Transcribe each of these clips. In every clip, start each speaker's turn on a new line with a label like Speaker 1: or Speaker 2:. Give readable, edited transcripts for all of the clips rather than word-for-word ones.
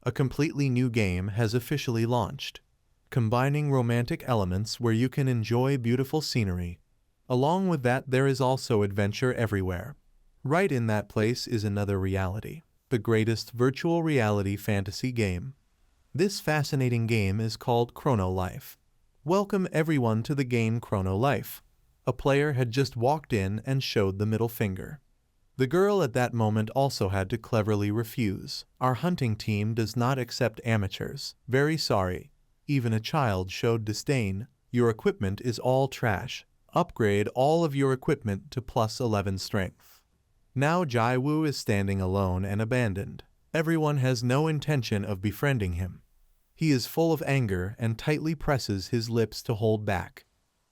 Speaker 1: a completely new game has officially launched, combining romantic elements where you can enjoy beautiful scenery. Along with that, there is also adventure everywhere. Right in that place is another reality, the greatest virtual reality fantasy game. This fascinating game is called Chrono Life. Welcome everyone to the game Chrono Life. A player had just walked in and showed the middle finger. The girl at that moment also had to cleverly refuse. Our hunting team does not accept amateurs. Very sorry. Even a child showed disdain. Your equipment is all trash. Upgrade all of your equipment to plus 11 strength. Now Jai-woo is standing alone and abandoned. Everyone has no intention of befriending him. He is full of anger and tightly presses his lips to hold back.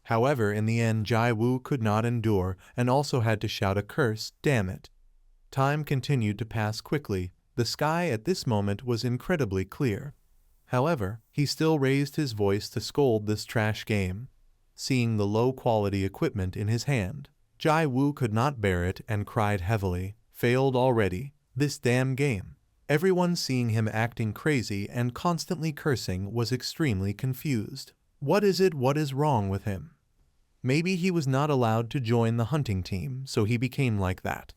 Speaker 1: However, in the end, Jai-woo could not endure and also had to shout a curse, "Damn it." Time continued to pass quickly. The sky at this moment was incredibly clear. However, he still raised his voice to scold this trash game. Seeing the low-quality equipment in his hand, Jai-woo could not bear it and cried heavily. Failed already. This damn game. Everyone seeing him acting crazy and constantly cursing was extremely confused. What is it? What is wrong with him? Maybe he was not allowed to join the hunting team, so he became like that.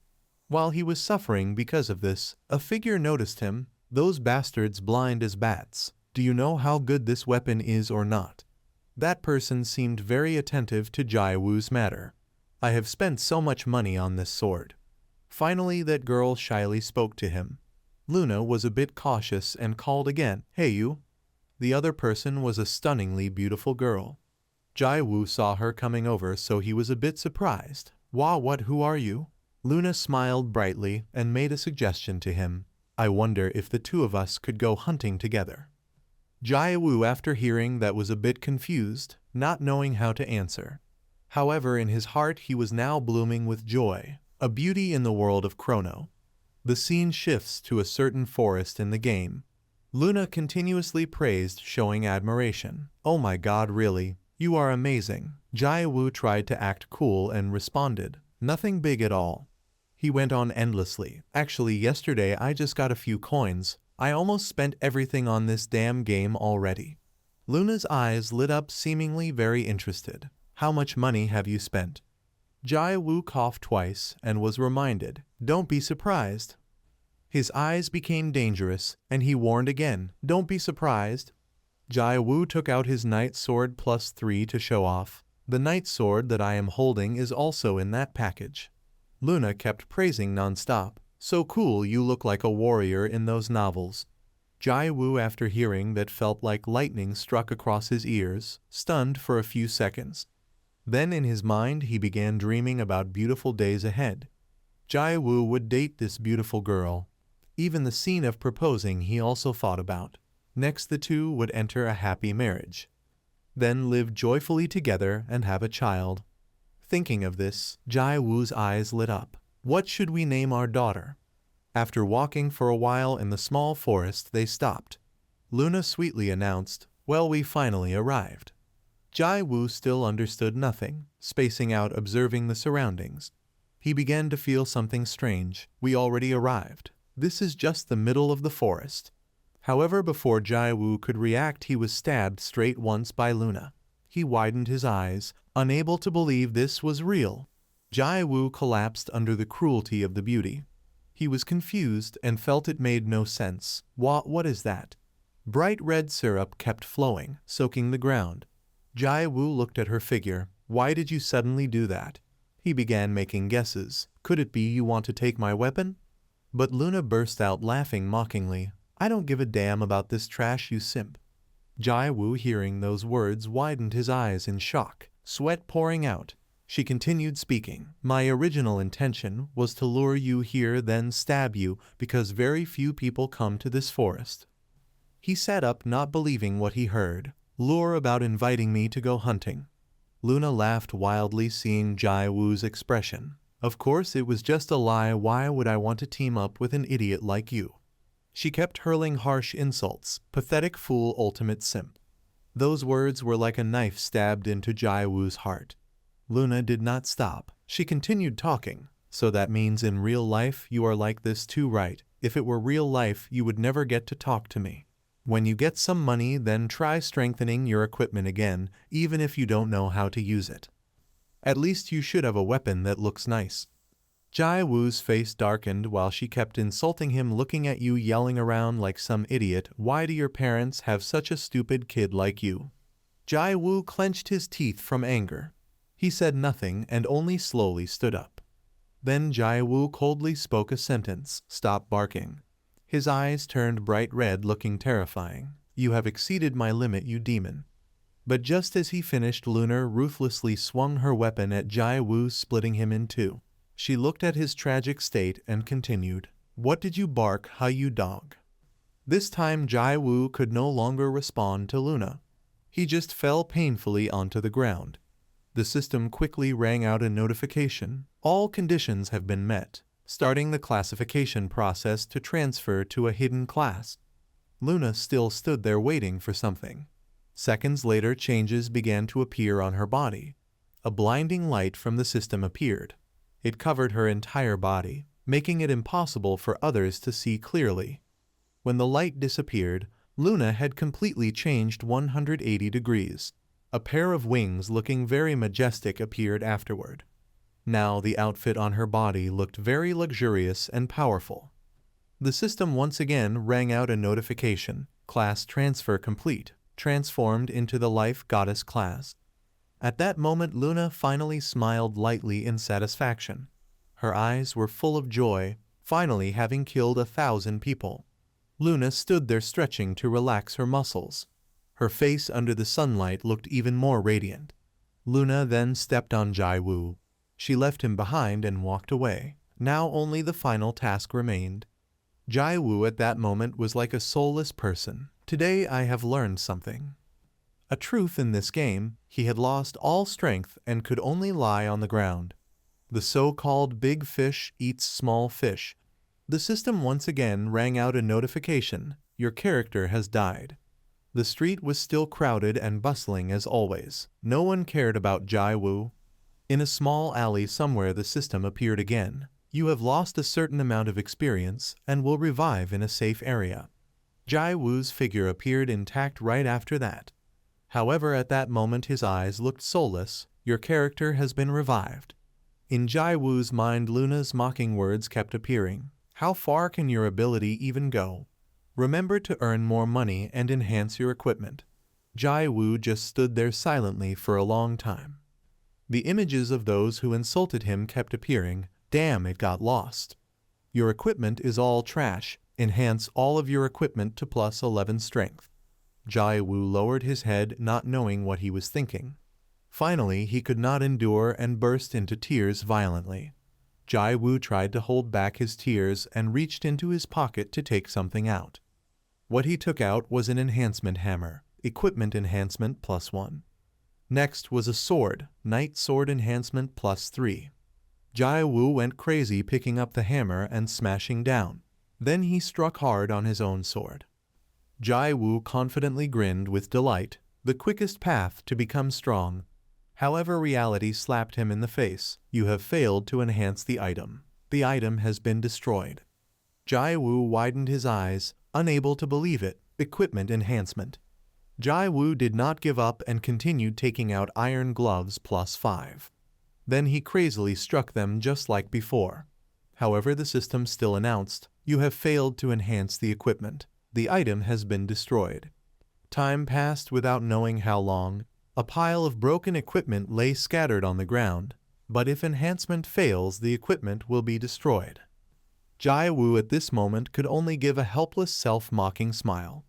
Speaker 1: While he was suffering because of this, a figure noticed him. Those bastards blind as bats. Do you know how good this weapon is or not? That person seemed very attentive to Jai-woo's matter. I have spent so much money on this sword. Finally, that girl shyly spoke to him. Luna was a bit cautious and called again, "Hey you." The other person was a stunningly beautiful girl. Jai-woo saw her coming over, so he was a bit surprised. "Wow, what, who are you?" Luna smiled brightly and made a suggestion to him. "I wonder if the two of us could go hunting together." Jai-woo, after hearing that, was a bit confused, not knowing how to answer. However, in his heart he was now blooming with joy, a beauty in the world of Chrono. The scene shifts to a certain forest in the game. Luna continuously praised, showing admiration. "Oh my god, really? You are amazing." Jai-woo tried to act cool and responded, "Nothing big at all." He went on endlessly. "Actually, yesterday I just got a few coins. I almost spent everything on this damn game already." Luna's eyes lit up, seemingly very interested. "How much money have you spent?" Jai-woo coughed twice and was reminded, "Don't be surprised." His eyes became dangerous, and he warned again, "Don't be surprised." Jai-woo took out his knight sword +3 to show off. "The knight sword that I am holding is also in that package." Luna kept praising non-stop. "So cool, you look like a warrior in those novels." Jai-woo, after hearing that, felt like lightning struck across his ears, stunned for a few seconds. Then in his mind he began dreaming about beautiful days ahead. Jai-woo would date this beautiful girl. Even the scene of proposing he also thought about. Next, the two would enter a happy marriage. Then live joyfully together and have a child. Thinking of this, Jai-woo's eyes lit up. "What should we name our daughter?" After walking for a while in the small forest, they stopped. Luna sweetly announced, "Well, we finally arrived." Jai-woo still understood nothing, spacing out, observing the surroundings. He began to feel something strange. "We already arrived. This is just the middle of the forest." However, before Jai-woo could react, he was stabbed straight once by Luna. He widened his eyes, unable to believe this was real. Jai-woo collapsed under the cruelty of the beauty. He was confused and felt it made no sense. What is that?" Bright red syrup kept flowing, soaking the ground. Jai-woo looked at her figure. "Why did you suddenly do that?" He began making guesses. "Could it be you want to take my weapon?" But Luna burst out laughing mockingly. "I don't give a damn about this trash, you simp." Jai-woo, hearing those words, widened his eyes in shock, sweat pouring out. She continued speaking. "My original intention was to lure you here, then stab you, because very few people come to this forest." He sat up, not believing what he heard. "Lure about inviting me to go hunting." Luna laughed wildly, seeing Jai-woo's expression. "Of course it was just a lie. Why would I want to team up with an idiot like you?" She kept hurling harsh insults. "Pathetic fool, ultimate simp." Those words were like a knife stabbed into Jai-woo's heart. Luna did not stop. She continued talking. So that means in real life you are like this too, right? If it were real life, you would never get to talk to me. When you get some money, then try strengthening your equipment again, even if you don't know how to use it. At least you should have a weapon that looks nice. Jai Wu's face darkened while she kept insulting him, looking at you, yelling around like some idiot. Why do your parents have such a stupid kid like you? Jai Wu clenched his teeth from anger. He said nothing and only slowly stood up. Then Jai Wu coldly spoke a sentence. Stop barking. His eyes turned bright red, looking terrifying. You have exceeded my limit, you demon. But just as he finished, Lunar ruthlessly swung her weapon at Jai Wu, splitting him in two. She looked at his tragic state and continued, What did you bark, huh, you dog? This time Jai Wu could no longer respond to Luna. He just fell painfully onto the ground. The system quickly rang out a notification. All conditions have been met, starting the classification process to transfer to a hidden class. Luna still stood there waiting for something. Seconds later, changes began to appear on her body. A blinding light from the system appeared. It covered her entire body, making it impossible for others to see clearly. When the light disappeared, Luna had completely changed 180 degrees. A pair of wings looking very majestic appeared afterward. Now the outfit on her body looked very luxurious and powerful. The system once again rang out a notification. Class transfer complete. Transformed into the Life Goddess class. At that moment, Luna finally smiled lightly in satisfaction. Her eyes were full of joy, finally having killed 1,000 people. Luna stood there stretching to relax her muscles. Her face under the sunlight looked even more radiant. Luna then stepped on Jai Wu. She left him behind and walked away. Now only the final task remained. Jai Wu at that moment was like a soulless person. Today I have learned something. A truth in this game. He had lost all strength and could only lie on the ground. The so-called big fish eats small fish. The system once again rang out a notification. Your character has died. The street was still crowded and bustling as always. No one cared about Jai Wu. In a small alley somewhere, the system appeared again. You have lost a certain amount of experience and will revive in a safe area. Jai Wu's figure appeared intact right after that. However, at that moment his eyes looked soulless. Your character has been revived. In Jai Wu's mind, Luna's mocking words kept appearing. How far can your ability even go? Remember to earn more money and enhance your equipment. Jai Wu just stood there silently for a long time. The images of those who insulted him kept appearing. Damn, it got lost. Your equipment is all trash. Enhance all of your equipment to plus 11 strength. Jai Wu lowered his head, not knowing what he was thinking. Finally, he could not endure and burst into tears violently. Jai Wu tried to hold back his tears and reached into his pocket to take something out. What he took out was an enhancement hammer, equipment enhancement +1. Next was a sword, Knight Sword enhancement +3. Jai Wu went crazy, picking up the hammer and smashing down. Then he struck hard on his own sword. Jai Wu confidently grinned with delight, the quickest path to become strong. However, reality slapped him in the face. You have failed to enhance the item. The item has been destroyed. Jai Wu widened his eyes, unable to believe it. Equipment enhancement. Jai Wu did not give up and continued taking out iron gloves +5. Then he crazily struck them just like before. However, the system still announced, you have failed to enhance the equipment. The item has been destroyed. Time passed without knowing how long. A pile of broken equipment lay scattered on the ground, but if enhancement fails, the equipment will be destroyed. Jai Wu at this moment could only give a helpless self-mocking smile.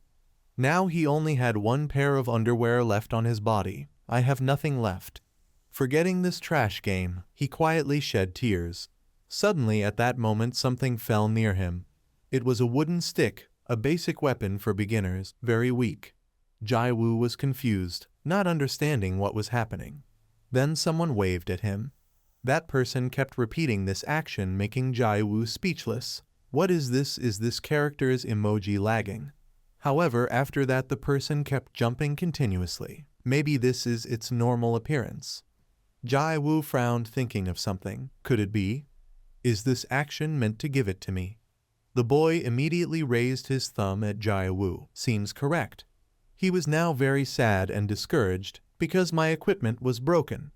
Speaker 1: Now he only had one pair of underwear left on his body. I have nothing left. Forgetting this trash game, he quietly shed tears. Suddenly at that moment something fell near him. It was a wooden stick, a basic weapon for beginners, very weak. Jai Wu was confused, not understanding what was happening. Then someone waved at him. That person kept repeating this action, making Jai Wu speechless. What is this? Is this character's emoji lagging? However, after that the person kept jumping continuously. Maybe this is its normal appearance. Jai Wu frowned, thinking of something. Could it be? Is this action meant to give it to me? The boy immediately raised his thumb at Jai Wu. Seems correct. He was now very sad and discouraged because my equipment was broken.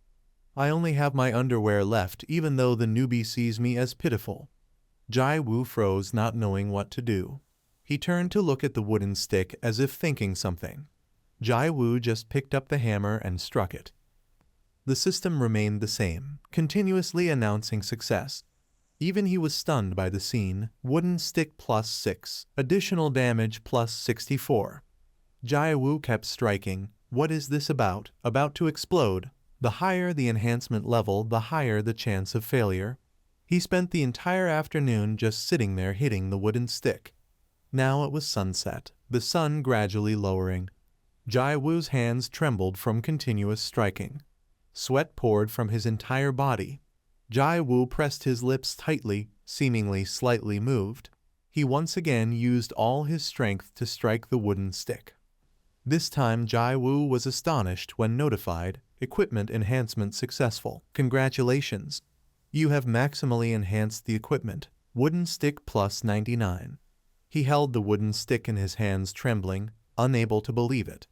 Speaker 1: I only have my underwear left even though the newbie sees me as pitiful. Jai Wu froze, not knowing what to do. He turned to look at the wooden stick as if thinking something. Jai Wu just picked up the hammer and struck it. The system remained the same, continuously announcing success. Even he was stunned by the scene. Wooden stick plus 6, additional damage plus 64. Jai Wu kept striking. What is this about? About to explode. The higher the enhancement level, the higher the chance of failure. He spent the entire afternoon just sitting there hitting the wooden stick. Now it was sunset, the sun gradually lowering. Jai Wu's hands trembled from continuous striking. Sweat poured from his entire body. Jai Wu pressed his lips tightly, seemingly slightly moved. He once again used all his strength to strike the wooden stick. This time Jai Wu was astonished when notified, equipment enhancement successful. Congratulations! You have maximally enhanced the equipment. Wooden stick plus 99. He held the wooden stick in his hands, trembling, unable to believe it.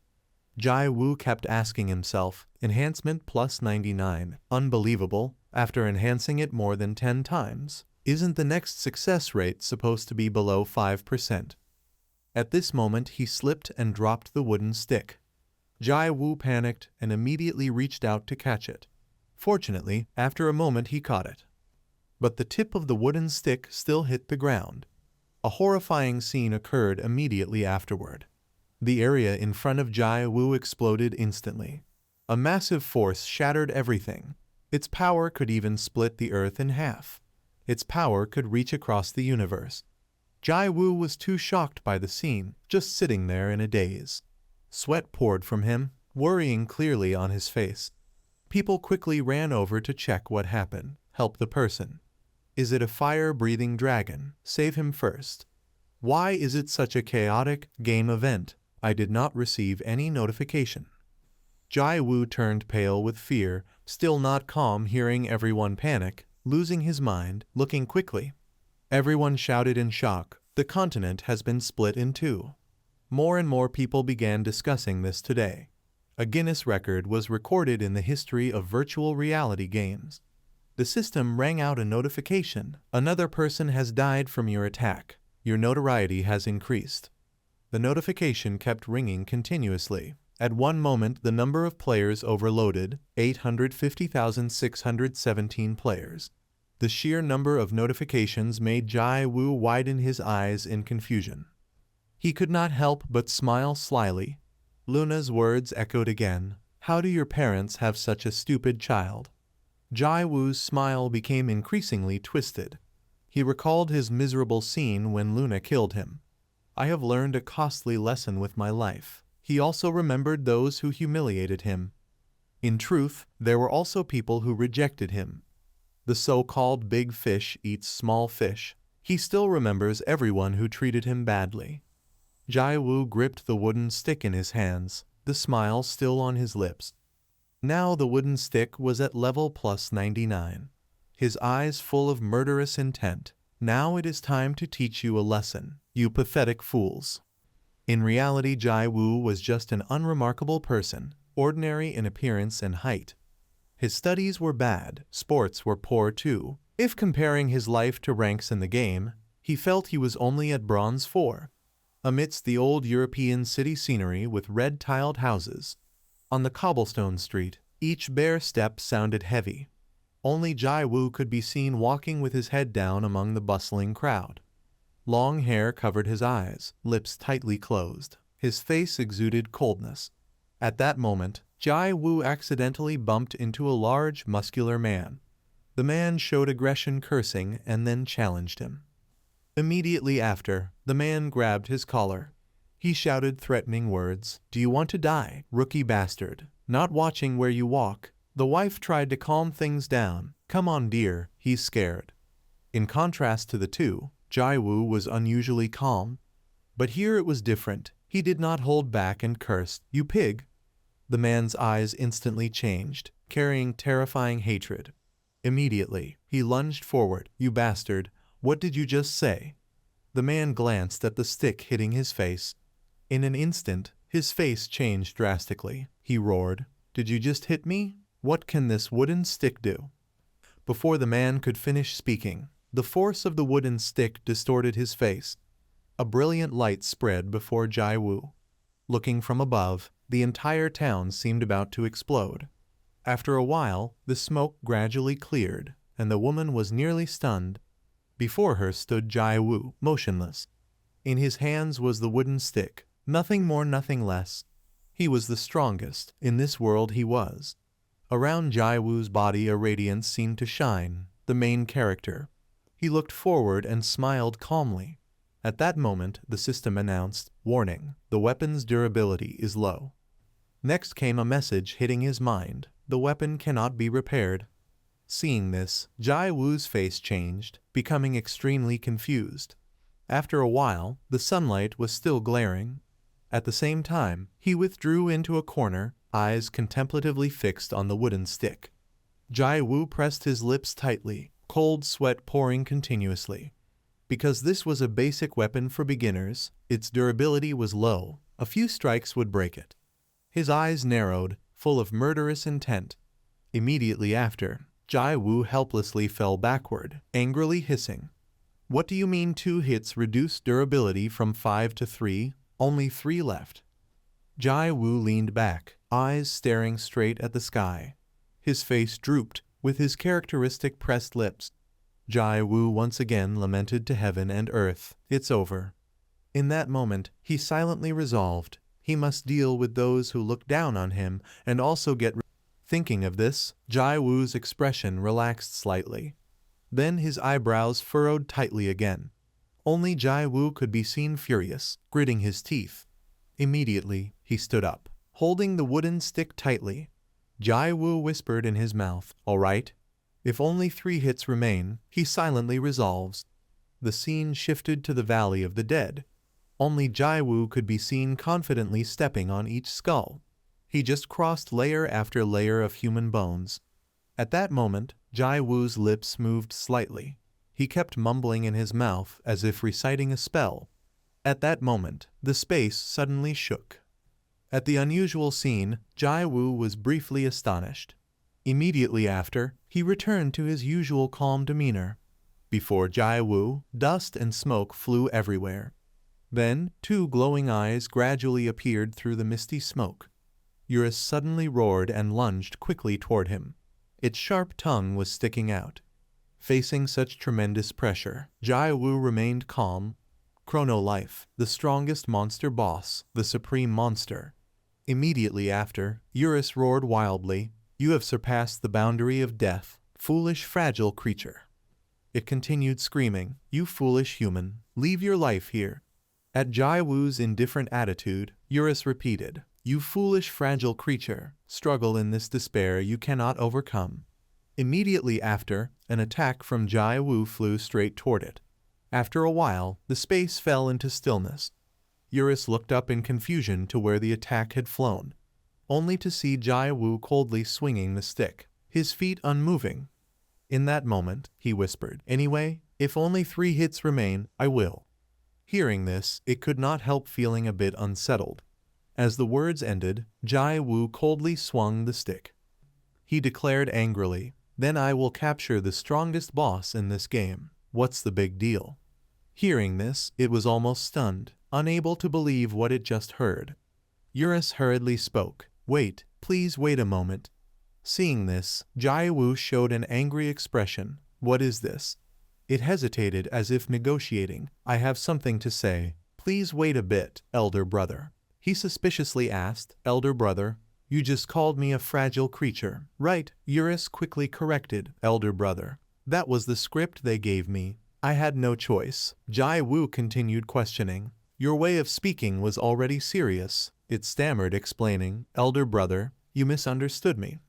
Speaker 1: Jai Wu kept asking himself, enhancement plus 99, unbelievable, after enhancing it more than 10 times. Isn't the next success rate supposed to be below 5%? At this moment he slipped and dropped the wooden stick. Jai Wu panicked and immediately reached out to catch it. Fortunately, after a moment he caught it. But the tip of the wooden stick still hit the ground. A horrifying scene occurred immediately afterward. The area in front of Jai Wu exploded instantly. A massive force shattered everything. Its power could even split the earth in half. Its power could reach across the universe. Jai Wu was too shocked by the scene, just sitting there in a daze. Sweat poured from him, worrying clearly on his face. People quickly ran over to check what happened, help the person. Is it a fire-breathing dragon? Save him first. Why is it such a chaotic game event? I did not receive any notification. Jai Wu turned pale with fear, still not calm, hearing everyone panic, losing his mind, looking quickly. Everyone shouted in shock, the continent has been split in two. More and more people began discussing this today. A Guinness record was recorded in the history of virtual reality games. The system rang out a notification. Another person has died from your attack. Your notoriety has increased. The notification kept ringing continuously. At one moment the number of players overloaded, 850,617 players. The sheer number of notifications made Jai Wu widen his eyes in confusion. He could not help but smile slyly. Luna's words echoed again. How do your parents have such a stupid child? Jai Wu's smile became increasingly twisted. He recalled his miserable scene when Luna killed him. I have learned a costly lesson with my life. He also remembered those who humiliated him. In truth, there were also people who rejected him. The so-called big fish eats small fish. He still remembers everyone who treated him badly. Jai Wu gripped the wooden stick in his hands, the smile still on his lips. Now the wooden stick was at level plus 99. His eyes full of murderous intent. Now it is time to teach you a lesson, you pathetic fools. In reality, Jai Wu was just an unremarkable person, ordinary in appearance and height. His studies were bad, sports were poor too. If comparing his life to ranks in the game, he felt he was only at bronze 4. Amidst the old European city scenery with red-tiled houses, on the cobblestone street, each bare step sounded heavy. Only Jai Wu could be seen walking with his head down among the bustling crowd. Long hair covered his eyes, lips tightly closed. His face exuded coldness. At that moment, Jai Wu accidentally bumped into a large, muscular man. The man showed aggression, cursing, and then challenged him. Immediately after, the man grabbed his collar. He shouted threatening words. Do you want to die, rookie bastard? Not watching where you walk. The wife tried to calm things down. Come on, dear, he's scared. In contrast to the two, Jai Wu was unusually calm. But here it was different. He did not hold back and cursed. You pig! The man's eyes instantly changed, carrying terrifying hatred. Immediately, he lunged forward. You bastard, what did you just say? The man glanced at the stick hitting his face. In an instant, his face changed drastically. He roared, Did you just hit me? What can this wooden stick do? Before the man could finish speaking, the force of the wooden stick distorted his face. A brilliant light spread before Jai Wu. Looking from above, the entire town seemed about to explode. After a while, the smoke gradually cleared, and the woman was nearly stunned. Before her stood Jai Wu, motionless. In his hands was the wooden stick, nothing more, nothing less. He was the strongest, in this world he was. Around Jai Wu's body a radiance seemed to shine, the main character. He looked forward and smiled calmly. At that moment, the system announced, Warning, the weapon's durability is low. Next came a message hitting his mind, the weapon cannot be repaired. Seeing this, Jai Wu's face changed, becoming extremely confused. After a while, the sunlight was still glaring. At the same time, he withdrew into a corner, eyes contemplatively fixed on the wooden stick. Jai Wu pressed his lips tightly, cold sweat pouring continuously. Because this was a basic weapon for beginners, its durability was low, a few strikes would break it. His eyes narrowed, full of murderous intent. Immediately after, Jai Wu helplessly fell backward, angrily hissing. What do you mean 2 hits reduced durability from 5 to 3, only 3 left? Jai Wu leaned back, eyes staring straight at the sky. His face drooped, with his characteristic pressed lips. Jai Wu once again lamented to heaven and earth, It's over. In that moment, he silently resolved, he must deal with those who look down on him and also get Thinking of this, Jai Wu's expression relaxed slightly. Then his eyebrows furrowed tightly again. Only Jai Wu could be seen furious, gritting his teeth. Immediately, he stood up, holding the wooden stick tightly. Jai Wu whispered in his mouth, All right. If only 3 hits remain, he silently resolves. The scene shifted to the Valley of the Dead. Only Jai Wu could be seen confidently stepping on each skull. He just crossed layer after layer of human bones. At that moment, Jai Wu's lips moved slightly. He kept mumbling in his mouth as if reciting a spell. At that moment, the space suddenly shook. At the unusual scene, Jai Wu was briefly astonished. Immediately after, he returned to his usual calm demeanor. Before Jai Wu, dust and smoke flew everywhere. Then, 2 glowing eyes gradually appeared through the misty smoke. Eurus suddenly roared and lunged quickly toward him. Its sharp tongue was sticking out. Facing such tremendous pressure, Jai Wu remained calm. Chrono Life, the strongest monster boss, the supreme monster. Immediately after, Eurus roared wildly, You have surpassed the boundary of death, foolish fragile creature. It continued screaming, You foolish human, leave your life here. At Jai Wu's indifferent attitude, Eurus repeated, You foolish fragile creature, struggle in this despair you cannot overcome. Immediately after, an attack from Jai Wu flew straight toward it. After a while, the space fell into stillness. Eurus looked up in confusion to where the attack had flown, only to see Jai Wu coldly swinging the stick, his feet unmoving. In that moment, he whispered, Anyway, if only 3 hits remain, I will. Hearing this, it could not help feeling a bit unsettled. As the words ended, Jai Wu coldly swung the stick. He declared angrily, Then I will capture the strongest boss in this game. What's the big deal? Hearing this, it was almost stunned, unable to believe what it just heard. Eurus hurriedly spoke, Wait, please wait a moment. Seeing this, Jai Wu showed an angry expression. What is this? It hesitated as if negotiating. I have something to say. Please wait a bit, elder brother. He suspiciously asked, Elder brother, you just called me a fragile creature, right? Eurus quickly corrected, Elder brother. That was the script they gave me. I had no choice. Jai Wu continued questioning. Your way of speaking was already serious. It stammered, explaining, Elder brother, you misunderstood me.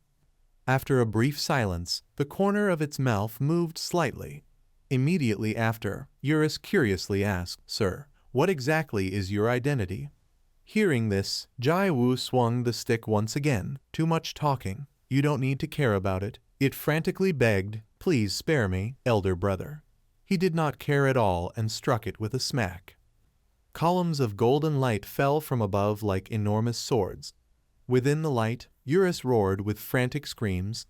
Speaker 1: After a brief silence, the corner of its mouth moved slightly. Immediately after, Eurus curiously asked, Sir, what exactly is your identity? Hearing this, Jai Wu swung the stick once again. Too much talking. You don't need to care about it. It frantically begged, "Please spare me, elder brother." He did not care at all and struck it with a smack. Columns of golden light fell from above like enormous swords. Within the light, Eurus roared with frantic screams.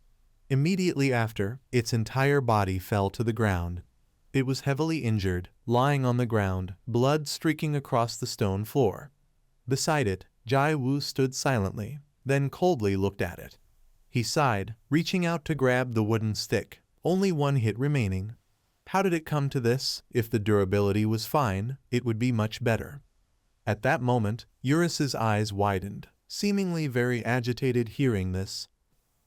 Speaker 1: Immediately after, its entire body fell to the ground. It was heavily injured, lying on the ground, blood streaking across the stone floor. Beside it, Jai Wu stood silently, then coldly looked at it. He sighed, reaching out to grab the wooden stick. Only one hit remaining. How did it come to this? If the durability was fine, it would be much better. At that moment, Eurus's eyes widened, seemingly very agitated hearing this.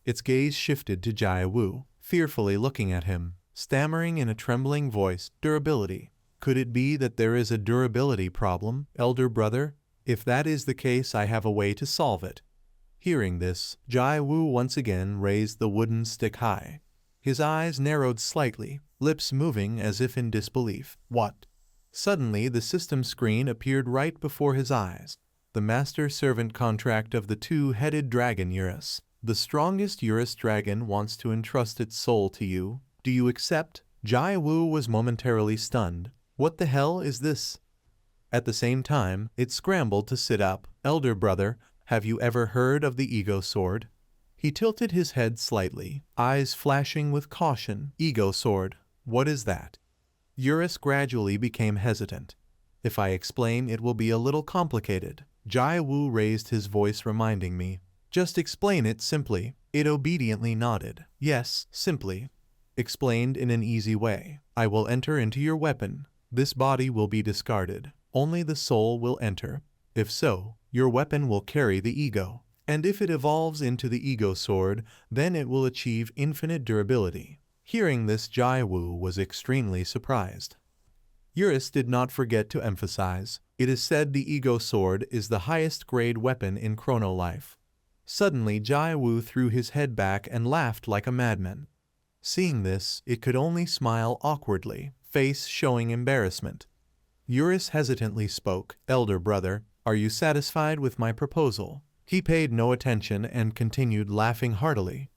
Speaker 1: Its gaze shifted to Jai Wu, fearfully looking at him, stammering in a trembling voice, "Durability. Could it be that there is a durability problem, elder brother? If that is the case, I have a way to solve it." Hearing this, Jai Wu once again raised the wooden stick high. His eyes narrowed slightly, lips moving as if in disbelief. What? Suddenly the system screen appeared right before his eyes. The master-servant contract of the two-headed dragon Eurus. The strongest Eurus dragon wants to entrust its soul to you. Do you accept? Jai Wu was momentarily stunned. What the hell is this? At the same time, it scrambled to sit up. "Elder brother, have you ever heard of the ego sword?" He tilted his head slightly, eyes flashing with caution. "Ego sword? What is that?" Eurus gradually became hesitant. "If I explain, it will be a little complicated." Jai Wu raised his voice, reminding me. "Just explain it simply." It obediently nodded. "Yes, simply. Explained in an easy way. I will enter into your weapon. This body will be discarded. Only the soul will enter. If so, your weapon will carry the ego. And if it evolves into the ego sword, then it will achieve infinite durability." Hearing this, Jai Wu was extremely surprised. Eurus did not forget to emphasize, "It is said the ego sword is the highest grade weapon in chronolife." Suddenly Jai Wu threw his head back and laughed like a madman. Seeing this, it could only smile awkwardly, face showing embarrassment. Eurus hesitantly spoke, "Elder brother, are you satisfied with my proposal?" He paid no attention and continued laughing heartily.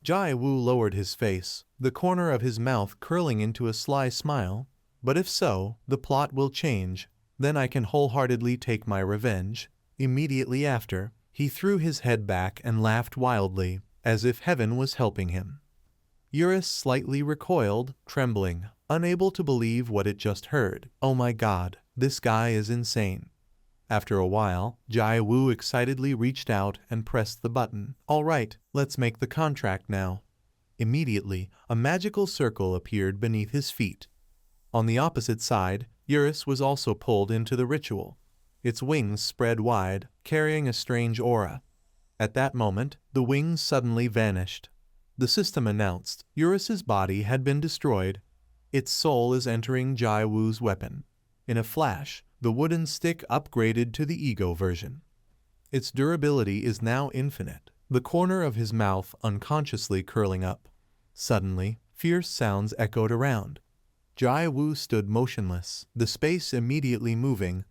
Speaker 1: Jai Wu lowered his face, the corner of his mouth curling into a sly smile. "But if so, the plot will change. Then I can wholeheartedly take my revenge." Immediately after, he threw his head back and laughed wildly, as if heaven was helping him. Eurus slightly recoiled, trembling, unable to believe what it just heard. "Oh my God, this guy is insane." After a while, Jai Wu excitedly reached out and pressed the button. "All right, let's make the contract now." Immediately, a magical circle appeared beneath his feet. On the opposite side, Eurus was also pulled into the ritual. Its wings spread wide, carrying a strange aura. At that moment, the wings suddenly vanished. The system announced Eurus's body had been destroyed. Its soul is entering Jai Wu's weapon. In a flash, the wooden stick upgraded to the ego version. Its durability is now infinite, the corner of his mouth unconsciously curling up. Suddenly, fierce sounds echoed around. Jai Wu stood motionless, the space immediately moving.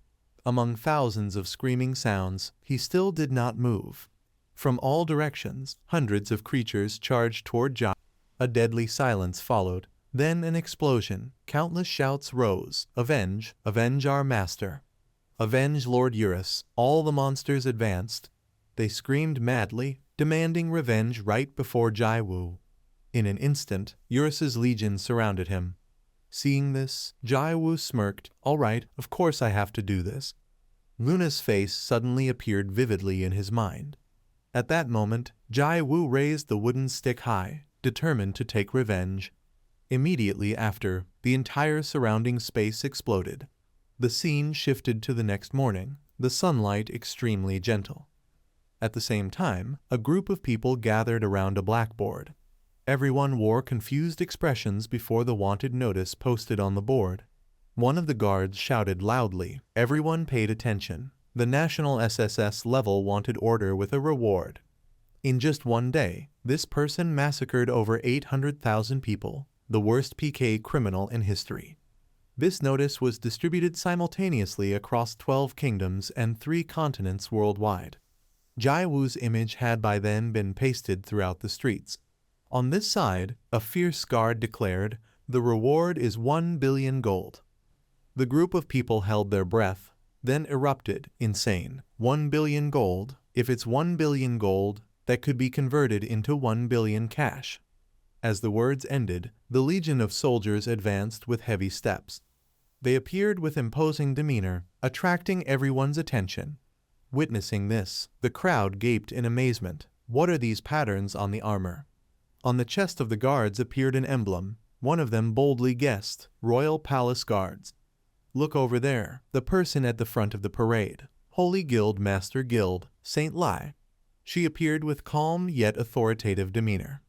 Speaker 1: Among thousands of screaming sounds, he still did not move. From all directions, hundreds of creatures charged toward Jai. A deadly silence followed. Then an explosion. Countless shouts rose. "Avenge! Avenge our master! Avenge Lord Eurus!" All the monsters advanced. They screamed madly, demanding revenge right before Jai Wu. In an instant, Eurus's legion surrounded him. Seeing this, Jai Wu smirked. "All right, of course I have to do this." Luna's face suddenly appeared vividly in his mind. At that moment, Jai Wu raised the wooden stick high, determined to take revenge. Immediately after, the entire surrounding space exploded. The scene shifted to the next morning, the sunlight extremely gentle. At the same time, a group of people gathered around a blackboard. Everyone wore confused expressions before the wanted notice posted on the board. One of the guards shouted loudly. Everyone paid attention. The national SSS level wanted order with a reward. In just one day, this person massacred over 800,000 people, the worst PK criminal in history. This notice was distributed simultaneously across 12 kingdoms and 3 continents worldwide. Jai Wu's image had by then been pasted throughout the streets. On this side, a fierce guard declared, "The reward is 1 billion gold." The group of people held their breath, then erupted, insane. 1 billion gold? If it's 1 billion gold, that could be converted into 1 billion cash. As the words ended, the legion of soldiers advanced with heavy steps. They appeared with imposing demeanor, attracting everyone's attention. Witnessing this, the crowd gaped in amazement. What are these patterns on the armor? On the chest of the guards appeared an emblem. One of them boldly guessed, "Royal Palace Guards." Look over there, the person at the front of the parade. Holy Guild Master Guild, Saint Lai. She appeared with calm yet authoritative demeanor.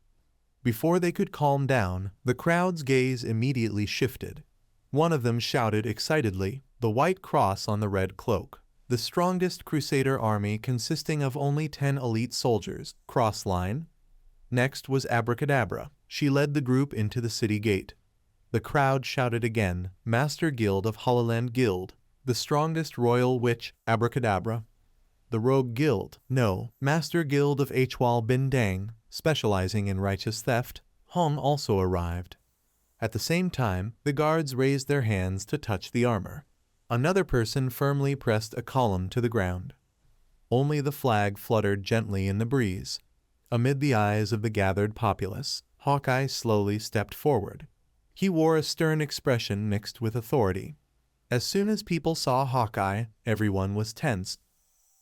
Speaker 1: Before they could calm down, the crowd's gaze immediately shifted. One of them shouted excitedly, "The white cross on the red cloak." The strongest Crusader army consisting of only 10 elite soldiers, cross line. Next was Abracadabra. She led the group into the city gate. The crowd shouted again, "Master Guild of Holloland Guild." The strongest royal witch, Abracadabra. The Rogue Guild, no, Master Guild of Hwal Bin Dang, specializing in righteous theft, Hong also arrived. At the same time, the guards raised their hands to touch the armor. Another person firmly pressed a column to the ground. Only the flag fluttered gently in the breeze. Amid the eyes of the gathered populace, Hawkeye slowly stepped forward. He wore a stern expression mixed with authority. As soon as people saw Hawkeye, everyone was tense.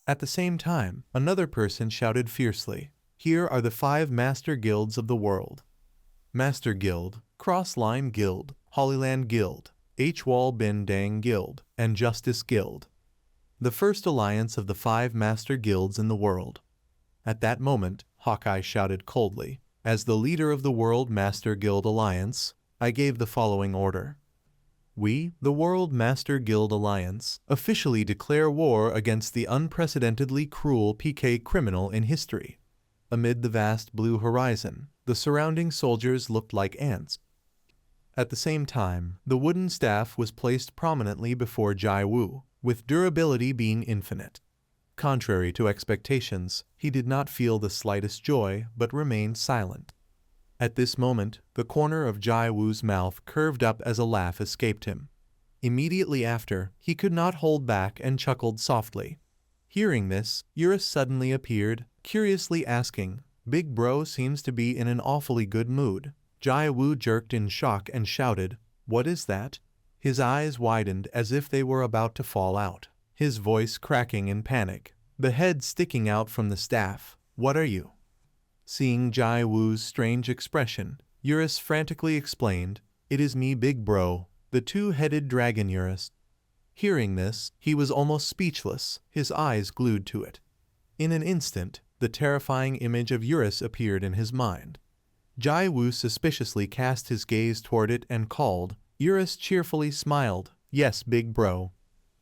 Speaker 1: At the same time, another person shouted fiercely, "Here are the 5 Master Guilds of the world. Master Guild, Cross-Line Guild, Hollyland Guild, Hwal Bin Dang Guild, and Justice Guild. The first alliance of the 5 Master Guilds in the world." At that moment, Hawkeye shouted coldly, "As the leader of the World Master Guild Alliance, I gave the following order. We, the World Master Guild Alliance, officially declare war against the unprecedentedly cruel PK criminal in history." Amid the vast blue horizon, the surrounding soldiers looked like ants. At the same time, the wooden staff was placed prominently before Jai Wu, with durability being infinite. Contrary to expectations, he did not feel the slightest joy, but remained silent. At this moment, the corner of Jai Wu's mouth curved up as a laugh escaped him. Immediately after, he could not hold back and chuckled softly. Hearing this, Eurus suddenly appeared, curiously asking, "Big Bro seems to be in an awfully good mood." Jai Wu jerked in shock and shouted, "What is that?" His eyes widened as if they were about to fall out. His voice cracking in panic, the head sticking out from the staff. "What are you?" Seeing Jai Wu's strange expression, Eurus frantically explained, "It is me, Big Bro, the 2-headed dragon Eurus." Hearing this, he was almost speechless, his eyes glued to it. In an instant, the terrifying image of Eurus appeared in his mind. Jai Wu suspiciously cast his gaze toward it and called. Eurus cheerfully smiled, "Yes, Big Bro."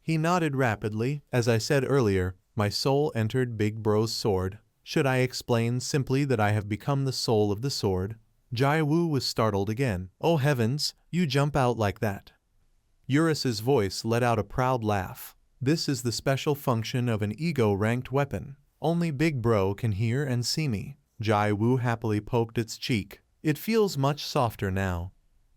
Speaker 1: He nodded rapidly. "As I said earlier, my soul entered Big Bro's sword. Should I explain simply that I have become the soul of the sword?" Jai Wu was startled again. "Oh heavens, you jump out like that." Eurus's voice let out a proud laugh. "This is the special function of an ego-ranked weapon. Only Big Bro can hear and see me." Jai Wu happily poked its cheek. "It feels much softer now."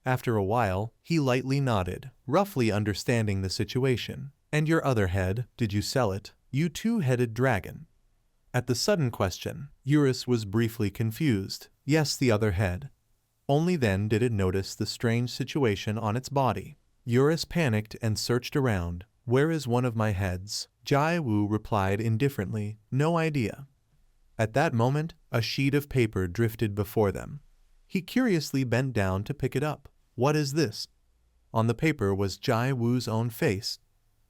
Speaker 1: After a while, he lightly nodded, roughly understanding the situation. "And your other head, did you sell it, you 2-headed dragon?" At the sudden question, Eurus was briefly confused. Yes, the other head. Only then did it notice the strange situation on its body. Eurus panicked and searched around. "Where is one of my heads?" Jai Wu replied indifferently, "No idea." At that moment, a sheet of paper drifted before them. He curiously bent down to pick it up. "What is this?" On the paper was Jai Wu's own face.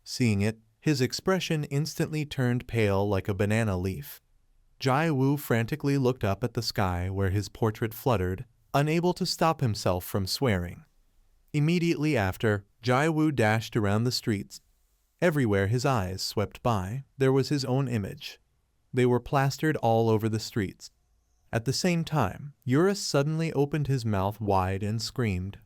Speaker 1: Seeing it, his expression instantly turned pale like a banana leaf. Jai Wu frantically looked up at the sky where his portrait fluttered, unable to stop himself from swearing. Immediately after, Jai Wu dashed around the streets. Everywhere his eyes swept by, there was his own image. They were plastered all over the streets. At the same time, Eurus suddenly opened his mouth wide and screamed.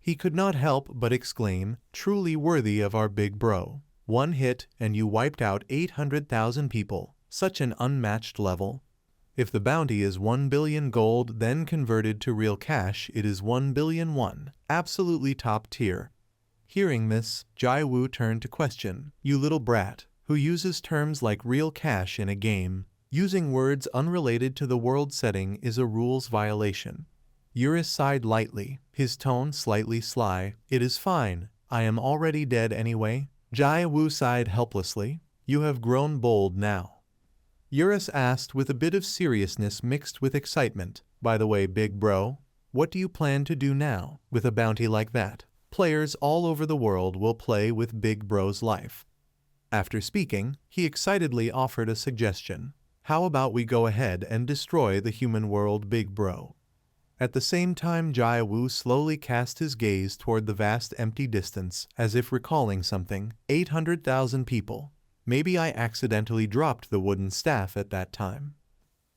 Speaker 1: He could not help but exclaim, "Truly worthy of our Big Bro. One hit and you wiped out 800,000 people. Such an unmatched level." If the bounty is 1 billion gold then converted to real cash it is 1 billion won, absolutely top tier. Hearing this, Jai Wu turned to question, "You little brat, who uses terms like real cash in a game? Using words unrelated to the world setting is a rules violation." Eurus sighed lightly, his tone slightly sly. "It is fine, I am already dead anyway." Jai Wu sighed helplessly. "You have grown bold now." Eurus asked with a bit of seriousness mixed with excitement, "By the way, big bro, what do you plan to do now? With a bounty like that, players all over the world will play with big bro's life." After speaking, he excitedly offered a suggestion. "How about we go ahead and destroy the human world, big bro?" At the same time Jai Wu slowly cast his gaze toward the vast empty distance, as if recalling something. 800,000 people. Maybe I accidentally dropped the wooden staff at that time.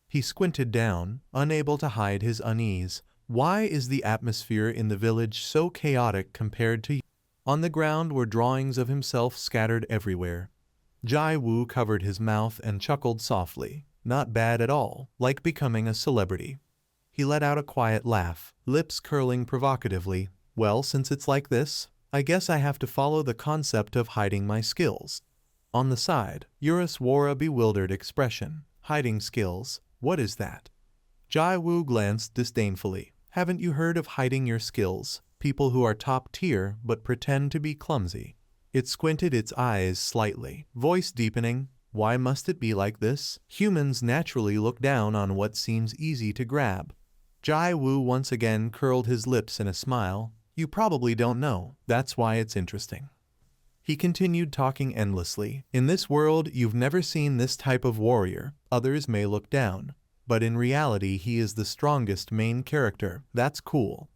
Speaker 1: He squinted down, unable to hide his unease. Why is the atmosphere in the village so chaotic compared to... On the ground were drawings of himself scattered everywhere. Jai Wu covered his mouth and chuckled softly. Not bad at all, like becoming a celebrity. He let out a quiet laugh, lips curling provocatively. "Well, since it's like this, I guess I have to follow the concept of hiding my skills." On the side, Eurus wore a bewildered expression. "Hiding skills? What is that?" Jai Wu glanced disdainfully. "Haven't you heard of hiding your skills? People who are top tier but pretend to be clumsy." It squinted its eyes slightly, voice deepening. "Why must it be like this? Humans naturally look down on what seems easy to grab." Jai Wu once again curled his lips in a smile. "You probably don't know. That's why it's interesting." He continued talking endlessly. "In this world, you've never seen this type of warrior. Others may look down, but in reality he is the strongest main character. That's cool.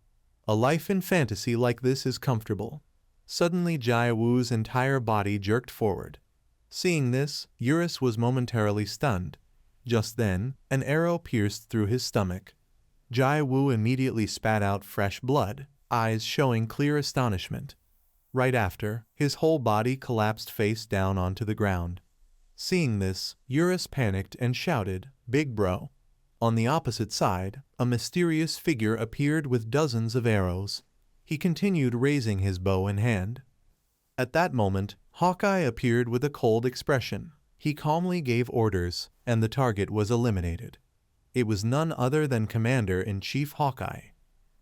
Speaker 1: A life in fantasy like this is comfortable." Suddenly Jai Wu's entire body jerked forward. Seeing this, Eurus was momentarily stunned. Just then, an arrow pierced through his stomach. Jai Wu immediately spat out fresh blood, eyes showing clear astonishment. Right after, his whole body collapsed face down onto the ground. Seeing this, Eurus panicked and shouted, "Big bro!" On the opposite side, a mysterious figure appeared with dozens of arrows. He continued raising his bow in hand. At that moment, Hawkeye appeared with a cold expression. He calmly gave orders, and the target was eliminated. It was none other than Commander-in-Chief Hawkeye.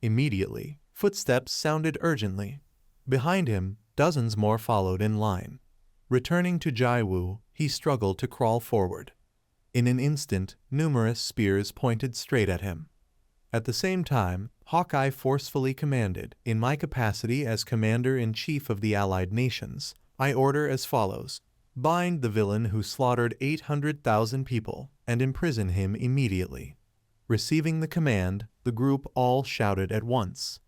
Speaker 1: Immediately, footsteps sounded urgently. Behind him, dozens more followed in line. Returning to Jai Wu, he struggled to crawl forward. In an instant, numerous spears pointed straight at him. At the same time, Hawkeye forcefully commanded, "In my capacity as Commander-in-Chief of the Allied Nations, I order as follows. Bind the villain who slaughtered 800,000 people and imprison him immediately." Receiving the command, the group all shouted at once.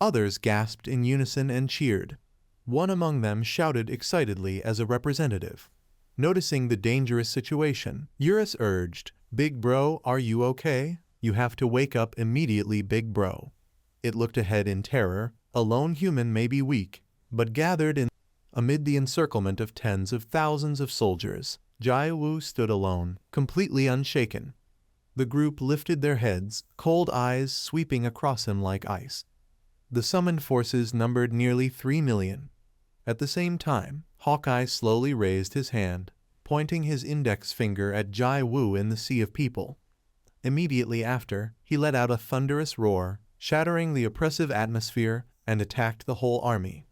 Speaker 1: Others gasped in unison and cheered. One among them shouted excitedly as a representative. Noticing the dangerous situation, Eurus urged, "Big bro, are you okay? You have to wake up immediately, big bro." It looked ahead in terror. A lone human may be weak, but gathered in amid the encirclement of tens of thousands of soldiers, Jai Wu stood alone, completely unshaken. The group lifted their heads, cold eyes sweeping across him like ice. The summoned forces numbered nearly 3 million. At the same time, Hawkeye slowly raised his hand, pointing his index finger at Jai Wu in the sea of people. Immediately after, he let out a thunderous roar, shattering the oppressive atmosphere, and attacked the whole army.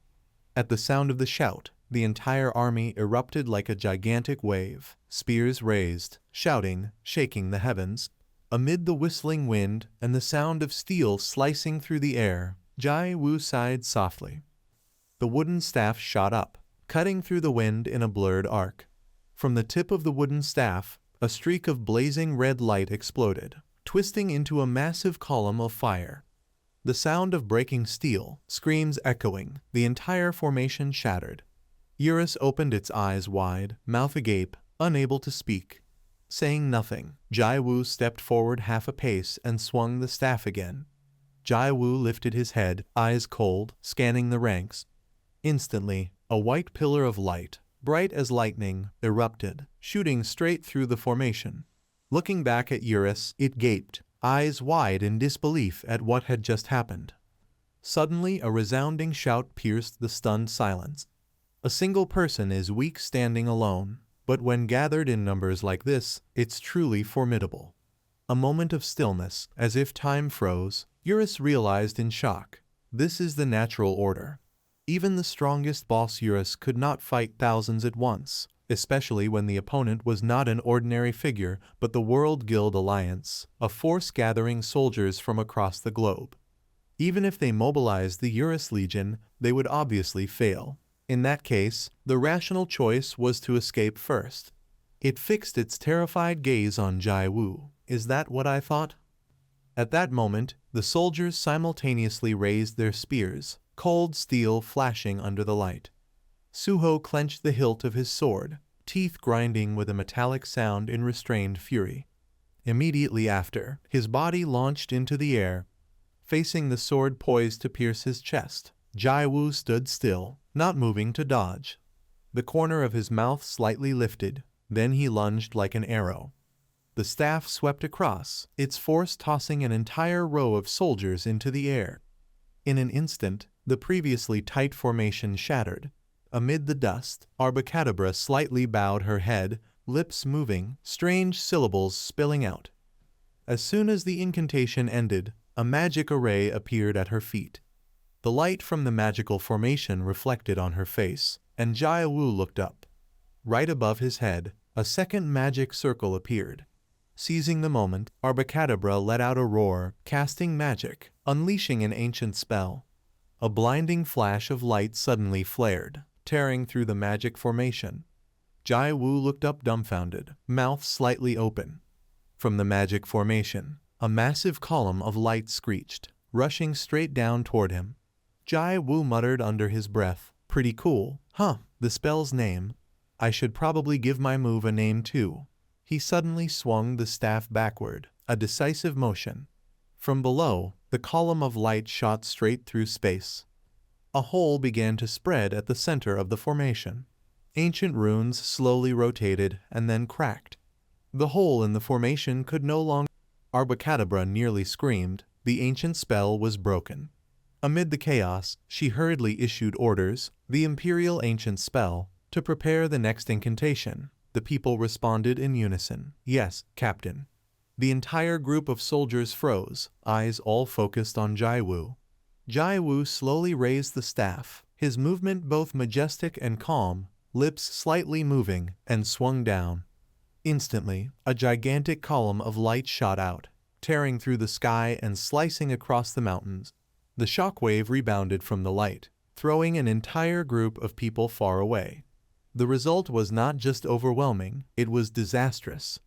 Speaker 1: At the sound of the shout, the entire army erupted like a gigantic wave, spears raised, shouting, shaking the heavens. Amid the whistling wind and the sound of steel slicing through the air, Jai Wu sighed softly. The wooden staff shot up, cutting through the wind in a blurred arc. From the tip of the wooden staff, a streak of blazing red light exploded, twisting into a massive column of fire. The sound of breaking steel, screams echoing, the entire formation shattered. Eurus opened its eyes wide, mouth agape, unable to speak. Saying nothing, Jai Wu stepped forward half a pace and swung the staff again. Jai Wu lifted his head, eyes cold, scanning the ranks. Instantly, a white pillar of light, bright as lightning, erupted, shooting straight through the formation. Looking back at Eurus, it gaped, eyes wide in disbelief at what had just happened. Suddenly, a resounding shout pierced the stunned silence. A single person is weak standing alone, but when gathered in numbers like this, it's truly formidable. A moment of stillness, as if time froze, Eurus realized in shock. This is the natural order. Even the strongest boss Eurus could not fight thousands at once, especially when the opponent was not an ordinary figure but the World Guild Alliance, a force gathering soldiers from across the globe. Even if they mobilized the Eurus Legion, they would obviously fail. In that case, the rational choice was to escape first. It fixed its terrified gaze on Jai Wu. Is that what I thought? At that moment, the soldiers simultaneously raised their spears, cold steel flashing under the light. Suho clenched the hilt of his sword, teeth grinding with a metallic sound in restrained fury. Immediately after, his body launched into the air, facing the sword poised to pierce his chest. Jai Wu stood still, not moving to dodge. The corner of his mouth slightly lifted, then he lunged like an arrow. The staff swept across, its force tossing an entire row of soldiers into the air. In an instant, the previously tight formation shattered. Amid the dust, Overpowered slightly bowed her head, lips moving, strange syllables spilling out. As soon as the incantation ended, a magic array appeared at her feet. The light from the magical formation reflected on her face, and Jai Wu looked up. Right above his head, a second magic circle appeared. Seizing the moment, Overpowered let out a roar, casting magic, unleashing an ancient spell. A blinding flash of light suddenly flared, tearing through the magic formation. Jai Wu looked up dumbfounded, mouth slightly open. From the magic formation, a massive column of light screeched, rushing straight down toward him. Jai Wu muttered under his breath, "Pretty cool, huh? The spell's name. I should probably give my move a name too." He suddenly swung the staff backward, a decisive motion. From below, the column of light shot straight through space. A hole began to spread at the center of the formation. Ancient runes slowly rotated and then cracked. The hole in the formation could no longer. Overpowered nearly screamed. The ancient spell was broken. Amid the chaos, she hurriedly issued orders, the Imperial Ancient Spell, to prepare the next incantation. The people responded in unison. "Yes, Captain." The entire group of soldiers froze, eyes all focused on Jai Wu. Jai Wu slowly raised the staff, his movement both majestic and calm, lips slightly moving, and swung down. Instantly, a gigantic column of light shot out, tearing through the sky and slicing across the mountains. The shockwave rebounded from the light, throwing an entire group of people far away. The result was not just overwhelming, it was disastrous.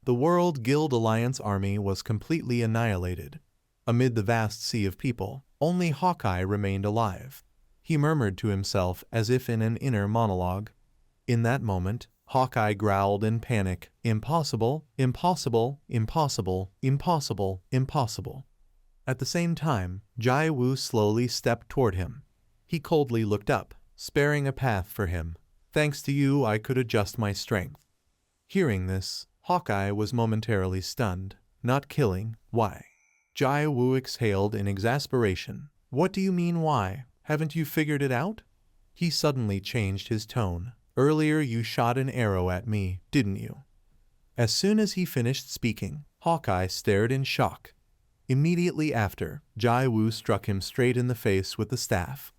Speaker 1: The World Guild Alliance army was completely annihilated. Amid the vast sea of people, only Hawkeye remained alive. He murmured to himself as if in an inner monologue. In that moment, Hawkeye growled in panic, "Impossible, impossible, impossible, impossible, impossible." At the same time, Jai Wu slowly stepped toward him. He coldly looked up, sparing a path for him. "Thanks to you, I could adjust my strength." Hearing this, Hawkeye was momentarily stunned. "Not killing, why?" Jai Wu exhaled in exasperation. "What do you mean, why? Haven't you figured it out?" He suddenly changed his tone. "Earlier you shot an arrow at me, didn't you?" As soon as he finished speaking, Hawkeye stared in shock. Immediately after, Jai Wu struck him straight in the face with the staff.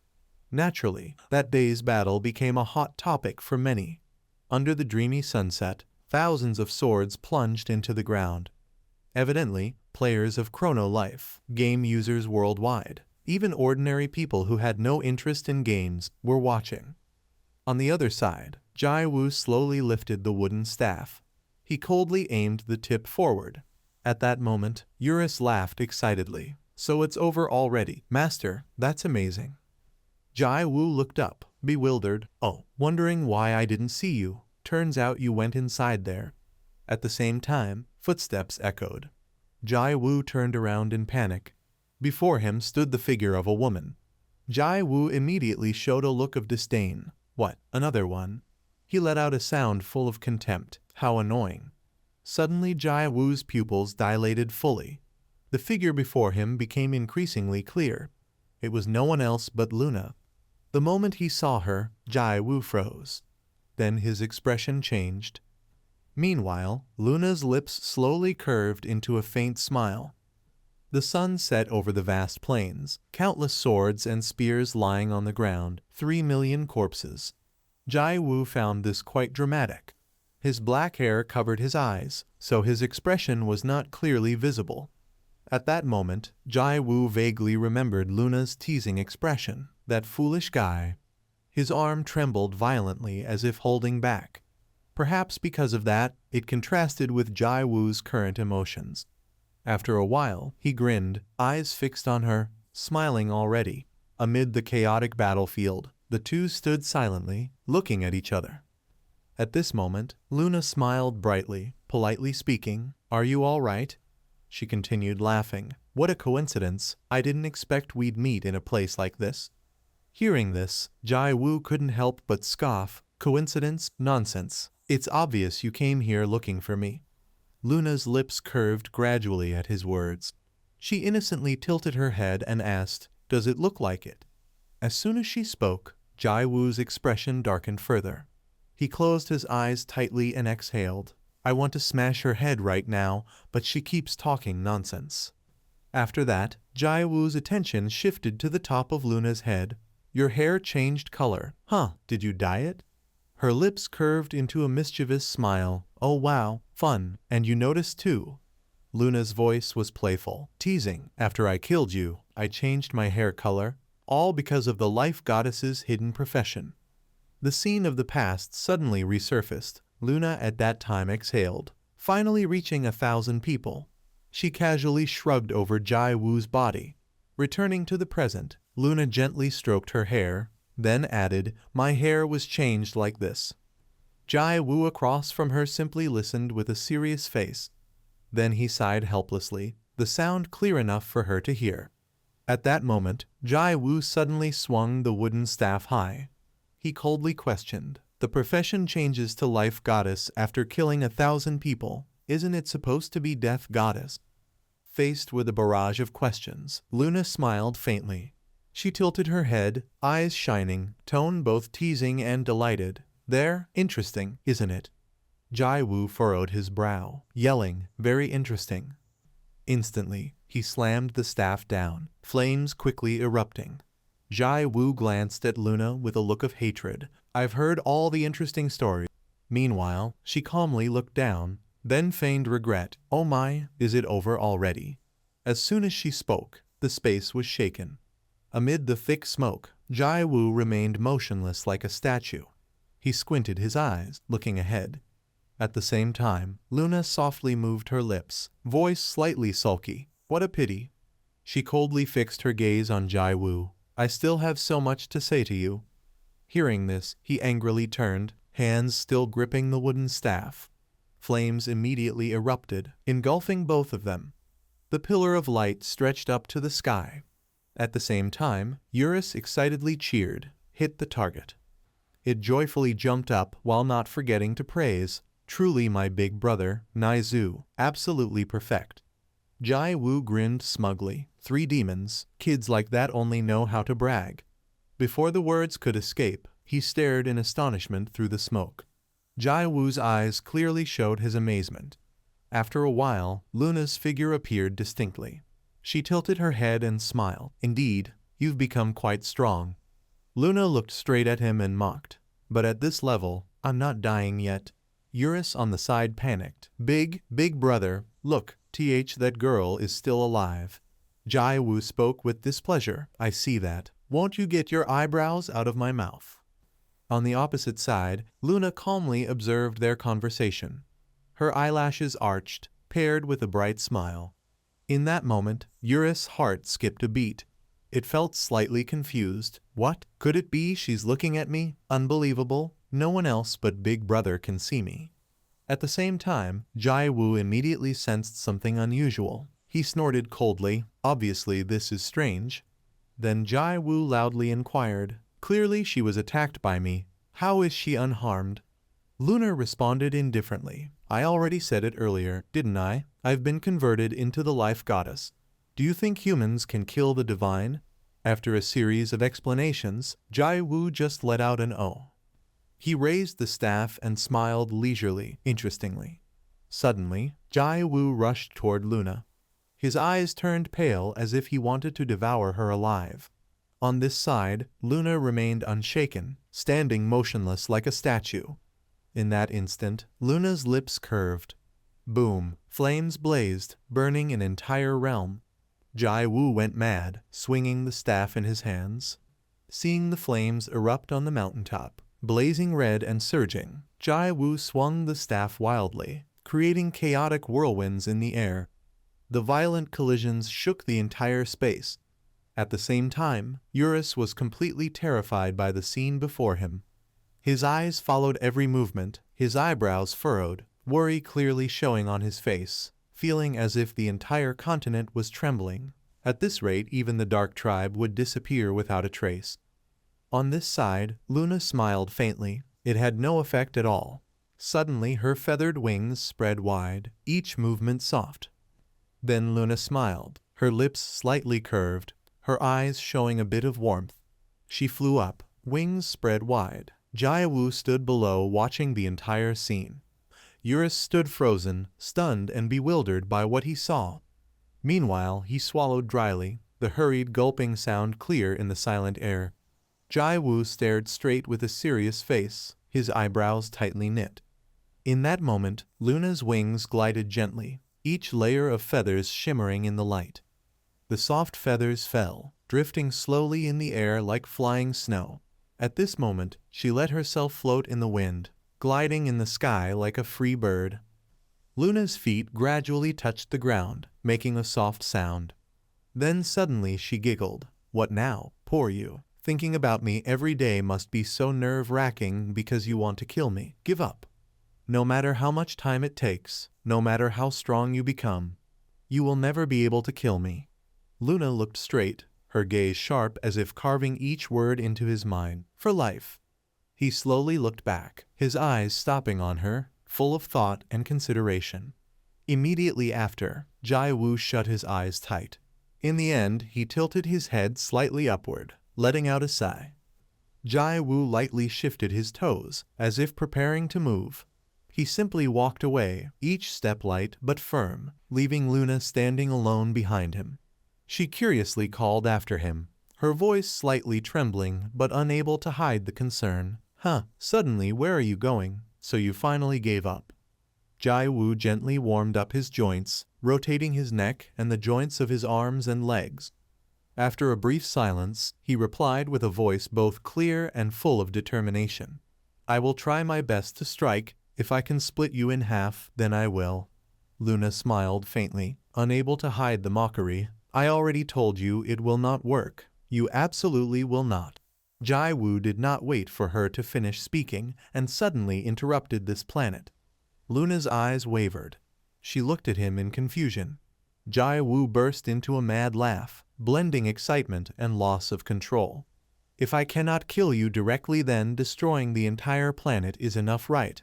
Speaker 1: Naturally, that day's battle became a hot topic for many. Under the dreamy sunset, thousands of swords plunged into the ground. Evidently, players of Chrono Life, game users worldwide, even ordinary people who had no interest in games, were watching. On the other side, Jai Wu slowly lifted the wooden staff. He coldly aimed the tip forward. At that moment, Eurus laughed excitedly. "So it's over already, Master, that's amazing." Jai Wu looked up, bewildered. "Oh, wondering why I didn't see you. Turns out you went inside there." At the same time, footsteps echoed. Jai Wu turned around in panic. Before him stood the figure of a woman. Jai Wu immediately showed a look of disdain. "What, another one?" He let out a sound full of contempt. "How annoying." Suddenly Jai Wu's pupils dilated fully. The figure before him became increasingly clear. It was no one else but Luna. The moment he saw her, Jai Wu froze. Then his expression changed. Meanwhile, Luna's lips slowly curved into a faint smile. The sun set over the vast plains, countless swords and spears lying on the ground, 3 million corpses. Jai Wu found this quite dramatic. His black hair covered his eyes, so his expression was not clearly visible. At that moment, Jai Wu vaguely remembered Luna's teasing expression, that foolish guy. His arm trembled violently as if holding back. Perhaps because of that, it contrasted with Jai Wu's current emotions. After a while, he grinned, eyes fixed on her, smiling already. Amid the chaotic battlefield, the two stood silently, looking at each other. At this moment, Luna smiled brightly, politely speaking, "Are you all right?" She continued laughing. "What a coincidence. I didn't expect we'd meet in a place like this." Hearing this, Jai Wu couldn't help but scoff. "Coincidence? Nonsense. It's obvious you came here looking for me." Luna's lips curved gradually at his words. She innocently tilted her head and asked, "Does it look like it?" As soon as she spoke, Jai Wu's expression darkened further. He closed his eyes tightly and exhaled. "I want to smash her head right now, but she keeps talking nonsense." After that, Jai Wu's attention shifted to the top of Luna's head. "Your hair changed color. Huh, did you dye it?" Her lips curved into a mischievous smile. "Oh wow, fun, and you noticed too." Luna's voice was playful, teasing. "After I killed you, I changed my hair color, all because of the life goddess's hidden profession." The scene of the past suddenly resurfaced. Luna at that time exhaled, finally reaching 1,000 people. She casually shrugged over Jai Wu's body. Returning to the present, Luna gently stroked her hair, then added, "My hair was changed like this." Jai Wu across from her simply listened with a serious face. Then he sighed helplessly, the sound clear enough for her to hear. At that moment, Jai Wu suddenly swung the wooden staff high. He coldly questioned, "The profession changes to life goddess after killing 1,000 people. Isn't it supposed to be death goddess?" Faced with a barrage of questions, Luna smiled faintly. She tilted her head, eyes shining, tone both teasing and delighted. "There, interesting, isn't it?" Jai Wu furrowed his brow, yelling, "Very interesting." Instantly, he slammed the staff down, flames quickly erupting. Jai Wu glanced at Luna with a look of hatred. "I've heard all the interesting stories." Meanwhile, she calmly looked down, then feigned regret. "Oh my, is it over already?" As soon as she spoke, the space was shaken. Amid the thick smoke, Jai Wu remained motionless like a statue. He squinted his eyes, looking ahead. At the same time, Luna softly moved her lips, voice slightly sulky. "What a pity." She coldly fixed her gaze on Jai Wu. "I still have so much to say to you." Hearing this, he angrily turned, hands still gripping the wooden staff. Flames immediately erupted, engulfing both of them. The pillar of light stretched up to the sky. At the same time, Eurus excitedly cheered, "Hit the target." It joyfully jumped up while not forgetting to praise, "Truly my big brother, Naizu, absolutely perfect." Jai Wu grinned smugly. 3 demons, kids like that only know how to brag. Before the words could escape, he stared in astonishment through the smoke. Jai Wu's eyes clearly showed his amazement. After a while, Luna's figure appeared distinctly. She tilted her head and smiled. "Indeed, you've become quite strong." Luna looked straight at him and mocked. "But at this level, I'm not dying yet." Eurus on the side panicked. Big brother, look, that girl is still alive." Jai Wu spoke with displeasure. "I see that. Won't you get your eyebrows out of my mouth?" On the opposite side, Luna calmly observed their conversation. Her eyelashes arched, paired with a bright smile. In that moment, Eurus' heart skipped a beat. It felt slightly confused. What? Could it be she's looking at me? Unbelievable. No one else but Big Brother can see me. At the same time, Jai Wu immediately sensed something unusual. He snorted coldly. "Obviously this is strange." Then Jai Wu loudly inquired, "Clearly she was attacked by me. How is she unharmed?" Luna responded indifferently. I already said it earlier, didn't I? I've been converted into the life goddess. Do you think humans can kill the divine? After a series of explanations, Jai Wu just let out an "oh." He raised the staff and smiled leisurely, interestingly. Suddenly, Jai Wu rushed toward Luna. His eyes turned pale as if he wanted to devour her alive. On this side, Luna remained unshaken, standing motionless like a statue. In that instant, Luna's lips curved. Boom! Flames blazed, burning an entire realm. Jai Wu went mad, swinging the staff in his hands. Seeing the flames erupt on the mountaintop, blazing red and surging, Jai Wu swung the staff wildly, creating chaotic whirlwinds in the air. The violent collisions shook the entire space. At the same time, Eurus was completely terrified by the scene before him. His eyes followed every movement, his eyebrows furrowed, worry clearly showing on his face, feeling as if the entire continent was trembling. At this rate, even the Dark Tribe would disappear without a trace. On this side, Luna smiled faintly. It had no effect at all. Suddenly, her feathered wings spread wide, each movement soft. Then Luna smiled, her lips slightly curved, her eyes showing a bit of warmth. She flew up, wings spread wide. Jai Wu stood below watching the entire scene. Eurus stood frozen, stunned and bewildered by what he saw. Meanwhile, he swallowed dryly, the hurried gulping sound clear in the silent air. Jai Wu stared straight with a serious face, his eyebrows tightly knit. In that moment, Luna's wings glided gently, each layer of feathers shimmering in the light. The soft feathers fell, drifting slowly in the air like flying snow. At this moment, she let herself float in the wind, gliding in the sky like a free bird. Luna's feet gradually touched the ground, making a soft sound. Then suddenly she giggled. What now, poor you? Thinking about me every day must be so nerve-wracking because you want to kill me. Give up. No matter how much time it takes, no matter how strong you become, you will never be able to kill me. Luna looked straight, her gaze sharp as if carving each word into his mind. For life. He slowly looked back, his eyes stopping on her, full of thought and consideration. Immediately after, Jai Wu shut his eyes tight. In the end, he tilted his head slightly upward, letting out a sigh. Jai Wu lightly shifted his toes, as if preparing to move. He simply walked away, each step light but firm, leaving Luna standing alone behind him. She curiously called after him, her voice slightly trembling but unable to hide the concern. Suddenly, where are you going? So you finally gave up. Jai Wu gently warmed up his joints, rotating his neck and the joints of his arms and legs. After a brief silence, he replied with a voice both clear and full of determination. I will try my best to strike. If I can split you in half, then I will. Luna smiled faintly, unable to hide the mockery. I already told you it will not work. You absolutely will not. Jai Wu did not wait for her to finish speaking and suddenly interrupted this planet. Luna's eyes wavered. She looked at him in confusion. Jai Wu burst into a mad laugh, blending excitement and loss of control. If I cannot kill you directly, then destroying the entire planet is enough, right?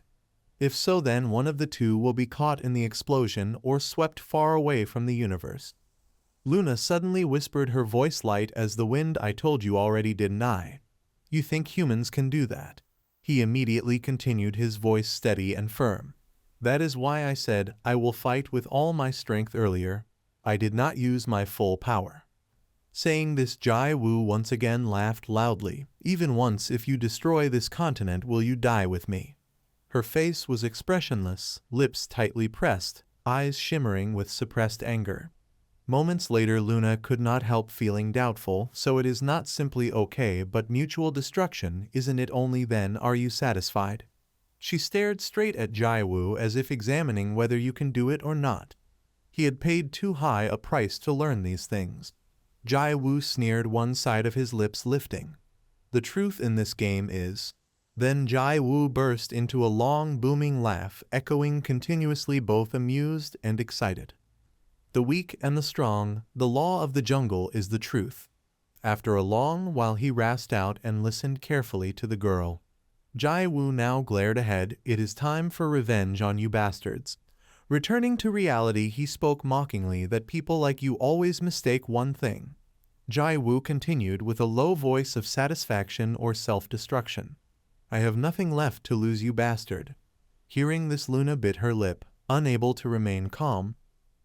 Speaker 1: If so, then one of the two will be caught in the explosion or swept far away from the universe. Luna suddenly whispered, her voice light as the wind. I told you already, didn't I? You think humans can do that? He immediately continued, his voice steady and firm. That is why I said I will fight with all my strength earlier. I did not use my full power. Saying this, Jai Wu once again laughed loudly. Even once, if you destroy this continent, will you die with me? Her face was expressionless, lips tightly pressed, eyes shimmering with suppressed anger. Moments later, Luna could not help feeling doubtful. So it is not simply okay, but mutual destruction, isn't it? Only then are you satisfied? She stared straight at Jai Wu as if examining whether you can do it or not. He had paid too high a price to learn these things. Jai Wu sneered, one side of his lips lifting. The truth in this game is... Then Jai Wu burst into a long booming laugh, echoing continuously, both amused and excited. The weak and the strong, the law of the jungle is the truth. After a long while he rasped out and listened carefully to the girl. Jai Wu now glared ahead. It is time for revenge on you bastards. Returning to reality, he spoke mockingly that people like you always mistake one thing. Jai Wu continued with a low voice of satisfaction or self-destruction. I have nothing left to lose, you bastard. Hearing this, Luna bit her lip, unable to remain calm.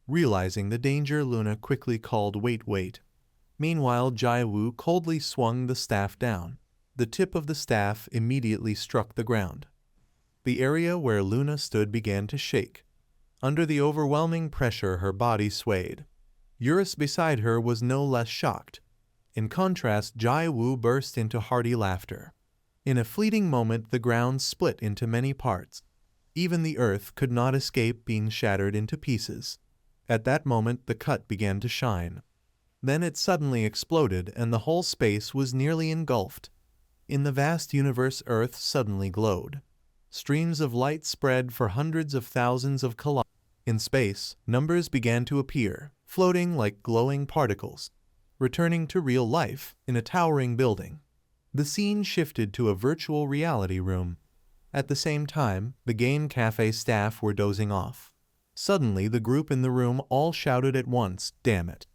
Speaker 1: Realizing the danger, Luna quickly called, wait, wait. Meanwhile, Jai Wu coldly swung the staff down. The tip of the staff immediately struck the ground. The area where Luna stood began to shake. Under the overwhelming pressure, her body swayed. Eurus beside her was no less shocked. In contrast, Jai Wu burst into hearty laughter. In a fleeting moment, the ground split into many parts. Even the earth could not escape being shattered into pieces. At that moment, the cut began to shine. Then it suddenly exploded, and the whole space was nearly engulfed. In the vast universe, Earth suddenly glowed. Streams of light spread for hundreds of thousands of kilometers. In space, numbers began to appear, floating like glowing particles. Returning to real life, in a towering building. The scene shifted to a virtual reality room. At the same time, the game cafe staff were dozing off. Suddenly, the group in the room all shouted at once, damn it.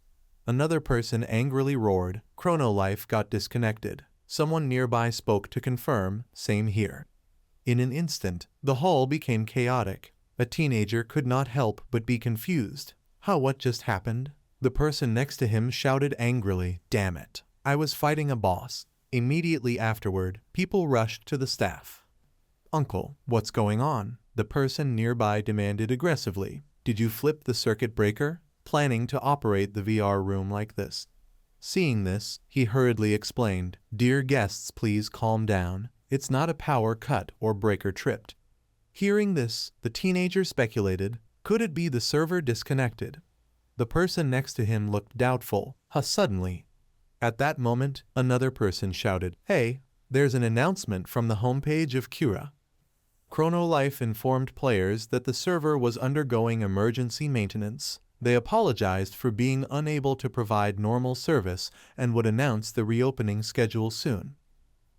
Speaker 1: Another person angrily roared, Chronolife got disconnected. Someone nearby spoke to confirm, same here. In an instant, the hall became chaotic. A teenager could not help but be confused. What just happened? The person next to him shouted angrily, damn it. I was fighting a boss. Immediately afterward, people rushed to the staff. Uncle, what's going on? The person nearby demanded aggressively. Did you flip the circuit breaker? Planning to operate the VR room like this? Seeing this, he hurriedly explained, dear guests, please calm down. It's not a power cut or breaker tripped. Hearing this, the teenager speculated, could it be the server disconnected? The person next to him looked doubtful. Suddenly. At that moment, another person shouted, hey, there's an announcement from the homepage of Cura. Chronolife informed players that the server was undergoing emergency maintenance. They apologized for being unable to provide normal service and would announce the reopening schedule soon.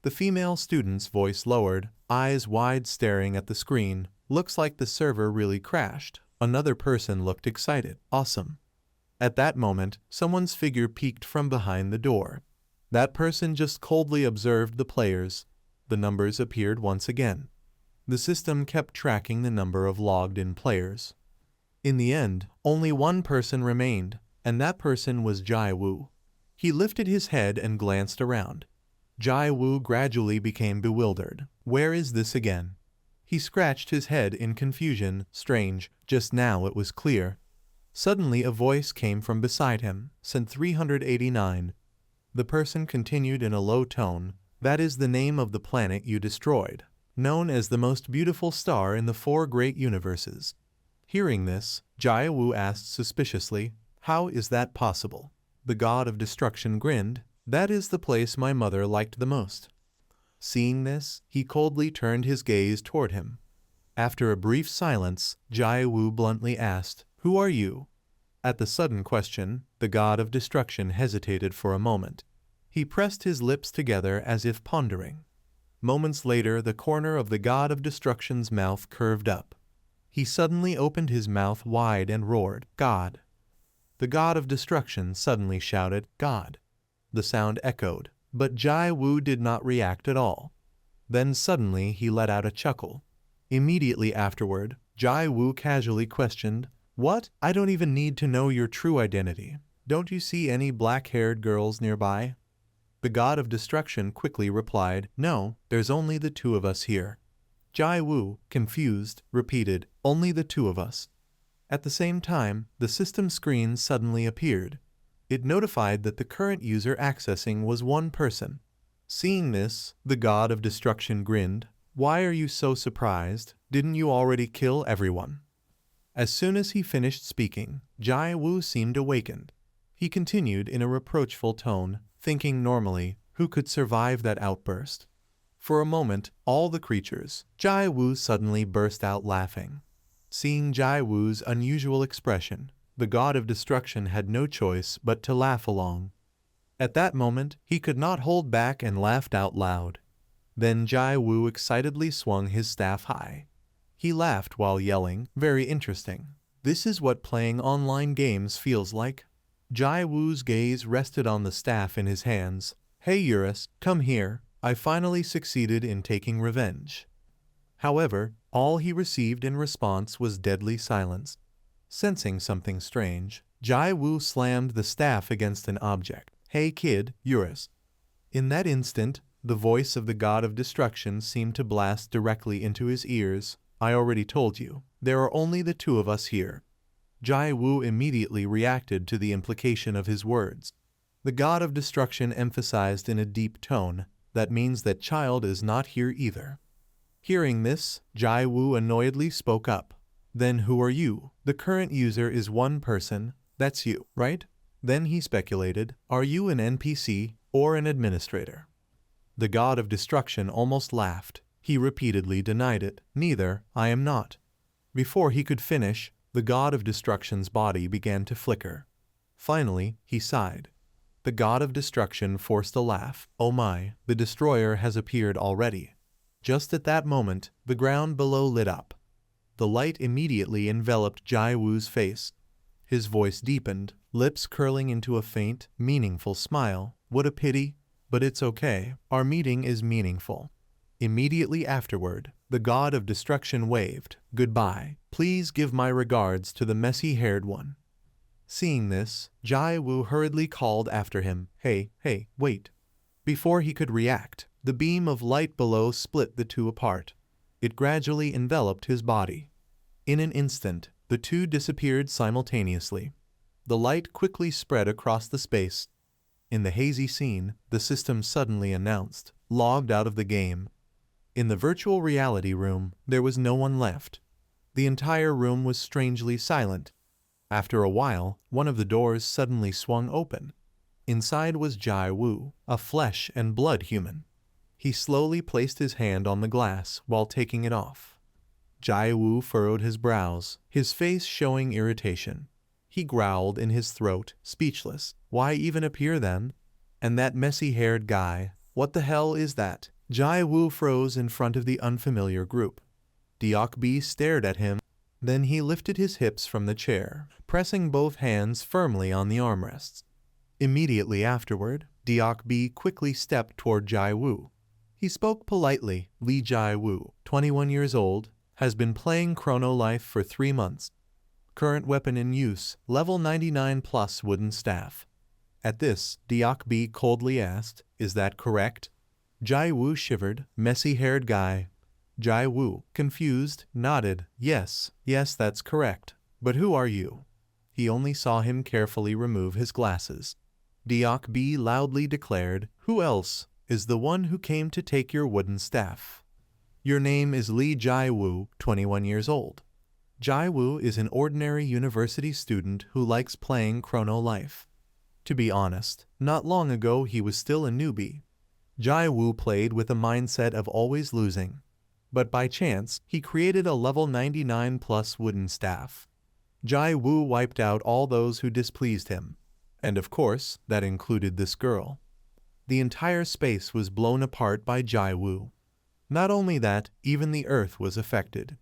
Speaker 1: The female student's voice lowered, eyes wide staring at the screen. Looks like the server really crashed. Another person looked excited. Awesome. At that moment, someone's figure peeked from behind the door. That person just coldly observed the players. The numbers appeared once again. The system kept tracking the number of logged-in players. In the end, only one person remained, and that person was Jai Wu. He lifted his head and glanced around. Jai Wu gradually became bewildered. Where is this again? He scratched his head in confusion. Strange, just now it was clear. Suddenly a voice came from beside him. Sent 389. The person continued in a low tone. That is the name of the planet you destroyed, known as the most beautiful star in the 4 great universes. Hearing this, Jai Wu asked suspiciously, how is that possible? The god of destruction grinned, that is the place my mother liked the most. Seeing this, he coldly turned his gaze toward him. After a brief silence, Jai Wu bluntly asked, who are you? At the sudden question, the god of destruction hesitated for a moment. He pressed his lips together as if pondering. Moments later, the corner of the god of destruction's mouth curved up. He suddenly opened his mouth wide and roared, God. The god of destruction suddenly shouted, God. The sound echoed, but Jai Wu did not react at all. Then suddenly he let out a chuckle. Immediately afterward, Jai Wu casually questioned, what? I don't even need to know your true identity. Don't you see any black-haired girls nearby? The god of destruction quickly replied, no, there's only the 2 of us here. Jai Wu, confused, repeated, only the 2 of us. At the same time, the system screen suddenly appeared. It notified that the current user accessing was 1 person. Seeing this, the god of destruction grinned. Why are you so surprised? Didn't you already kill everyone? As soon as he finished speaking, Jai Wu seemed awakened. He continued in a reproachful tone, thinking normally, who could survive that outburst? For a moment, all the creatures, Jai Wu suddenly burst out laughing. Seeing Jai Wu's unusual expression, the god of destruction had no choice but to laugh along. At that moment, he could not hold back and laughed out loud. Then Jai Wu excitedly swung his staff high. He laughed while yelling, "Very interesting. This is what playing online games feels like." Jai Wu's gaze rested on the staff in his hands. "Hey Eurus, come here. I finally succeeded in taking revenge." However, all he received in response was deadly silence. Sensing something strange, Jai Wu slammed the staff against an object. "Hey kid, Eurus." In that instant, the voice of the god of destruction seemed to blast directly into his ears. "I already told you, there are only the two of us here." Jai Wu immediately reacted to the implication of his words. The god of destruction emphasized in a deep tone, "That means that child is not here either." Hearing this, Jai Wu annoyedly spoke up. "Then who are you? The current user is one person, that's you, right?" Then he speculated, "Are you an NPC or an administrator?" The god of destruction almost laughed. He repeatedly denied it. "Neither, I am not." Before he could finish, the god of destruction's body began to flicker. Finally, he sighed. The god of destruction forced a laugh. "Oh my, the destroyer has appeared already." Just at that moment, the ground below lit up. The light immediately enveloped Jai Wu's face. His voice deepened, lips curling into a faint, meaningful smile. "What a pity, but it's okay. Our meeting is meaningful." Immediately afterward, the god of destruction waved. "Goodbye. Please give my regards to the messy-haired one." Seeing this, Jai Wu hurriedly called after him, hey, wait." Before he could react, the beam of light below split the two apart. It gradually enveloped his body. In an instant, the two disappeared simultaneously. The light quickly spread across the space. In the hazy scene, the system suddenly announced, "Logged out of the game." In the virtual reality room, there was no one left. The entire room was strangely silent. After a while, one of the doors suddenly swung open. Inside was Jai Wu, a flesh and blood human. He slowly placed his hand on the glass while taking it off. Jai Wu furrowed his brows, his face showing irritation. He growled in his throat, speechless. "Why even appear then? And that messy-haired guy, what the hell is that?" Jai Wu froze in front of the unfamiliar group. Deok B stared at him. Then he lifted his hips from the chair, pressing both hands firmly on the armrests. Immediately afterward, Deok B quickly stepped toward Jai Wu. He spoke politely. "Li Jai Wu, 21 years old, has been playing Chrono Life for 3 months. Current weapon in use, level 99 plus wooden staff." At this, Deok B coldly asked, "Is that correct?" Jai Wu shivered. "Messy-haired guy." Jai Wu, confused, nodded. Yes, that's correct. But who are you?" He only saw him carefully remove his glasses. Deok B loudly declared, "Who else is the one who came to take your wooden staff? Your name is Li Jai Wu, 21 years old. Jai Wu is an ordinary university student who likes playing Chrono Life. To be honest, not long ago he was still a newbie. Jai Wu played with a mindset of always losing. But by chance, he created a level 99 plus wooden staff. Jai Wu wiped out all those who displeased him. And of course, that included this girl. The entire space was blown apart by Jai Wu. Not only that, even the earth was affected.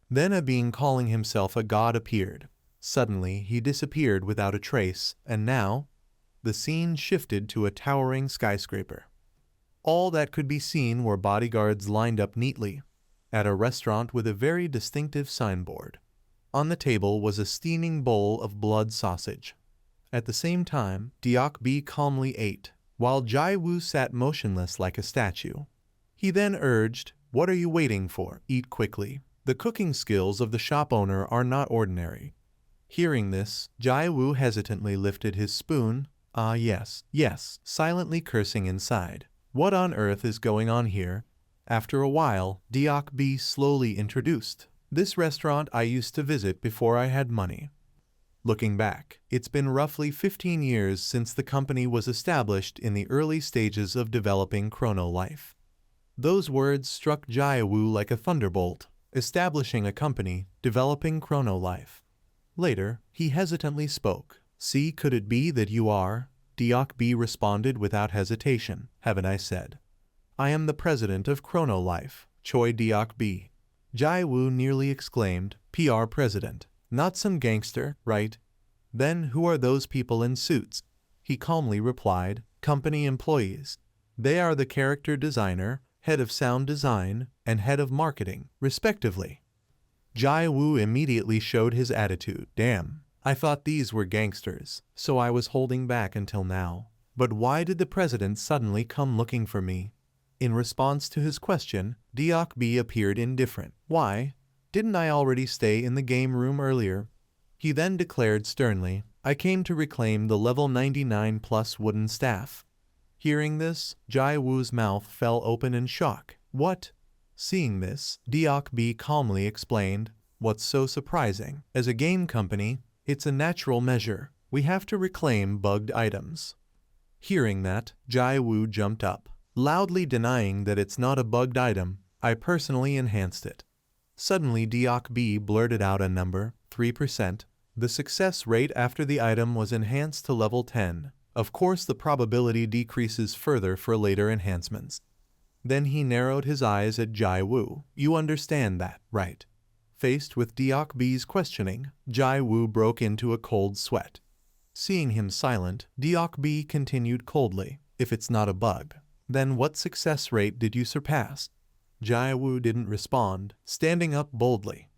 Speaker 1: Then a being calling himself a god appeared. Suddenly, he disappeared without a trace, and now, the scene shifted to a towering skyscraper. All that could be seen were bodyguards lined up neatly, at a restaurant with a very distinctive signboard. On the table was a steaming bowl of blood sausage. At the same time, Deok B calmly ate, while Jai Wu sat motionless like a statue. He then urged, "What are you waiting for? Eat quickly." The cooking skills of the shop owner are not ordinary. Hearing this, Jai Wu hesitantly lifted his spoon. "Ah yes, silently cursing inside. What on earth is going on here?" After a while, Deok B slowly introduced, "This restaurant I used to visit before I had money." Looking back, it's been roughly 15 years since the company was established in the early stages of developing Chrono Life. Those words struck Jai Wu like a thunderbolt, establishing a company, developing Chrono Life. Later, he hesitantly spoke. "See, could it be that you are?" Deok B responded without hesitation. "Haven't I said? I am the president of Chrono Life, Choi Deok B. Jai Woo nearly exclaimed, PR president. Not some gangster, right? Then who are those people in suits? He calmly replied, company employees. They are the character designer, head of sound design, and head of marketing, respectively. Jai Woo immediately showed his attitude. Damn, I thought these were gangsters, so I was holding back until now. But why did the president suddenly come looking for me? In response to his question, Deok B appeared indifferent. Why? Didn't I already stay in the game room earlier? He then declared sternly, I came to reclaim the level 99 plus wooden staff. Hearing this, Jai Woo's mouth fell open in shock. What? Seeing this, Deok B calmly explained, what's so surprising? As a game company, it's a natural measure. We have to reclaim bugged items. Hearing that, Jai Woo jumped up, loudly denying that it's not a bugged item. I personally enhanced it. Suddenly Deok B blurted out a number, 3%. The success rate after the item was enhanced to level 10. Of course the probability decreases further for later enhancements. Then he narrowed his eyes at Jai Woo. You understand that, right? Faced with Deok B's questioning, Jai Woo broke into a cold sweat. Seeing him silent, Deok B continued coldly, if it's not a bug, then what success rate did you surpass? Jai Woo didn't respond, standing up boldly.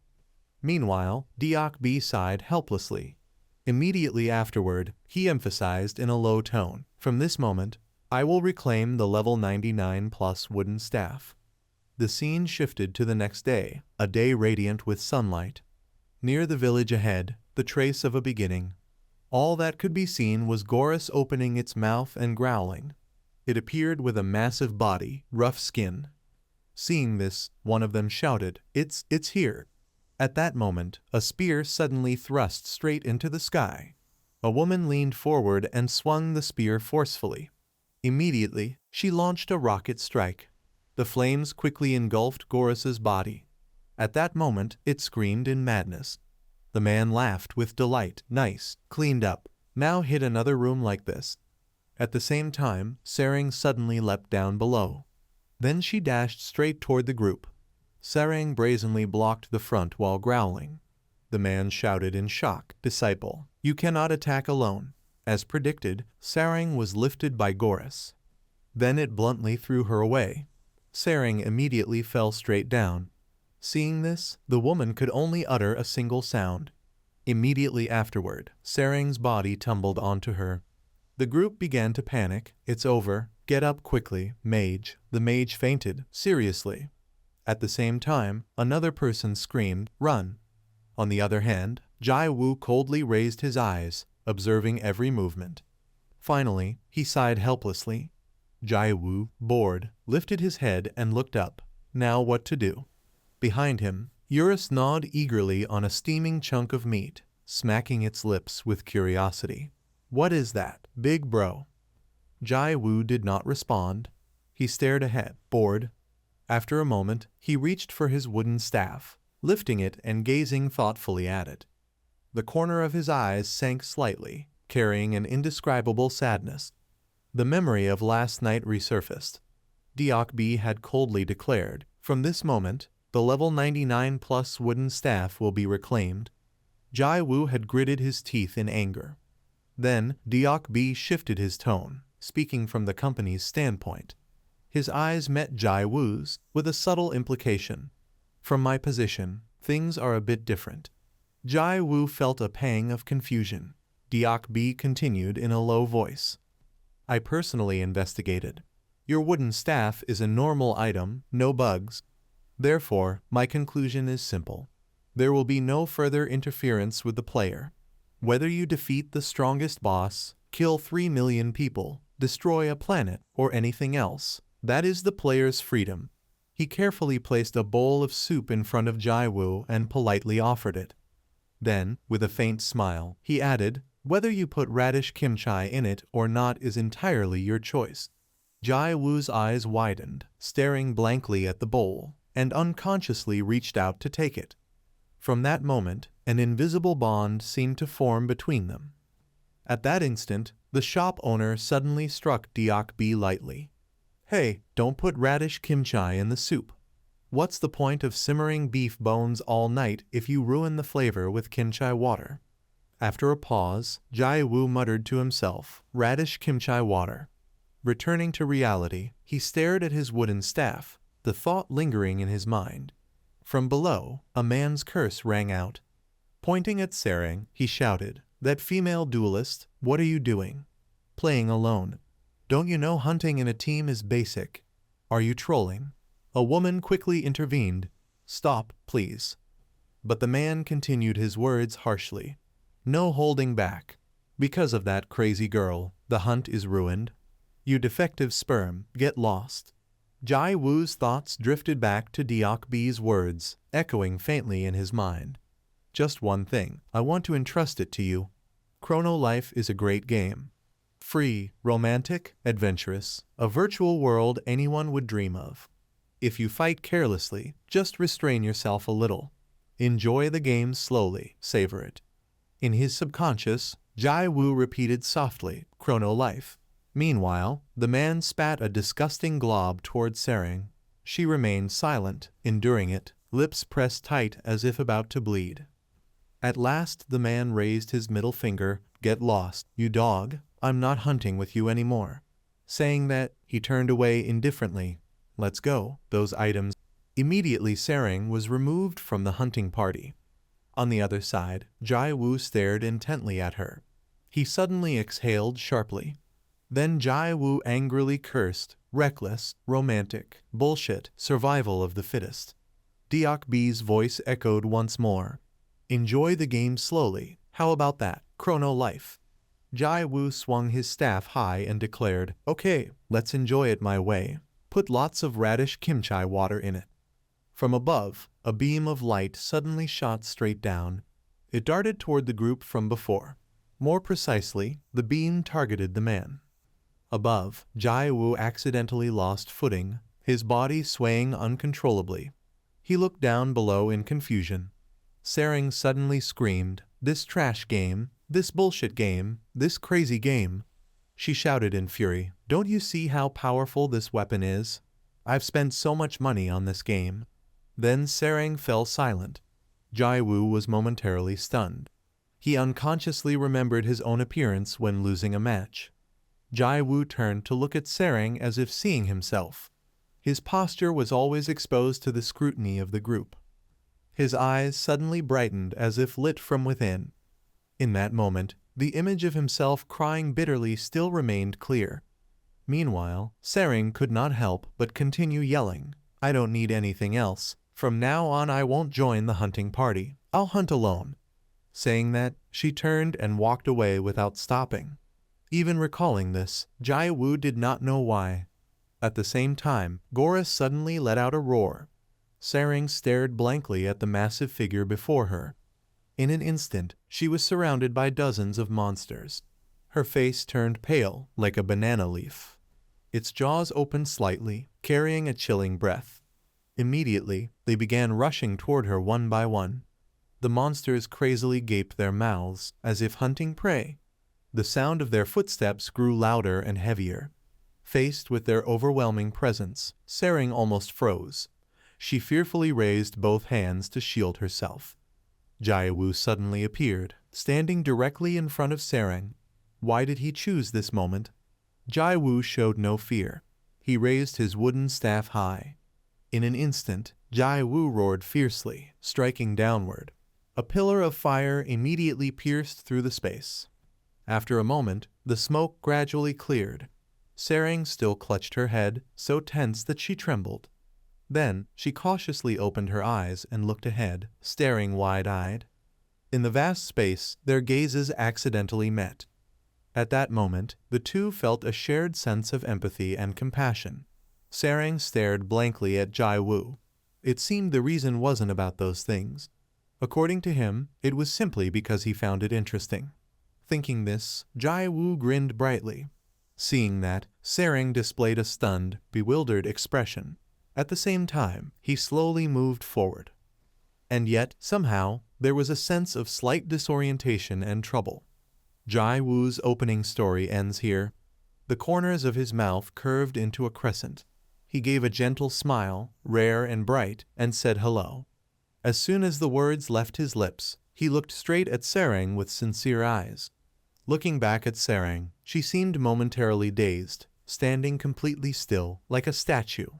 Speaker 1: Meanwhile, Deok B sighed helplessly. Immediately afterward, he emphasized in a low tone, from this moment, I will reclaim the level 99 plus wooden staff. The scene shifted to the next day, a day radiant with sunlight. Near the village ahead, the trace of a beginning. All that could be seen was Gorus opening its mouth and growling. It appeared with a massive body, rough skin. Seeing this, one of them shouted, It's here. At that moment, a spear suddenly thrust straight into the sky. A woman leaned forward and swung the spear forcefully. Immediately, she launched a rocket strike. The flames quickly engulfed Gorus's body. At that moment, it screamed in madness. The man laughed with delight. Nice, cleaned up. Now hit another room like this. At the same time, Sarang suddenly leapt down below. Then she dashed straight toward the group. Sarang brazenly blocked the front while growling. The man shouted in shock, Disciple, you cannot attack alone. As predicted, Sarang was lifted by Gorus. Then it bluntly threw her away. Sarang immediately fell straight down. Seeing this, the woman could only utter a single sound. Immediately afterward, Sarang's body tumbled onto her. The group began to panic. It's over. Get up quickly, mage. The mage fainted. Seriously. At the same time, another person screamed, Run. On the other hand, Jai Woo coldly raised his eyes, observing every movement. Finally, he sighed helplessly. Jai Woo, bored, lifted his head and looked up. Now what to do? Behind him, Eurus gnawed eagerly on a steaming chunk of meat, smacking its lips with curiosity. What is that, big bro? Jai Woo did not respond. He stared ahead, bored. After a moment, he reached for his wooden staff, lifting it and gazing thoughtfully at it. The corner of his eyes sank slightly, carrying an indescribable sadness. The memory of last night resurfaced. Deok B had coldly declared, from this moment, the level 99 plus wooden staff will be reclaimed. Jai Woo had gritted his teeth in anger. Then, Deok B shifted his tone, speaking from the company's standpoint. His eyes met Jai Woo's, with a subtle implication. From my position, things are a bit different. Jai Woo felt a pang of confusion. Deok B continued in a low voice. I personally investigated. Your wooden staff is a normal item, no bugs. Therefore, my conclusion is simple. There will be no further interference with the player. Whether you defeat the strongest boss, kill 3 million people, destroy a planet, or anything else, that is the player's freedom. He carefully placed a bowl of soup in front of Jai Woo and politely offered it. Then, with a faint smile, he added, whether you put radish kimchi in it or not is entirely your choice. Jai Woo's eyes widened, staring blankly at the bowl, and unconsciously reached out to take it. From that moment, an invisible bond seemed to form between them. At that instant, the shop owner suddenly struck Deok B lightly. Hey, don't put radish kimchi in the soup. What's the point of simmering beef bones all night if you ruin the flavor with kimchi water? After a pause, Jae-woo muttered to himself, radish kimchi water. Returning to reality, he stared at his wooden staff, the thought lingering in his mind. From below, a man's curse rang out. Pointing at Sarang, he shouted, that female duelist, what are you doing? Playing alone. Don't you know hunting in a team is basic? Are you trolling? A woman quickly intervened. Stop, please. But the man continued his words harshly. No holding back. Because of that crazy girl, the hunt is ruined. You defective sperm, get lost. Jae-woo's thoughts drifted back to Deok-bi's words, echoing faintly in his mind. Just one thing, I want to entrust it to you. Chrono Life is a great game. Free, romantic, adventurous, a virtual world anyone would dream of. If you fight carelessly, just restrain yourself a little. Enjoy the game slowly, savor it. In his subconscious, Jae-woo repeated softly, Chrono Life. Meanwhile, the man spat a disgusting glob toward Sarang. She remained silent, enduring it, lips pressed tight as if about to bleed. At last the man raised his middle finger. Get lost, you dog, I'm not hunting with you anymore. Saying that, he turned away indifferently. Let's go, those items. Immediately Sarang was removed from the hunting party. On the other side, Jae-woo stared intently at her. He suddenly exhaled sharply. Then Jae-woo angrily cursed, reckless, romantic, bullshit, survival of the fittest. Deok-bi's voice echoed once more. Enjoy the game slowly, how about that, Chrono Life? Jae-woo swung his staff high and declared, okay, let's enjoy it my way. Put lots of radish kimchi water in it. From above, a beam of light suddenly shot straight down. It darted toward the group from before. More precisely, the beam targeted the man. Above, Jae-woo accidentally lost footing, his body swaying uncontrollably. He looked down below in confusion. Sarang suddenly screamed, this trash game, this bullshit game, this crazy game. She shouted in fury, don't you see how powerful this weapon is? I've spent so much money on this game. Then Sarang fell silent. Jae-woo was momentarily stunned. He unconsciously remembered his own appearance when losing a match. Jae-woo turned to look at Sarang as if seeing himself. His posture was always exposed to the scrutiny of the group. His eyes suddenly brightened as if lit from within. In that moment, the image of himself crying bitterly still remained clear. Meanwhile, Sarang could not help but continue yelling, I don't need anything else. From now on I won't join the hunting party. I'll hunt alone. Saying that, she turned and walked away without stopping. Even recalling this, Jae-woo did not know why. At the same time, Gora suddenly let out a roar. Sarang stared blankly at the massive figure before her. In an instant, she was surrounded by dozens of monsters. Her face turned pale, like a banana leaf. Its jaws opened slightly, carrying a chilling breath. Immediately, they began rushing toward her one by one. The monsters crazily gaped their mouths, as if hunting prey. The sound of their footsteps grew louder and heavier. Faced with their overwhelming presence, Sarang almost froze. She fearfully raised both hands to shield herself. Jae-woo suddenly appeared, standing directly in front of Sarang. Why did he choose this moment? Jae-woo showed no fear. He raised his wooden staff high. In an instant, Jae-woo roared fiercely, striking downward. A pillar of fire immediately pierced through the space. After a moment, the smoke gradually cleared. Sarang still clutched her head, so tense that she trembled. Then, she cautiously opened her eyes and looked ahead, staring wide-eyed. In the vast space, their gazes accidentally met. At that moment, the two felt a shared sense of empathy and compassion. Sarang stared blankly at Jae-woo. It seemed the reason wasn't about those things. According to him, it was simply because he found it interesting. Thinking this, Jae-woo grinned brightly. Seeing that, Sarang displayed a stunned, bewildered expression. At the same time, he slowly moved forward. And yet, somehow, there was a sense of slight disorientation and trouble. Jae-woo's opening story ends here. The corners of his mouth curved into a crescent. He gave a gentle smile, rare and bright, and said hello. As soon as the words left his lips, he looked straight at Sarang with sincere eyes. Looking back at Sarang, she seemed momentarily dazed, standing completely still, like a statue.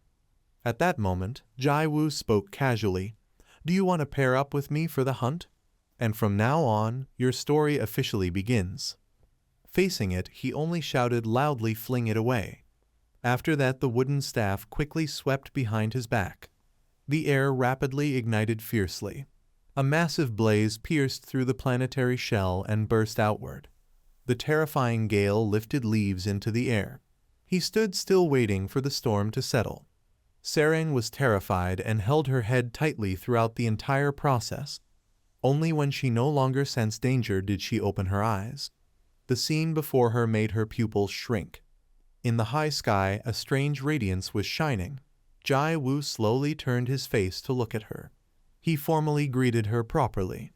Speaker 1: At that moment, Jai-woo spoke casually. "Do you want to pair up with me for the hunt? And from now on, your story officially begins." Facing it, he only shouted loudly, "Fling it away." After that, the wooden staff quickly swept behind his back. The air rapidly ignited fiercely. A massive blaze pierced through the planetary shell and burst outward. The terrifying gale lifted leaves into the air. He stood still waiting for the storm to settle. Sarang was terrified and held her head tightly throughout the entire process. Only when she no longer sensed danger did she open her eyes. The scene before her made her pupils shrink. In the high sky, a strange radiance was shining. Jai-woo slowly turned his face to look at her. He formally greeted her properly.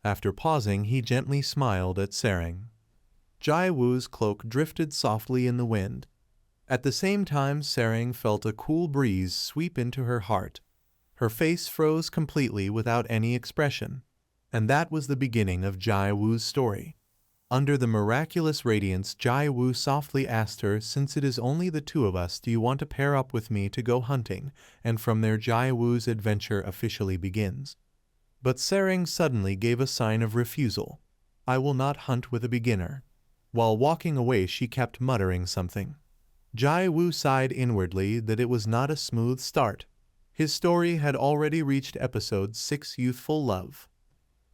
Speaker 1: After pausing, he gently smiled at Sarang. Jai-woo's cloak drifted softly in the wind. At the same time, Sarang felt a cool breeze sweep into her heart. Her face froze completely without any expression. And that was the beginning of Jai-woo's story. Under the miraculous radiance, Jai-woo softly asked her, "Since it is only the two of us, do you want to pair up with me to go hunting?" And from there Jai-woo's adventure officially begins. But Sarang suddenly gave a sign of refusal. "I will not hunt with a beginner." While walking away, she kept muttering something. Jai-woo sighed inwardly that it was not a smooth start. His story had already reached episode 6, Youthful Love.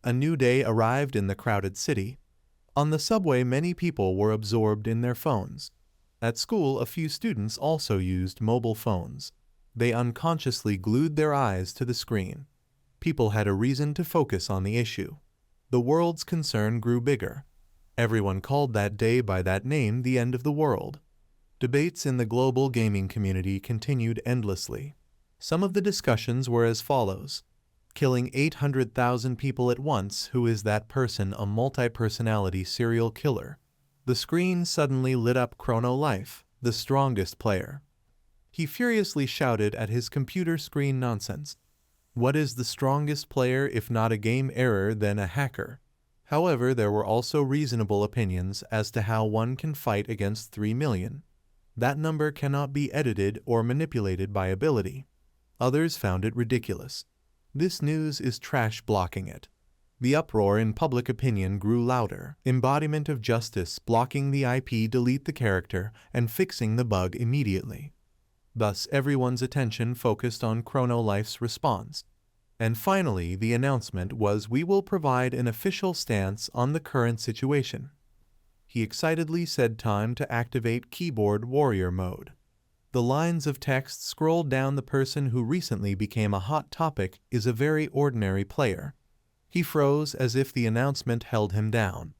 Speaker 1: A new day arrived in the crowded city. On the subway, many people were absorbed in their phones. At school, a few students also used mobile phones. They unconsciously glued their eyes to the screen. People had a reason to focus on the issue. The world's concern grew bigger. Everyone called that day by that name, the end of the world. Debates in the global gaming community continued endlessly. Some of the discussions were as follows. Killing 800,000 people at once, who is that person? A multi-personality serial killer. The screen suddenly lit up. Chrono Life, the strongest player. He furiously shouted at his computer screen, "Nonsense. What is the strongest player if not a game error, then a hacker?" However, there were also reasonable opinions as to how one can fight against 3 million. That number cannot be edited or manipulated by ability. Others found it ridiculous. This news is trash, blocking it. The uproar in public opinion grew louder. Embodiment of justice, blocking the IP, delete the character, and fixing the bug immediately. Thus, everyone's attention focused on Chrono Life's response. And finally, the announcement was, "We will provide an official stance on the current situation." He excitedly said, "Time to activate keyboard warrior mode." The lines of text scrolled down. The person who recently became a hot topic is a very ordinary player. He froze as if the announcement held him down.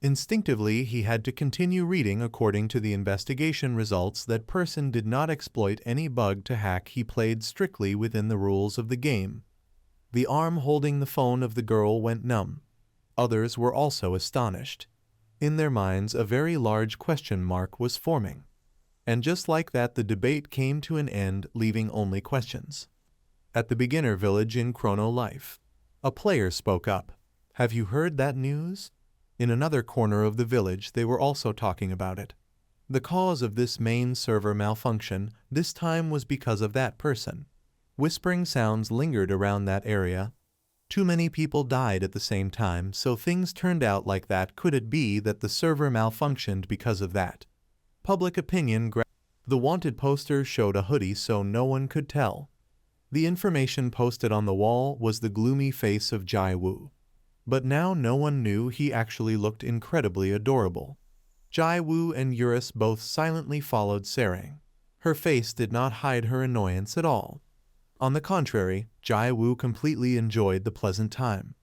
Speaker 1: Instinctively, he had to continue reading. According to the investigation results, that person did not exploit any bug to hack. He played strictly within the rules of the game. The arm holding the phone of the girl went numb. Others were also astonished. In their minds, a very large question mark was forming. And just like that, the debate came to an end, leaving only questions. At the beginner village in Chrono Life, a player spoke up. "Have you heard that news?" In another corner of the village, they were also talking about it. The cause of this main server malfunction this time was because of that person. Whispering sounds lingered around that area. Too many people died at the same time, so things turned out like that. Could it be that the server malfunctioned because of that? Public opinion. The wanted poster showed a hoodie so no one could tell. The information posted on the wall was the gloomy face of Jai-woo. But now no one knew. He actually looked incredibly adorable. Jai-woo and Eurus both silently followed Sarang. Her face did not hide her annoyance at all. On the contrary, Jai-woo completely enjoyed the pleasant time.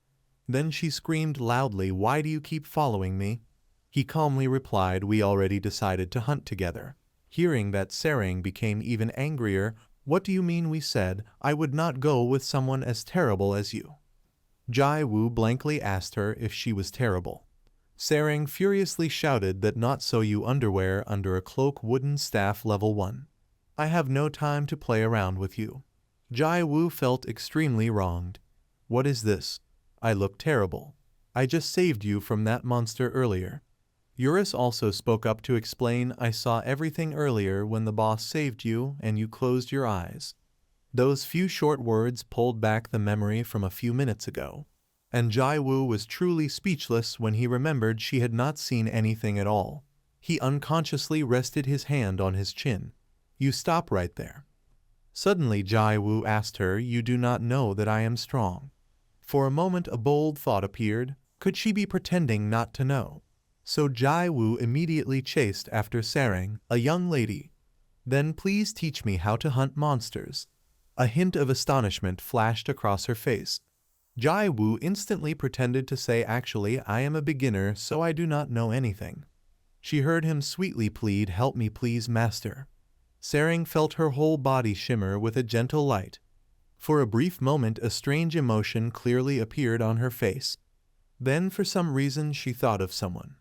Speaker 1: Then she screamed loudly, "Why do you keep following me?" He calmly replied, "We already decided to hunt together." Hearing that, Sarang became even angrier. "What do you mean we said? I would not go with someone as terrible as you." Jai-woo blankly asked her if she was terrible. Sarang furiously shouted that not so you underwear under a cloak wooden staff level 1. I have no time to play around with you. Jai Wu felt extremely wronged. What is this? I look terrible. I just saved you from that monster earlier. Eurus also spoke up to explain, I saw everything earlier when the boss saved you and you closed your eyes. Those few short words pulled back the memory from a few minutes ago. And Jai Wu was truly speechless when he remembered she had not seen anything at all. He unconsciously rested his hand on his chin. You stop right there. Suddenly Jai Wu asked her, you do not know that I am strong. For a moment a bold thought appeared. Could she be pretending not to know? So Jai Wu immediately chased after Sarang, a young lady. Then please teach me how to hunt monsters. A hint of astonishment flashed across her face. Jai Wu instantly pretended to say, actually, I am a beginner, so I do not know anything. She heard him sweetly plead, help me please, master. Sarang felt her whole body shimmer with a gentle light. For a brief moment a strange emotion clearly appeared on her face. Then for some reason she thought of someone.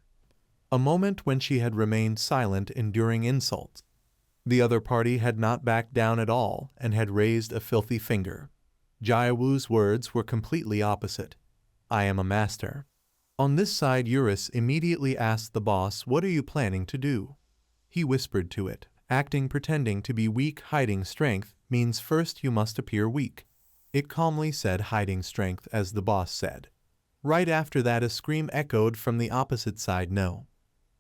Speaker 1: A moment when she had remained silent, enduring insults. The other party had not backed down at all and had raised a filthy finger. Jai Wu's words were completely opposite. I am a master. On this side Eurus immediately asked the boss, what are you planning to do? He whispered to it, acting pretending to be weak. Hiding strength means first you must appear weak. It calmly said hiding strength as the boss said. Right after that a scream echoed from the opposite side, no.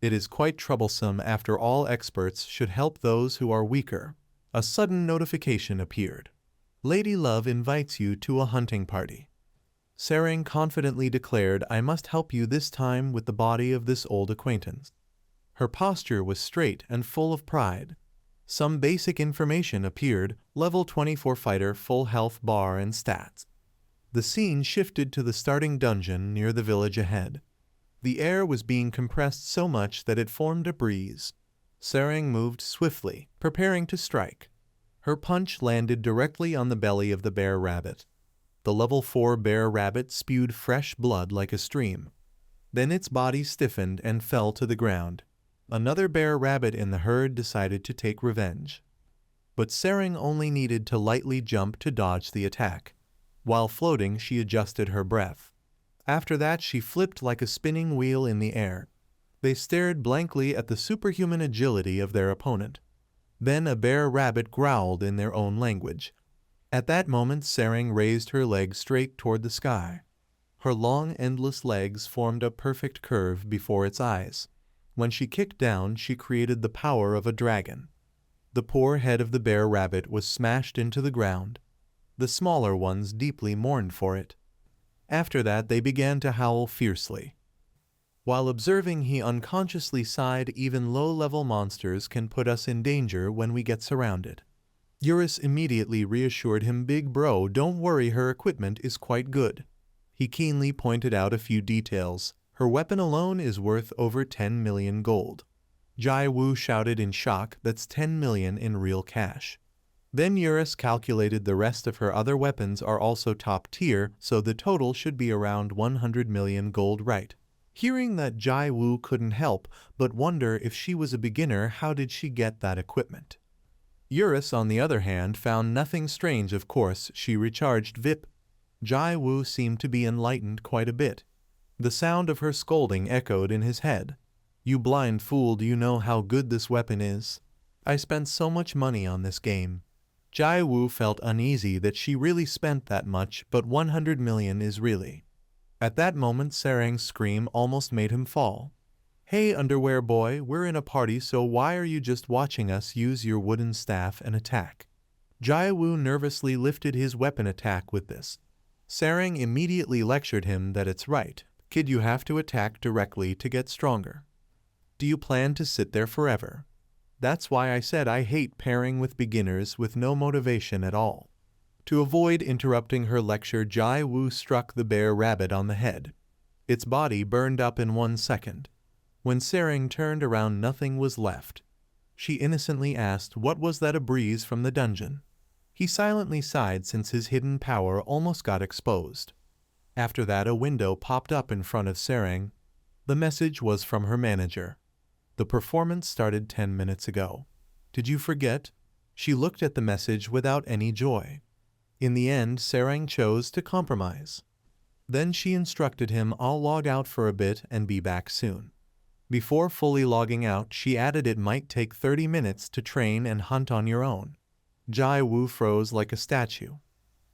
Speaker 1: It is quite troublesome, after all experts should help those who are weaker. A sudden notification appeared. Lady Love invites you to a hunting party. Sarang confidently declared, I must help you this time with the body of this old acquaintance. Her posture was straight and full of pride. Some basic information appeared, level 24 fighter, full health bar and stats. The scene shifted to the starting dungeon near the village ahead. The air was being compressed so much that it formed a breeze. Sarang moved swiftly, preparing to strike. Her punch landed directly on the belly of the bear rabbit. The level 4 bear rabbit spewed fresh blood like a stream. Then its body stiffened and fell to the ground. Another bear rabbit in the herd decided to take revenge. But Sarang only needed to lightly jump to dodge the attack. While floating, she adjusted her breath. After that, she flipped like a spinning wheel in the air. They stared blankly at the superhuman agility of their opponent. Then a bear rabbit growled in their own language. At that moment, Sarang raised her legs straight toward the sky. Her long, endless legs formed a perfect curve before its eyes. When she kicked down, she created the power of a dragon. The poor head of the bear rabbit was smashed into the ground. The smaller ones deeply mourned for it. After that, they began to howl fiercely. While observing, he unconsciously sighed, even low-level monsters can put us in danger when we get surrounded. Eurus immediately reassured him, big bro, don't worry, her equipment is quite good. He keenly pointed out a few details. Her weapon alone is worth over 10 million gold. Jai Wu shouted in shock, that's 10 million in real cash. Then Eurus calculated the rest of her other weapons are also top tier, so the total should be around 100 million gold, right? Hearing that, Jai Wu couldn't help but wonder, if she was a beginner, how did she get that equipment? Eurus, on the other hand, found nothing strange. Of course, she recharged VIP. Jai Wu seemed to be enlightened quite a bit. The sound of her scolding echoed in his head. You blind fool, do you know how good this weapon is? I spent so much money on this game. Jai Wu felt uneasy that she really spent that much, but 100 million is really. At that moment, Sarang's scream almost made him fall. Hey underwear boy, we're in a party, so why are you just watching us use your wooden staff and attack? Jai Wu nervously lifted his weapon attack with this. Sarang immediately lectured him that it's right, kid, you have to attack directly to get stronger. Do you plan to sit there forever? That's why I said I hate pairing with beginners with no motivation at all. To avoid interrupting her lecture, Jai Wu struck the bear rabbit on the head. Its body burned up in 1 second. When Sarang turned around, nothing was left. She innocently asked, what was that, a breeze from the dungeon? He silently sighed, since his hidden power almost got exposed. After that, a window popped up in front of Sarang. The message was from her manager. The performance started 10 minutes ago. Did you forget? She looked at the message without any joy. In the end, Sarang chose to compromise. Then she instructed him, I'll log out for a bit and be back soon. Before fully logging out, she added it might take 30 minutes to train and hunt on your own. Jai Woo froze like a statue.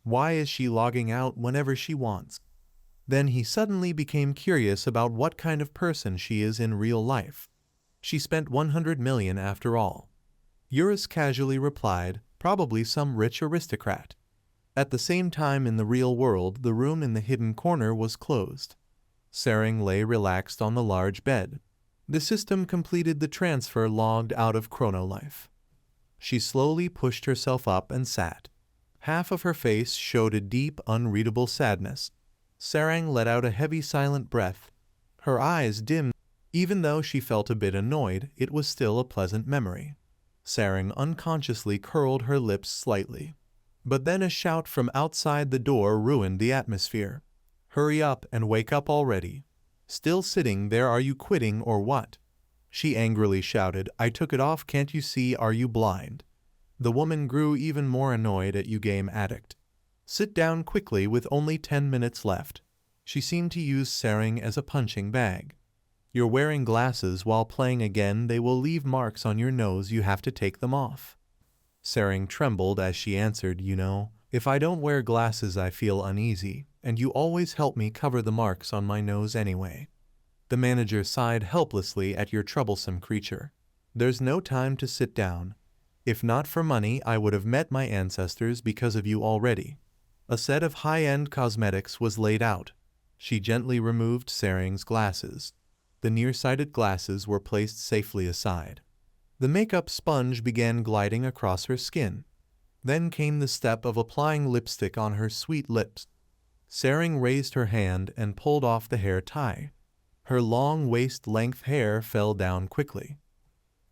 Speaker 1: Why is she logging out whenever she wants? Then he suddenly became curious about what kind of person she is in real life. She spent 100 million after all. Eurus casually replied, probably some rich aristocrat. At the same time in the real world, the room in the hidden corner was closed. Sarang lay relaxed on the large bed. The system completed the transfer logged out of Chronolife. She slowly pushed herself up and sat. Half of her face showed a deep, unreadable sadness. Sarang let out a heavy silent breath. Her eyes dimmed. Even though she felt a bit annoyed, it was still a pleasant memory. Sarang unconsciously curled her lips slightly. But then a shout from outside the door ruined the atmosphere. Hurry up and wake up already. Still sitting there, are you quitting or what? She angrily shouted, I took it off, can't you see, are you blind? The woman grew even more annoyed at you, game addict. Sit down quickly with only 10 minutes left. She seemed to use Sarang as a punching bag. You're wearing glasses while playing again, they will leave marks on your nose, you have to take them off. Sarang trembled as she answered, you know, if I don't wear glasses I feel uneasy, and you always help me cover the marks on my nose anyway. The manager sighed helplessly at your troublesome creature. There's no time to sit down. If not for money, I would have met my ancestors because of you already. A set of high-end cosmetics was laid out. She gently removed Sarang's glasses. The nearsighted glasses were placed safely aside. The makeup sponge began gliding across her skin. Then came the step of applying lipstick on her sweet lips. Sarang raised her hand and pulled off the hair tie. Her long waist-length hair fell down quickly.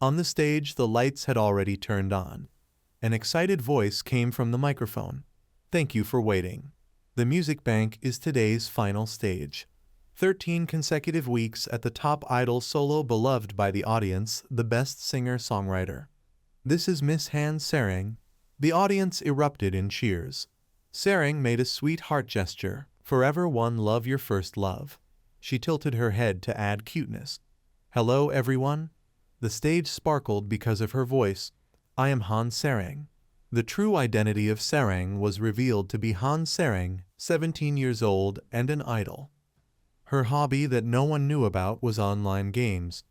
Speaker 1: On the stage, the lights had already turned on. An excited voice came from the microphone. Thank you for waiting. The Music Bank is today's final stage. 13 consecutive weeks at the top idol solo, beloved by the audience, the best singer-songwriter. This is Miss Han Sarang. The audience erupted in cheers. Sarang made a sweet heart gesture. Forever one, love your first love. She tilted her head to add cuteness. Hello everyone. The stage sparkled because of her voice. I am Han Sarang. The true identity of Sarang was revealed to be Han Sarang, 17 years old and an idol. Her hobby that no one knew about was online games.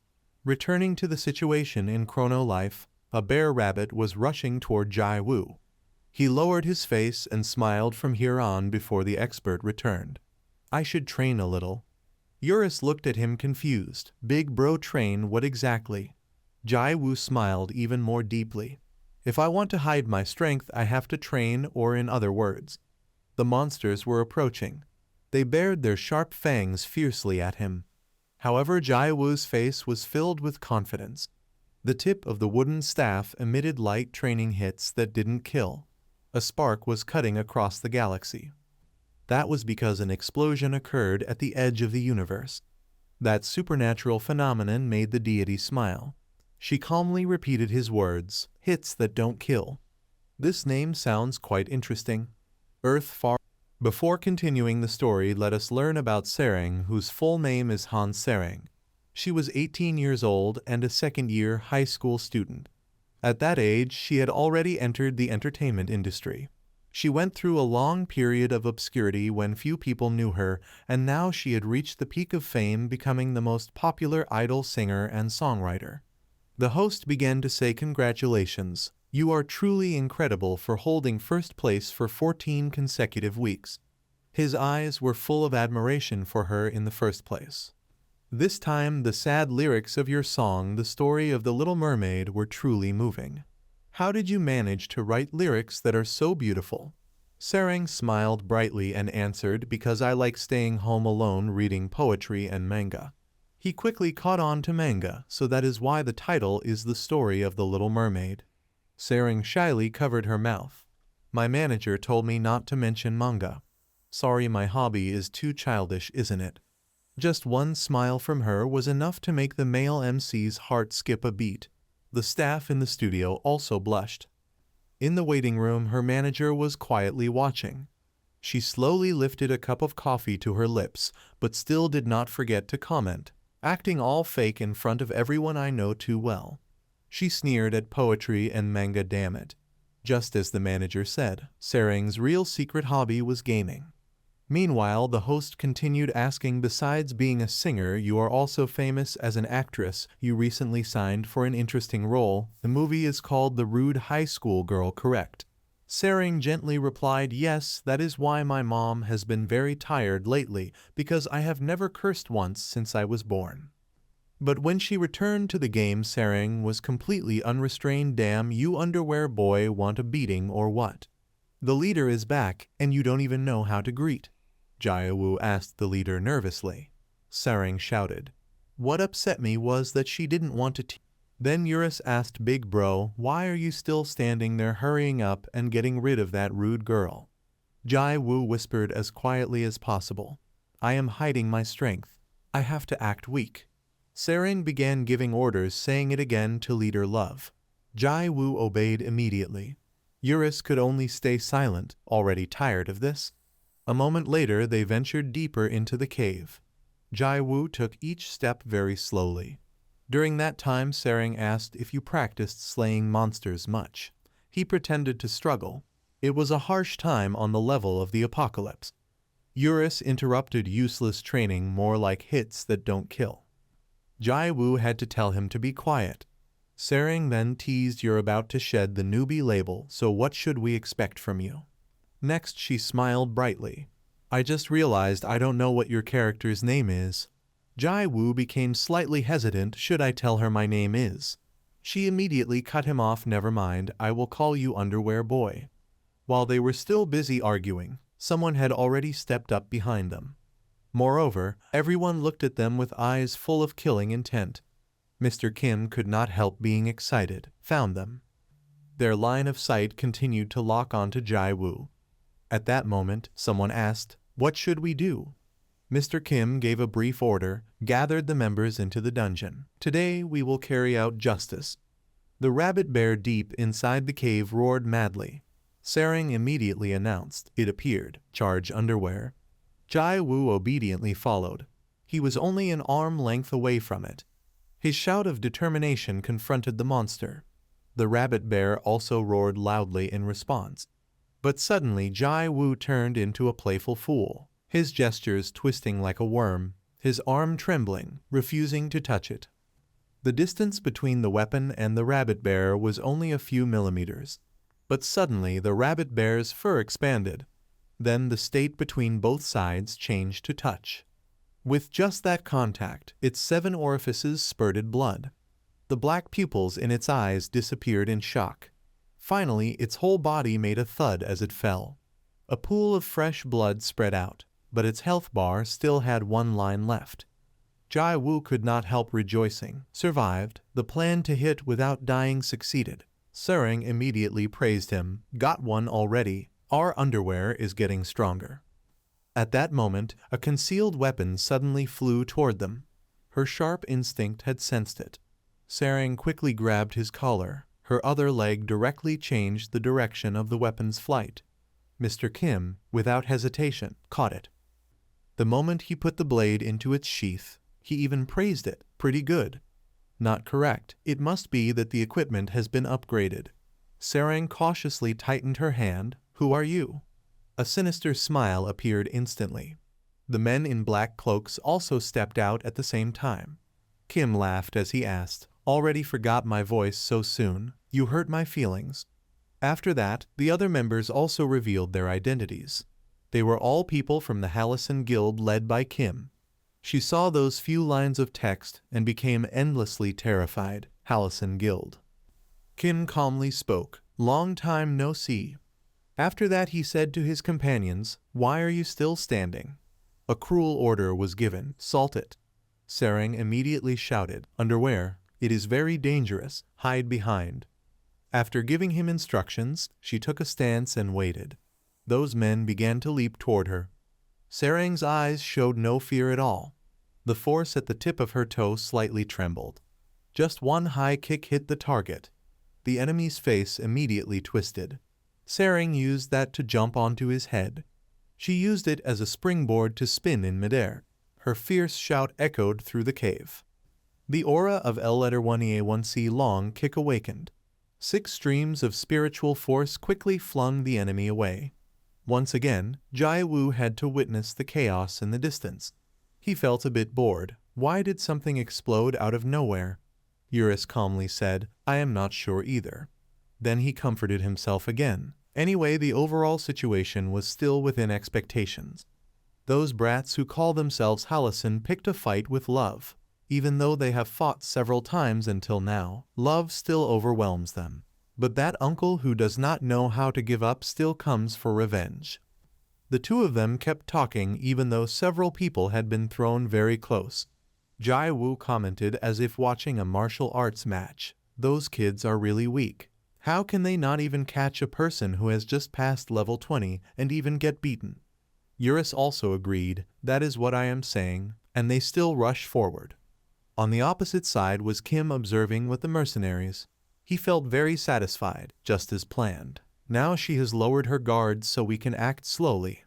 Speaker 1: Returning to the situation in Chronolife, a bear rabbit was rushing toward Jai Woo. He lowered his face and smiled from here on before the expert returned. I should train a little. Eurus looked at him confused. Big bro, train what exactly? Jai Woo smiled even more deeply. If I want to hide my strength, I have to train, or in other words. The monsters were approaching. They bared their sharp fangs fiercely at him. However, Jai Woo's face was filled with confidence. The tip of the wooden staff emitted light training hits that didn't kill. A spark was cutting across the galaxy. That was because an explosion occurred at the edge of the universe. That supernatural phenomenon made the deity smile. She calmly repeated his words, hits that don't kill. This name sounds quite interesting. Earth far. Before continuing the story, let us learn about Sarang, whose full name is Han Sarang. She was 18 years old and a second-year high school student. At that age, she had already entered the entertainment industry. She went through a long period of obscurity when few people knew her, and now she had reached the peak of fame, becoming the most popular idol singer and songwriter. The host began to say, congratulations, you are truly incredible for holding first place for 14 consecutive weeks. His eyes were full of admiration for her in the first place. This time, the sad lyrics of your song, The Story of the Little Mermaid, were truly moving. How did you manage to write lyrics that are so beautiful? Sarang smiled brightly and answered, because I like staying home alone reading poetry and manga. He quickly caught on to manga, so that is why the title is The Story of the Little Mermaid. Sarang shyly covered her mouth. My manager told me not to mention manga. Sorry, my hobby is too childish, isn't it? Just one smile from her was enough to make the male MC's heart skip a beat. The staff in the studio also blushed. In the waiting room, her manager was quietly watching. She slowly lifted a cup of coffee to her lips, but still did not forget to comment, "Acting all fake in front of everyone I know too well." She sneered at poetry and manga, damn it. Just as the manager said, Sarang's real secret hobby was gaming. Meanwhile, the host continued asking, "Besides being a singer, you are also famous as an actress. You recently signed for an interesting role. The movie is called The Rude High School Girl, correct?" Sarang gently replied, "Yes, that is why my mom has been very tired lately, because I have never cursed once since I was born." But when she returned to the game, Sarang was completely unrestrained. "Damn, you underwear boy, want a beating or what? The leader is back, and you don't even know how to greet." Jia-woo asked the leader nervously. Sarang shouted, "What upset me was that she didn't want to Then Eurus asked, "Big bro, why are you still standing there? Hurrying up and getting rid of that rude girl." Jia-woo whispered as quietly as possible, "I am hiding my strength. I have to act weak." Sarang began giving orders, saying it again to Leader Love. Jia-woo obeyed immediately. Eurus could only stay silent, already tired of this. A moment later, they ventured deeper into the cave. Jia-woo took each step very slowly. During that time, Sarang asked if you practiced slaying monsters much. He pretended to struggle. It was a harsh time on the level of the apocalypse. Eurus interrupted, "Useless training, more like hits that don't kill." Jia-woo had to tell him to be quiet. Sarang then teased, "You're about to shed the newbie label, so what should we expect from you?" Next, she smiled brightly. "I just realized I don't know what your character's name is." Jia-woo became slightly hesitant. "Should I tell her my name is?" She immediately cut him off. "Never mind, I will call you Underwear Boy." While they were still busy arguing, someone had already stepped up behind them. Moreover, everyone looked at them with eyes full of killing intent. Mr. Kim could not help being excited. Found them. Their line of sight continued to lock onto Jia-woo. At that moment, someone asked, "What should we do?" Mr. Kim gave a brief order, gathered the members into the dungeon. "Today we will carry out justice." The rabbit bear deep inside the cave roared madly. Sarang immediately announced, "It appeared. Charge Underwear." Jia-woo obediently followed. He was only an arm length away from it. His shout of determination confronted the monster. The rabbit bear also roared loudly in response. But suddenly Jia-woo turned into a playful fool, his gestures twisting like a worm, his arm trembling, refusing to touch it. The distance between the weapon and the rabbit bear was only a few millimeters. But suddenly the rabbit bear's fur expanded. Then the state between both sides changed to touch. With just that contact, its 7 orifices spurted blood. The black pupils in its eyes disappeared in shock. Finally, its whole body made a thud as it fell. A pool of fresh blood spread out, but its health bar still had 1 line left. Jia-woo could not help rejoicing. Survived. The plan to hit without dying succeeded. Sarang immediately praised him. "Got one already. Our underwear is getting stronger." At that moment, a concealed weapon suddenly flew toward them. Her sharp instinct had sensed it. Sarang quickly grabbed his collar. Her other leg directly changed the direction of the weapon's flight. Mr. Kim, without hesitation, caught it. The moment he put the blade into its sheath, he even praised it. "Pretty good." "Not correct. It must be that the equipment has been upgraded." Sarang cautiously tightened her hand. "Who are you?" A sinister smile appeared instantly. The men in black cloaks also stepped out at the same time. Kim laughed as he asked, "Already forgot my voice so soon? You hurt my feelings." After that, the other members also revealed their identities. They were all people from the Hallison Guild led by Kim. She saw those few lines of text and became endlessly terrified. Hallison Guild. Kim calmly spoke, "Long time no see." After that he said to his companions, "Why are you still standing?" A cruel order was given, "Salt it." Sarang immediately shouted, "Underwear, it is very dangerous, hide behind." After giving him instructions, she took a stance and waited. Those men began to leap toward her. Sarang's eyes showed no fear at all. The force at the tip of her toe slightly trembled. Just one high kick hit the target. The enemy's face immediately twisted. Sering used that to jump onto his head. She used it as a springboard to spin in midair. Her fierce shout echoed through the cave. The aura of L1E1C long kick awakened. 6 streams of spiritual force quickly flung the enemy away. Once again, Jai Wu had to witness the chaos in the distance. He felt a bit bored. Why did something explode out of nowhere? Eurus calmly said, I am not sure either. Then he comforted himself again. Anyway, the overall situation was still within expectations. Those brats who call themselves Halison picked a fight with love. Even though they have fought several times until now, love still overwhelms them. But that uncle who does not know how to give up still comes for revenge. The two of them kept talking even though several people had been thrown very close. Jai Wu commented as if watching a martial arts match. Those kids are really weak. How can they not even catch a person who has just passed level 20 and even get beaten? Eurus also agreed, that is what I am saying, and they still rush forward. On the opposite side was Kim observing with the mercenaries. He felt very satisfied, just as planned. Now she has lowered her guards so we can act slowly.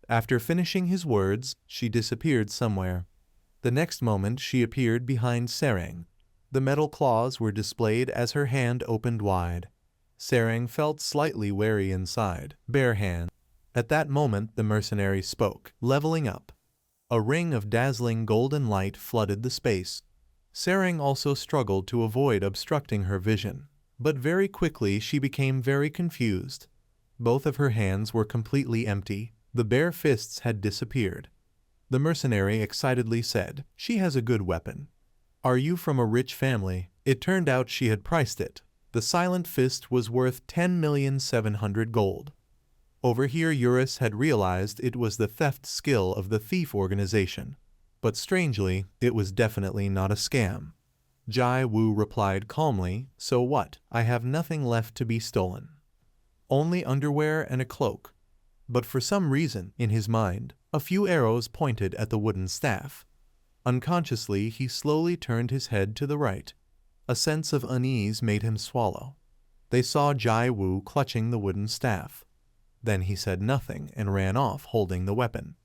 Speaker 1: After finishing his words, she disappeared somewhere. The next moment she appeared behind Sering. The metal claws were displayed as her hand opened wide. Sering felt slightly wary inside. Bare hand. At that moment the mercenary spoke, leveling up. A ring of dazzling golden light flooded the space. Sering also struggled to avoid obstructing her vision. But very quickly she became very confused. Both of her hands were completely empty. The bare fists had disappeared. The mercenary excitedly said, She has a good weapon. Are you from a rich family? It turned out she had priced it. The silent fist was worth 10,700,000 gold. Over here Eurus had realized it was the theft skill of the thief organization. But strangely, it was definitely not a scam. Jai Wu replied calmly, So what? I have nothing left to be stolen. Only underwear and a cloak. But for some reason, in his mind, a few arrows pointed at the wooden staff. Unconsciously, he slowly turned his head to the right. A sense of unease made him swallow. They saw Jai Wu clutching the wooden staff. Then he said nothing and ran off holding the weapon.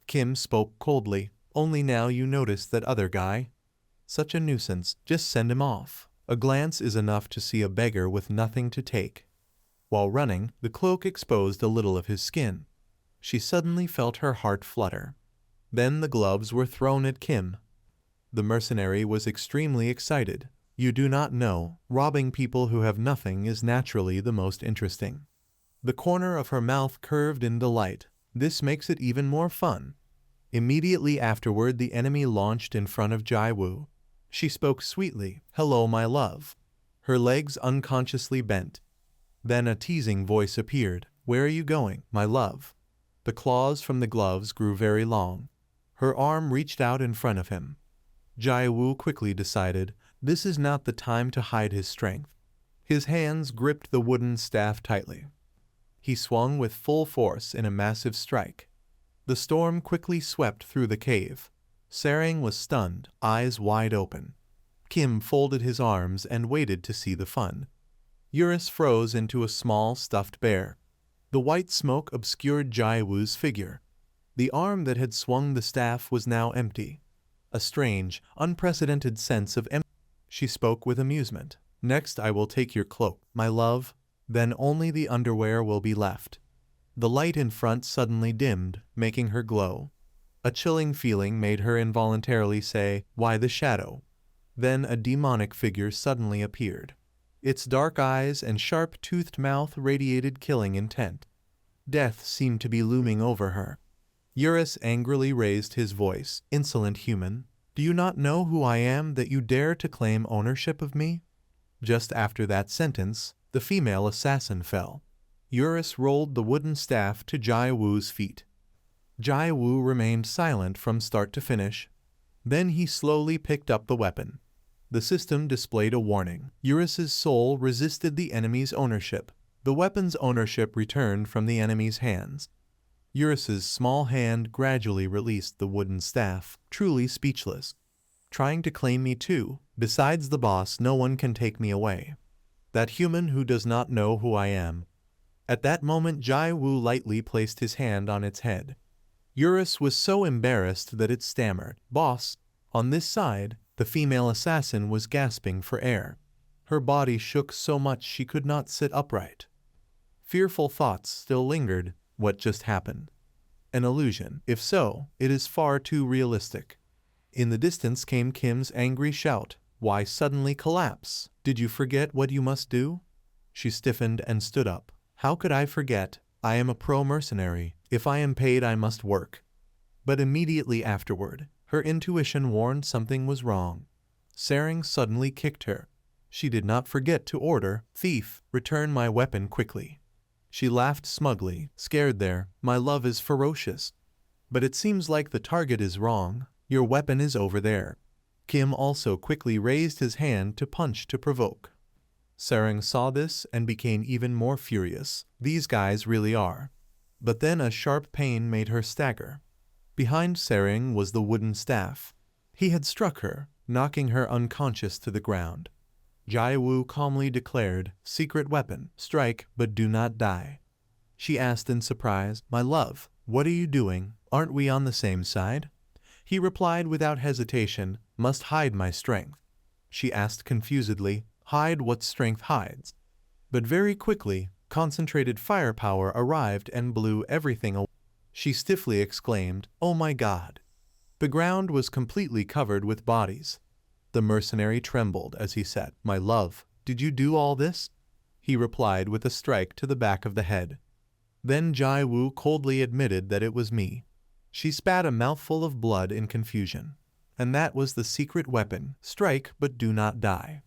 Speaker 1: Kim spoke coldly, Only now you notice that other guy? Such a nuisance, just send him off. A glance is enough to see a beggar with nothing to take. While running, the cloak exposed a little of his skin. She suddenly felt her heart flutter. Then the gloves were thrown at Kim. The mercenary was extremely excited. You do not know, robbing people who have nothing is naturally the most interesting. The corner of her mouth curved in delight. This makes it even more fun. Immediately afterward the enemy launched in front of Jai Wu. She spoke sweetly, Hello my love. Her legs unconsciously bent. Then a teasing voice appeared, Where are you going, my love? The claws from the gloves grew very long. Her arm reached out in front of him. Jai Wu quickly decided, this is not the time to hide his strength. His hands gripped the wooden staff tightly. He swung with full force in a massive strike. The storm quickly swept through the cave. Sering was stunned, eyes wide open. Kim folded his arms and waited to see the fun. Eurus froze into a small stuffed bear. The white smoke obscured Jai Wu's figure. The arm that had swung the staff was now empty. A strange, unprecedented sense of empty. She spoke with amusement. Next I will take your cloak, my love. Then only the underwear will be left. The light in front suddenly dimmed, making her glow. A chilling feeling made her involuntarily say, Why the shadow? Then a demonic figure suddenly appeared. Its dark eyes and sharp-toothed mouth radiated killing intent. Death seemed to be looming over her. Eurus angrily raised his voice, Insolent human, do you not know who I am that you dare to claim ownership of me? Just after that sentence, the female assassin fell. Eurus rolled the wooden staff to Jai Wu's feet. Jai Wu remained silent from start to finish. Then he slowly picked up the weapon. The system displayed a warning. Eurus's soul resisted the enemy's ownership. The weapon's ownership returned from the enemy's hands. Eurus's small hand gradually released the wooden staff, truly speechless. Trying to claim me too. Besides the boss, no one can take me away. That human who does not know who I am. At that moment Jai Wu lightly placed his hand on its head. Eurus was so embarrassed that it stammered. Boss. On this side, the female assassin was gasping for air. Her body shook so much she could not sit upright. Fearful thoughts still lingered. What just happened? An illusion. If so, it is far too realistic. In the distance came Kim's angry shout. Why suddenly collapse? Did you forget what you must do? She stiffened and stood up. How could I forget? I am a pro-mercenary. If I am paid, I must work. But immediately afterward, her intuition warned something was wrong. Sering suddenly kicked her. She did not forget to order, thief, return my weapon quickly. She laughed smugly, scared there. My love is ferocious. But it seems like the target is wrong. Your weapon is over there. Kim also quickly raised his hand to punch to provoke. Sering saw this and became even more furious. These guys really are. But then a sharp pain made her stagger. Behind Sering was the wooden staff. He had struck her, knocking her unconscious to the ground. Jai Wu calmly declared, secret weapon, strike but do not die. She asked in surprise, my love, what are you doing? Aren't we on the same side? He replied without hesitation, must hide my strength. She asked confusedly, hide what strength hides? But very quickly, concentrated firepower arrived and blew everything away. She stiffly exclaimed, oh my God. The ground was completely covered with bodies. The mercenary trembled as he said, my love, did you do all this? He replied with a strike to the back of the head. Then Jai Wu coldly admitted that it was me. She spat a mouthful of blood in confusion. And that was the secret weapon, strike but do not die.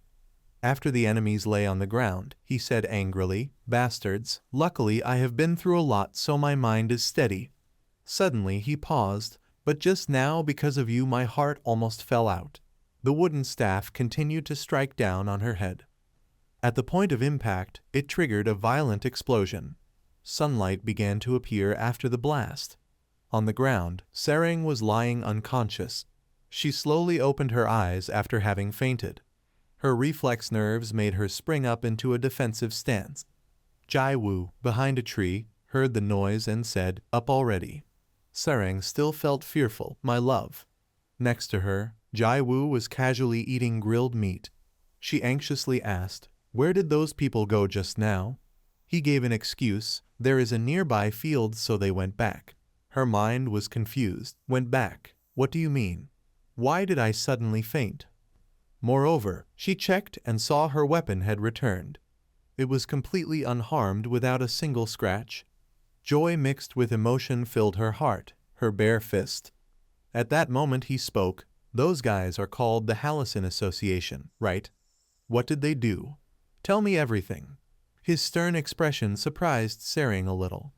Speaker 1: After the enemies lay on the ground, he said angrily, bastards, luckily I have been through a lot so my mind is steady. Suddenly he paused, but just now because of you my heart almost fell out. The wooden staff continued to strike down on her head. At the point of impact, it triggered a violent explosion. Sunlight began to appear after the blast. On the ground, Sering was lying unconscious. She slowly opened her eyes after having fainted. Her reflex nerves made her spring up into a defensive stance. Jai Wu, behind a tree, heard the noise and said, up already. Sering still felt fearful, my love. Next to her, Jai Wu was casually eating grilled meat. She anxiously asked, where did those people go just now? He gave an excuse, there is a nearby field so they went back. Her mind was confused. Went back? What do you mean? Why did I suddenly faint? Moreover, she checked and saw her weapon had returned. It was completely unharmed without a single scratch. Joy mixed with emotion filled her heart, her bare fist. At that moment he spoke, those guys are called the Halcyon Association, right? What did they do? Tell me everything. His stern expression surprised Sering a little.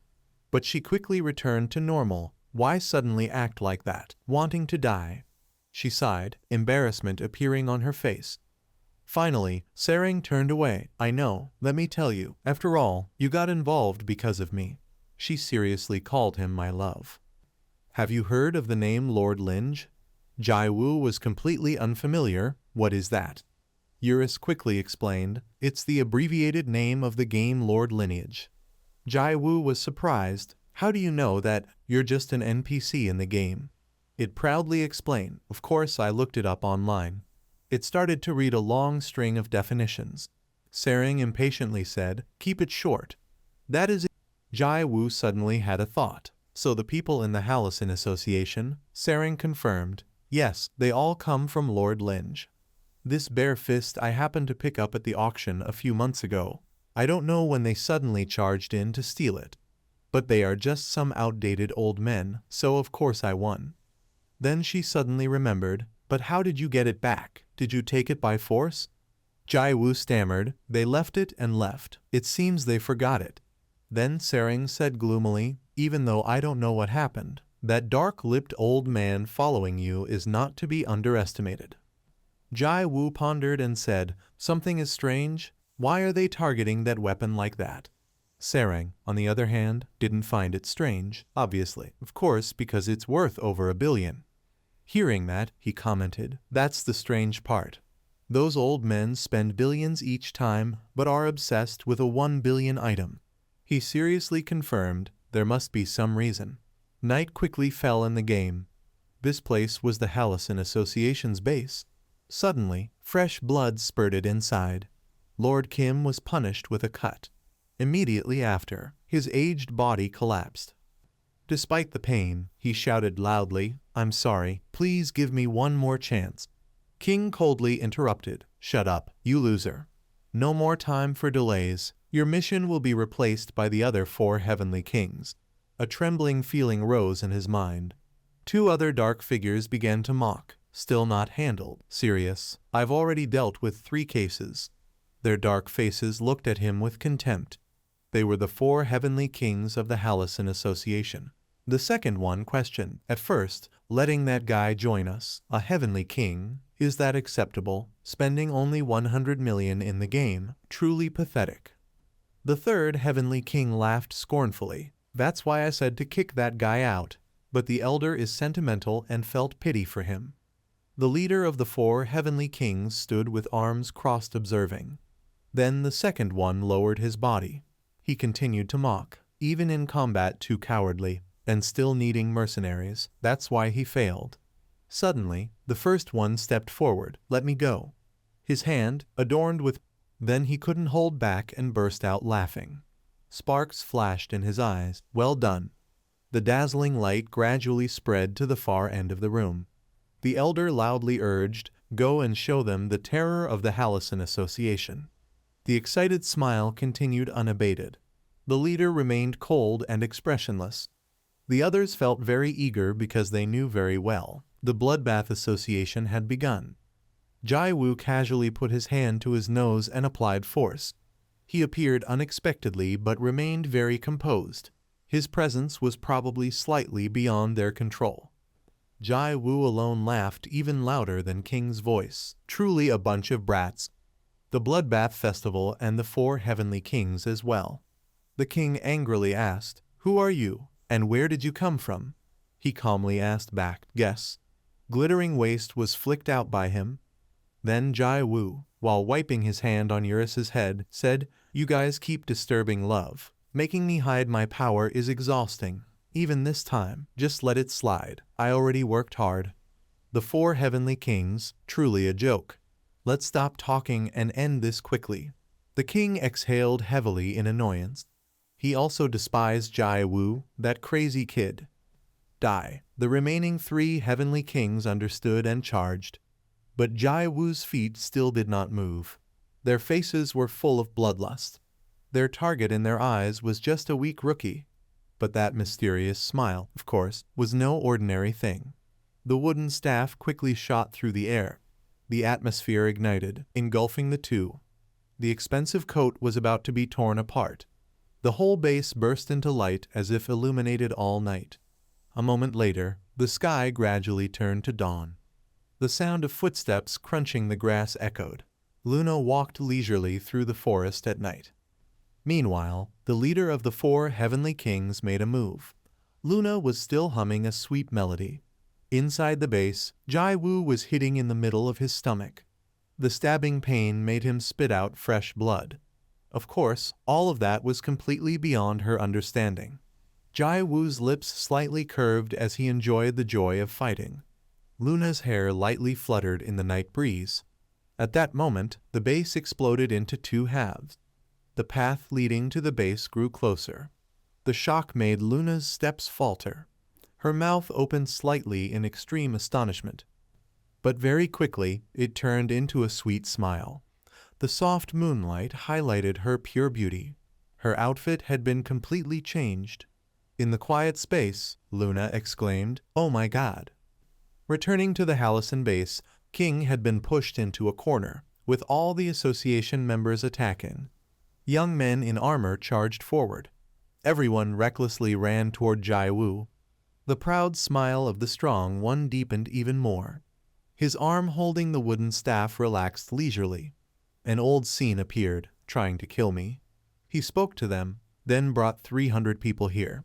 Speaker 1: But she quickly returned to normal. Why suddenly act like that? Wanting to die? She sighed, embarrassment appearing on her face. Finally, Sering turned away. I know, let me tell you. After all, you got involved because of me. She seriously called him my love. Have you heard of the name Lord Linge? Jai Wu was completely unfamiliar. What is that? Eurus quickly explained, it's the abbreviated name of the game Lord Lineage. Jai Wu was surprised. How do you know that? You're just an NPC in the game. It proudly explained. Of course I looked it up online. It started to read a long string of definitions. Sering impatiently said, keep it short. That is it. Jai Wu suddenly had a thought. So the people in the Halcyon Association? Sering confirmed. Yes, they all come from Lord Linge. This bare fist I happened to pick up at the auction a few months ago. I don't know when they suddenly charged in to steal it. But they are just some outdated old men, so of course I won. Then she suddenly remembered, but how did you get it back? Did you take it by force? Jai Wu stammered, they left it and left. It seems they forgot it. Then Sering said gloomily, even though I don't know what happened, that dark-lipped old man following you is not to be underestimated. Jai Wu pondered and said, something is strange. Why are they targeting that weapon like that? Sarang, on the other hand, didn't find it strange, obviously. Of course, because it's worth over 1 billion. Hearing that, he commented, "That's the strange part. Those old men spend billions each time, but are obsessed with a 1 billion item." He seriously confirmed there must be some reason. Night quickly fell in the game. This place was the Halcyon Association's base. Suddenly, fresh blood spurted inside. Lord Kim was punished with a cut. Immediately after, his aged body collapsed. Despite the pain, he shouted loudly, "I'm sorry, please give me one more chance." King coldly interrupted, "Shut up, you loser. No more time for delays. Your mission will be replaced by the other 4 heavenly kings." A trembling feeling rose in his mind. 2 other dark figures began to mock. "Still not handled. Serious. I've already dealt with 3 cases." Their dark faces looked at him with contempt. They were the 4 heavenly kings of the Halcyon Association. The second one questioned, "At first, letting that guy join us, a heavenly king, is that acceptable? Spending only 100 million in the game, truly pathetic." The third heavenly king laughed scornfully. "That's why I said to kick that guy out." But the elder is sentimental and felt pity for him. The leader of the 4 heavenly kings stood with arms crossed observing. Then the second one lowered his body. He continued to mock, "Even in combat too cowardly, and still needing mercenaries. That's why he failed." Suddenly, the first one stepped forward. "Let me go." His hand, adorned with... Then he couldn't hold back and burst out laughing. Sparks flashed in his eyes. "Well done." The dazzling light gradually spread to the far end of the room. The elder loudly urged, "Go and show them the terror of the Halcyon Association." The excited smile continued unabated. The leader remained cold and expressionless. The others felt very eager because they knew very well the Bloodbath Association had begun. Jai Wu casually put his hand to his nose and applied force. He appeared unexpectedly but remained very composed. His presence was probably slightly beyond their control. Jai Wu alone laughed even louder than King's voice. Truly a bunch of brats. The Bloodbath Festival and the 4 heavenly kings as well. The king angrily asked, "Who are you, and where did you come from?" He calmly asked back, "Guess." Glittering waste was flicked out by him. Then Jai Wu, while wiping his hand on Eurus's head, said, "You guys keep disturbing love. Making me hide my power is exhausting. Even this time, just let it slide. I already worked hard." The 4 heavenly kings, truly a joke. "Let's stop talking and end this quickly." The king exhaled heavily in annoyance. He also despised Jai Wu, that crazy kid. "Die." The remaining 3 heavenly kings understood and charged. But Jai Wu's feet still did not move. Their faces were full of bloodlust. Their target in their eyes was just a weak rookie. But that mysterious smile, of course, was no ordinary thing. The wooden staff quickly shot through the air. The atmosphere ignited, engulfing the 2. The expensive coat was about to be torn apart. The whole base burst into light as if illuminated all night. A moment later, the sky gradually turned to dawn. The sound of footsteps crunching the grass echoed. Luna walked leisurely through the forest at night. Meanwhile, the leader of the 4 heavenly kings made a move. Luna was still humming a sweet melody. Inside the base, Jai Wu was hitting in the middle of his stomach. The stabbing pain made him spit out fresh blood. Of course, all of that was completely beyond her understanding. Jai Wu's lips slightly curved as he enjoyed the joy of fighting. Luna's hair lightly fluttered in the night breeze. At that moment, the base exploded into 2 halves. The path leading to the base grew closer. The shock made Luna's steps falter. Her mouth opened slightly in extreme astonishment. But very quickly, it turned into a sweet smile. The soft moonlight highlighted her pure beauty. Her outfit had been completely changed. In the quiet space, Luna exclaimed, "Oh my God!" Returning to the Halcyon base, King had been pushed into a corner, with all the association members attacking. Young men in armor charged forward. Everyone recklessly ran toward Jai Wu. The proud smile of the strong one deepened even more. His arm holding the wooden staff relaxed leisurely. "An old scene appeared, trying to kill me." He spoke to them. then brought 300 people here.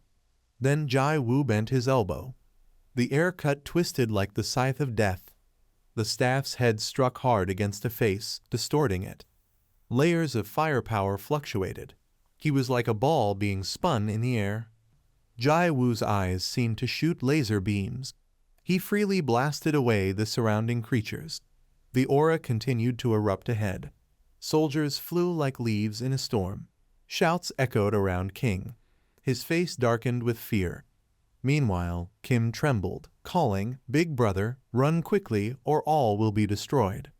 Speaker 1: Then Jai Wu bent his elbow. The air cut twisted like the scythe of death. The staff's head struck hard against a face, distorting it. Layers of firepower fluctuated. He was like a ball being spun in the air. Jai Wu's eyes seemed to shoot laser beams. He freely blasted away the surrounding creatures. The aura continued to erupt ahead. Soldiers flew like leaves in a storm. Shouts echoed around King. His face darkened with fear. Meanwhile, Kim trembled, calling, "Big brother, run quickly or all will be destroyed."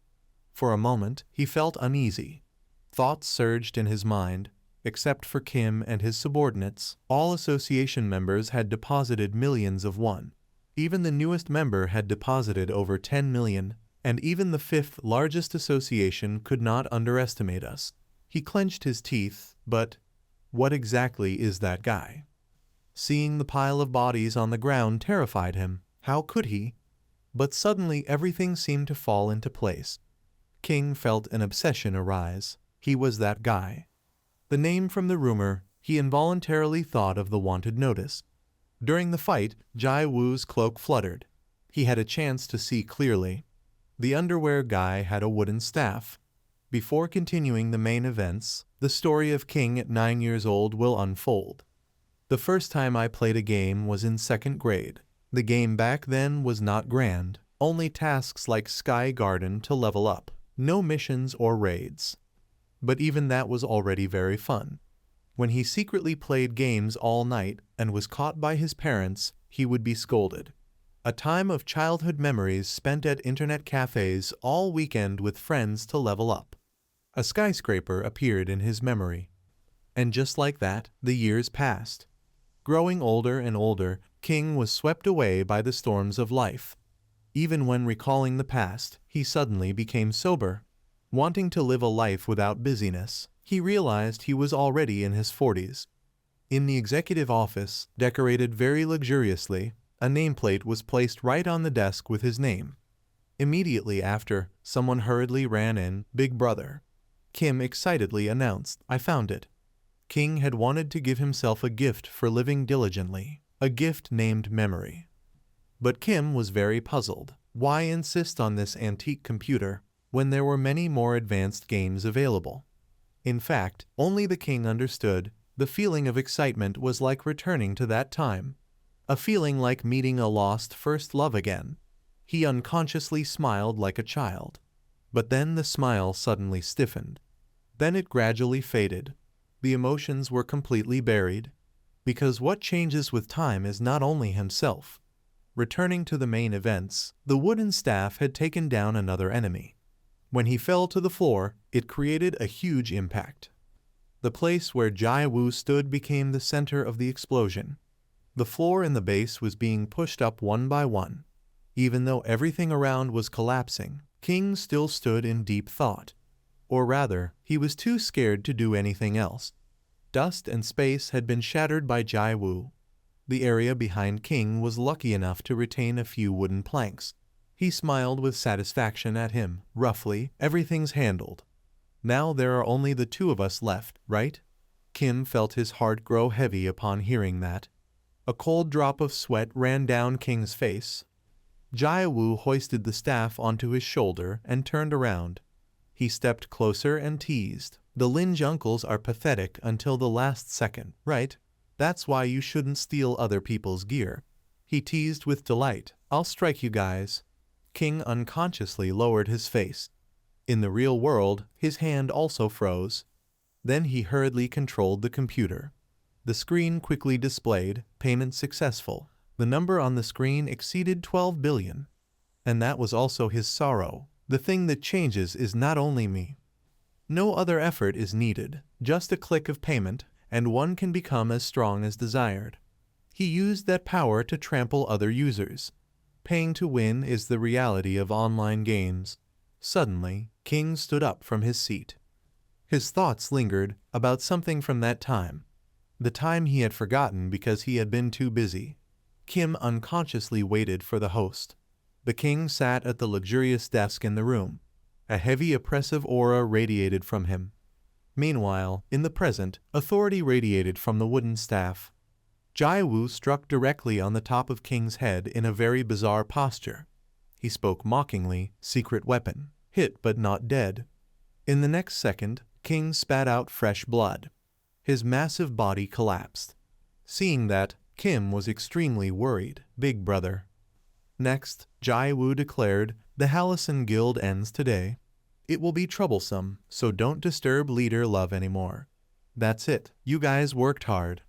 Speaker 1: For a moment, he felt uneasy. Thoughts surged in his mind. Except for Kim and his subordinates, all association members had deposited millions of won. Even the newest member had deposited over 10 million, and even the fifth largest association could not underestimate us. He clenched his teeth, but what exactly is that guy? Seeing the pile of bodies on the ground terrified him. How could he? But suddenly everything seemed to fall into place. King felt an obsession arise. He was that guy. The name from the rumor, he involuntarily thought of the wanted notice. During the fight, Jai Wu's cloak fluttered. He had a chance to see clearly. The underwear guy had a wooden staff. Before continuing the main events, the story of King at 9 years old will unfold. The first time I played a game was in 2nd grade. The game back then was not grand, only tasks like Sky Garden to level up, no missions or raids. But even that was already very fun. When he secretly played games all night and was caught by his parents, he would be scolded. A time of childhood memories spent at internet cafes all weekend with friends to level up. A skyscraper appeared in his memory. And just like that, the years passed. Growing older and older, King was swept away by the storms of life. Even when recalling the past, he suddenly became sober. Wanting to live a life without busyness, he realized he was already in his 40s. In the executive office, decorated very luxuriously, a nameplate was placed right on the desk with his name. Immediately after, someone hurriedly ran in, "Big brother." Kim excitedly announced, "I found it." King had wanted to give himself a gift for living diligently, a gift named memory. But Kim was very puzzled. Why insist on this antique computer when there were many more advanced games available? In fact, only the king understood. The feeling of excitement was like returning to that time, a feeling like meeting a lost first love again. He unconsciously smiled like a child. But then the smile suddenly stiffened. Then it gradually faded. The emotions were completely buried. Because what changes with time is not only himself. Returning to the main events, the wooden staff had taken down another enemy. When he fell to the floor, it created a huge impact. The place where Jai Wu stood became the center of the explosion. The floor and the base was being pushed up one by one. Even though everything around was collapsing, King still stood in deep thought. Or rather, he was too scared to do anything else. Dust and space had been shattered by Jai Wu. The area behind King was lucky enough to retain a few wooden planks. He smiled with satisfaction at him. Roughly, everything's handled. Now there are only the two of us left, right? Kim felt his heart grow heavy upon hearing that. A cold drop of sweat ran down King's face. Jai Wu hoisted the staff onto his shoulder and turned around. He stepped closer and teased. "The Lynch uncles are pathetic until the last second, right? That's why you shouldn't steal other people's gear." He teased with delight. "I'll strike you guys." King unconsciously lowered his face. In the real world, his hand also froze. Then he hurriedly controlled the computer. The screen quickly displayed, "Payment successful." The number on the screen exceeded 12 billion. And that was also his sorrow. The thing that changes is not only me. No other effort is needed, just a click of payment, and one can become as strong as desired. He used that power to trample other users. Paying to win is the reality of online games. Suddenly, King stood up from his seat. His thoughts lingered about something from that time. The time he had forgotten because he had been too busy. Kim unconsciously waited for the host. The king sat at the luxurious desk in the room. A heavy oppressive aura radiated from him. Meanwhile, in the present, authority radiated from the wooden staff. Jai Wu struck directly on the top of King's head in a very bizarre posture. He spoke mockingly, secret weapon, hit but not dead. In the next second, King spat out fresh blood. His massive body collapsed. Seeing that, Kim was extremely worried. Big brother. Next, Jai Wu declared, the Halcyon Guild ends today. It will be troublesome, so don't disturb leader love anymore. That's it, you guys worked hard.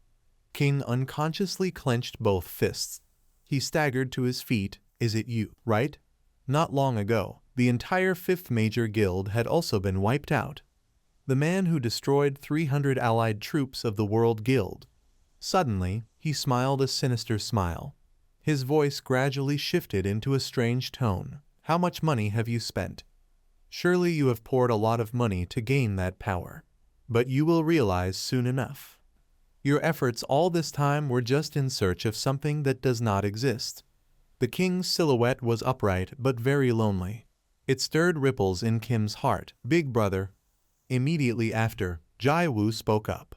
Speaker 1: King unconsciously clenched both fists. He staggered to his feet. Is it you, right? Not long ago, the entire 5th Major Guild had also been wiped out. The man who destroyed 300 allied troops of the World Guild. Suddenly, he smiled a sinister smile. His voice gradually shifted into a strange tone. How much money have you spent? Surely you have poured a lot of money to gain that power. But you will realize soon enough. Your efforts all this time were just in search of something that does not exist. The king's silhouette was upright but very lonely. It stirred ripples in Kim's heart. Big brother. Immediately after, Jai Wu spoke up.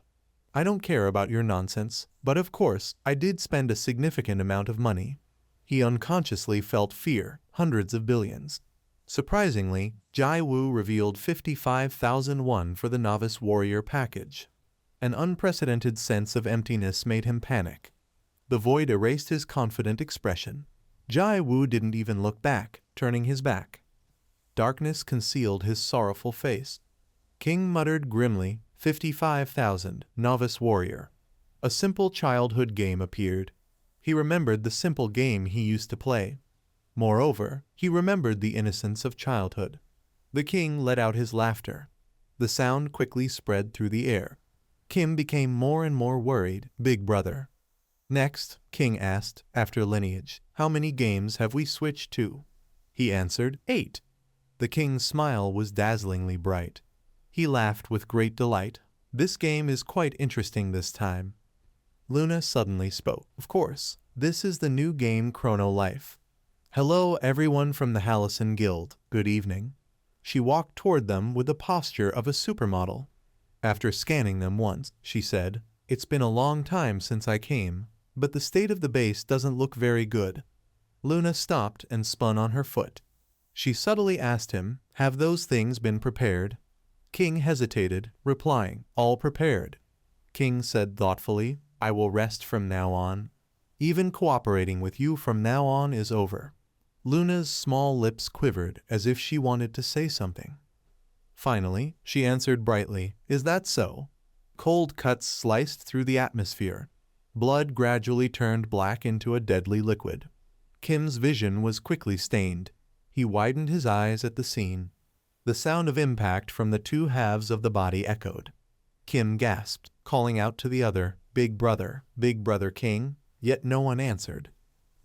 Speaker 1: I don't care about your nonsense, but of course, I did spend a significant amount of money. He unconsciously felt fear, hundreds of billions. Surprisingly, Jai Wu revealed 55,000 won for the novice warrior package. An unprecedented sense of emptiness made him panic. The void erased his confident expression. Jai Wu didn't even look back, turning his back. Darkness concealed his sorrowful face. King muttered grimly, 55,000, novice warrior. A simple childhood game appeared. He remembered the simple game he used to play. Moreover, he remembered the innocence of childhood. The king let out his laughter. The sound quickly spread through the air. Kim became more and more worried. Big brother. Next, King asked, after lineage, how many games have we switched to? He answered, 8. The king's smile was dazzlingly bright. He laughed with great delight. This game is quite interesting this time. Luna suddenly spoke. Of course, this is the new game Chrono Life. Hello everyone from the Halcyon Guild. Good evening. She walked toward them with the posture of a supermodel. After scanning them once, she said, it's been a long time since I came, but the state of the base doesn't look very good. Luna stopped and spun on her foot. She subtly asked him, have those things been prepared? King hesitated, replying, all prepared. King said thoughtfully, I will rest from now on. Even cooperating with you from now on is over. Luna's small lips quivered as if she wanted to say something. Finally, she answered brightly, is that so? Cold cuts sliced through the atmosphere. Blood gradually turned black into a deadly liquid. Kim's vision was quickly stained. He widened his eyes at the scene. The sound of impact from the two halves of the body echoed. Kim gasped, calling out to the other, Big brother King, yet no one answered.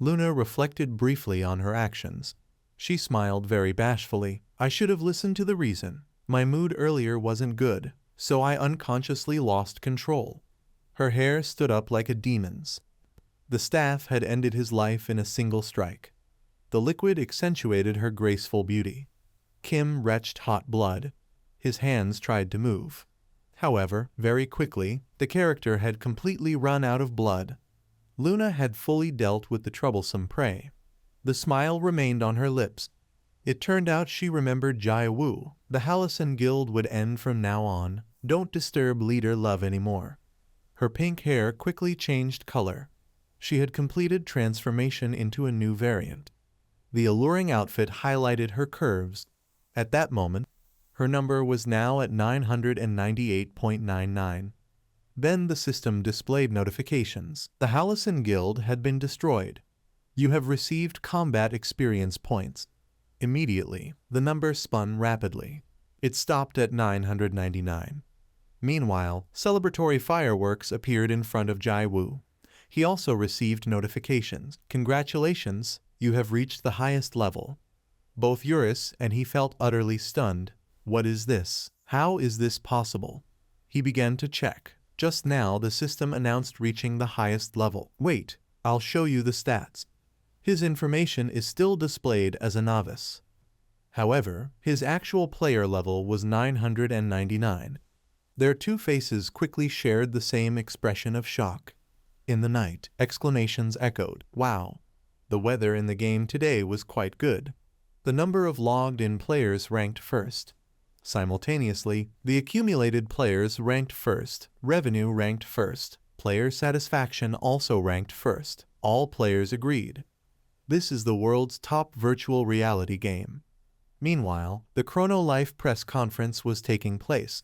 Speaker 1: Luna reflected briefly on her actions. She smiled very bashfully. I should have listened to the reason. My mood earlier wasn't good, so I unconsciously lost control. Her hair stood up like a demon's. The staff had ended his life in a single strike. The liquid accentuated her graceful beauty. Kim retched hot blood. His hands tried to move. However, very quickly, the character had completely run out of blood. Luna had fully dealt with the troublesome prey. The smile remained on her lips. It turned out she remembered Jai Wu. The Halcyon Guild would end from now on. Don't disturb leader love anymore. Her pink hair quickly changed color. She had completed transformation into a new variant. The alluring outfit highlighted her curves. At that moment, her number was now at 998.99. Then the system displayed notifications. The Halcyon Guild had been destroyed. You have received combat experience points. Immediately, the number spun rapidly. It stopped at 999. Meanwhile, celebratory fireworks appeared in front of Jai Wu. He also received notifications. Congratulations, you have reached the highest level. Both Eurus and he felt utterly stunned. What is this? How is this possible? He began to check. Just now the system announced reaching the highest level. Wait, I'll show you the stats. His information is still displayed as a novice. However, his actual player level was 999. Their two faces quickly shared the same expression of shock. In the night, exclamations echoed. Wow! The weather in the game today was quite good. The number of logged-in players ranked first. Simultaneously, the accumulated players ranked first, revenue ranked first, player satisfaction also ranked first. All players agreed. This is the world's top virtual reality game. Meanwhile, the Chrono Life press conference was taking place.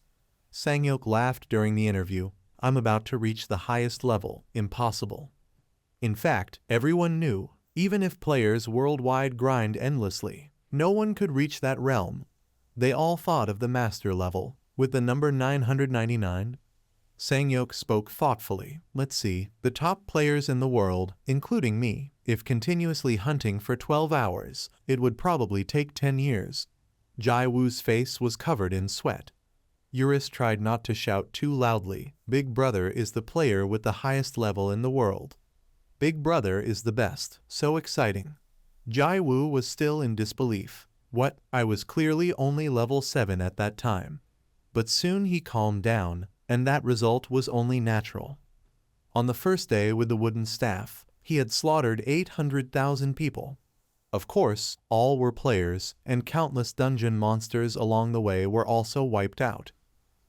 Speaker 1: Sang-hyuk laughed during the interview. I'm about to reach the highest level. Impossible. In fact, everyone knew, even if players worldwide grind endlessly, no one could reach that realm. They all thought of the master level, with the number 999. Sang-hyuk spoke thoughtfully. Let's see, the top players in the world, including me, if continuously hunting for 12 hours, it would probably take 10 years. Jai-woo's face was covered in sweat. Eurus tried not to shout too loudly. Big Brother is the player with the highest level in the world. Big Brother is the best. So exciting. Jai-woo was still in disbelief. What? I was clearly only level 7 at that time. But soon he calmed down, and that result was only natural. On the first day with the wooden staff, he had slaughtered 800,000 people. Of course, all were players, and countless dungeon monsters along the way were also wiped out.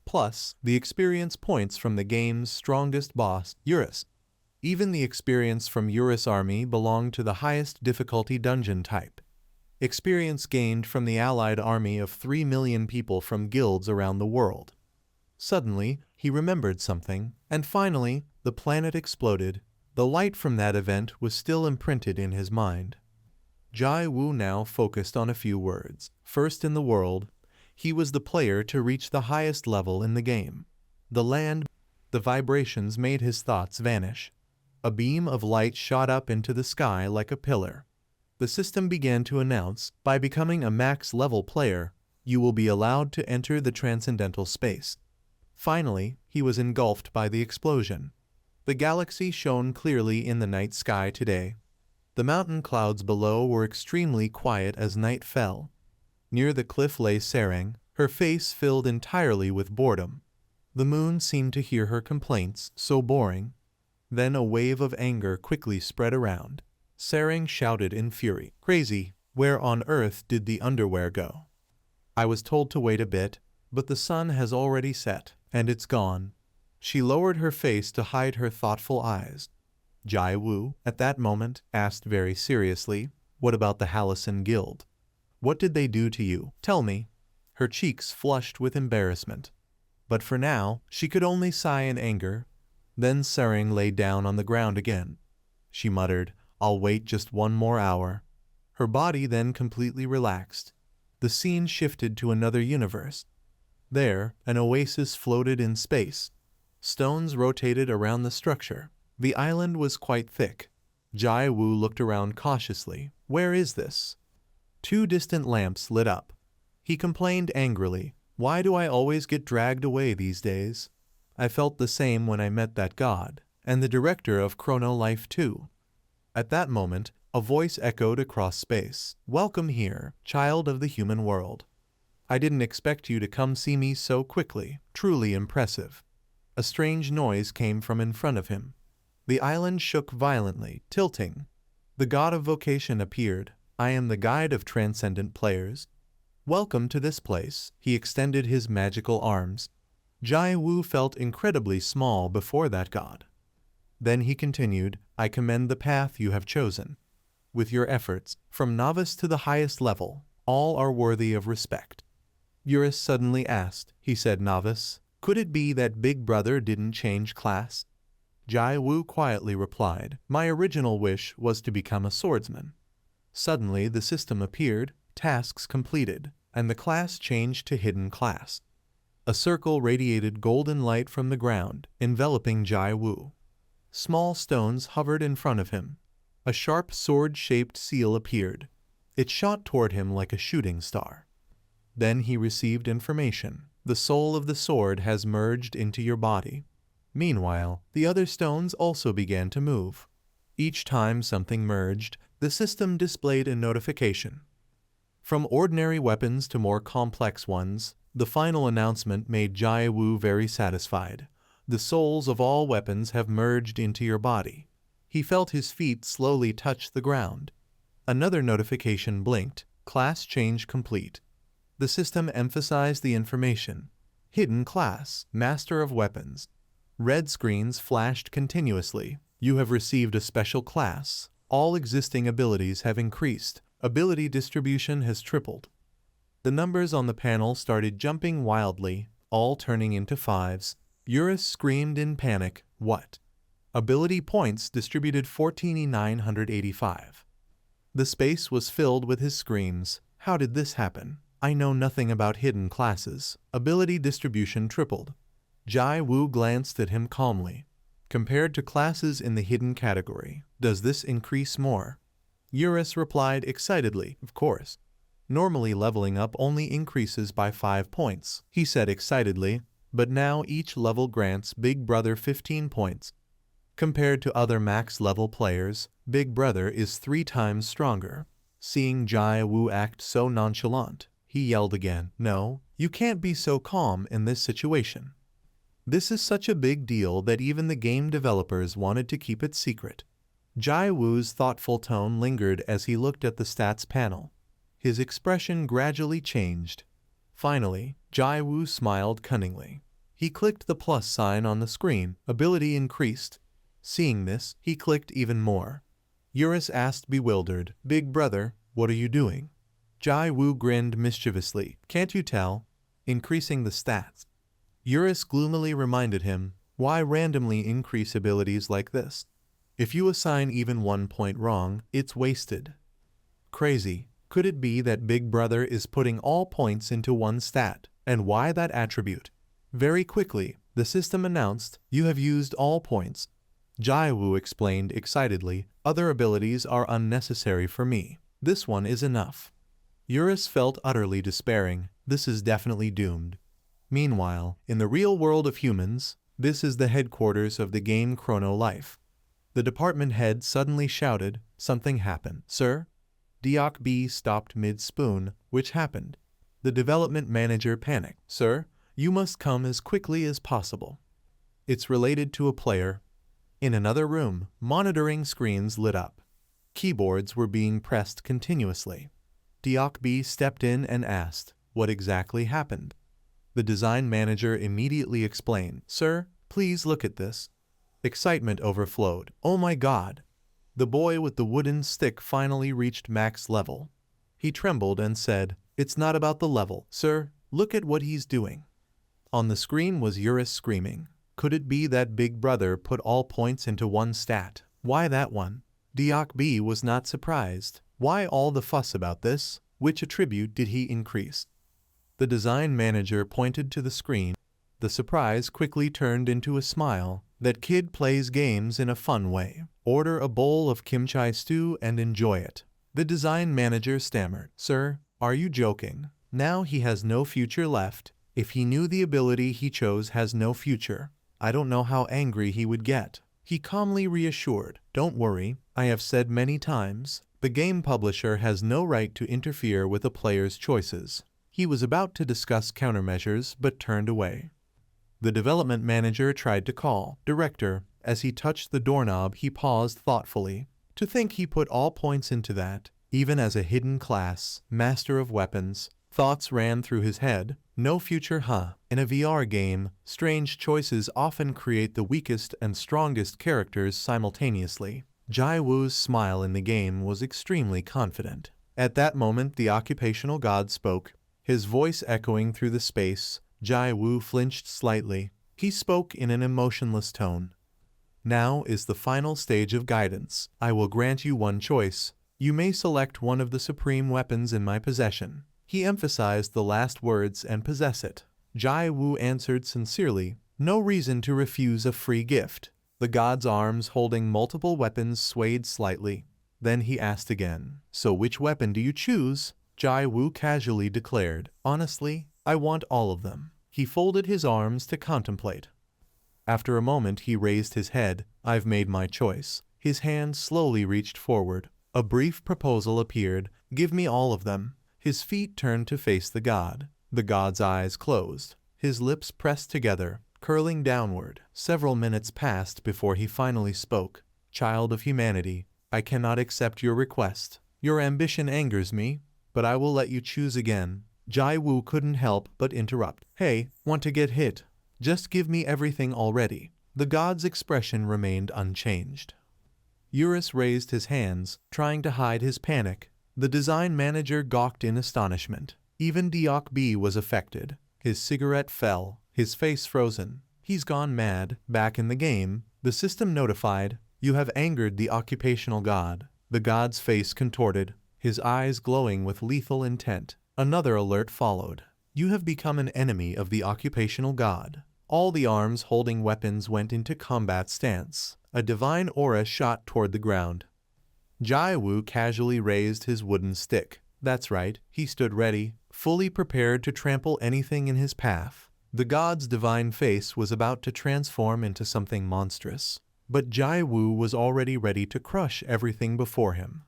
Speaker 1: Plus, the experience points from the game's strongest boss, Eurus. Even the experience from Eurus' army belonged to the highest difficulty dungeon type. Experience gained from the allied army of 3 million people from guilds around the world. Suddenly, he remembered something, and finally, the planet exploded. The light from that event was still imprinted in his mind. Jai-woo now focused on a few words. First in the world, he was the player to reach the highest level in the game. The vibrations made his thoughts vanish. A beam of light shot up into the sky like a pillar. The system began to announce, by becoming a max-level player, you will be allowed to enter the transcendental space. Finally, he was engulfed by the explosion. The galaxy shone clearly in the night sky today. The mountain clouds below were extremely quiet as night fell. Near the cliff lay Sarang, her face filled entirely with boredom. The moon seemed to hear her complaints, so boring. Then a wave of anger quickly spread around. Sarang shouted in fury. Crazy, where on earth did the underwear go? I was told to wait a bit, but the sun has already set, and it's gone. She lowered her face to hide her thoughtful eyes. Jai-woo, at that moment, asked very seriously, what about the Halcyon Guild? What did they do to you? Tell me. Her cheeks flushed with embarrassment. But for now, she could only sigh in anger. Then Sarang lay down on the ground again. She muttered, I'll wait just one more hour. Her body then completely relaxed. The scene shifted to another universe. There, an oasis floated in space. Stones rotated around the structure. The island was quite thick. Jai-woo looked around cautiously. Where is this? 2 distant lamps lit up. He complained angrily. Why do I always get dragged away these days? I felt the same when I met that god, and the director of Chrono Life too. At that moment, a voice echoed across space. Welcome here, child of the human world. I didn't expect you to come see me so quickly. Truly impressive. A strange noise came from in front of him. The island shook violently, tilting. The god of vocation appeared. I am the guide of transcendent players. Welcome to this place. He extended his magical arms. Jai-woo felt incredibly small before that god. Then he continued, I commend the path you have chosen. With your efforts, from novice to the highest level, all are worthy of respect. Eurus suddenly asked, he said novice, could it be that Big Brother didn't change class? Jai-woo quietly replied, my original wish was to become a swordsman. Suddenly the system appeared, tasks completed, and the class changed to hidden class. A circle radiated golden light from the ground, enveloping Jai-woo. Small stones hovered in front of him. A sharp sword-shaped seal appeared. It shot toward him like a shooting star. Then he received information. The soul of the sword has merged into your body. Meanwhile, the other stones also began to move. Each time something merged, the system displayed a notification. From ordinary weapons to more complex ones, The final announcement made Jai Wu very satisfied. The souls of all weapons have merged into your body. He felt his feet slowly touch the ground. Another notification blinked. Class change complete. The system emphasized the information. Hidden class, Master of Weapons. Red screens flashed continuously. You have received a special class. All existing abilities have increased. Ability distribution has tripled. The numbers on the panel started jumping wildly, all turning into 5s. Eurus screamed in panic, "What?" Ability points distributed 14,985. The space was filled with his screams. How did this happen? I know nothing about hidden classes. Ability distribution tripled. Jai Wu glanced at him calmly. Compared to classes in the hidden category, does this increase more? Eurus replied excitedly, "Of course. Normally leveling up only increases by 5 points," he said excitedly, "but now each level grants Big Brother 15 points. Compared to other max level players, Big Brother is 3 times stronger." Seeing Jai Wu act so nonchalant, he yelled again, "No, you can't be so calm in this situation. This is such a big deal that even the game developers wanted to keep it secret." Jai Wu's thoughtful tone lingered as he looked at the stats panel. His expression gradually changed. Finally, Jai Wu smiled cunningly. He clicked the plus sign on the screen. Ability increased. Seeing this, he clicked even more. Eurus asked bewildered, "Big Brother, what are you doing?" Jai Wu grinned mischievously. "Can't you tell? Increasing the stats." Eurus gloomily reminded him, "Why randomly increase abilities like this? If you assign even 1 point wrong, it's wasted." Crazy. Could it be that Big Brother is putting all points into one stat? And why that attribute? Very quickly, the system announced, "You have used all points." Jai Wu explained excitedly, "Other abilities are unnecessary for me. This one is enough." Eurus felt utterly despairing. This is definitely doomed. Meanwhile, in the real world of humans, this is the headquarters of the game Chrono Life. The department head suddenly shouted, "Something happened, sir?" Diok B stopped mid-spoon. "Which happened?" The development manager panicked. "Sir, you must come as quickly as possible. It's related to a player." In another room, monitoring screens lit up. Keyboards were being pressed continuously. Diok B stepped in and asked, "What exactly happened?" The design manager immediately explained, "Sir, please look at this." Excitement overflowed. "Oh my God!" The boy with the wooden stick finally reached max level. He trembled and said, "It's not about the level, sir. Look at what he's doing." On the screen was Eurus screaming. Could it be that Big Brother put all points into one stat? Why that one? Diok B was not surprised. Why all the fuss about this? Which attribute did he increase? The design manager pointed to the screen. The surprise quickly turned into a smile. "That kid plays games in a fun way. Order a bowl of kimchi stew and enjoy it." The design manager stammered, "Sir, are you joking? Now he has no future left. If he knew the ability he chose has no future, I don't know how angry he would get." He calmly reassured, "Don't worry, I have said many times, the game publisher has no right to interfere with a player's choices." He was about to discuss countermeasures but turned away. The development manager tried to call, "Director." As he touched the doorknob, he paused thoughtfully. To think he put all points into that, even as a hidden class, Master of Weapons. Thoughts ran through his head. No future, huh? In a VR game, strange choices often create the weakest and strongest characters simultaneously. Jai Wu's smile in the game was extremely confident. At that moment, the occupational god spoke. His voice echoing through the space, Jai Wu flinched slightly. He spoke in an emotionless tone. "Now is the final stage of guidance. I will grant you one choice. You may select one of the supreme weapons in my possession." He emphasized the last words, "and possess it." Jai Wu answered sincerely, "No reason to refuse a free gift." The god's arms holding multiple weapons swayed slightly. Then he asked again, "So which weapon do you choose?" Jai Wu casually declared, "Honestly, I want all of them." He folded his arms to contemplate. After a moment he raised his head. "I've made my choice." His hand slowly reached forward. A brief proposal appeared. "Give me all of them." His feet turned to face the god. The god's eyes closed, his lips pressed together, curling downward. Several minutes passed before he finally spoke. Child of humanity, I cannot accept your request. Your ambition angers me, but I will let you choose again. Jai Wu couldn't help but interrupt. Hey, want to get hit? Just give me everything already. The god's expression remained unchanged. Eurus raised his hands, trying to hide his panic. The design manager gawked in astonishment. Even Deok B was affected. His cigarette fell, his face frozen. He's gone mad. Back in the game, the system notified, you have angered the occupational god. The god's face contorted, his eyes glowing with lethal intent. Another alert followed. You have become an enemy of the occupational god. All the arms holding weapons went into combat stance. A divine aura shot toward the ground. Jai Wu casually raised his wooden stick. That's right, he stood ready, fully prepared to trample anything in his path. The god's divine face was about to transform into something monstrous, but Jai Wu was already ready to crush everything before him.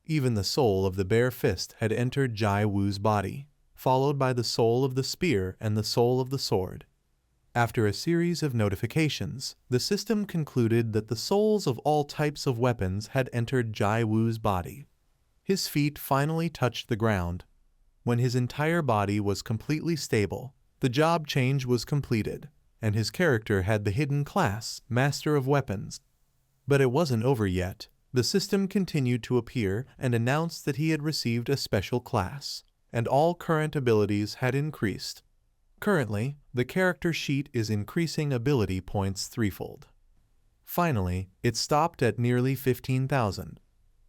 Speaker 1: Even the soul of the bare fist had entered Jai Wu's body, followed by the soul of the spear and the soul of the sword. After a series of notifications, the system concluded that the souls of all types of weapons had entered Jai Wu's body. His feet finally touched the ground. When his entire body was completely stable, the job change was completed, and his character had the hidden class, Master of Weapons. But it wasn't over yet. The system continued to appear and announced that he had received a special class, and all current abilities had increased. Currently, the character sheet is increasing ability points threefold. Finally, it stopped at nearly 15,000.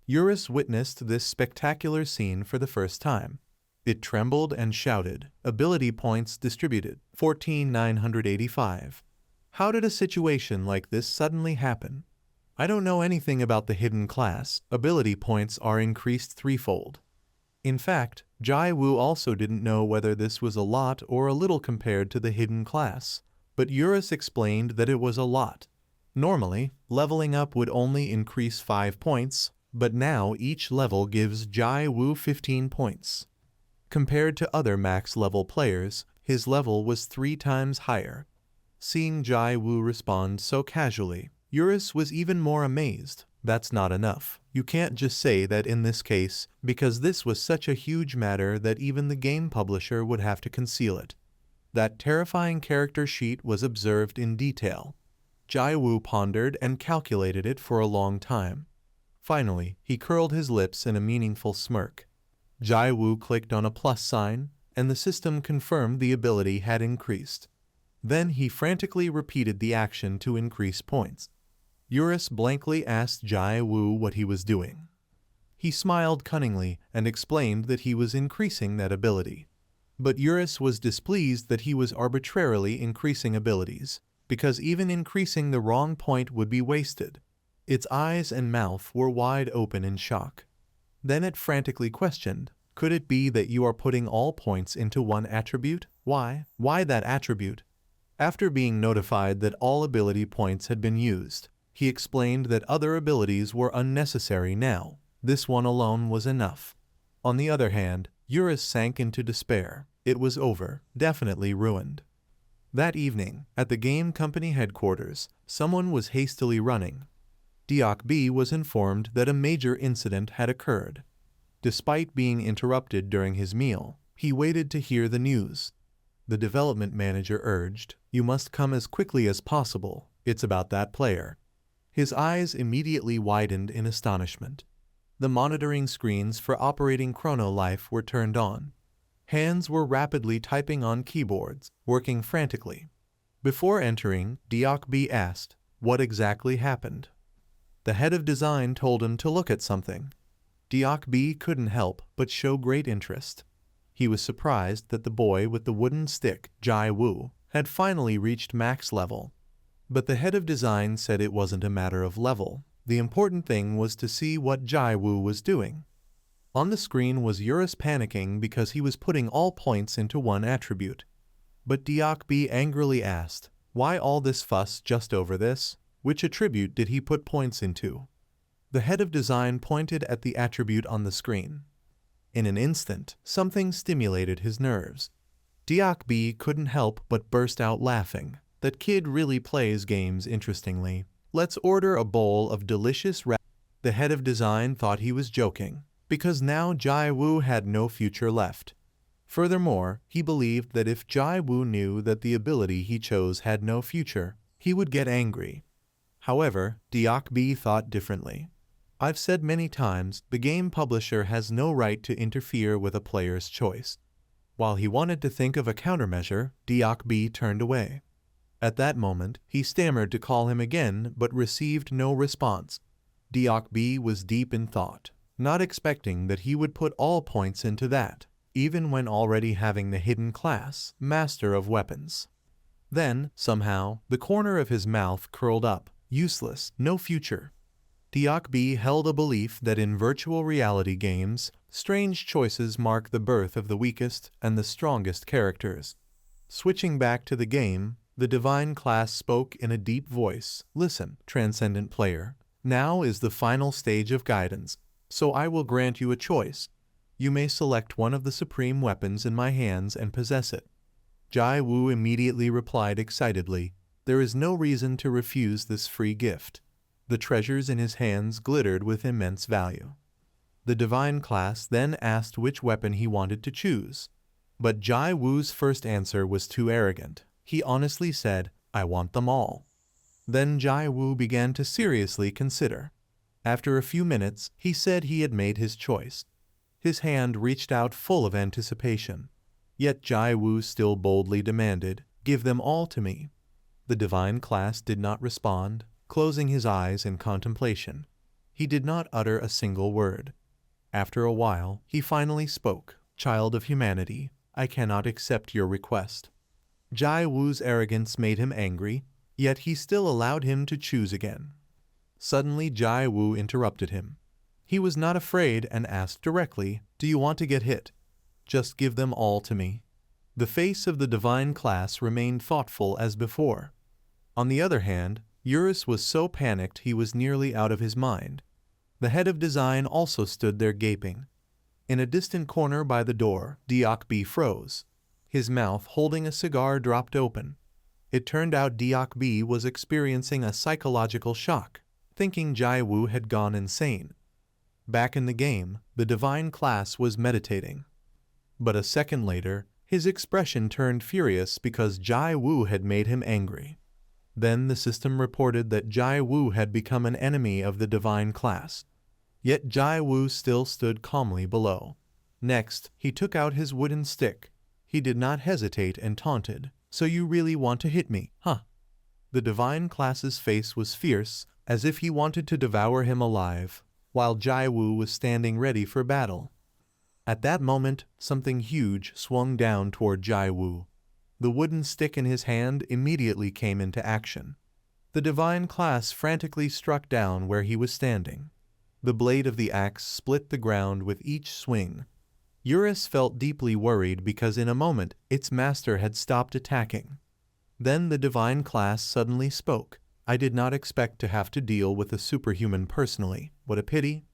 Speaker 1: Eurus witnessed this spectacular scene for the first time. It trembled and shouted, ability points distributed, 14,985. How did a situation like this suddenly happen? I don't know anything about the hidden class. Ability points are increased threefold. In fact, Jai Wu also didn't know whether this was a lot or a little compared to the hidden class, but Eurus explained that it was a lot. Normally, leveling up would only increase 5 points, but now each level gives Jai Wu 15 points. Compared to other max level players, his level was 3 times higher. Seeing Jai Wu respond so casually, Eurus was even more amazed. That's not enough. You can't just say that in this case, because this was such a huge matter that even the game publisher would have to conceal it. That terrifying character sheet was observed in detail. Jai Wu pondered and calculated it for a long time. Finally, he curled his lips in a meaningful smirk. Jai Wu clicked on a plus sign, and the system confirmed the ability had increased. Then he frantically repeated the action to increase points. Eurus blankly asked Jai Wu what he was doing. He smiled cunningly and explained that he was increasing that ability. But Eurus was displeased that he was arbitrarily increasing abilities, because even increasing the wrong point would be wasted. Its eyes and mouth were wide open in shock. Then it frantically questioned, could it be that you are putting all points into one attribute? Why? Why that attribute? After being notified that all ability points had been used, he explained that other abilities were unnecessary now. This one alone was enough. On the other hand, Eurus sank into despair. It was over, definitely ruined. That evening, at the game company headquarters, someone was hastily running. Deok B was informed that a major incident had occurred. Despite being interrupted during his meal, he waited to hear the news. The development manager urged, "You must come as quickly as possible. It's about that player." His eyes immediately widened in astonishment. The monitoring screens for operating Chrono Life were turned on. Hands were rapidly typing on keyboards, working frantically. Before entering, Deok B asked, what exactly happened? The head of design told him to look at something. Deok B couldn't help but show great interest. He was surprised that the boy with the wooden stick, Jai Wu, had finally reached max level. But the head of design said it wasn't a matter of level. The important thing was to see what Jai Wu was doing. On the screen was Eurus panicking because he was putting all points into one attribute. But Deok B angrily asked, why all this fuss just over this? Which attribute did he put points into? The head of design pointed at the attribute on the screen. In an instant, something stimulated his nerves. Diok B couldn't help but burst out laughing. That kid really plays games interestingly. Let's order a bowl of delicious ramen. The head of design thought he was joking, because now Jai Woo had no future left. Furthermore, he believed that if Jai Woo knew that the ability he chose had no future, he would get angry. However, Diok B thought differently. I've said many times, the game publisher has no right to interfere with a player's choice. While he wanted to think of a countermeasure, Diok B turned away. At that moment, he stammered to call him again but received no response. Diok B was deep in thought, not expecting that he would put all points into that, even when already having the hidden class, Master of Weapons. Then, somehow, the corner of his mouth curled up. Useless, no future. Diok B held a belief that in virtual reality games, strange choices mark the birth of the weakest and the strongest characters. Switching back to the game, the divine class spoke in a deep voice. Listen, transcendent player. Now is the final stage of guidance, so I will grant you a choice. You may select one of the supreme weapons in my hands and possess it. Jai Woo immediately replied excitedly, there is no reason to refuse this free gift. The treasures in his hands glittered with immense value. The divine class then asked which weapon he wanted to choose. But Jai Woo's first answer was too arrogant. He honestly said, I want them all. Then Jai Woo began to seriously consider. After a few minutes, he said he had made his choice. His hand reached out full of anticipation. Yet Jai Woo still boldly demanded, give them all to me. The divine class did not respond, closing his eyes in contemplation. He did not utter a single word. After a while, he finally spoke. Child of humanity, I cannot accept your request. Jai Woo's arrogance made him angry, yet he still allowed him to choose again. Suddenly Jai Woo interrupted him. He was not afraid and asked directly, do you want to get hit? Just give them all to me. The face of the divine class remained thoughtful as before. On the other hand, Eurus was so panicked he was nearly out of his mind. The head of design also stood there gaping. In a distant corner by the door, Diok B froze. His mouth holding a cigar dropped open. It turned out Diok B was experiencing a psychological shock, thinking Jai Woo had gone insane. Back in the game, the divine class was meditating. But a second later, his expression turned furious because Jai Woo had made him angry. Then the system reported that Jai Woo had become an enemy of the divine class. Yet Jai Woo still stood calmly below. Next, he took out his wooden stick. He did not hesitate and taunted, so you really want to hit me, huh? The divine class's face was fierce, as if he wanted to devour him alive, while Jai Woo was standing ready for battle. At that moment, something huge swung down toward Jai Woo. The wooden stick in his hand immediately came into action. The divine class frantically struck down where he was standing. The blade of the axe split the ground with each swing. Eurus felt deeply worried because in a moment its master had stopped attacking. Then the divine class suddenly spoke. I did not expect to have to deal with a superhuman personally. What a pity.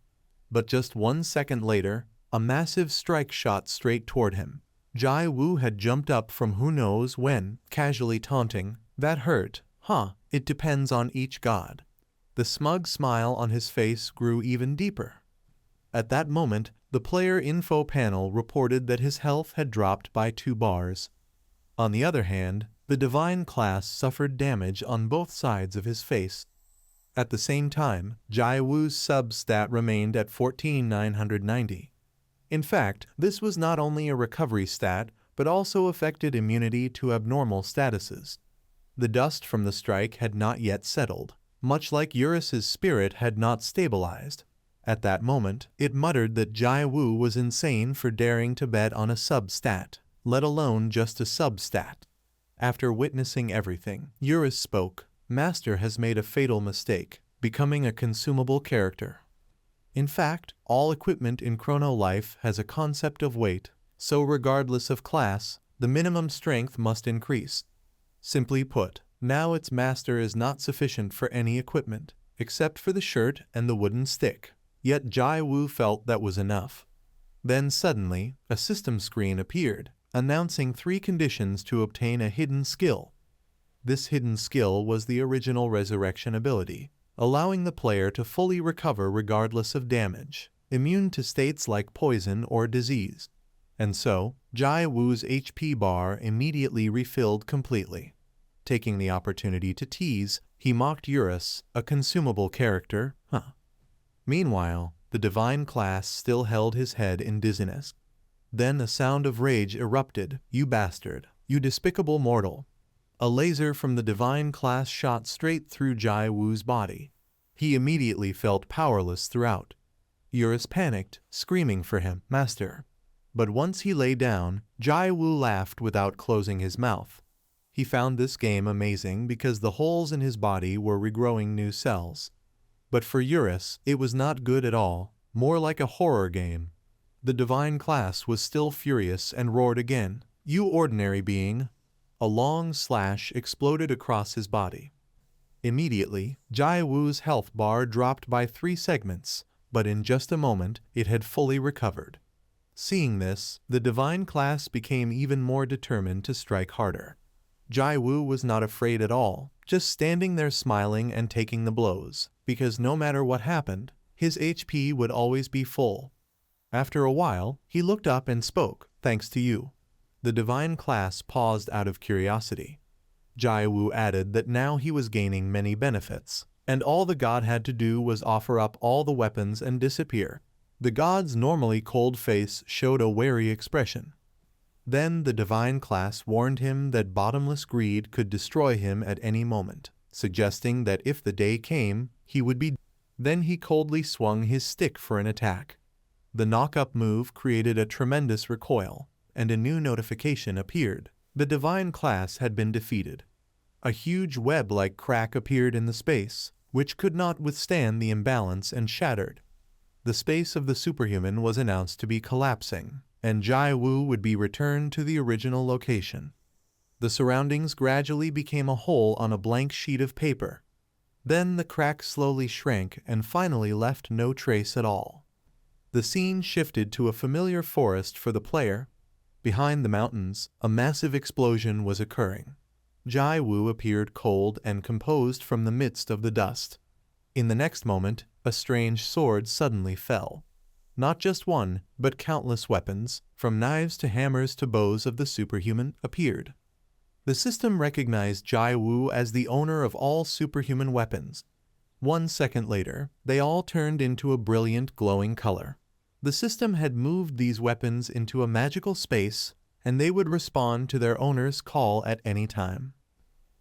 Speaker 1: But just 1 second later, a massive strike shot straight toward him. Jai Woo had jumped up from who knows when, casually taunting, that hurt, huh? It depends on each god. The smug smile on his face grew even deeper. At that moment, the player info panel reported that his health had dropped by 2 bars. On the other hand, the divine class suffered damage on both sides of his face. At the same time, Jai Woo's sub-stat remained at 14,990. In fact, this was not only a recovery stat, but also affected immunity to abnormal statuses. The dust from the strike had not yet settled, much like Eurus's spirit had not stabilized. At that moment, it muttered that Jai Woo was insane for daring to bet on a sub-stat, let alone just a sub-stat. After witnessing everything, Eurus spoke. Master has made a fatal mistake, becoming a consumable character. In fact, all equipment in Chrono Life has a concept of weight, so regardless of class, the minimum strength must increase. Simply put, now its master is not sufficient for any equipment, except for the shirt and the wooden stick. Yet Jai Woo felt that was enough. Then suddenly, a system screen appeared. announcing 3 conditions to obtain a hidden skill. This hidden skill was the original resurrection ability, allowing the player to fully recover regardless of damage, immune to states like poison or disease. And so, Jai Woo's HP bar immediately refilled completely. Taking the opportunity to tease, he mocked Eurus, a consumable character, Meanwhile, the divine class still held his head in dizziness. Then a sound of rage erupted. "You bastard! You despicable mortal!" A laser from the divine class shot straight through Jai Woo's body. He immediately felt powerless throughout. Eurus panicked, screaming for him, "Master!" But once he lay down, Jai Woo laughed without closing his mouth. He found this game amazing because the holes in his body were regrowing new cells. But for Eurus, it was not good at all, more like a horror game. The divine class was still furious and roared again, "You ordinary being!" A long slash exploded across his body. Immediately, Jai Woo's health bar dropped by 3 segments, but in just a moment, it had fully recovered. Seeing this, the divine class became even more determined to strike harder. Jai Woo was not afraid at all, just standing there smiling and taking the blows, because no matter what happened, his HP would always be full. After a while, he looked up and spoke, "Thanks to you." The divine class paused out of curiosity. Jai Woo added that now he was gaining many benefits, and all the god had to do was offer up all the weapons and disappear. The god's normally cold face showed a wary expression. Then the divine class warned him that bottomless greed could destroy him at any moment, suggesting that if the day came, he would be. Then he coldly swung his stick for an attack. The knock-up move created a tremendous recoil, and a new notification appeared. The divine class had been defeated. A huge web-like crack appeared in the space, which could not withstand the imbalance and shattered. The space of the superhuman was announced to be collapsing, and Jai Woo would be returned to the original location. The surroundings gradually became a hole on a blank sheet of paper. Then the crack slowly shrank and finally left no trace at all. The scene shifted to a familiar forest for the player. Behind the mountains, a massive explosion was occurring. Jai Woo appeared cold and composed from the midst of the dust. In the next moment, a strange sword suddenly fell. Not just one, but countless weapons, from knives to hammers to bows of the superhuman, appeared. The system recognized Jai Woo as the owner of all superhuman weapons. 1 second later, they all turned into a brilliant glowing color. The system had moved these weapons into a magical space, and they would respond to their owner's call at any time.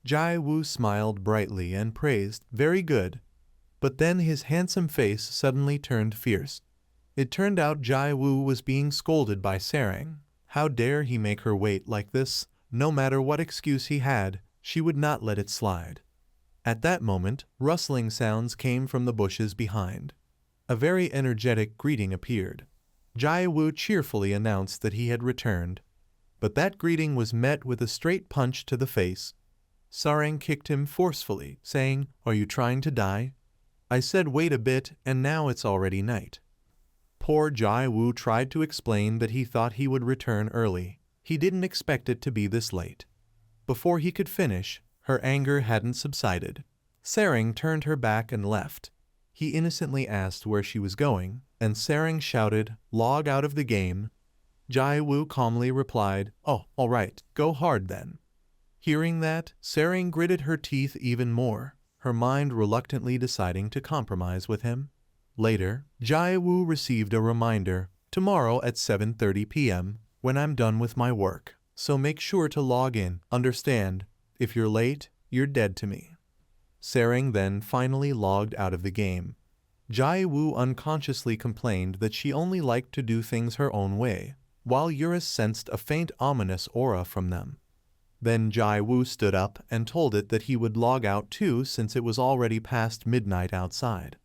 Speaker 1: Jai Woo smiled brightly and praised, "Very good." But then his handsome face suddenly turned fierce. It turned out Jai Woo was being scolded by Sarang. How dare he make her wait like this? No matter what excuse he had, she would not let it slide. At that moment, rustling sounds came from the bushes behind. A very energetic greeting appeared. Jai Woo cheerfully announced that he had returned. But that greeting was met with a straight punch to the face. Sarang kicked him forcefully, saying, "Are you trying to die? I said wait a bit, and now it's already night." Poor Jai Woo tried to explain that he thought he would return early. He didn't expect it to be this late. Before he could finish, her anger hadn't subsided. Sarang turned her back and left. He innocently asked where she was going, and Sarang shouted, "Log out of the game." Jai Woo calmly replied, "Oh, all right, go hard then." Hearing that, Sarang gritted her teeth even more, her mind reluctantly deciding to compromise with him. Later, Jai Woo received a reminder, "Tomorrow at 7:30 p.m., when I'm done with my work. So make sure to log in, understand? If you're late, you're dead to me." Sarang then finally logged out of the game. Jai Woo unconsciously complained that she only liked to do things her own way, while Eurus sensed a faint ominous aura from them. Then Jai Woo stood up and told it that he would log out too since it was already past midnight outside.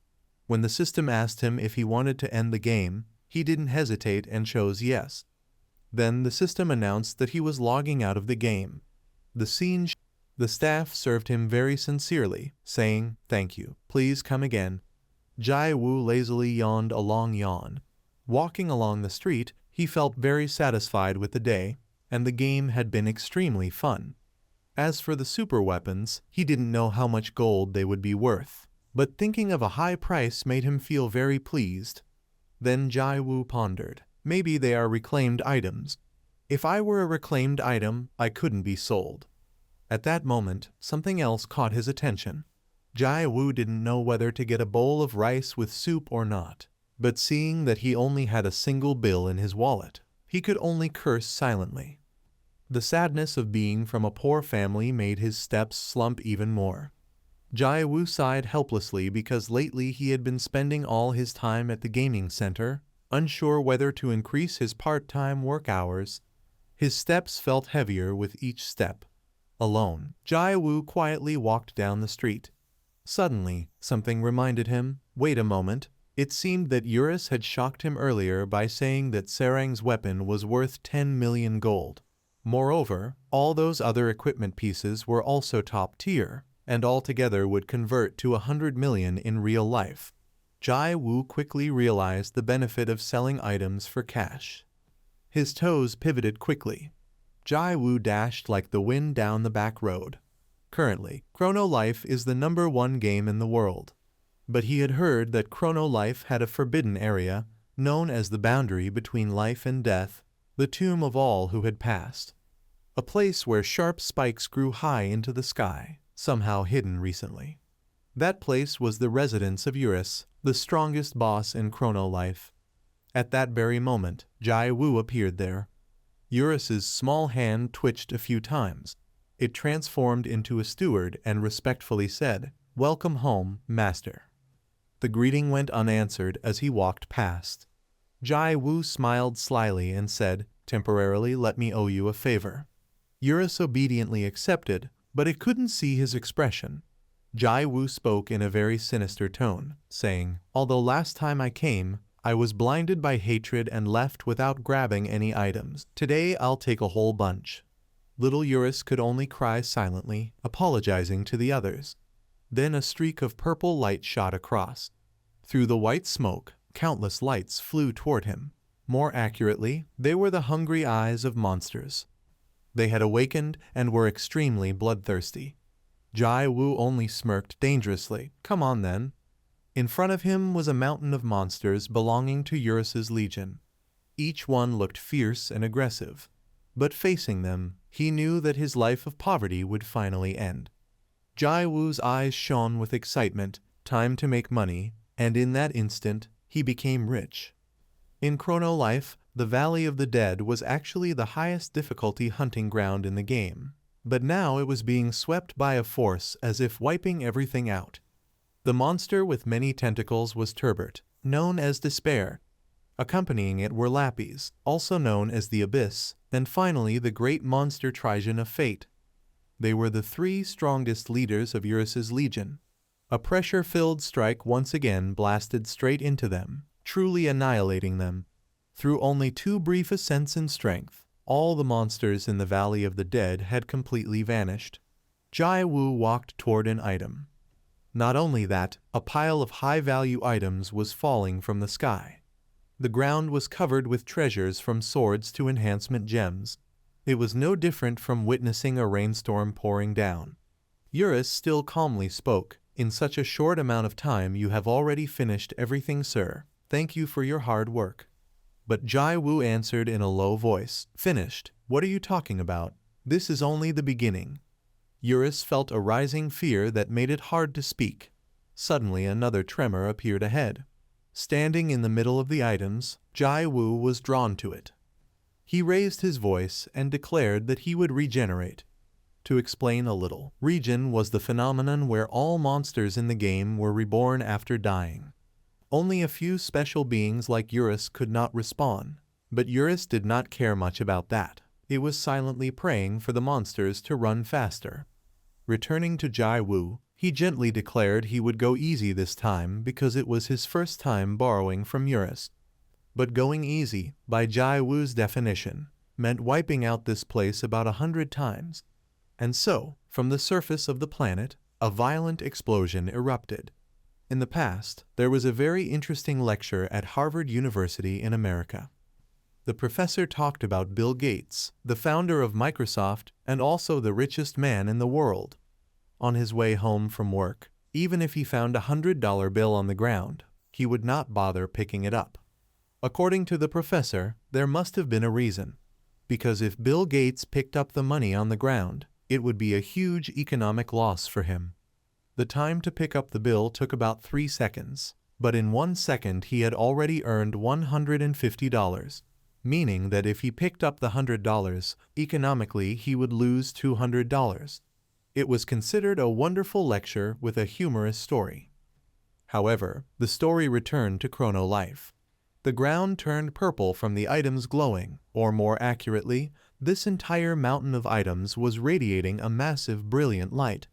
Speaker 1: When the system asked him if he wanted to end the game, he didn't hesitate and chose yes. Then the system announced that he was logging out of the game. The staff served him very sincerely, saying, "Thank you, please come again." Jai Woo lazily yawned a long yawn. Walking along the street, he felt very satisfied with the day, and the game had been extremely fun. As for the super weapons, he didn't know how much gold they would be worth, but thinking of a high price made him feel very pleased. Then Jai Wu pondered, maybe they are reclaimed items. If I were a reclaimed item, I couldn't be sold. At that moment, something else caught his attention. Jai Wu didn't know whether to get a bowl of rice with soup or not, but seeing that he only had a single bill in his wallet, he could only curse silently. The sadness of being from a poor family made his steps slump even more. Jai Wu sighed helplessly because lately he had been spending all his time at the gaming center, unsure whether to increase his part-time work hours. His steps felt heavier with each step. Alone, Jai Wu quietly walked down the street. Suddenly, something reminded him, wait a moment. It seemed that Eurus had shocked him earlier by saying that Sarang's weapon was worth 10 million gold. Moreover, all those other equipment pieces were also top tier, and altogether would convert to 100 million in real life. Jai Wu quickly realized the benefit of selling items for cash. His toes pivoted quickly. Jai Wu dashed like the wind down the back road. Currently, Chrono Life is the #1 game in the world. But he had heard that Chrono Life had a forbidden area, known as the boundary between life and death, the tomb of all who had passed. A place where sharp spikes grew high into the sky, somehow hidden recently. That place was the residence of Eurus, the strongest boss in Chrono Life. At that very moment, Jai Wu appeared there. Eurus's small hand twitched a few times. It transformed into a steward and respectfully said, "Welcome home, master." The greeting went unanswered as he walked past. Jai Wu smiled slyly and said, "Temporarily let me owe you a favor." Eurus obediently accepted, but it couldn't see his expression. Jai Wu spoke in a very sinister tone, saying, "Although last time I came, I was blinded by hatred and left without grabbing any items. Today I'll take a whole bunch." Little Eurus could only cry silently, apologizing to the others. Then a streak of purple light shot across. Through the white smoke, countless lights flew toward him. More accurately, they were the hungry eyes of monsters. They had awakened and were extremely bloodthirsty. Jai Wu only smirked dangerously. "Come on then." In front of him was a mountain of monsters belonging to Eurus's legion. Each one looked fierce and aggressive. But facing them, he knew that his life of poverty would finally end. Jai Wu's eyes shone with excitement, time to make money, and in that instant, he became rich. In Chrono Life, the Valley of the Dead was actually the highest difficulty hunting ground in the game, but now it was being swept by a force as if wiping everything out. The monster with many tentacles was Turbot, known as Despair. Accompanying it were Lapis, also known as the Abyss, and finally the great monster Trigon of Fate. They were the three strongest leaders of Eurus's legion. A pressure-filled strike once again blasted straight into them, truly annihilating them. Through only 2 brief ascents in strength, all the monsters in the Valley of the Dead had completely vanished. Jai Wu walked toward an item. Not only that, a pile of high-value items was falling from the sky. The ground was covered with treasures from swords to enhancement gems. It was no different from witnessing a rainstorm pouring down. Eurus still calmly spoke, "In such a short amount of time you have already finished everything, sir. Thank you for your hard work." But Jai Wu answered in a low voice, "Finished? What are you talking about? This is only the beginning." Eurus felt a rising fear that made it hard to speak. Suddenly another tremor appeared ahead. Standing in the middle of the items, Jai Wu was drawn to it. He raised his voice and declared that he would regenerate. To explain a little, regen was the phenomenon where all monsters in the game were reborn after dying. Only a few special beings like Eurus could not respawn, but Eurus did not care much about that. It was silently praying for the monsters to run faster. Returning to Jai Wu, he gently declared he would go easy this time because it was his first time borrowing from Eurus. But going easy, by Jai Wu's definition, meant wiping out this place about 100 times. And so, from the surface of the planet, a violent explosion erupted. In the past, there was a very interesting lecture at Harvard University in America. The professor talked about Bill Gates, the founder of Microsoft and also the richest man in the world. On his way home from work, even if he found $100 bill on the ground, he would not bother picking it up. According to the professor, there must have been a reason. Because if Bill Gates picked up the money on the ground, it would be a huge economic loss for him. The time to pick up the bill took about 3 seconds, but in 1 second he had already earned $150, meaning that if he picked up the $100, economically he would lose $200. It was considered a wonderful lecture with a humorous story. However, the story returned to chrono life. The ground turned purple from the items glowing, or more accurately, this entire mountain of items was radiating a massive brilliant light.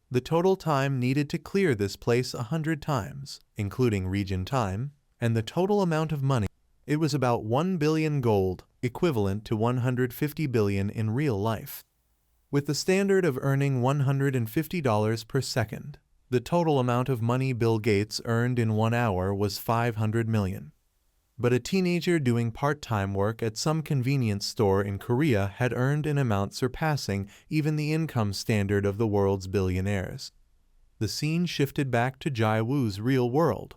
Speaker 1: The total time needed to clear this place 100 times, including region time, and the total amount of money, it was about 1 billion gold, equivalent to 150 billion in real life. With the standard of earning $150 per second, the total amount of money Bill Gates earned in 1 hour was 500 million. But a teenager doing part-time work at some convenience store in Korea had earned an amount surpassing even the income standard of the world's billionaires. The scene shifted back to Jai-woo's real world.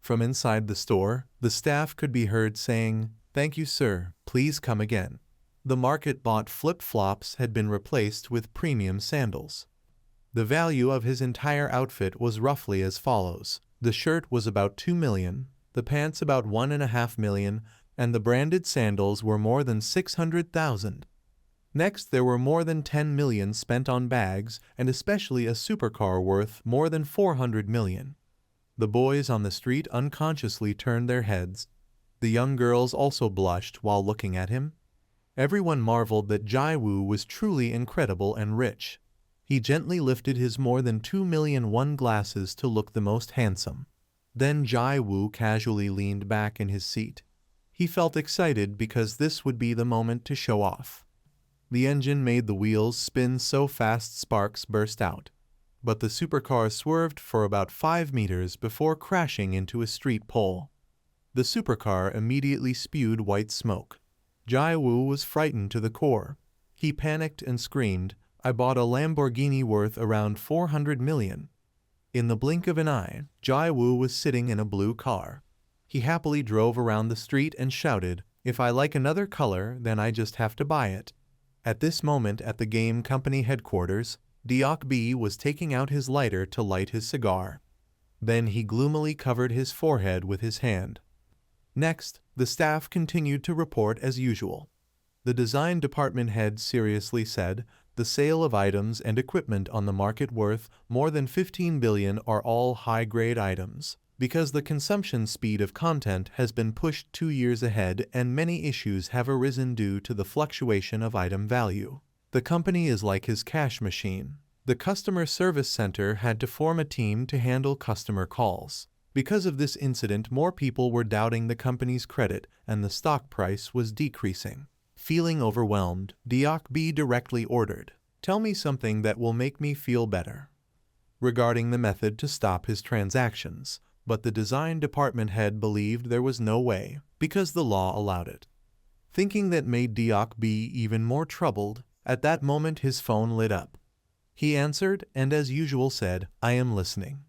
Speaker 1: From inside the store, the staff could be heard saying, "Thank you, sir. Please come again." The market-bought flip-flops had been replaced with premium sandals. The value of his entire outfit was roughly as follows. The shirt was about 2 million, the pants about 1.5 million, and the branded sandals were more than 600,000. Next, there were more than 10 million spent on bags, and especially a supercar worth more than 400 million. The boys on the street unconsciously turned their heads. The young girls also blushed while looking at him. Everyone marveled that Jai-woo was truly incredible and rich. He gently lifted his more than 2 million won glasses to look the most handsome. Then Jai-woo casually leaned back in his seat. He felt excited because this would be the moment to show off. The engine made the wheels spin so fast sparks burst out. But the supercar swerved for about 5 meters before crashing into a street pole. The supercar immediately spewed white smoke. Jai-woo was frightened to the core. He panicked and screamed, "I bought a Lamborghini worth around 400 million. In the blink of an eye, Jai-woo was sitting in a blue car. He happily drove around the street and shouted, "If I like another color, then I just have to buy it." At this moment at the game company headquarters, Deok-B was taking out his lighter to light his cigar. Then he gloomily covered his forehead with his hand. Next, the staff continued to report as usual. The design department head seriously said, "The sale of items and equipment on the market worth more than 15 billion are all high-grade items, because the consumption speed of content has been pushed 2 years ahead and many issues have arisen due to the fluctuation of item value. The company is like his cash machine. The customer service center had to form a team to handle customer calls. Because of this incident, more people were doubting the company's credit and the stock price was decreasing." Feeling overwhelmed, Deok-B directly ordered, "Tell me something that will make me feel better," regarding the method to stop his transactions, but the design department head believed there was no way, because the law allowed it. Thinking that made Deok-B even more troubled, at that moment his phone lit up. He answered and as usual said, "I am listening."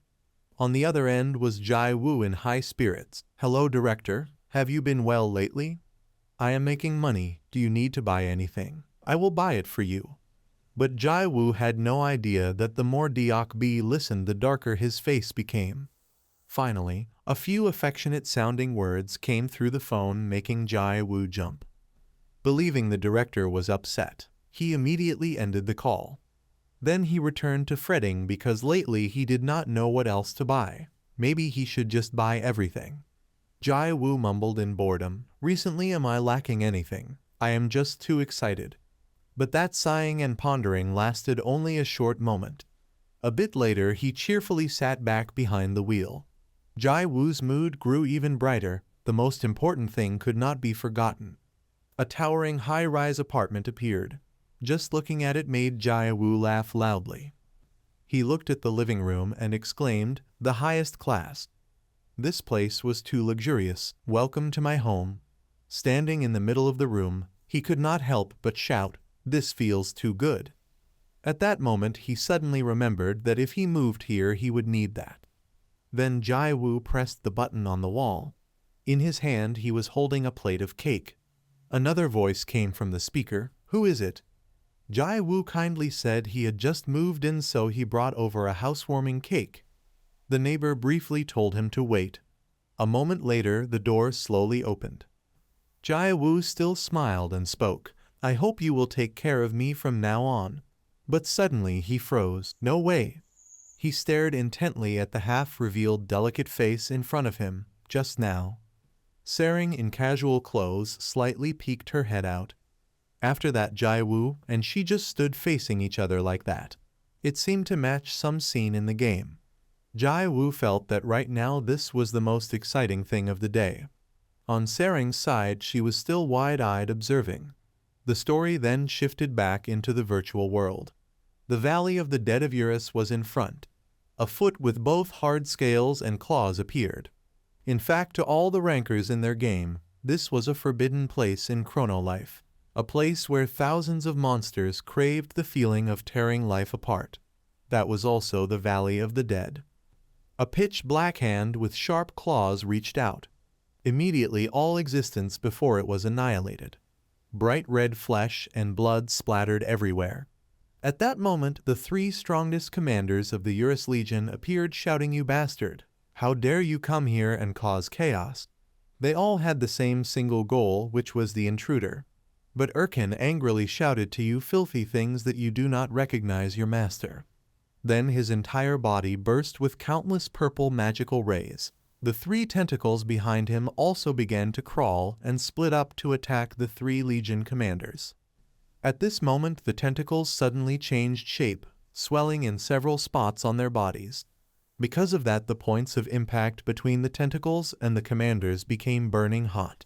Speaker 1: On the other end was Jai-woo in high spirits. "Hello, director. Have you been well lately? I am making money. Do you need to buy anything? I will buy it for you." But Jai-woo had no idea that the more Deok-B listened, the darker his face became. Finally, a few affectionate-sounding words came through the phone, making Jai-woo jump. Believing the director was upset, he immediately ended the call. Then he returned to fretting because lately he did not know what else to buy. Maybe he should just buy everything. Jai-woo mumbled in boredom, "Recently am I lacking anything? I am just too excited." But that sighing and pondering lasted only a short moment. A bit later he cheerfully sat back behind the wheel. Jai-woo's mood grew even brighter. The most important thing could not be forgotten. A towering high-rise apartment appeared. Just looking at it made Jai-woo laugh loudly. He looked at the living room and exclaimed, "The highest class. This place was too luxurious. Welcome to my home." Standing in the middle of the room, he could not help but shout, "This feels too good." At that moment he suddenly remembered that if he moved here he would need that. Then Jai Wu pressed the button on the wall. In his hand he was holding a plate of cake. Another voice came from the speaker. "Who is it?" Jai Wu kindly said he had just moved in, so he brought over a housewarming cake. The neighbor briefly told him to wait. A moment later the door slowly opened. Jai Wu still smiled and spoke, "I hope you will take care of me from now on." But suddenly he froze. "No way." He stared intently at the half-revealed delicate face in front of him. Just now, Sering in casual clothes slightly peeked her head out. After that, Jai Wu and she just stood facing each other like that. It seemed to match some scene in the game. Jai Wu felt that right now this was the most exciting thing of the day. On Sering's side, she was still wide-eyed observing. The story then shifted back into the virtual world. The Valley of the Dead of Eurus was in front. A foot with both hard scales and claws appeared. In fact, to all the rankers in their game, this was a forbidden place in Chrono Life, a place where thousands of monsters craved the feeling of tearing life apart. That was also the Valley of the Dead. A pitch-black hand with sharp claws reached out. Immediately all existence before it was annihilated. Bright red flesh and blood splattered everywhere. At that moment, the three strongest commanders of the Eurus Legion appeared, shouting, "You bastard! How dare you come here and cause chaos?" They all had the same single goal, which was the intruder. But Erkin angrily shouted to "You filthy things that you do not recognize your master." Then his entire body burst with countless purple magical rays. The three tentacles behind him also began to crawl and split up to attack the three Legion commanders. At this moment the tentacles suddenly changed shape, swelling in several spots on their bodies. Because of that, the points of impact between the tentacles and the commanders became burning hot.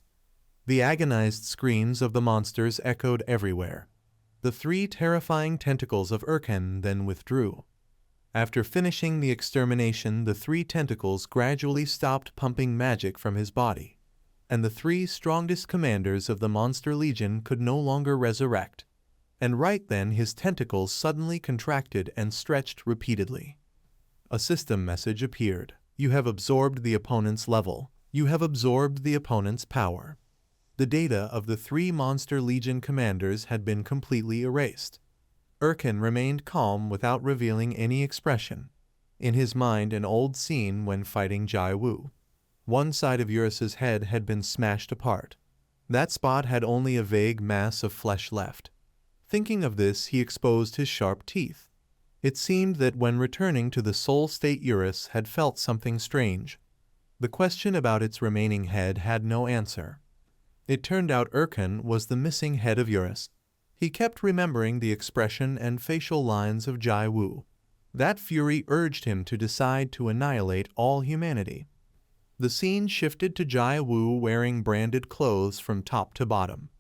Speaker 1: The agonized screams of the monsters echoed everywhere. The three terrifying tentacles of Erkin then withdrew. After finishing the extermination, the three tentacles gradually stopped pumping magic from his body, and the three strongest commanders of the Monster Legion could no longer resurrect. And right then his tentacles suddenly contracted and stretched repeatedly. A system message appeared. "You have absorbed the opponent's level. You have absorbed the opponent's power." The data of the three Monster Legion commanders had been completely erased. Erkin remained calm without revealing any expression. In his mind, an old scene when fighting Jai Wu. One side of Eurus's head had been smashed apart. That spot had only a vague mass of flesh left. Thinking of this, he exposed his sharp teeth. It seemed that when returning to the soul state, Eurus had felt something strange. The question about its remaining head had no answer. It turned out Erkin was the missing head of Eurus. He kept remembering the expression and facial lines of Jai Wu. That fury urged him to decide to annihilate all humanity. The scene shifted to Jai Wu wearing branded clothes from top to bottom.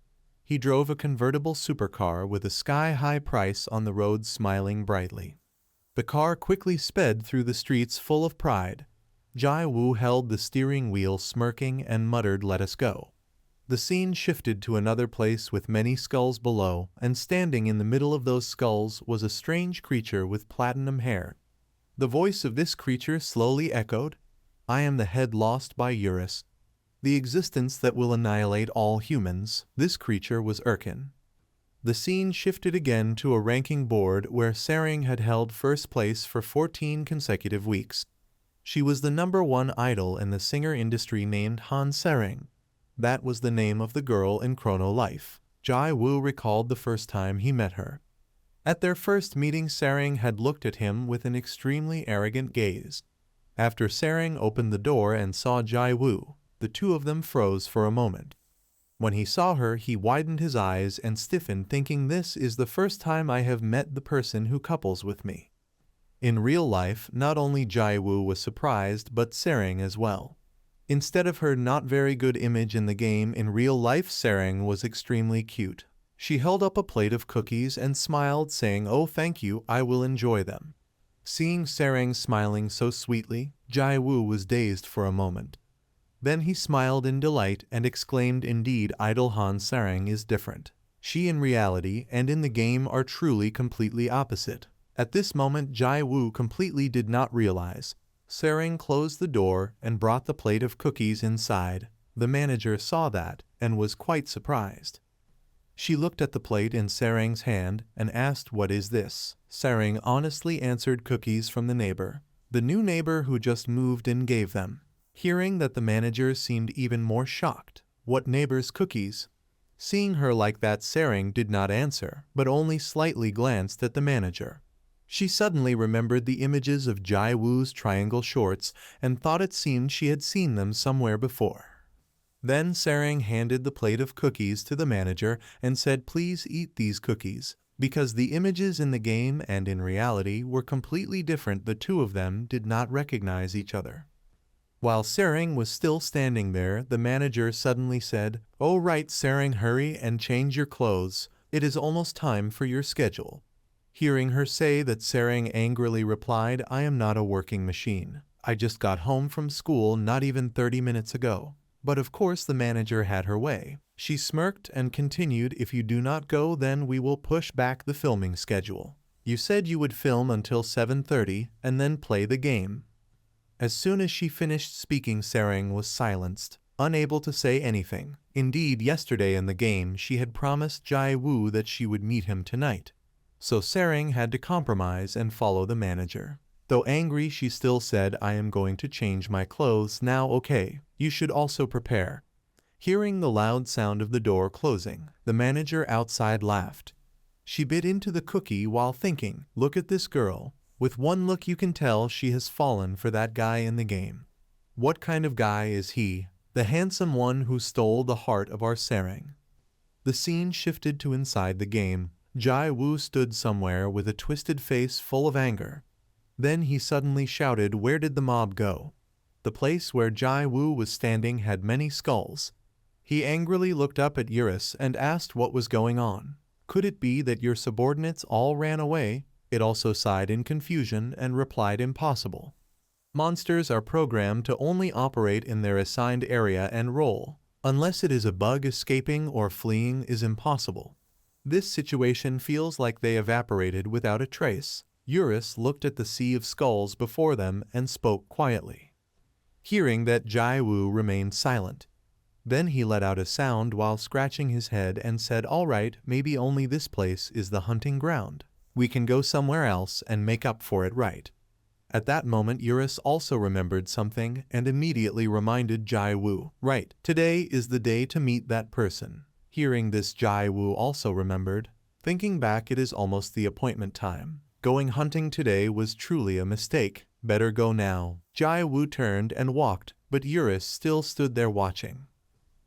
Speaker 1: He drove a convertible supercar with a sky-high price on the road, smiling brightly. The car quickly sped through the streets full of pride. Jai Wu held the steering wheel, smirking, and muttered, "Let us go." The scene shifted to another place with many skulls below, and standing in the middle of those skulls was a strange creature with platinum hair. The voice of this creature slowly echoed, "I am the head lost by Eurus, the existence that will annihilate all humans." This creature was Erkin. The scene shifted again to a ranking board where Sering had held first place for 14 consecutive weeks. She was the #1 idol in the singer industry, named Han Sering. That was the name of the girl in Chrono Life. Jai Wu recalled the first time he met her. At their first meeting, Sering had looked at him with an extremely arrogant gaze. After Sering opened the door and saw Jai Wu, the two of them froze for a moment. When he saw her, he widened his eyes and stiffened, thinking, "This is the first time I have met the person who couples with me." In real life, not only Jai Wu was surprised, but Sering as well. Instead of her not very good image in the game, in real life Sering was extremely cute. She held up a plate of cookies and smiled, saying, "Oh, thank you, I will enjoy them." Seeing Sering smiling so sweetly, Jai Wu was dazed for a moment. Then he smiled in delight and exclaimed, indeed, idol Han Sarang is different. She in reality and in the game are truly completely opposite. At this moment Jai Woo completely did not realize. Sarang closed the door and brought the plate of cookies inside. The manager saw that and was quite surprised. She looked at the plate in Sarang's hand and asked, "What is this?" Sarang honestly answered, "Cookies from the neighbor. The new neighbor who just moved in gave them." Hearing that, the manager seemed even more shocked. "What neighbor's cookies?" Seeing her like that, Sarang did not answer, but only slightly glanced at the manager. She suddenly remembered the images of Jai Woo's triangle shorts and thought it seemed she had seen them somewhere before. Then Sarang handed the plate of cookies to the manager and said, "Please eat these cookies." Because the images in the game and in reality were completely different, the two of them did not recognize each other. While Sarang was still standing there, the manager suddenly said, "Oh right Sarang, hurry and change your clothes. It is almost time for your schedule." Hearing her say that, Sarang angrily replied, "I am not a working machine. I just got home from school not even 30 minutes ago." But of course the manager had her way. She smirked and continued, "If you do not go, then we will push back the filming schedule. You said you would film until 7:30 and then play the game." As soon as she finished speaking, Sarang was silenced, unable to say anything. Indeed, yesterday in the game she had promised Jai Woo that she would meet him tonight. So Sarang had to compromise and follow the manager. Though angry, she still said, "I am going to change my clothes now, okay? You should also prepare." Hearing the loud sound of the door closing, the manager outside laughed. She bit into the cookie while thinking, "Look at this girl. With one look you can tell she has fallen for that guy in the game. What kind of guy is he? The handsome one who stole the heart of our Sarang." The scene shifted to inside the game. Jai Woo stood somewhere with a twisted face full of anger. Then he suddenly shouted, "Where did the mob go?" The place where Jai Woo was standing had many skulls. He angrily looked up at Eurus and asked what was going on. "Could it be that your subordinates all ran away?" It also sighed in confusion and replied, "Impossible. Monsters are programmed to only operate in their assigned area and role. Unless it is a bug, escaping or fleeing is impossible. This situation feels like they evaporated without a trace." Eurus looked at the sea of skulls before them and spoke quietly. Hearing that, Jai Woo remained silent. Then he let out a sound while scratching his head and said, "All right, maybe only this place is the hunting ground. We can go somewhere else and make up for it, right?" At that moment Eurus also remembered something and immediately reminded Jai Woo, "Right, today is the day to meet that person." Hearing this, Jai Woo also remembered. Thinking back, it is almost the appointment time. Going hunting today was truly a mistake. Better go now. Jai Woo turned and walked, but Eurus still stood there watching.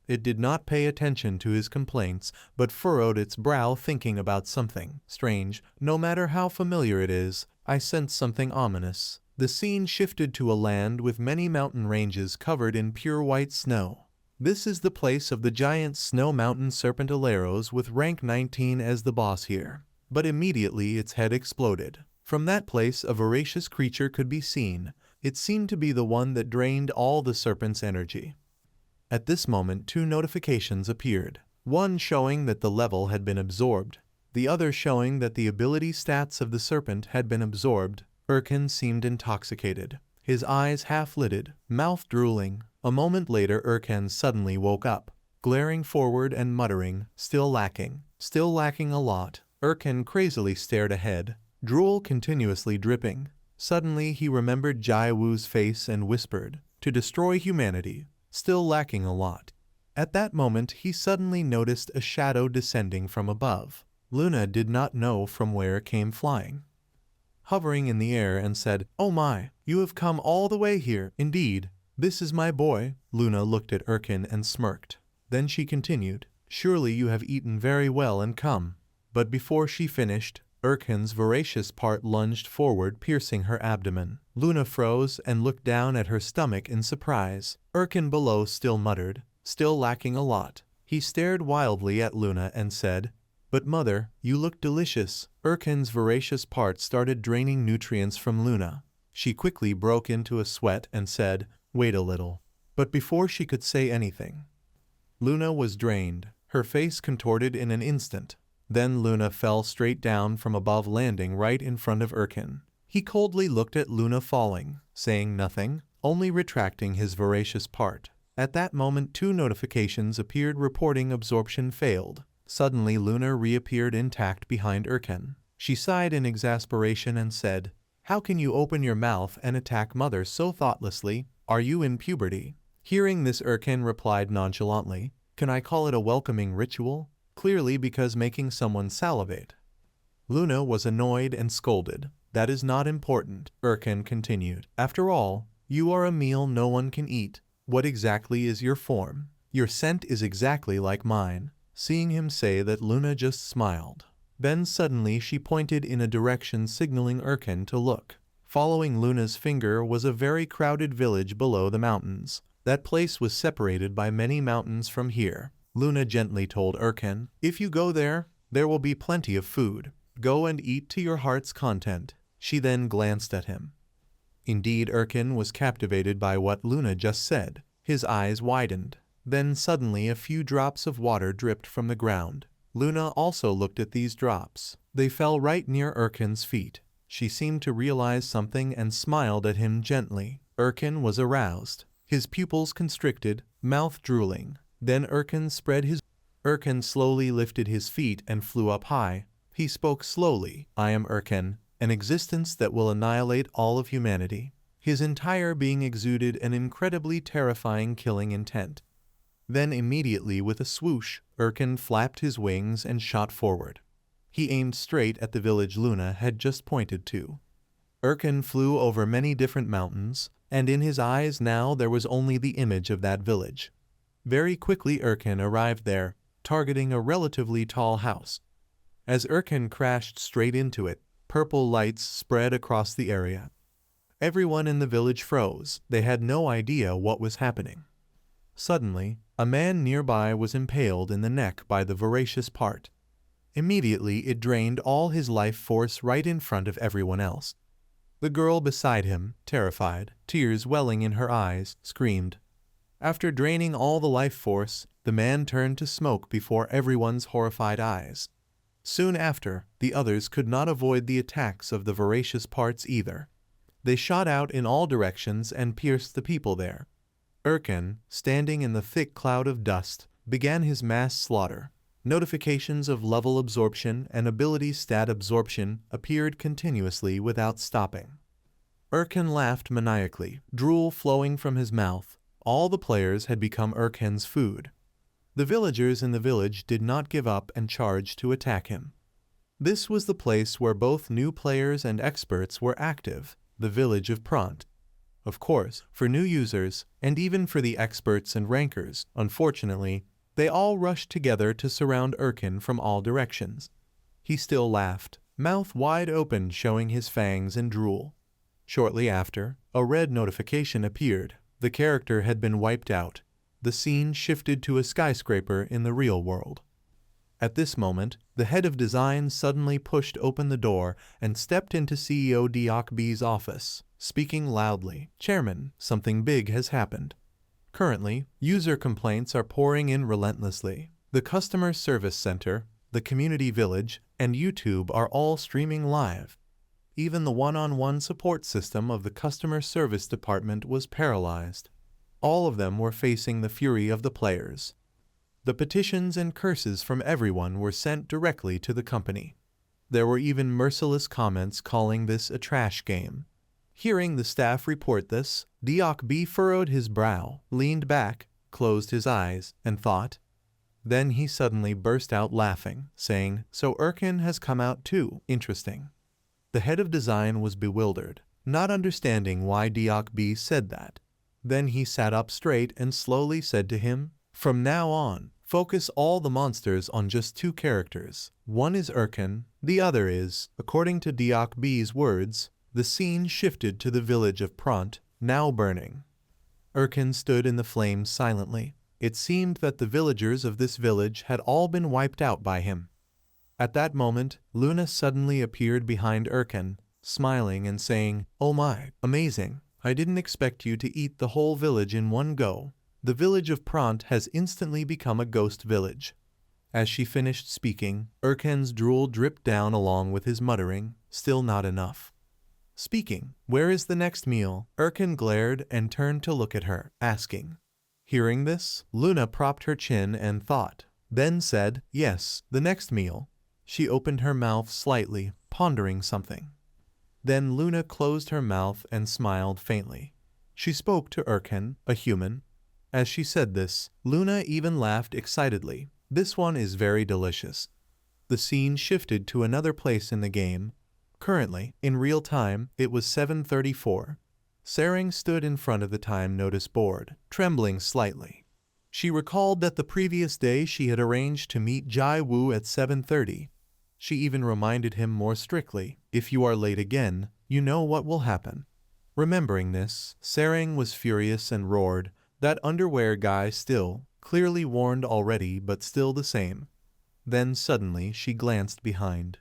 Speaker 1: It did not pay attention to his complaints, but furrowed its brow thinking about something strange. No matter how familiar it is, I sense something ominous. The scene shifted to a land with many mountain ranges covered in pure white snow. This is the place of the giant snow mountain serpent Aleros, with rank 19 as the boss here. But immediately its head exploded. From that place a voracious creature could be seen. It seemed to be the one that drained all the serpent's energy. At this moment 2 notifications appeared. One showing that the level had been absorbed. The other showing that the ability stats of the serpent had been absorbed. Erkin seemed intoxicated. His eyes half-lidded, mouth drooling. A moment later Erkin suddenly woke up, glaring forward and muttering, still lacking a lot." Erkin crazily stared ahead, drool continuously dripping. Suddenly he remembered Jai Woo's face and whispered, "To destroy humanity, still lacking a lot." At that moment he suddenly noticed a shadow descending from above. Luna did not know from where it came flying, hovering in the air, and said, "Oh my, you have come all the way here. Indeed, this is my boy." Luna looked at Erkin and smirked. Then she continued, "Surely you have eaten very well and come." But before she finished, Erkin's voracious part lunged forward, piercing her abdomen. Luna froze and looked down at her stomach in surprise. Erkin below still muttered, "Still lacking a lot." He stared wildly at Luna and said, "But mother, you look delicious." Erkin's voracious part started draining nutrients from Luna. She quickly broke into a sweat and said, "Wait a little." But before she could say anything, Luna was drained, her face contorted in an instant. Then Luna fell straight down from above, landing right in front of Erkin. He coldly looked at Luna falling, saying nothing, only retracting his voracious part. At that moment 2 notifications appeared reporting absorption failed. Suddenly Luna reappeared intact behind Erkin. She sighed in exasperation and said, "How can you open your mouth and attack Mother so thoughtlessly? Are you in puberty?" Hearing this, Erkin replied nonchalantly, "Can I call it a welcoming ritual? Clearly because making someone salivate." Luna was annoyed and scolded. "That is not important," Erkin continued. "After all, you are a meal no one can eat. What exactly is your form? Your scent is exactly like mine." Seeing him say that, Luna just smiled. Then suddenly she pointed in a direction, signaling Erkin to look. Following Luna's finger was a very crowded village below the mountains. That place was separated by many mountains from here. Luna gently told Erkin, "If you go there, there will be plenty of food. Go and eat to your heart's content." She then glanced at him. Indeed, Erkin was captivated by what Luna just said. His eyes widened. Then suddenly a few drops of water dripped from the ground. Luna also looked at these drops. They fell right near Erkin's feet. She seemed to realize something and smiled at him gently. Erkin was aroused. His pupils constricted, mouth drooling. Then Erkin slowly lifted his feet and flew up high. He spoke slowly. "I am Erkin, an existence that will annihilate all of humanity." His entire being exuded an incredibly terrifying killing intent. Then immediately, with a swoosh, Erkin flapped his wings and shot forward. He aimed straight at the village Luna had just pointed to. Erkin flew over many different mountains, and in his eyes now there was only the image of that village. Very quickly Erkin arrived there, targeting a relatively tall house. As Erkin crashed straight into it, purple lights spread across the area. Everyone in the village froze. They had no idea what was happening. Suddenly, a man nearby was impaled in the neck by the voracious part. Immediately it drained all his life force right in front of everyone else. The girl beside him, terrified, tears welling in her eyes, screamed. After draining all the life force, the man turned to smoke before everyone's horrified eyes. Soon after, the others could not avoid the attacks of the voracious parts either. They shot out in all directions and pierced the people there. Erkin, standing in the thick cloud of dust, began his mass slaughter. Notifications of level absorption and ability stat absorption appeared continuously without stopping. Erkin laughed maniacally, drool flowing from his mouth. All the players had become Erkin's food. The villagers in the village did not give up and charged to attack him. This was the place where both new players and experts were active, the village of Pront. Of course, for new users, and even for the experts and rankers, unfortunately, they all rushed together to surround Erkin from all directions. He still laughed, mouth wide open, showing his fangs and drool. Shortly after, a red notification appeared. The character had been wiped out. The scene shifted to a skyscraper in the real world. At this moment, the head of design suddenly pushed open the door and stepped into CEO Deok B's office, speaking loudly. "Chairman, something big has happened. Currently, user complaints are pouring in relentlessly. The customer service center, the community village, and YouTube are all streaming live. Even the one-on-one support system of the customer service department was paralyzed. All of them were facing the fury of the players. The petitions and curses from everyone were sent directly to the company. There were even merciless comments calling this a trash game." Hearing the staff report this, Deok B furrowed his brow, leaned back, closed his eyes, and thought. Then he suddenly burst out laughing, saying, "So Erkin has come out too. Interesting." The head of design was bewildered, not understanding why Deok B said that. Then he sat up straight and slowly said to him, "From now on, focus all the monsters on just 2 characters. One is Erkin, the other is," according to Deok B's words. The scene shifted to the village of Pront, now burning. Erkin stood in the flames silently. It seemed that the villagers of this village had all been wiped out by him. At that moment, Luna suddenly appeared behind Erkin, smiling and saying, "Oh my, amazing. I didn't expect you to eat the whole village in one go. The village of Prant has instantly become a ghost village. As she finished speaking, Erkan's drool dripped down along with his muttering, still not enough. Speaking, where is the next meal? Erkan glared and turned to look at her, asking. Hearing this, Luna propped her chin and thought, then said, yes, the next meal. She opened her mouth slightly, pondering something. Then Luna closed her mouth and smiled faintly. She spoke to Erkan, a human. As she said this, Luna even laughed excitedly. This one is very delicious. The scene shifted to another place in the game. Currently, in real time, it was 7:34. Sarang stood in front of the time notice board, trembling slightly. She recalled that the previous day she had arranged to meet Jai Woo at 7:30. She even reminded him more strictly, if you are late again, you know what will happen. Remembering this, Sarang was furious and roared, that underwear guy still, clearly warned already but still the same. Then suddenly she glanced behind.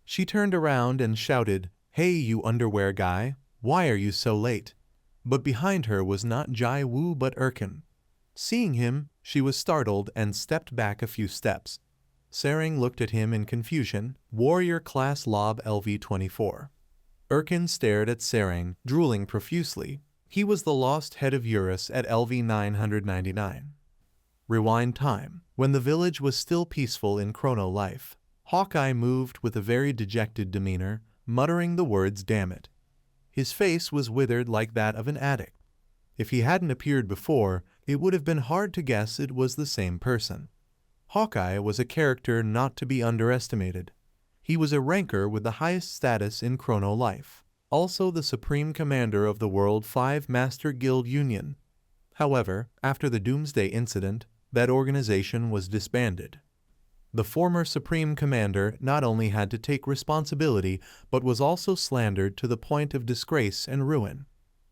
Speaker 1: She turned around and shouted, hey you underwear guy, why are you so late? But behind her was not Jai Woo but Erkan. Seeing him, she was startled and stepped back a few steps. Sarang looked at him in confusion, Warrior Class Lob LV-24. Erkan stared at Sarang, drooling profusely. He was the lost head of Eurus at LV-999. Rewind time. When the village was still peaceful in Chrono life, Hawkeye moved with a very dejected demeanor, muttering the words damn it. His face was withered like that of an addict. If he hadn't appeared before, it would have been hard to guess it was the same person. Hawkeye was a character not to be underestimated. He was a ranker with the highest status in Chrono life, also the supreme commander of the World 5 Master Guild Union. However, after the Doomsday incident, that organization was disbanded. The former Supreme Commander not only had to take responsibility, but was also slandered to the point of disgrace and ruin.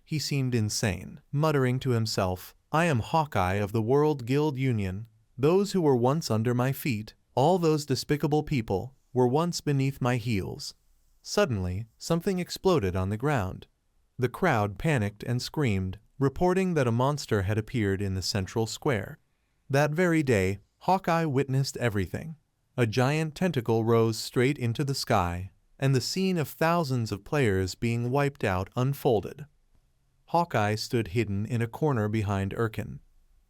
Speaker 1: He seemed insane, muttering to himself, I am Hawkeye of the World Guild Union. Those who were once under my feet, all those despicable people, were once beneath my heels. Suddenly, something exploded on the ground. The crowd panicked and screamed, reporting that a monster had appeared in the central square. That very day, Hawkeye witnessed everything. A giant tentacle rose straight into the sky, and the scene of thousands of players being wiped out unfolded. Hawkeye stood hidden in a corner behind Erkan.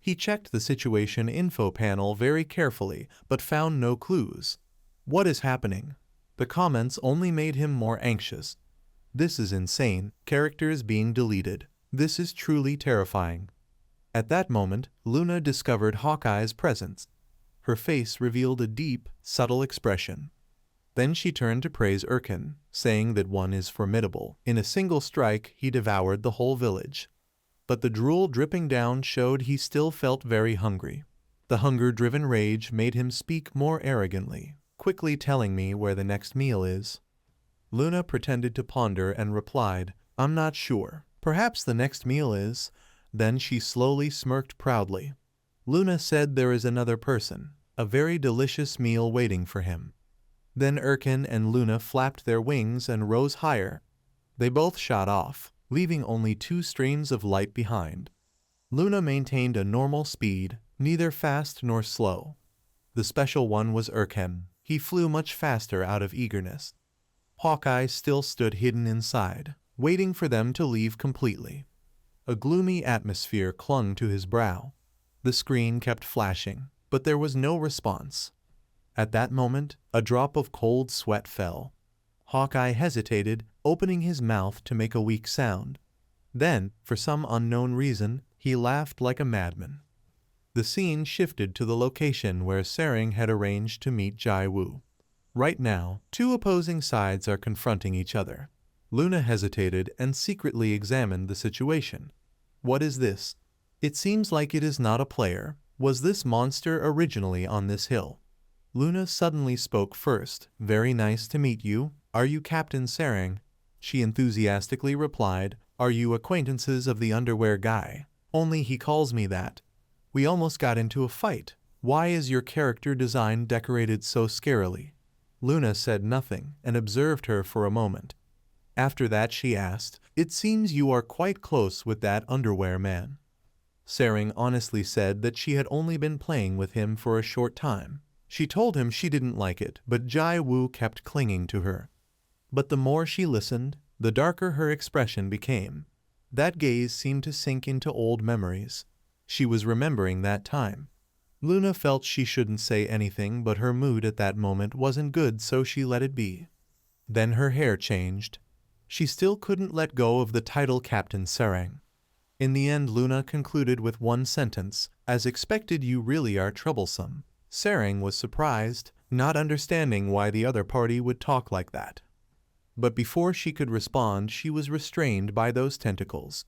Speaker 1: He checked the situation info panel very carefully, but found no clues. What is happening? The comments only made him more anxious. This is insane, characters being deleted. This is truly terrifying. At that moment, Luna discovered Hawkeye's presence. Her face revealed a deep, subtle expression. Then she turned to praise Erkan, saying that one is formidable. In a single strike, he devoured the whole village. But the drool dripping down showed he still felt very hungry. The hunger-driven rage made him speak more arrogantly, quickly telling me where the next meal is. Luna pretended to ponder and replied, I'm not sure. Perhaps the next meal is... Then she slowly smirked proudly. Luna said there is another person, a very delicious meal waiting for him. Then Erkan and Luna flapped their wings and rose higher. They both shot off, leaving only 2 streams of light behind. Luna maintained a normal speed, neither fast nor slow. The special one was Erkan. He flew much faster out of eagerness. Hawkeye still stood hidden inside, waiting for them to leave completely. A gloomy atmosphere clung to his brow. The screen kept flashing, but there was no response. At that moment, a drop of cold sweat fell. Hawkeye hesitated, opening his mouth to make a weak sound. Then, for some unknown reason, he laughed like a madman. The scene shifted to the location where Sarang had arranged to meet Jai Woo. Right now, 2 opposing sides are confronting each other. Luna hesitated and secretly examined the situation. What is this? It seems like it is not a player. Was this monster originally on this hill? Luna suddenly spoke first. Very nice to meet you. Are you Captain Sarang? She enthusiastically replied, Are you acquaintances of the underwear guy? Only he calls me that. We almost got into a fight. Why is your character design decorated so scarily? Luna said nothing and observed her for a moment. After that she asked, It seems you are quite close with that underwear man. Sering honestly said that she had only been playing with him for a short time. She told him she didn't like it, but Jai Woo kept clinging to her. But the more she listened, the darker her expression became. That gaze seemed to sink into old memories. She was remembering that time. Luna felt she shouldn't say anything, but her mood at that moment wasn't good, so she let it be. Then her hair changed. She still couldn't let go of the title Captain Serang. In the end, Luna concluded with one sentence, "As expected, you really are troublesome." Serang was surprised, not understanding why the other party would talk like that. But before she could respond, she was restrained by those tentacles.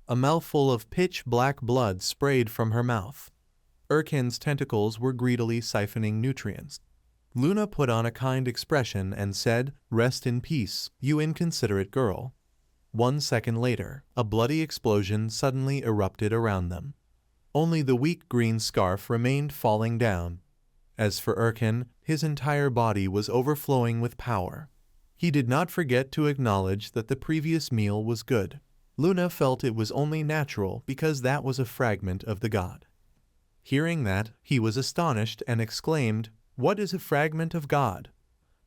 Speaker 1: A mouthful of pitch-black blood sprayed from her mouth. Erkin's tentacles were greedily siphoning nutrients. Luna put on a kind expression and said, "Rest in peace, you inconsiderate girl." 1 second later, a bloody explosion suddenly erupted around them. Only the weak green scarf remained falling down. As for Erkin, his entire body was overflowing with power. He did not forget to acknowledge that the previous meal was good. Luna felt it was only natural because that was a fragment of the god. Hearing that, he was astonished and exclaimed, "What is a fragment of God?"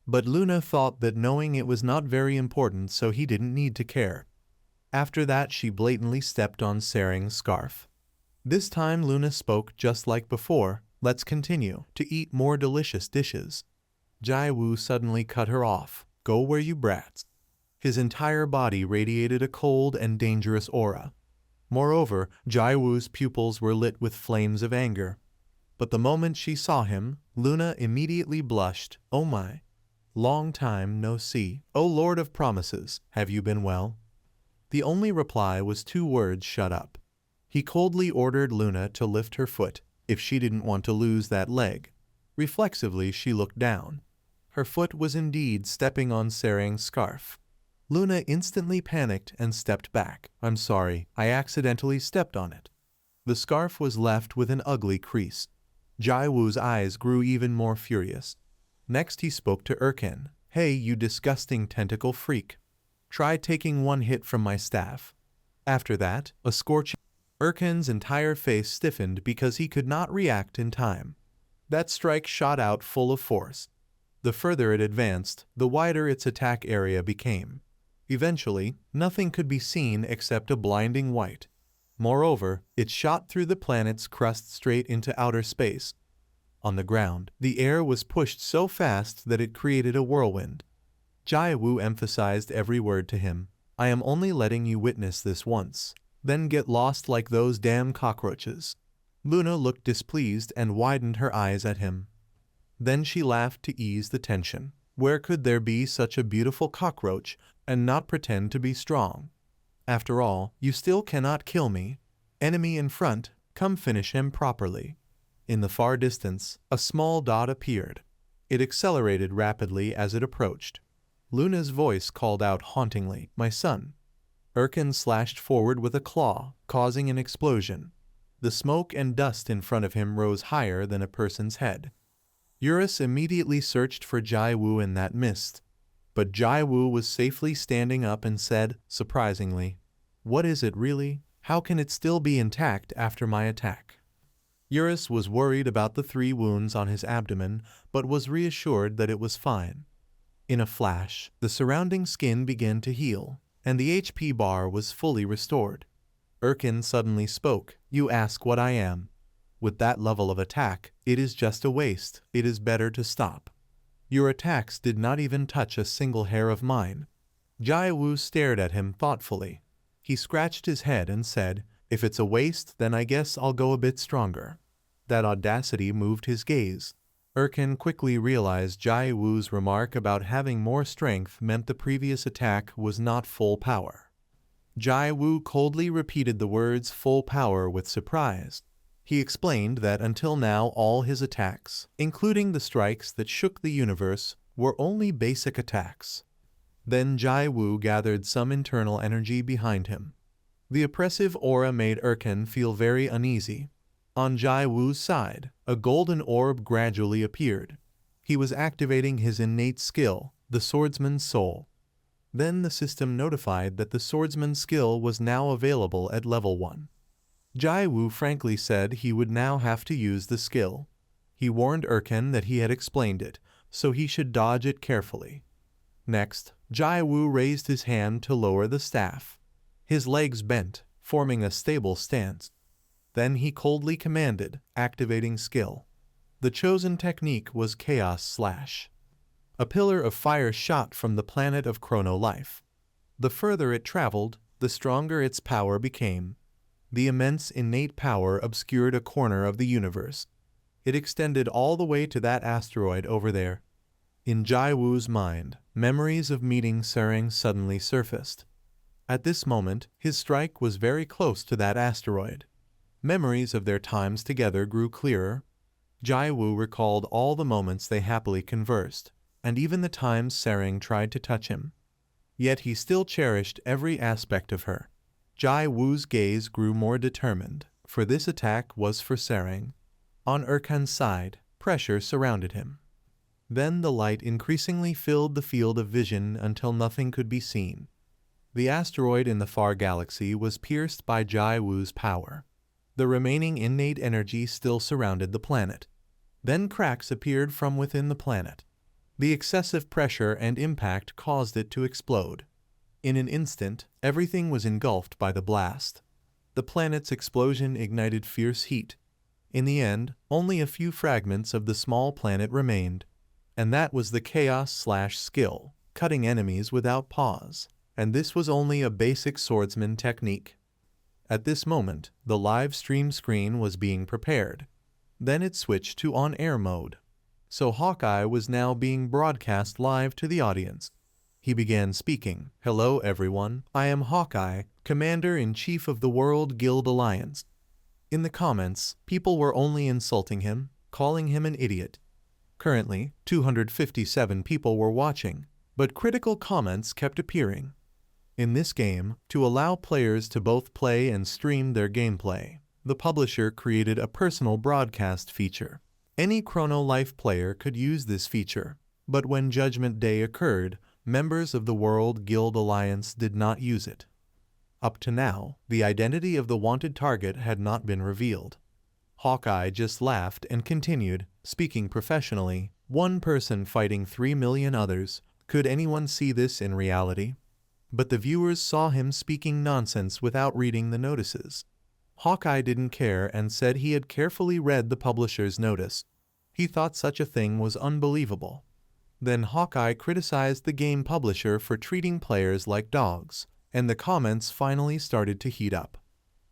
Speaker 1: But Luna thought that knowing it was not very important, so he didn't need to care. After that, she blatantly stepped on Serang's scarf. This time Luna spoke just like before, "Let's continue to eat more delicious dishes." Jai Woo suddenly cut her off. "Go where you brats." His entire body radiated a cold and dangerous aura. Moreover, Jai Woo's pupils were lit with flames of anger. But the moment she saw him, Luna immediately blushed. "Oh my. Long time no see. Oh Lord of Promises, have you been well?" The only reply was 2 words, "Shut up." He coldly ordered Luna to lift her foot, if she didn't want to lose that leg. Reflexively, she looked down. Her foot was indeed stepping on Serang's scarf. Luna instantly panicked and stepped back. "I'm sorry, I accidentally stepped on it." The scarf was left with an ugly crease. Jai Woo's eyes grew even more furious. Next he spoke to Erkin. "Hey, you disgusting tentacle freak. Try taking 1 hit from my staff." After that, a scorching... Erkin's entire face stiffened because he could not react in time. That strike shot out full of force. The further it advanced, the wider its attack area became. Eventually, nothing could be seen except a blinding white. Moreover, it shot through the planet's crust straight into outer space. On the ground, the air was pushed so fast that it created a whirlwind. Jai Woo emphasized every word to him. "I am only letting you witness this once. Then get lost like those damn cockroaches." Luna looked displeased and widened her eyes at him. Then she laughed to ease the tension. Where could there be such a beautiful cockroach and not pretend to be strong? After all, you still cannot kill me. Enemy in front, come finish him properly. In the far distance, a small dot appeared. It accelerated rapidly as it approached. Luna's voice called out hauntingly, "My son." Erkin slashed forward with a claw, causing an explosion. The smoke and dust in front of him rose higher than a person's head. Eurus immediately searched for Jai Woo in that mist. But Jai Woo was safely standing up and said, surprisingly, "What is it really? How can it still be intact after my attack?" Eurus was worried about the 3 wounds on his abdomen, but was reassured that it was fine. In a flash, the surrounding skin began to heal, and the HP bar was fully restored. Erkin suddenly spoke, "You ask what I am. With that level of attack, it is just a waste. It is better to stop. Your attacks did not even touch a single hair of mine." Jai Woo stared at him thoughtfully. He scratched his head and said, "If it's a waste, then I guess I'll go a bit stronger." That audacity moved his gaze. Erkin quickly realized Jai Woo's remark about having more strength meant the previous attack was not full power. Jai Woo coldly repeated the words "full power" with surprise. He explained that until now all his attacks, including the strikes that shook the universe, were only basic attacks. Then Jai Woo gathered some internal energy behind him. The oppressive aura made Erkin feel very uneasy. On Jai Woo's side, a golden orb gradually appeared. He was activating his innate skill, the swordsman's soul. Then the system notified that the swordsman's skill was now available at level 1. Jai Wu frankly said he would now have to use the skill. He warned Erkan that he had explained it, so he should dodge it carefully. Next, Jai Wu raised his hand to lower the staff. His legs bent, forming a stable stance. Then he coldly commanded, activating skill. The chosen technique was Chaos Slash. A pillar of fire shot from the planet of chrono life. The further it traveled, the stronger its power became. The immense innate power obscured a corner of the universe. It extended all the way to that asteroid over there. In Jai Wu's mind, memories of meeting Sereng suddenly surfaced. At this moment, his strike was very close to that asteroid. Memories of their times together grew clearer. Jai Wu recalled all the moments they happily conversed, and even the times Sereng tried to touch him. Yet he still cherished every aspect of her. Jai Wu's gaze grew more determined, for this attack was for Sereng. On Erkan's side, pressure surrounded him. Then the light increasingly filled the field of vision until nothing could be seen. The asteroid in the far galaxy was pierced by Jai Wu's power. The remaining innate energy still surrounded the planet. Then cracks appeared from within the planet. The excessive pressure and impact caused it to explode. In an instant, everything was engulfed by the blast. The planet's explosion ignited fierce heat. In the end, only a few fragments of the small planet remained. And that was the Chaos Slash skill, cutting enemies without pause. And this was only a basic swordsman technique. At this moment, the live stream screen was being prepared. Then it switched to on-air mode. So Hawkeye was now being broadcast live to the audience. He began speaking. "Hello everyone, I am Hawkeye, Commander-in-Chief of the World Guild Alliance." In the comments, people were only insulting him, calling him an idiot. Currently, 257 people were watching, but critical comments kept appearing. In this game, to allow players to both play and stream their gameplay, the publisher created a personal broadcast feature. Any Chrono Life player could use this feature, but when Judgment Day occurred, members of the World Guild Alliance did not use it. Up to now, the identity of the wanted target had not been revealed. Hawkeye just laughed and continued, speaking professionally, "One person fighting 3 million others. Could anyone see this in reality?" But the viewers saw him speaking nonsense without reading the notices. Hawkeye didn't care and said he had carefully read the publisher's notice. He thought such a thing was unbelievable. Then Hawkeye criticized the game publisher for treating players like dogs, and the comments finally started to heat up.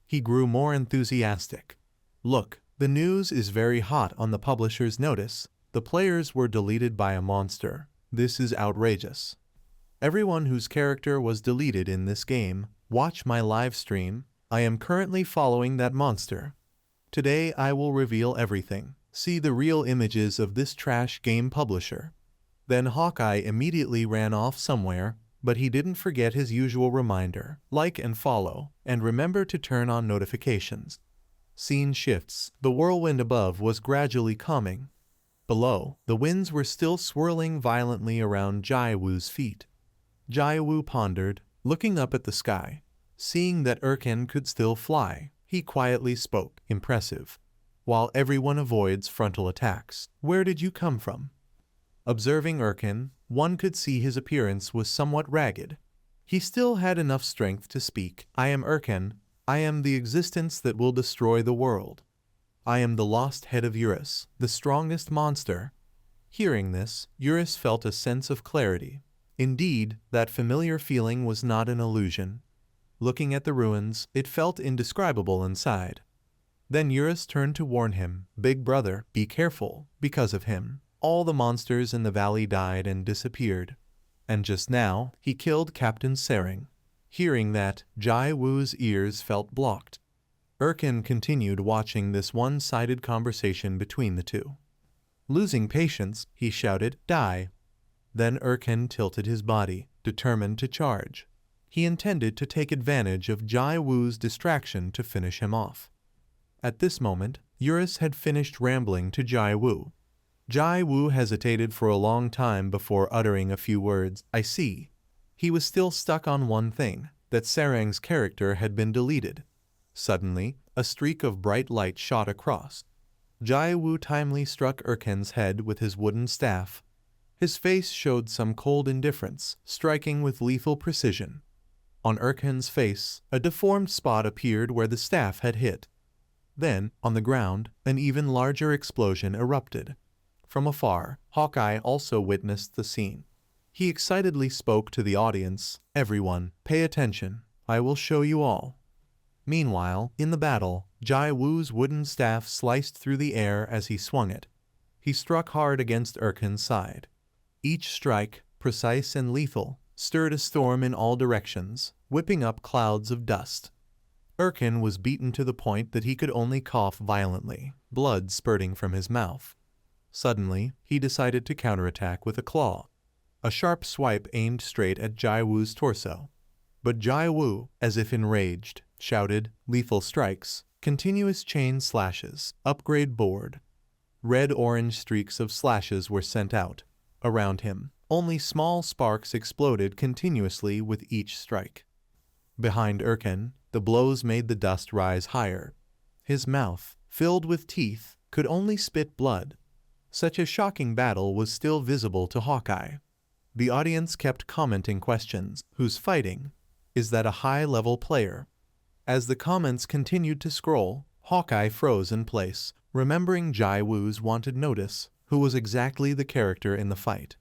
Speaker 1: He grew more enthusiastic. "Look, the news is very hot on the publisher's notice. The players were deleted by a monster. This is outrageous. Everyone whose character was deleted in this game, watch my live stream. I am currently following that monster. Today I will reveal everything. See the real images of this trash game publisher." Then Hawkeye immediately ran off somewhere, but he didn't forget his usual reminder: like and follow, and remember to turn on notifications. Scene shifts. The whirlwind above was gradually calming. Below, the winds were still swirling violently around Jai Wu's feet. Jai Wu pondered, looking up at the sky. Seeing that Erkan could still fly, he quietly spoke, impressive. While everyone avoids frontal attacks, where did you come from? Observing Erkan, one could see his appearance was somewhat ragged. He still had enough strength to speak. "I am Erkan. I am the existence that will destroy the world. I am the lost head of Eurus, the strongest monster." Hearing this, Eurus felt a sense of clarity. Indeed, that familiar feeling was not an illusion. Looking at the ruins, it felt indescribable inside. Then Eurus turned to warn him, "Big brother, be careful. Because of him, all the monsters in the valley died and disappeared. And just now, he killed Captain Sereng." Hearing that, Jai Wu's ears felt blocked. Erkan continued watching this one-sided conversation between the two. Losing patience, he shouted, "Die!" Then Erkan tilted his body, determined to charge. He intended to take advantage of Jai Wu's distraction to finish him off. At this moment, Eurus had finished rambling to Jai Wu. Jai Wu hesitated for a long time before uttering a few words. "I see. He was still stuck on one thing, that Sarang's character had been deleted. Suddenly, a streak of bright light shot across. Jai Wu timely struck Erkan's head with his wooden staff. His face showed some cold indifference, striking with lethal precision. On Erkan's face, a deformed spot appeared where the staff had hit. Then, on the ground, an even larger explosion erupted. From afar, Hawkeye also witnessed the scene. He excitedly spoke to the audience, "Everyone, pay attention. I will show you all." Meanwhile, in the battle, Jai Wu's wooden staff sliced through the air as he swung it. He struck hard against Erkan's side. Each strike, precise and lethal, stirred a storm in all directions, whipping up clouds of dust. Erkan was beaten to the point that he could only cough violently, blood spurting from his mouth. Suddenly, he decided to counterattack with a claw. A sharp swipe aimed straight at Jai Wu's torso. But Jai Wu, as if enraged, shouted, "Lethal strikes, continuous chain slashes, upgrade board." Red-orange streaks of slashes were sent out. Around him, only small sparks exploded continuously with each strike. Behind Erkan, the blows made the dust rise higher. His mouth, filled with teeth, could only spit blood. Such a shocking battle was still visible to Hawkeye. The audience kept commenting questions. Who's fighting? Is that a high-level player? As the comments continued to scroll, Hawkeye froze in place, remembering Jai Wu's wanted notice, who was exactly the character in the fight.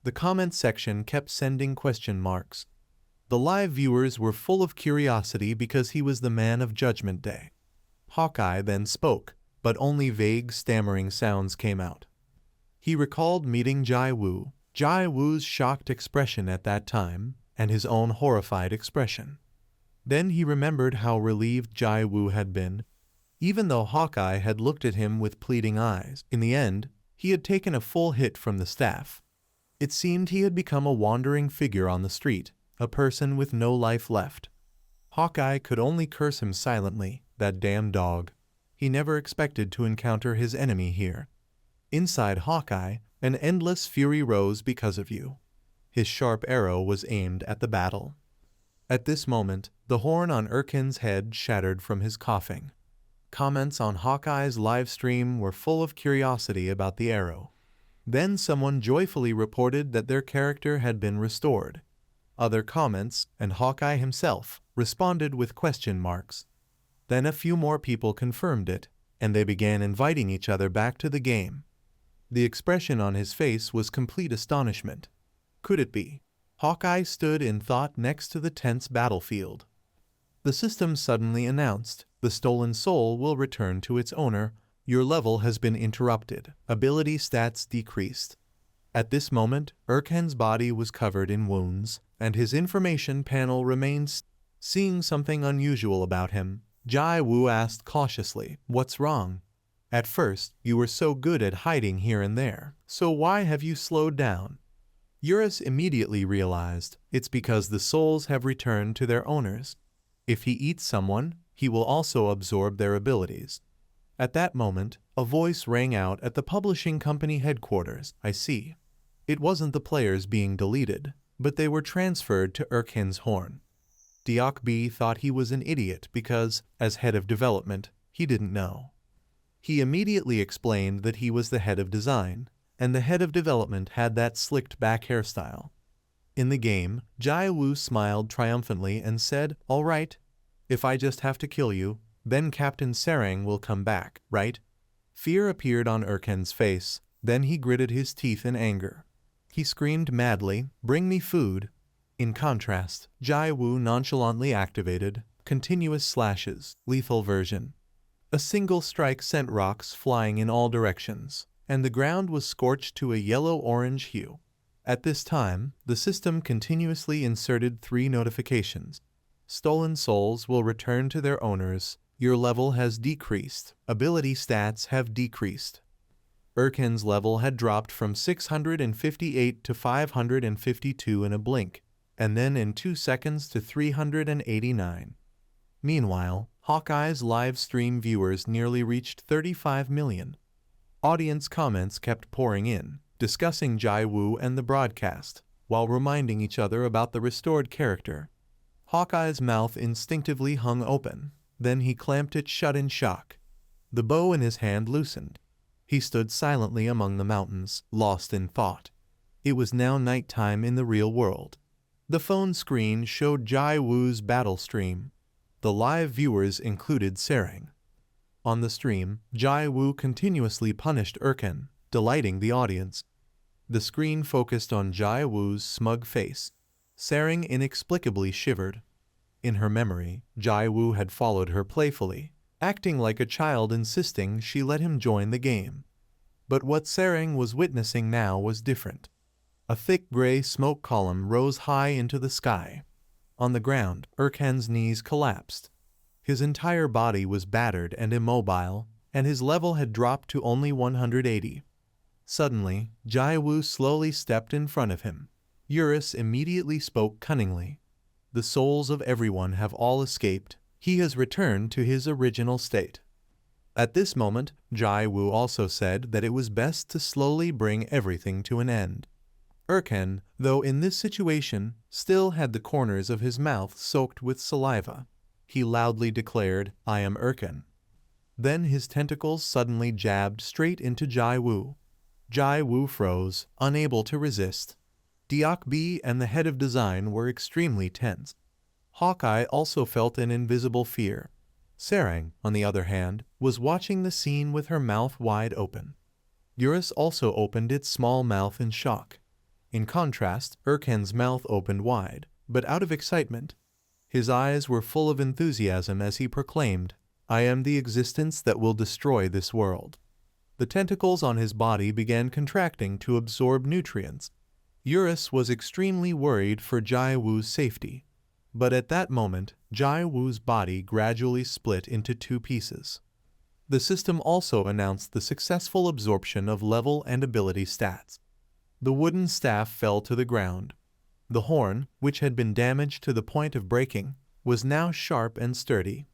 Speaker 1: The comment section kept sending question marks. The live viewers were full of curiosity because he was the man of Judgment Day. Hawkeye then spoke, but only vague stammering sounds came out. He recalled meeting Jai Wu, Jai Wu's shocked expression at that time, and his own horrified expression. Then he remembered how relieved Jai Wu had been. Even though Hawkeye had looked at him with pleading eyes, in the end, he had taken a full hit from the staff. It seemed he had become a wandering figure on the street, a person with no life left. Hawkeye could only curse him silently, that damn dog. He never expected to encounter his enemy here. Inside Hawkeye, an endless fury rose because of you. His sharp arrow was aimed at the battle. At this moment, the horn on Erkan's head shattered from his coughing. Comments on Hawkeye's live stream were full of curiosity about the arrow. Then someone joyfully reported that their character had been restored. Other comments, and Hawkeye himself, responded with question marks. Then a few more people confirmed it, and they began inviting each other back to the game. The expression on his face was complete astonishment. Could it be? Hawkeye stood in thought next to the tense battlefield. The system suddenly announced, "The stolen soul will return to its owner. Your level has been interrupted. Ability stats decreased." At this moment, Erkan's body was covered in wounds, and his information panel remained. Seeing something unusual about him, Jai Wu asked cautiously, "What's wrong? At first, you were so good at hiding here and there, so why have you slowed down?" Eurus immediately realized, it's because the souls have returned to their owners. If he eats someone, he will also absorb their abilities. At that moment, a voice rang out at the publishing company headquarters. "I see." It wasn't the players being deleted, but they were transferred to Erkan's horn. Diok B thought he was an idiot because, as head of development, he didn't know. He immediately explained that he was the head of design, and the head of development had that slicked back hairstyle. In the game, Jai Wu smiled triumphantly and said, "All right, if I just have to kill you, then Captain Sarang will come back, right?" Fear appeared on Erkan's face, then he gritted his teeth in anger. He screamed madly, "Bring me food!" In contrast, Jai Wu nonchalantly activated continuous slashes, lethal version. A single strike sent rocks flying in all directions, and the ground was scorched to a yellow-orange hue. At this time, the system continuously inserted 3 notifications. Stolen souls will return to their owners. Your level has decreased. Ability stats have decreased. Erkan's level had dropped from 658 to 552 in a blink, and then in 2 seconds to 389. Meanwhile, Hawkeye's live stream viewers nearly reached 35 million. Audience comments kept pouring in, discussing Jai Wu and the broadcast. while reminding each other about the restored character. Hawkeye's mouth instinctively hung open, then he clamped it shut in shock. The bow in his hand loosened. He stood silently among the mountains, lost in thought. It was now nighttime in the real world. The phone screen showed Jai Woo's battle stream. The live viewers included Sarang. On the stream, Jai Woo continuously punished Erkan, delighting the audience. The screen focused on Jai Woo's smug face. Sarang inexplicably shivered. In her memory, Jai Woo had followed her playfully, acting like a child insisting she let him join the game. But what Sarang was witnessing now was different. A thick gray smoke column rose high into the sky. On the ground, Erkan's knees collapsed. His entire body was battered and immobile, and his level had dropped to only 180. Suddenly, Jai Woo slowly stepped in front of him. Eurus immediately spoke cunningly. The souls of everyone have all escaped. He has returned to his original state. At this moment, Jai Woo also said that it was best to slowly bring everything to an end. Erkan, though in this situation, still had the corners of his mouth soaked with saliva. He loudly declared, "I am Erkan." Then his tentacles suddenly jabbed straight into Jai Woo. Jai Woo froze, unable to resist. Deok B and the head of design were extremely tense. Hawkeye also felt an invisible fear. Sarang, on the other hand, was watching the scene with her mouth wide open. Eurus also opened its small mouth in shock. In contrast, Erkan's mouth opened wide, but out of excitement. His eyes were full of enthusiasm as he proclaimed, "I am the existence that will destroy this world." The tentacles on his body began contracting to absorb nutrients. Eurus was extremely worried for Jai Woo's safety. But at that moment, Jai Woo's body gradually split into two pieces. The system also announced the successful absorption of level and ability stats. The wooden staff fell to the ground. The horn, which had been damaged to the point of breaking, was now sharp and sturdy.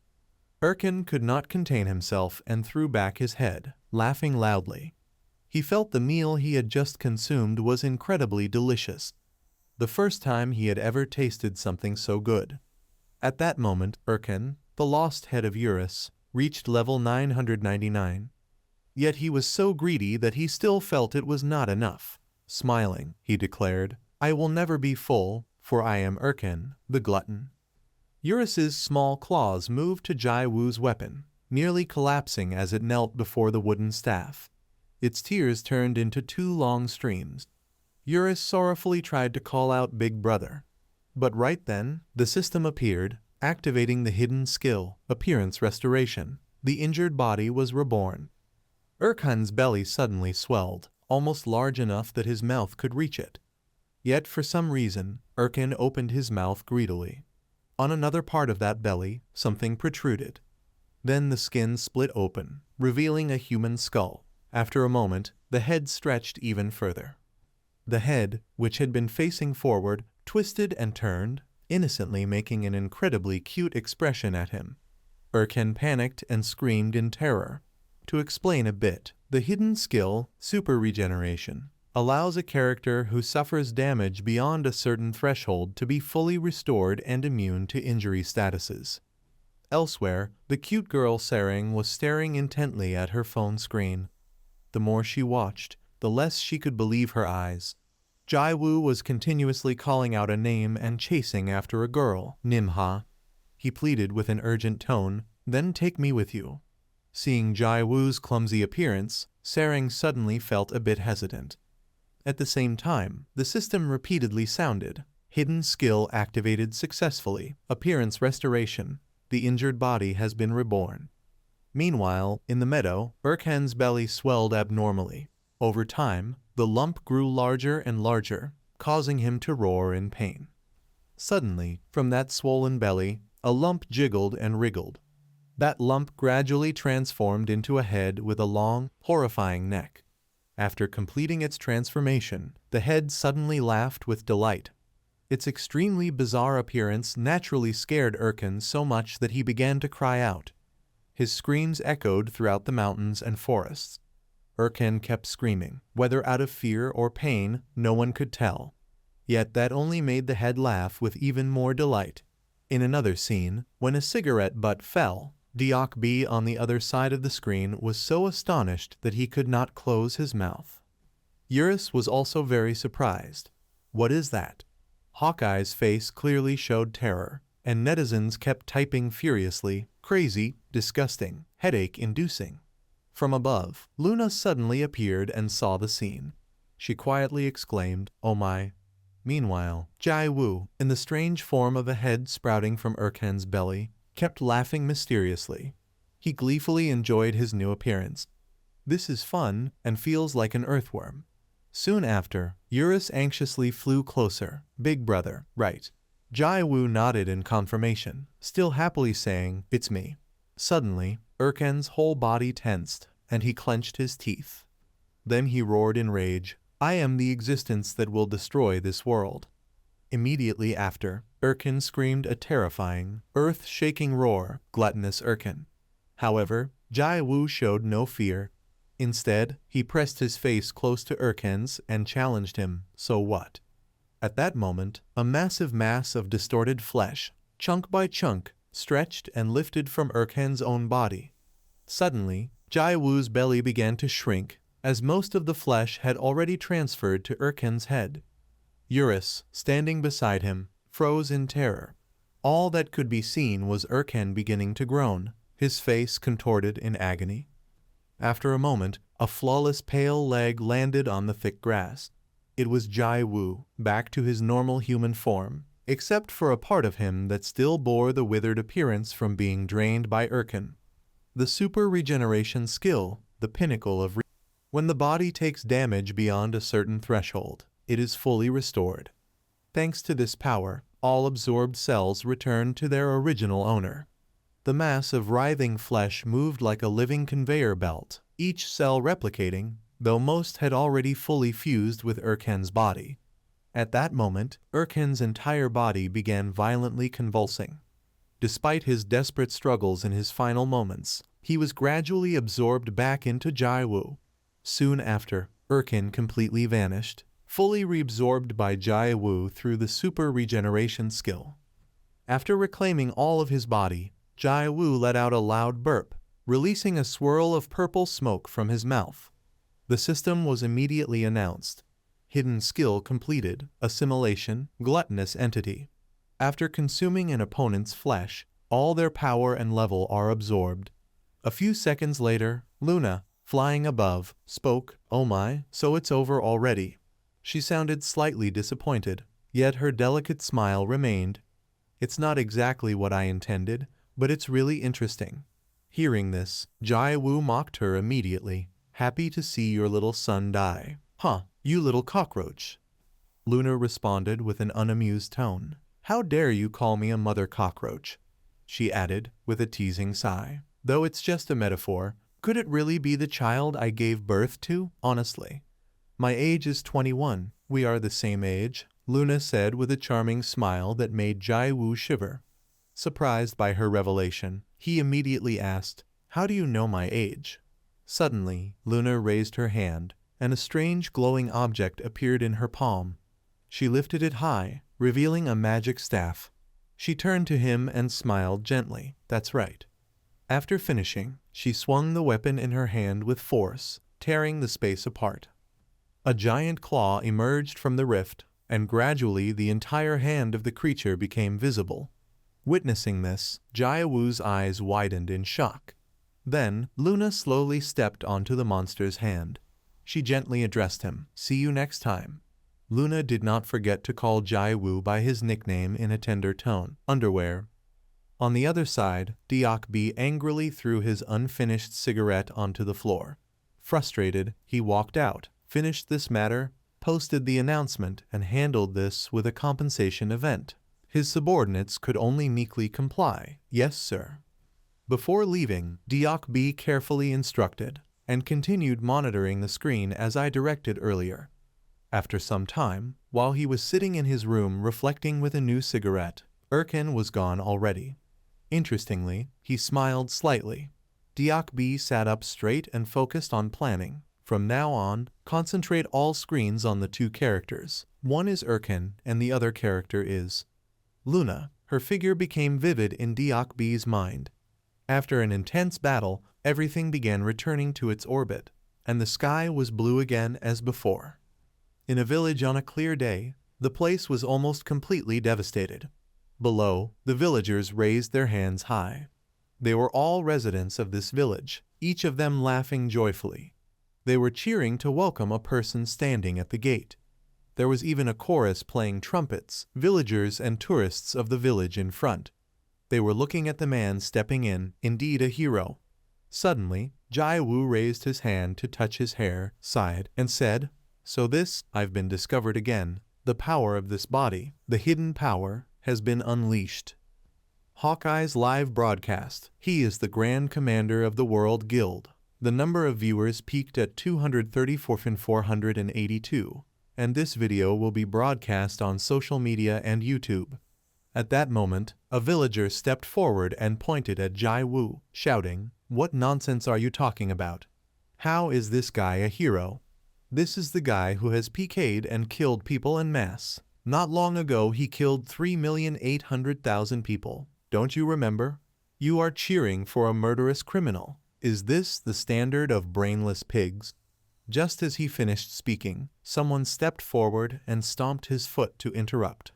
Speaker 1: Erkan could not contain himself and threw back his head, laughing loudly. He felt the meal he had just consumed was incredibly delicious. The first time he had ever tasted something so good. At that moment, Erkan, the lost head of Eurus, reached level 999. Yet he was so greedy that he still felt it was not enough. Smiling, he declared, "I will never be full, for I am Erkan, the glutton." Eurus's small claws moved to Jai Woo's weapon, nearly collapsing as it knelt before the wooden staff. Its tears turned into two long streams. Eurus sorrowfully tried to call out Big Brother. But right then, the system appeared, activating the hidden skill, Appearance Restoration. The injured body was reborn. Erkan's belly suddenly swelled, almost large enough that his mouth could reach it. Yet for some reason, Erkan opened his mouth greedily. On another part of that belly, something protruded. Then the skin split open, revealing a human skull. After a moment, the head stretched even further. The head, which had been facing forward, twisted and turned, innocently making an incredibly cute expression at him. Erkan panicked and screamed in terror. To explain a bit, the hidden skill, Super Regeneration, allows a character who suffers damage beyond a certain threshold to be fully restored and immune to injury statuses. Elsewhere, the cute girl Sarang was staring intently at her phone screen. The more she watched, the less she could believe her eyes. Jai Woo was continuously calling out a name and chasing after a girl, Manhwa. He pleaded with an urgent tone, "Then take me with you." Seeing Jai Woo's clumsy appearance, Sarang suddenly felt a bit hesitant. At the same time, the system repeatedly sounded, "Hidden skill activated successfully. Appearance restoration. The injured body has been reborn." Meanwhile, in the meadow, Erkan's belly swelled abnormally. Over time, the lump grew larger and larger, causing him to roar in pain. Suddenly, from that swollen belly, a lump jiggled and wriggled. That lump gradually transformed into a head with a long, horrifying neck. After completing its transformation, the head suddenly laughed with delight. Its extremely bizarre appearance naturally scared Erkan so much that he began to cry out. His screams echoed throughout the mountains and forests. Erkan kept screaming, whether out of fear or pain, no one could tell. Yet that only made the head laugh with even more delight. In another scene, when a cigarette butt fell, Deok B on the other side of the screen was so astonished that he could not close his mouth. Eurus was also very surprised. What is that? Hawkeye's face clearly showed terror, and netizens kept typing furiously, crazy, disgusting, headache-inducing. From above, Luna suddenly appeared and saw the scene. She quietly exclaimed, "Oh my." Meanwhile, Jai Woo, in the strange form of a head sprouting from Erkan's belly, kept laughing mysteriously. He gleefully enjoyed his new appearance. This is fun and feels like an earthworm. Soon after, Eurus anxiously flew closer. Big brother, right. Jai Woo nodded in confirmation, still happily saying, "It's me." Suddenly, Erkan's whole body tensed, and he clenched his teeth. Then he roared in rage, "I am the existence that will destroy this world." Immediately after, Erkan screamed a terrifying, earth-shaking roar, gluttonous Erkan. However, Jai Woo showed no fear. Instead, he pressed his face close to Erkan's and challenged him, "So what?" At that moment, a massive mass of distorted flesh, chunk by chunk, stretched and lifted from Erkan's own body. Suddenly, Jai Woo's belly began to shrink, as most of the flesh had already transferred to Erkan's head. Eurus, standing beside him, froze in terror. All that could be seen was Erkan beginning to groan, his face contorted in agony. After a moment, a flawless pale leg landed on the thick grass. It was Jai Woo, back to his normal human form, except for a part of him that still bore the withered appearance from being drained by Erkan. The super regeneration skill, the pinnacle of when the body takes damage beyond a certain threshold, it is fully restored. Thanks to this power, all absorbed cells return to their original owner. The mass of writhing flesh moved like a living conveyor belt, each cell replicating, though most had already fully fused with Erkan's body. At that moment, Erkan's entire body began violently convulsing. Despite his desperate struggles in his final moments, he was gradually absorbed back into Jai Woo. Soon after, Erkan completely vanished, fully reabsorbed by Jai Woo through the super regeneration skill. After reclaiming all of his body, Jai Woo let out a loud burp, releasing a swirl of purple smoke from his mouth. The system was immediately announced. Hidden skill completed, assimilation, gluttonous entity. After consuming an opponent's flesh, all their power and level are absorbed. A few seconds later, Luna, flying above, spoke, "Oh my, so it's over already." She sounded slightly disappointed, yet her delicate smile remained. "It's not exactly what I intended, but it's really interesting." Hearing this, Jai Woo mocked her immediately. "Happy to see your little son die. Huh, you little cockroach." Luna responded with an unamused tone. "How dare you call me a mother cockroach?" She added, with a teasing sigh. "Though it's just a metaphor, could it really be the child I gave birth to, honestly? My age is 21. We are the same age," Luna said with a charming smile that made Jai Woo shiver. Surprised by her revelation, he immediately asked, "How do you know my age?" Suddenly, Luna raised her hand, and a strange glowing object appeared in her palm. She lifted it high, revealing a magic staff. She turned to him and smiled gently. "That's right." After finishing, she swung the weapon in her hand with force, tearing the space apart. A giant claw emerged from the rift, and gradually the entire hand of the creature became visible. Witnessing this, Jai Woo's eyes widened in shock. Then, Luna slowly stepped onto the monster's hand. She gently addressed him, "See you next time." Luna did not forget to call Jai Woo by his nickname in a tender tone, Underwear. On the other side, Deok B angrily threw his unfinished cigarette onto the floor. Frustrated, he walked out, finished this matter, posted the announcement, and handled this with a compensation event. His subordinates could only meekly comply. "Yes, sir." Before leaving, Deok B carefully instructed, and continued monitoring the screen as I directed earlier. After some time, while he was sitting in his room reflecting with a new cigarette, Erkan was gone already. Interestingly, he smiled slightly. Deok B sat up straight and focused on planning. From now on, concentrate all screens on the two characters. One is Erkin and the other character is Luna. Her figure became vivid in Deok B's mind. After an intense battle, everything began returning to its orbit, and the sky was blue again as before. In a village on a clear day, the place was almost completely devastated. Below, the villagers raised their hands high. They were all residents of this village, each of them laughing joyfully. They were cheering to welcome a person standing at the gate. There was even a chorus playing trumpets, villagers and tourists of the village in front. They were looking at the man stepping in, indeed a hero. Suddenly, Jai Wu raised his hand to touch his hair, sighed, and said, "So this, I've been discovered again. The power of this body, the hidden power, has been unleashed." Hawkeye's live broadcast. He is the Grand Commander of the World Guild. The number of viewers peaked at 234,482, and this video will be broadcast on social media and YouTube. At that moment, a villager stepped forward and pointed at Jai Wu, shouting, "What nonsense are you talking about? How is this guy a hero? This is the guy who has PK'd and killed people en masse. Not long ago he killed 3,800,000 people. Don't you remember? You are cheering for a murderous criminal. Is this the standard of brainless pigs?" Just as he finished speaking, someone stepped forward and stomped his foot to interrupt.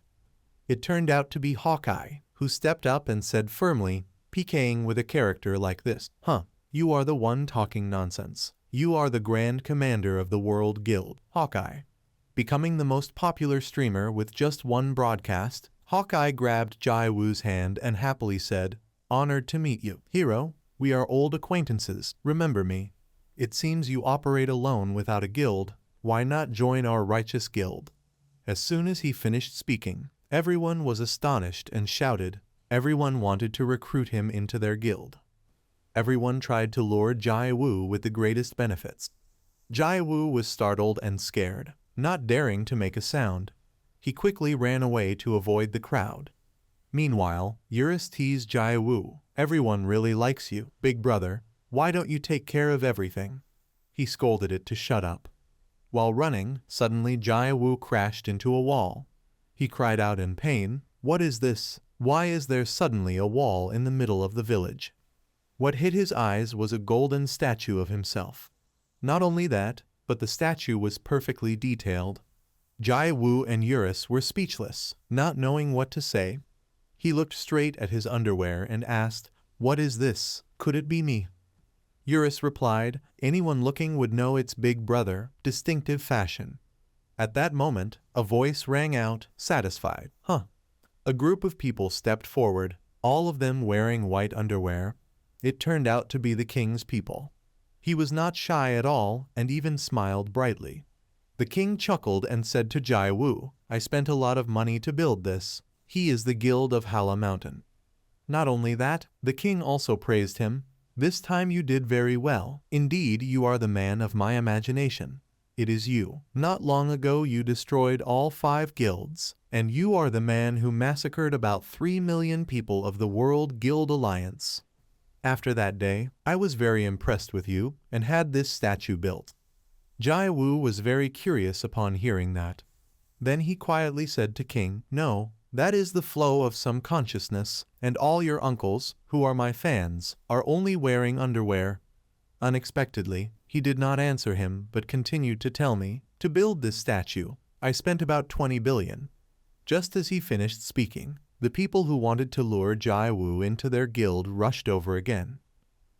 Speaker 1: It turned out to be Hawkeye, who stepped up and said firmly, "PKing with a character like this? Huh, you are the one talking nonsense. You are the Grand Commander of the World Guild." Hawkeye. Becoming the most popular streamer with just one broadcast, Hawkeye grabbed Jai Wu's hand and happily said, "Honored to meet you, hero. We are old acquaintances, remember me. It seems you operate alone without a guild. Why not join our righteous guild?" As soon as he finished speaking, everyone was astonished and shouted. Everyone wanted to recruit him into their guild. Everyone tried to lure Jai Wu with the greatest benefits. Jai Wu was startled and scared, not daring to make a sound. He quickly ran away to avoid the crowd. Meanwhile, Eurus teased Jai Wu. "Everyone really likes you, big brother. Why don't you take care of everything?" He scolded it to shut up. While running, suddenly Jai Wu crashed into a wall. He cried out in pain, "What is this? Why is there suddenly a wall in the middle of the village?" What hit his eyes was a golden statue of himself. Not only that, but the statue was perfectly detailed. Jai Wu and Eurus were speechless, not knowing what to say. He looked straight at his underwear and asked, "What is this? Could it be me?" Eurus replied, "Anyone looking would know it's big brother, distinctive fashion." At that moment, a voice rang out, satisfied. "Huh." A group of people stepped forward, all of them wearing white underwear. It turned out to be the king's people. He was not shy at all and even smiled brightly. The king chuckled and said to Jai Wu, "I spent a lot of money to build this. He is the guild of Hala Mountain." Not only that, the king also praised him. "This time you did very well. Indeed, you are the man of my imagination. It is you. Not long ago you destroyed all 5 guilds, and you are the man who massacred about 3 million people of the World Guild Alliance. After that day, I was very impressed with you and had this statue built." Jai Wu was very curious upon hearing that. Then he quietly said to King, "No, that is the flow of some consciousness, and all your uncles, who are my fans, are only wearing underwear." Unexpectedly, he did not answer him but continued to tell me, "To build this statue, I spent about 20 billion. Just as he finished speaking, the people who wanted to lure Jai Wu into their guild rushed over again.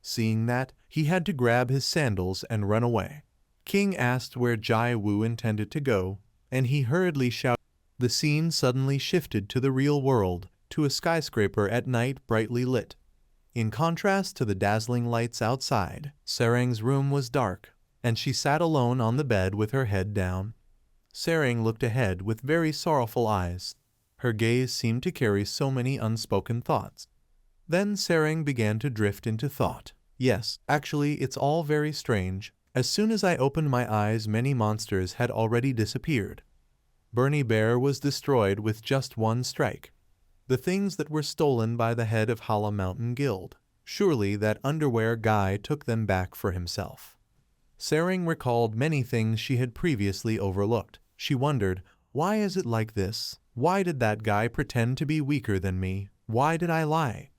Speaker 1: Seeing that, he had to grab his sandals and run away. King asked where Jai Wu intended to go, and he hurriedly shouted. The scene suddenly shifted to the real world, to a skyscraper at night brightly lit. In contrast to the dazzling lights outside, Sarang's room was dark, and she sat alone on the bed with her head down. Sarang looked ahead with very sorrowful eyes. Her gaze seemed to carry so many unspoken thoughts. Then Sarang began to drift into thought. Yes, actually it's all very strange. As soon as I opened my eyes, many monsters had already disappeared. Bernie Bear was destroyed with just one strike. The things that were stolen by the head of Hala Mountain Guild. Surely that underwear guy took them back for himself. Sering recalled many things she had previously overlooked. She wondered, why is it like this? Why did that guy pretend to be weaker than me? Why did I lie?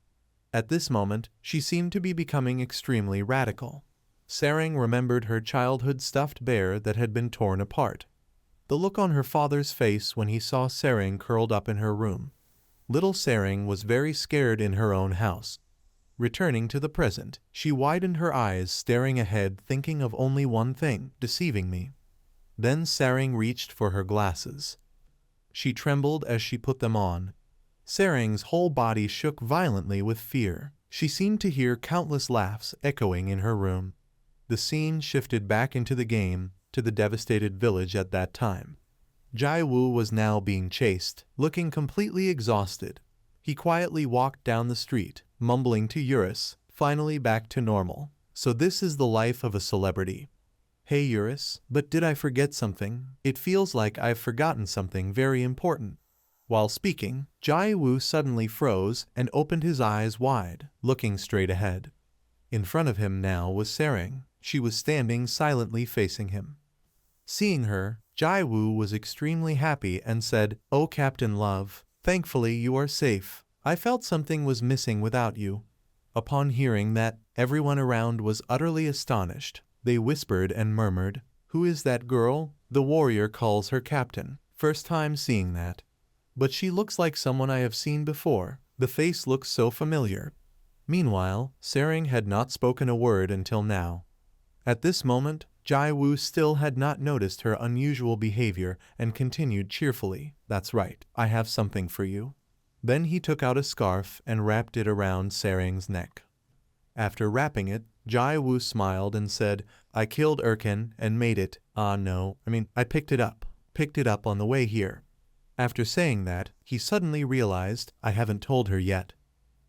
Speaker 1: At this moment, she seemed to be becoming extremely radical. Sering remembered her childhood stuffed bear that had been torn apart. The look on her father's face when he saw Sering curled up in her room. Little Sering was very scared in her own house. Returning to the present, she widened her eyes, staring ahead, thinking of only one thing, deceiving me. Then Sering reached for her glasses. She trembled as she put them on. Sering's whole body shook violently with fear. She seemed to hear countless laughs echoing in her room. The scene shifted back into the game, to the devastated village at that time. Jai-woo was now being chased, looking completely exhausted. He quietly walked down the street, mumbling to Eurus, finally back to normal. So this is the life of a celebrity. Hey Eurus, but did I forget something? It feels like I've forgotten something very important. While speaking, Jai-woo suddenly froze and opened his eyes wide, looking straight ahead. In front of him now was Sering. She was standing silently facing him. Seeing her, Jai-woo was extremely happy and said, "Oh Captain Love, thankfully you are safe. I felt something was missing without you." Upon hearing that, everyone around was utterly astonished. They whispered and murmured, "Who is that girl? The warrior calls her captain. First time seeing that. But she looks like someone I have seen before. The face looks so familiar." Meanwhile, Sering had not spoken a word until now. At this moment, Jai-woo still had not noticed her unusual behavior and continued cheerfully, "That's right, I have something for you." Then he took out a scarf and wrapped it around Sering's neck. After wrapping it, Jai-woo smiled and said, "I killed Erkin and made it. I picked it up on the way here." After saying that, he suddenly realized, I haven't told her yet.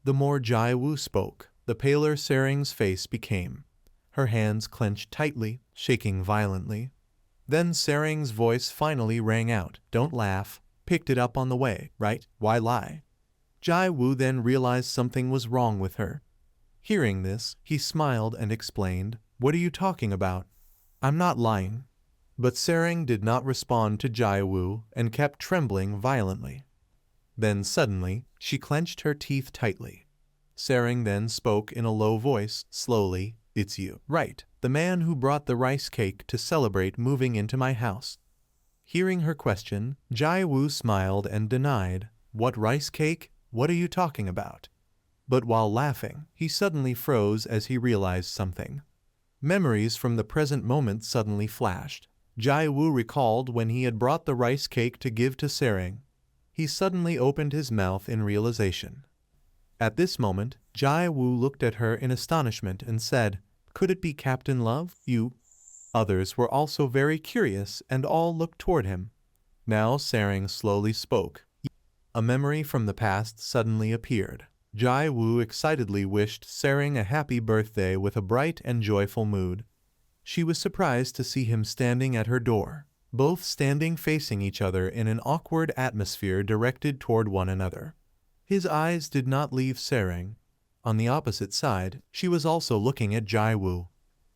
Speaker 1: The more Jai-woo spoke, the paler Sering's face became. Her hands clenched tightly, shaking violently. Then Sering's voice finally rang out, "Don't laugh. Picked it up on the way, right? Why lie?" Jai-woo then realized something was wrong with her. Hearing this, he smiled and explained, "What are you talking about? I'm not lying." But Sering did not respond to Jai-woo and kept trembling violently. Then suddenly, she clenched her teeth tightly. Sering then spoke in a low voice, slowly, "It's you, right? The man who brought the rice cake to celebrate moving into my house." Hearing her question, Jai-woo smiled and denied, "What rice cake? What are you talking about?" But while laughing, he suddenly froze as he realized something. Memories from the present moment suddenly flashed. Jai-woo recalled when he had brought the rice cake to give to Sering. He suddenly opened his mouth in realization. At this moment, Jai-woo looked at her in astonishment and said, "Could it be Captain Love, you?" Others were also very curious and all looked toward him. Now Sering slowly spoke. A memory from the past suddenly appeared. Jai-woo excitedly wished Sering a happy birthday with a bright and joyful mood. She was surprised to see him standing at her door, both standing facing each other in an awkward atmosphere directed toward one another. His eyes did not leave Sering. On the opposite side, she was also looking at Jai-woo.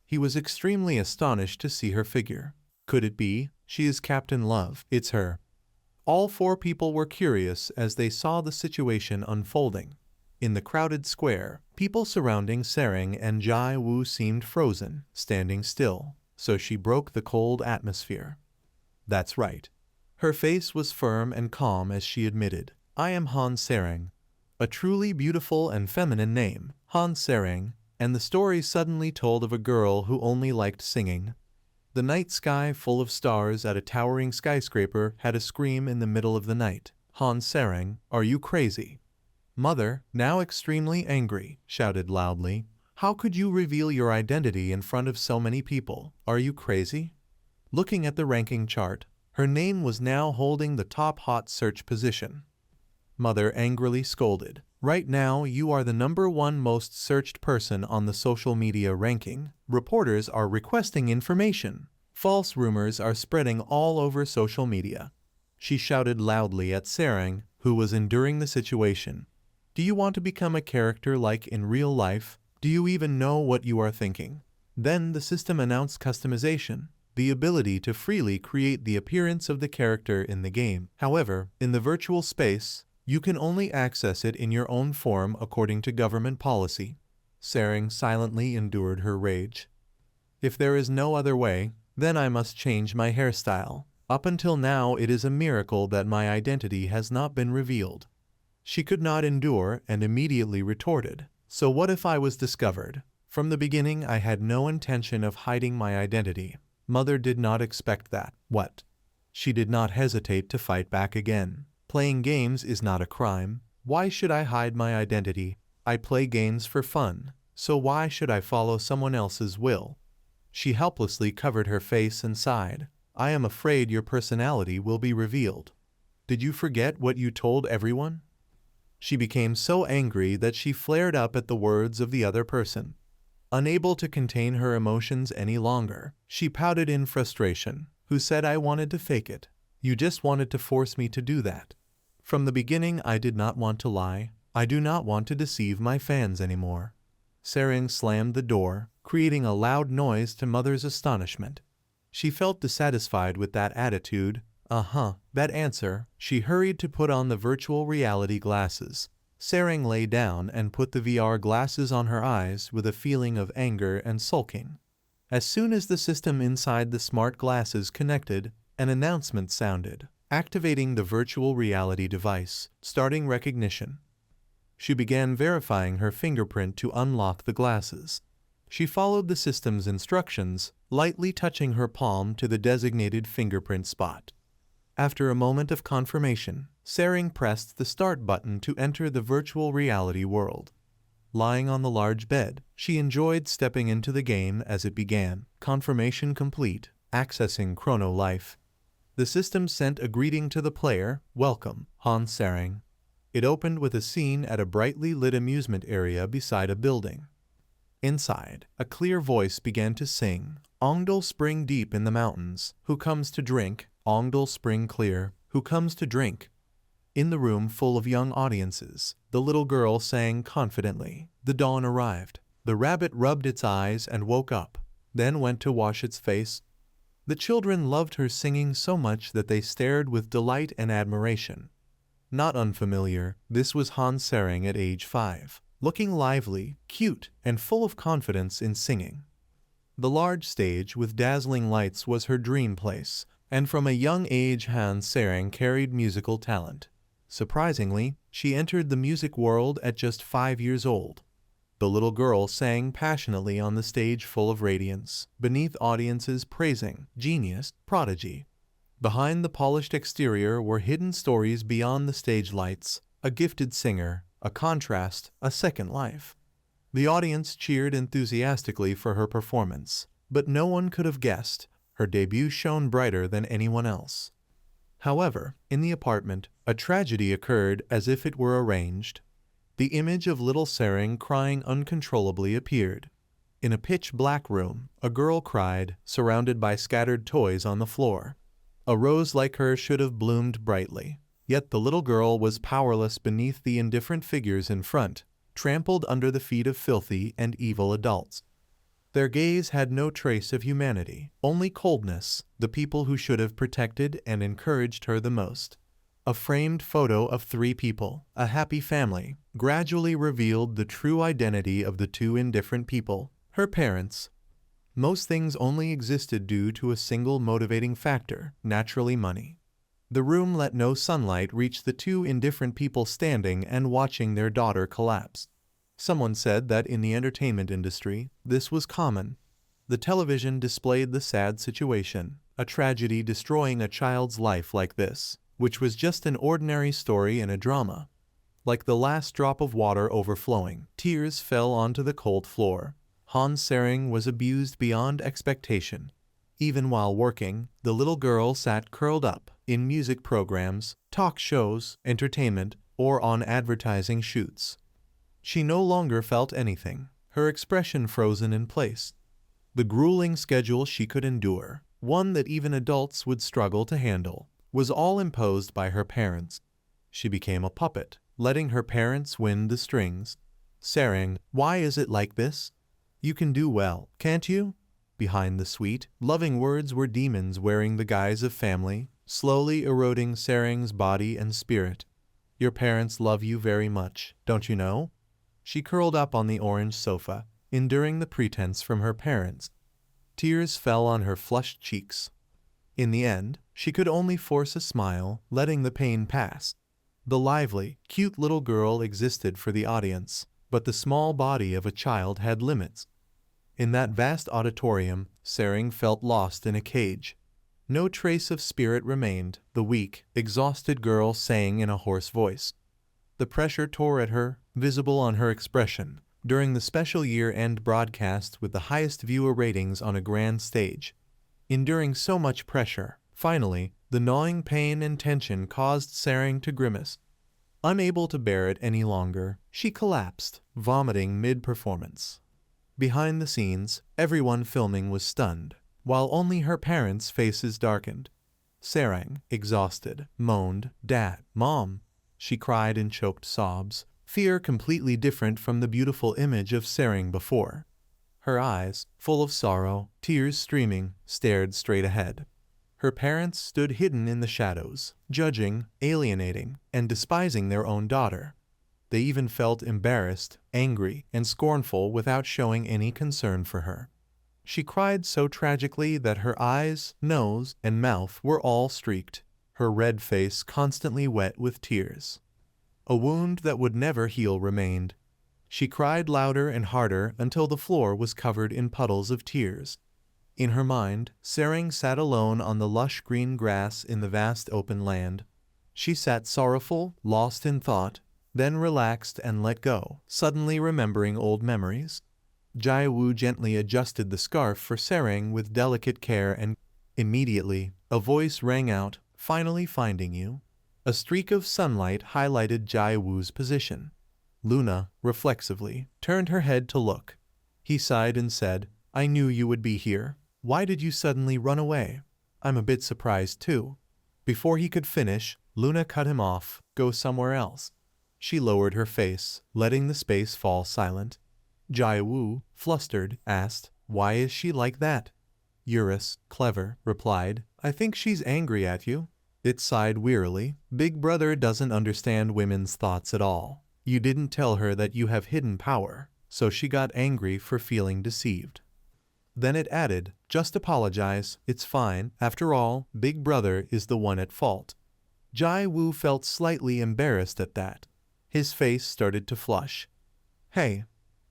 Speaker 1: He was extremely astonished to see her figure. Could it be? She is Captain Love. It's her. All four people were curious as they saw the situation unfolding. In the crowded square, people surrounding Sering and Jai-woo seemed frozen, standing still, so she broke the cold atmosphere. "That's right." Her face was firm and calm as she admitted, "I am Han Sering." A truly beautiful and feminine name, Han Sering, and the story suddenly told of a girl who only liked singing. The night sky full of stars at a towering skyscraper had a scream in the middle of the night. "Han Sering, are you crazy?" Mother, now extremely angry, shouted loudly, "How could you reveal your identity in front of so many people? Are you crazy?" Looking at the ranking chart, her name was now holding the top hot search position. Mother angrily scolded, "Right now you are the #1 most searched person on the social media ranking. Reporters are requesting information. False rumors are spreading all over social media." She shouted loudly at Sering, who was enduring the situation. "Do you want to become a character like in real life? Do you even know what you are thinking?" Then the system announced customization, the ability to freely create the appearance of the character in the game. However, in the virtual space, you can only access it in your own form according to government policy. Sering silently endured her rage. If there is no other way, then I must change my hairstyle. Up until now it is a miracle that my identity has not been revealed. She could not endure and immediately retorted, so what if I was discovered? From the beginning I had no intention of hiding my identity. Mother did not expect that. What? She did not hesitate to fight back again. Playing games is not a crime. Why should I hide my identity? I play games for fun, so why should I follow someone else's will? She helplessly covered her face and sighed. I am afraid your personality will be revealed. Did you forget what you told everyone? She became so angry that she flared up at the words of the other person. Unable to contain her emotions any longer, she pouted in frustration. Who said I wanted to fake it? You just wanted to force me to do that. From the beginning I did not want to lie. I do not want to deceive my fans anymore. Sering slammed the door, creating a loud noise to Mother's astonishment. She felt dissatisfied with that attitude. That answer. She hurried to put on the virtual reality glasses. Sering lay down and put the VR glasses on her eyes with a feeling of anger and sulking. As soon as the system inside the smart glasses connected, an announcement sounded, activating the virtual reality device, starting recognition. She began verifying her fingerprint to unlock the glasses. She followed the system's instructions, lightly touching her palm to the designated fingerprint spot. After a moment of confirmation, Sering pressed the start button to enter the virtual reality world. Lying on the large bed, she enjoyed stepping into the game as it began. Confirmation complete. Accessing Chrono Life. The system sent a greeting to the player. Welcome, Han Sering. It opened with a scene at a brightly lit amusement area beside a building. Inside, a clear voice began to sing. Ongdal spring deep in the mountains. Who comes to drink? Ongdal spring clear. Who comes to drink? In the room full of young audiences, the little girl sang confidently. The dawn arrived. The rabbit rubbed its eyes and woke up, then went to wash its face. The children loved her singing so much that they stared with delight and admiration. Not unfamiliar, this was Han Sering at age 5, looking lively, cute, and full of confidence in singing. The large stage with dazzling lights was her dream place, and from a young age Han Sering carried musical talent. Surprisingly, she entered the music world at just 5 years old. The little girl sang passionately on the stage full of radiance, beneath audiences praising, genius, prodigy. Behind the polished exterior were hidden stories beyond the stage lights, a gifted singer, a contrast, a second life. The audience cheered enthusiastically for her performance, but no one could have guessed her debut shone brighter than anyone else. However, in the apartment, a tragedy occurred as if it were arranged. The image of little Sering crying uncontrollably appeared. In a pitch-black room, a girl cried, surrounded by scattered toys on the floor. A rose like her should have bloomed brightly, yet the little girl was powerless beneath the indifferent figures in front, trampled under the feet of filthy and evil adults. Their gaze had no trace of humanity, only coldness, the people who should have protected and encouraged her the most. A framed photo of 3 people, a happy family, gradually revealed the true identity of the 2 indifferent people, her parents. Most things only existed due to a single motivating factor, naturally money. The room let no sunlight reach the 2 indifferent people standing and watching their daughter collapse. Someone said that in the entertainment industry, this was common. The television displayed the sad situation, a tragedy destroying a child's life like this, which was just an ordinary story in a drama. Like the last drop of water overflowing, tears fell onto the cold floor. Han Sering was abused beyond expectation. Even while working, the little girl sat curled up in music programs, talk shows, entertainment, or on advertising shoots. She no longer felt anything, her expression frozen in place. The grueling schedule she could endure, one that even adults would struggle to handle, was all imposed by her parents. She became a puppet, letting her parents win the strings. Sering, why is it like this? You can do well, can't you? Behind the sweet, loving words were demons wearing the guise of family, slowly eroding Sarang's body and spirit. Your parents love you very much, don't you know? She curled up on the orange sofa, enduring the pretense from her parents. Tears fell on her flushed cheeks. In the end, she could only force a smile, letting the pain pass. The lively, cute little girl existed for the audience, but the small body of a child had limits. In that vast auditorium, Sarang felt lost in a cage. No trace of spirit remained, the weak, exhausted girl sang in a hoarse voice. The pressure tore at her, visible on her expression, during the special year-end broadcast with the highest viewer ratings on a grand stage. Enduring so much pressure, finally, the gnawing pain and tension caused Sarang to grimace. Unable to bear it any longer, she collapsed, vomiting mid-performance. Behind the scenes, everyone filming was stunned, while only her parents' faces darkened. Sarang, exhausted, moaned, "Dad, Mom." She cried in choked sobs, fear completely different from the beautiful image of Sarang before. Her eyes, full of sorrow, tears streaming, stared straight ahead. Her parents stood hidden in the shadows, judging, alienating, and despising their own daughter. They even felt embarrassed, angry, and scornful without showing any concern for her. She cried so tragically that her eyes, nose, and mouth were all streaked, her red face constantly wet with tears. A wound that would never heal remained. She cried louder and harder until the floor was covered in puddles of tears. In her mind, Sarang sat alone on the lush green grass in the vast open land. She sat sorrowful, lost in thought, then relaxed and let go, suddenly remembering old memories. Jai-woo gently adjusted the scarf for Sarang with delicate care, and immediately, a voice rang out, "Finally finding you." A streak of sunlight highlighted Jai-woo's position. Luna, reflexively, turned her head to look. He sighed and said, "I knew you would be here. Why did you suddenly run away? I'm a bit surprised too." Before he could finish, Luna cut him off, "Go somewhere else." She lowered her face, letting the space fall silent. Jai-woo, flustered, asked, "Why is she like that?" Eurus, clever, replied, "I think she's angry at you." It sighed wearily, "Big brother doesn't understand women's thoughts at all. You didn't tell her that you have hidden power, so she got angry for feeling deceived." Then it added, "Just apologize, it's fine. After all, Big brother is the one at fault." Jai-woo felt slightly embarrassed at that. His face started to flush. "Hey."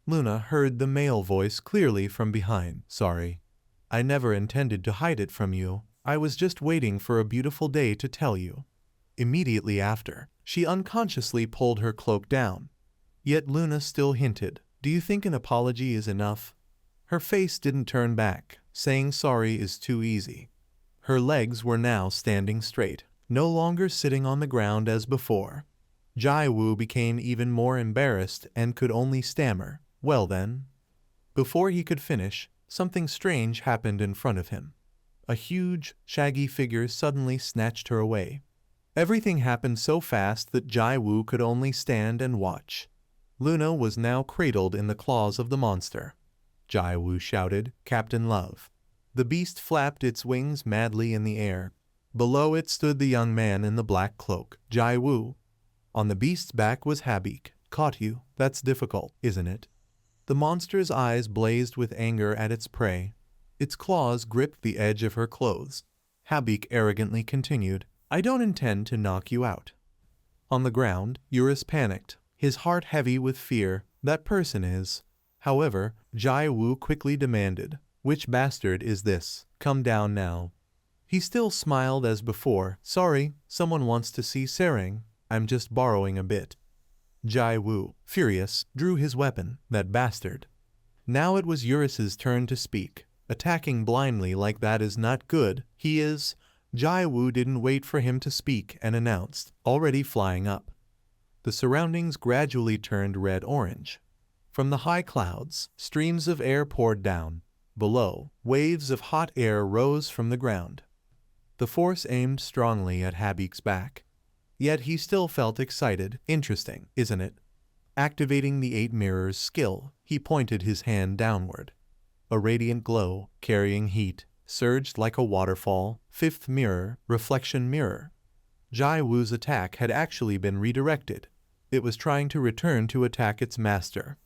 Speaker 1: Luna heard the male voice clearly from behind. "Sorry. I never intended to hide it from you. I was just waiting for a beautiful day to tell you." Immediately after, she unconsciously pulled her cloak down. Yet Luna still hinted, "Do you think an apology is enough?" Her face didn't turn back, saying sorry is too easy. Her legs were now standing straight, no longer sitting on the ground as before. Jai-woo became even more embarrassed and could only stammer, "Well then." Before he could finish, something strange happened in front of him. A huge, shaggy figure suddenly snatched her away. Everything happened so fast that Jai-woo could only stand and watch. Luna was now cradled in the claws of the monster. Jai-woo shouted, "Captain Love." The beast flapped its wings madly in the air. Below it stood the young man in the black cloak, Jai-woo. On the beast's back was Habik. "Caught you. That's difficult, isn't it?" The monster's eyes blazed with anger at its prey. Its claws gripped the edge of her clothes. Habik arrogantly continued, "I don't intend to knock you out." On the ground, Eurus panicked, his heart heavy with fear. "That person is." However, Jai-woo quickly demanded, "Which bastard is this? Come down now." He still smiled as before, "Sorry, someone wants to see Sarang. I'm just borrowing a bit." Jai-woo, furious, drew his weapon, "That bastard." Now it was Eurus's turn to speak. "Attacking blindly like that is not good. He is—" Jai-woo didn't wait for him to speak and announced, already flying up. The surroundings gradually turned red-orange. From the high clouds, streams of air poured down. Below, waves of hot air rose from the ground. The force aimed strongly at Habik's back. Yet he still felt excited. "Interesting, isn't it?" Activating the 8 mirrors skill, he pointed his hand downward. A radiant glow, carrying heat, surged like a waterfall. 5th mirror, reflection mirror. Jai Wu's attack had actually been redirected. It was trying to return to attack its master.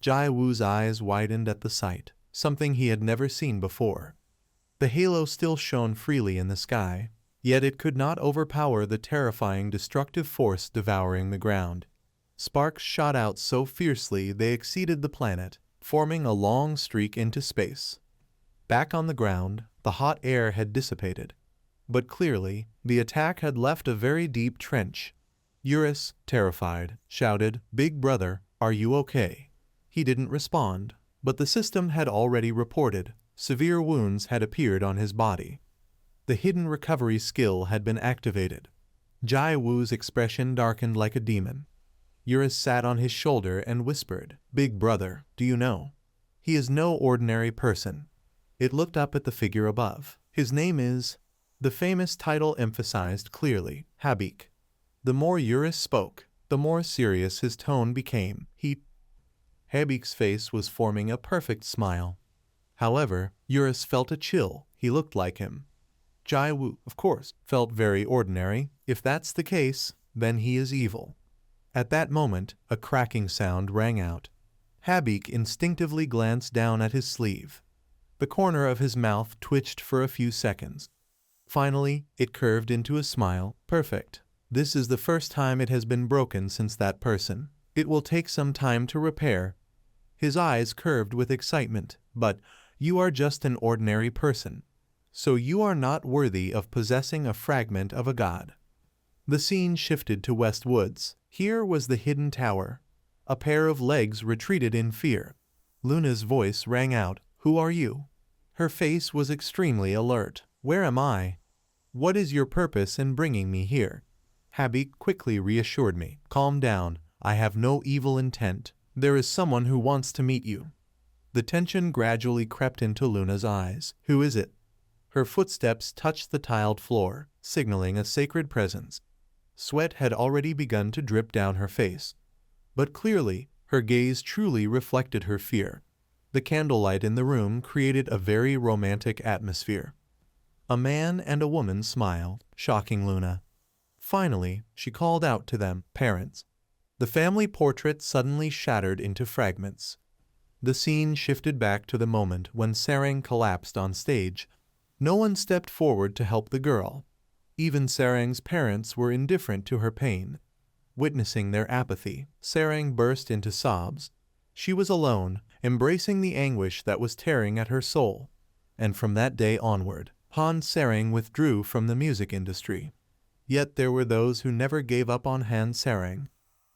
Speaker 1: Jai Wu's eyes widened at the sight, something he had never seen before. The halo still shone freely in the sky, yet it could not overpower the terrifying destructive force devouring the ground. Sparks shot out so fiercely they exceeded the planet, forming a long streak into space. Back on the ground, the hot air had dissipated. But clearly, the attack had left a very deep trench. Eurus, terrified, shouted, "Big brother, are you okay?" He didn't respond, but the system had already reported. Severe wounds had appeared on his body. The hidden recovery skill had been activated. Jai Wu's expression darkened like a demon. Eurus sat on his shoulder and whispered, "Big brother, do you know? He is no ordinary person." It looked up at the figure above. "His name is—" The famous title emphasized clearly, Habik. The more Eurus spoke, the more serious his tone became. Habik's face was forming a perfect smile. However, Eurus felt a chill. He looked like him. Jai Wu, of course, felt very ordinary. If that's the case, then he is evil. At that moment, a cracking sound rang out. Habik instinctively glanced down at his sleeve. The corner of his mouth twitched for a few seconds. Finally, it curved into a smile. "Perfect. This is the first time it has been broken since that person. It will take some time to repair." His eyes curved with excitement. "But you are just an ordinary person. So you are not worthy of possessing a fragment of a god." The scene shifted to West Woods. Here was the hidden tower. A pair of legs retreated in fear. Luna's voice rang out, "Who are you?" Her face was extremely alert. "Where am I? What is your purpose in bringing me here?" Habik quickly reassured me. "Calm down. I have no evil intent. There is someone who wants to meet you." The tension gradually crept into Luna's eyes. "Who is it?" Her footsteps touched the tiled floor, signaling a sacred presence. Sweat had already begun to drip down her face. But clearly, her gaze truly reflected her fear. The candlelight in the room created a very romantic atmosphere. A man and a woman smiled, shocking Luna. Finally, she called out to them, "Parents." The family portrait suddenly shattered into fragments. The scene shifted back to the moment when Sarang collapsed on stage. No one stepped forward to help the girl. Even Sarang's parents were indifferent to her pain. Witnessing their apathy, Sarang burst into sobs. She was alone, embracing the anguish that was tearing at her soul. And from that day onward, Han Sarang withdrew from the music industry. Yet there were those who never gave up on Han Sarang.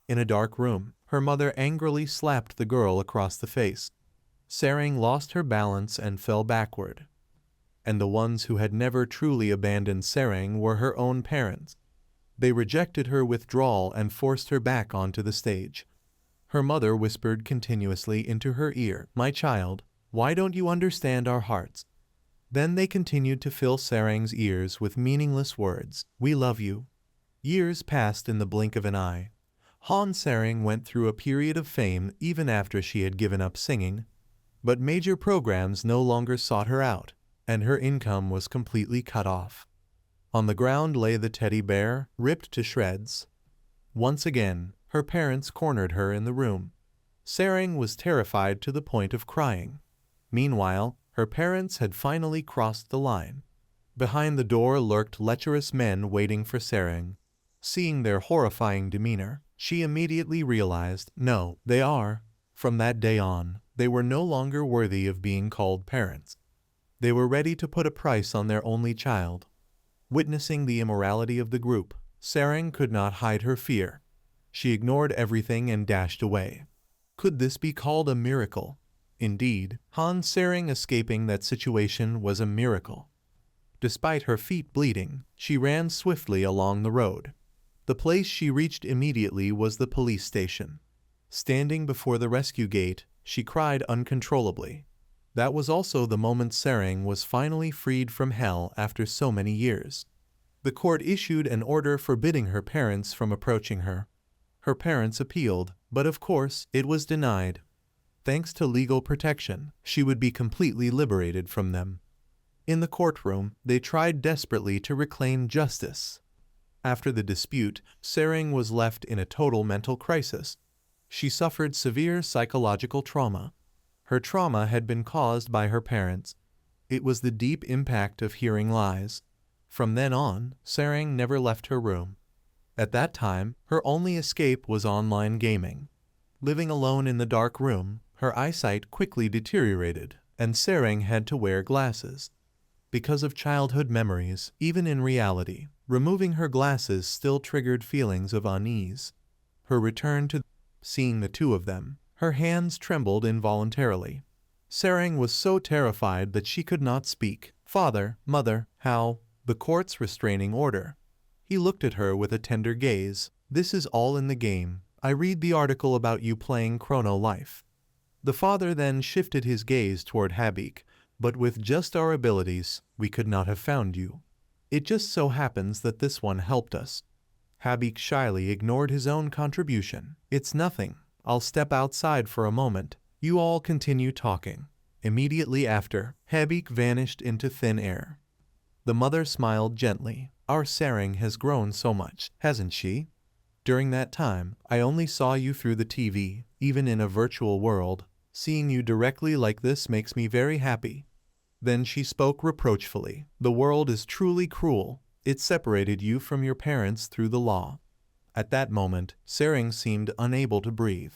Speaker 1: In a dark room, her mother angrily slapped the girl across the face. Sarang lost her balance and fell backward. And the ones who had never truly abandoned Sarang were her own parents. They rejected her withdrawal and forced her back onto the stage. Her mother whispered continuously into her ear, "My child, why don't you understand our hearts?" Then they continued to fill Sarang's ears with meaningless words, "We love you." Years passed in the blink of an eye. Han Sarang went through a period of fame even after she had given up singing. But major programs no longer sought her out, and her income was completely cut off. On the ground lay the teddy bear, ripped to shreds. Once again, her parents cornered her in the room. Sarang was terrified to the point of crying. Meanwhile, her parents had finally crossed the line. Behind the door lurked lecherous men waiting for Sarang. Seeing their horrifying demeanor, she immediately realized, no, they are. From that day on, they were no longer worthy of being called parents. They were ready to put a price on their only child. Witnessing the immorality of the group, Sarang could not hide her fear. She ignored everything and dashed away. Could this be called a miracle? Indeed, Han Sarang escaping that situation was a miracle. Despite her feet bleeding, she ran swiftly along the road. The place she reached immediately was the police station. Standing before the rescue gate, she cried uncontrollably. That was also the moment Sarang was finally freed from hell after so many years. The court issued an order forbidding her parents from approaching her. Her parents appealed, but of course, it was denied. Thanks to legal protection, she would be completely liberated from them. In the courtroom, they tried desperately to reclaim justice. After the dispute, Sering was left in a total mental crisis. She suffered severe psychological trauma. Her trauma had been caused by her parents. It was the deep impact of hearing lies. From then on, Sering never left her room. At that time, her only escape was online gaming. Living alone in the dark room, her eyesight quickly deteriorated, and Sering had to wear glasses. Because of childhood memories, even in reality, removing her glasses still triggered feelings of unease. Her return to seeing the two of them, her hands trembled involuntarily. Sering was so terrified that she could not speak. "Father, mother, how?" The court's restraining order. He looked at her with a tender gaze. "This is all in the game. I read the article about you playing Chrono Life." The father then shifted his gaze toward Habik. "But with just our abilities, we could not have found you. It just so happens that this one helped us." Habik shyly ignored his own contribution. "It's nothing. I'll step outside for a moment. You all continue talking." Immediately after, Habik vanished into thin air. The mother smiled gently. "Our Sering has grown so much, hasn't she? During that time, I only saw you through the TV, even in a virtual world. Seeing you directly like this makes me very happy." Then she spoke reproachfully. "The world is truly cruel. It separated you from your parents through the law." At that moment, Sering seemed unable to breathe.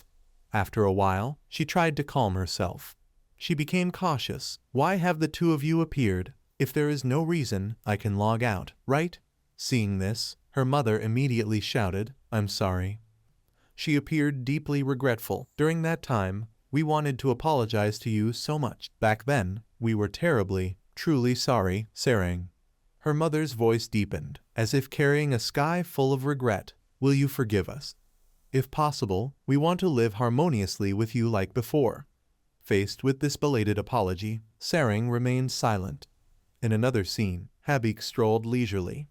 Speaker 1: After a while, she tried to calm herself. She became cautious. "Why have the two of you appeared? If there is no reason, I can log out, right?" Seeing this, her mother immediately shouted, "I'm sorry." She appeared deeply regretful. "During that time, we wanted to apologize to you so much. Back then, we were terribly, truly sorry, Sering." Her mother's voice deepened, as if carrying a sky full of regret. "Will you forgive us? If possible, we want to live harmoniously with you like before." Faced with this belated apology, Sering remained silent. In another scene, Habik strolled leisurely.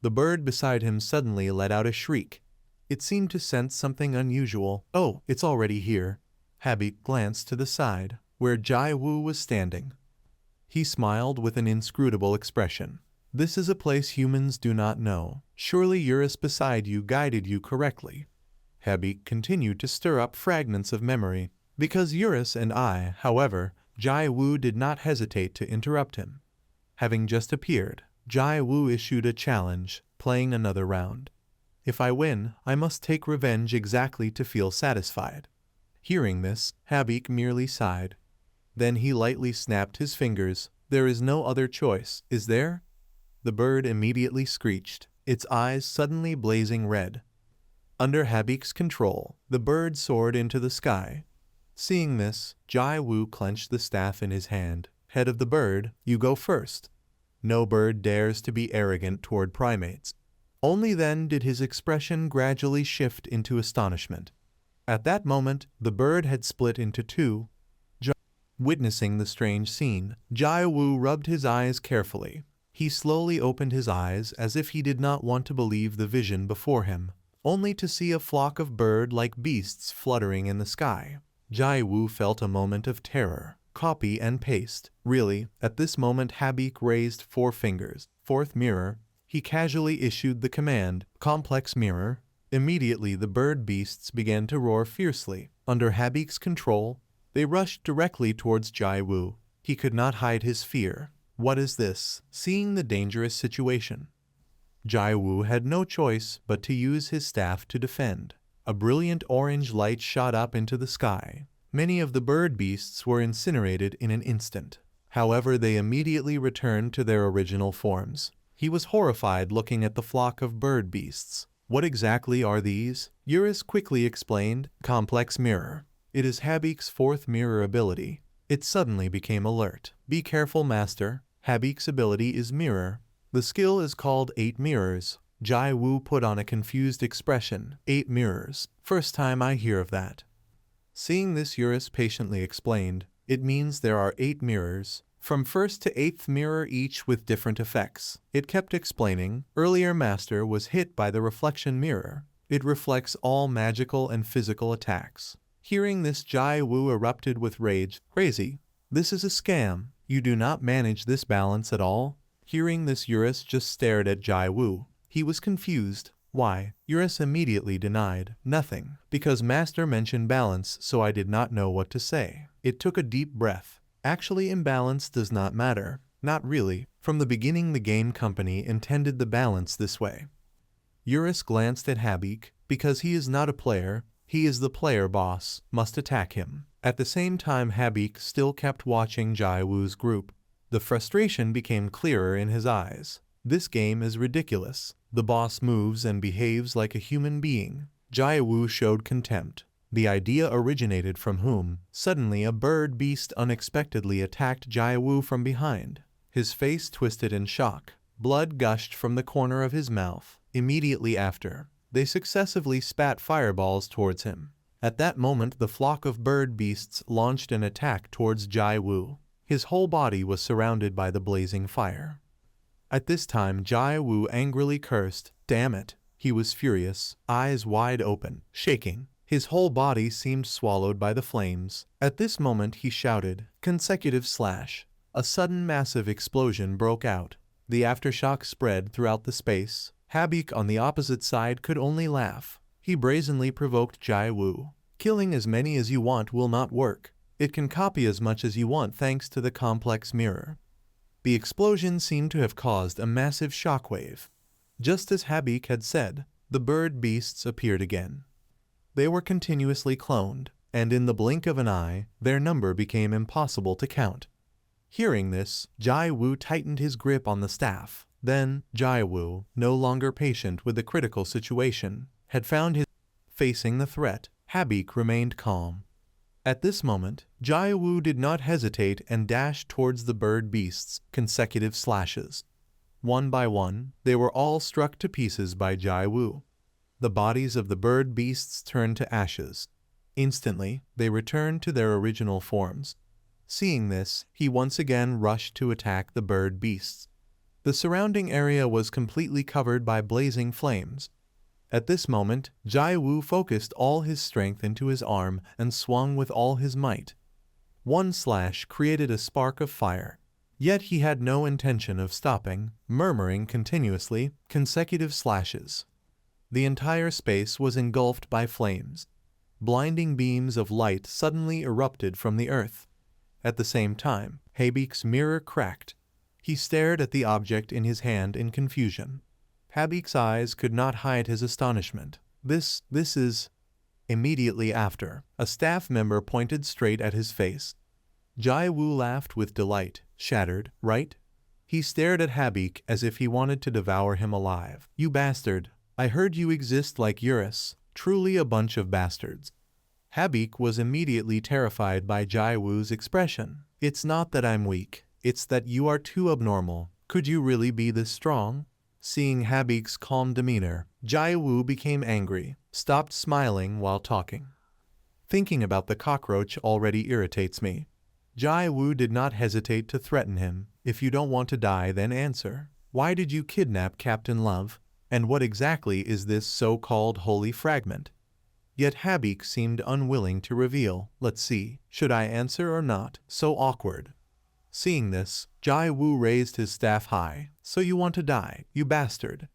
Speaker 1: The bird beside him suddenly let out a shriek. It seemed to sense something unusual. "Oh, it's already here." Habik glanced to the side, where Jai Wu was standing. He smiled with an inscrutable expression. "This is a place humans do not know. Surely Eurus beside you guided you correctly." Habik continued to stir up fragments of memory. Because Eurus and I, however, Jai Wu did not hesitate to interrupt him. Having just appeared, Jai Wu issued a challenge, playing another round. "If I win, I must take revenge exactly to feel satisfied." Hearing this, Habik merely sighed. Then he lightly snapped his fingers. "There is no other choice, is there?" The bird immediately screeched, its eyes suddenly blazing red. Under Habik's control, the bird soared into the sky. Seeing this, Jai Wu clenched the staff in his hand. "Head of the bird, you go first." No bird dares to be arrogant toward primates. Only then did his expression gradually shift into astonishment. At that moment, the bird had split into two. Witnessing the strange scene, Jai Wu rubbed his eyes carefully. He slowly opened his eyes as if he did not want to believe the vision before him, only to see a flock of bird-like beasts fluttering in the sky. Jai Wu felt a moment of terror. Copy and paste. Really, at this moment Habik raised 4 fingers. Fourth mirror. He casually issued the command, "Complex mirror." Immediately the bird beasts began to roar fiercely. Under Habik's control, they rushed directly towards Jai Wu. He could not hide his fear. "What is this?" Seeing the dangerous situation, Jai Wu had no choice but to use his staff to defend. A brilliant orange light shot up into the sky. Many of the bird beasts were incinerated in an instant. However, they immediately returned to their original forms. He was horrified looking at the flock of bird beasts. "What exactly are these?" Eurus quickly explained. "Complex mirror. It is Habik's 4th mirror ability." It suddenly became alert. "Be careful, master. Habik's ability is mirror. The skill is called 8 mirrors." Jai Wu put on a confused expression. 8 mirrors. First time I hear of that." Seeing this, Eurus patiently explained, "It means there are 8 mirrors, from 1st to 8th mirror each with different effects." It kept explaining, "Earlier master was hit by the reflection mirror. It reflects all magical and physical attacks. Hearing this, Jai Wu erupted with rage. Crazy. This is a scam. You do not manage this balance at all? Hearing this, Eurus just stared at Jai Wu. He was confused. Why? Eurus immediately denied. Nothing. Because Master mentioned balance, so I did not know what to say. It took a deep breath. Actually, imbalance does not matter. Not really. From the beginning, the game company intended the balance this way. Eurus glanced at Habik. Because he is not a player, he is the player boss, must attack him. At the same time, Habik still kept watching Jai Wu's group. The frustration became clearer in his eyes. This game is ridiculous. The boss moves and behaves like a human being. Jai Wu showed contempt. The idea originated from whom? Suddenly a bird beast unexpectedly attacked Jai Wu from behind. His face twisted in shock. Blood gushed from the corner of his mouth. Immediately after, they successively spat fireballs towards him. At that moment, the flock of bird beasts launched an attack towards Jai Wu. His whole body was surrounded by the blazing fire. At this time, Jai Wu angrily cursed. Damn it! He was furious, eyes wide open, shaking. His whole body seemed swallowed by the flames. At this moment, he shouted, consecutive slash. A sudden massive explosion broke out. The aftershock spread throughout the space. Habik on the opposite side could only laugh. He brazenly provoked Jai Wu. Killing as many as you want will not work. It can copy as much as you want thanks to the complex mirror. The explosion seemed to have caused a massive shockwave. Just as Habik had said, the bird beasts appeared again. They were continuously cloned, and in the blink of an eye, their number became impossible to count. Hearing this, Jai Wu tightened his grip on the staff. Then, Jai Wu, no longer patient with the critical situation, had found his facing the threat. Habik remained calm. At this moment, Jai Wu did not hesitate and dashed towards the bird beasts, consecutive slashes. One by one, they were all struck to pieces by Jai Wu. The bodies of the bird beasts turned to ashes. Instantly, they returned to their original forms. Seeing this, he once again rushed to attack the bird beasts. The surrounding area was completely covered by blazing flames. At this moment, Jai Wu focused all his strength into his arm and swung with all his might. One slash created a spark of fire. Yet he had no intention of stopping, murmuring continuously, consecutive slashes. The entire space was engulfed by flames. Blinding beams of light suddenly erupted from the earth. At the same time, Habik's mirror cracked. He stared at the object in his hand in confusion. Habik's eyes could not hide his astonishment. This is... Immediately after, a staff member pointed straight at his face. Jai Wu laughed with delight. Shattered, right? He stared at Habik as if he wanted to devour him alive. You bastard! I heard you exist like Eurus. Truly a bunch of bastards. Habik was immediately terrified by Jai Wu's expression. It's not that I'm weak. It's that you are too abnormal. Could you really be this strong? Seeing Habik's calm demeanor, Jai Wu became angry, stopped smiling while talking. Thinking about the cockroach already irritates me. Jai Wu did not hesitate to threaten him. If you don't want to die, then answer. Why did you kidnap Captain Love? And what exactly is this so-called holy fragment? Yet Habik seemed unwilling to reveal. Let's see, should I answer or not? So awkward. Seeing this, Jai Wu raised his staff high. So you want to die, you bastard.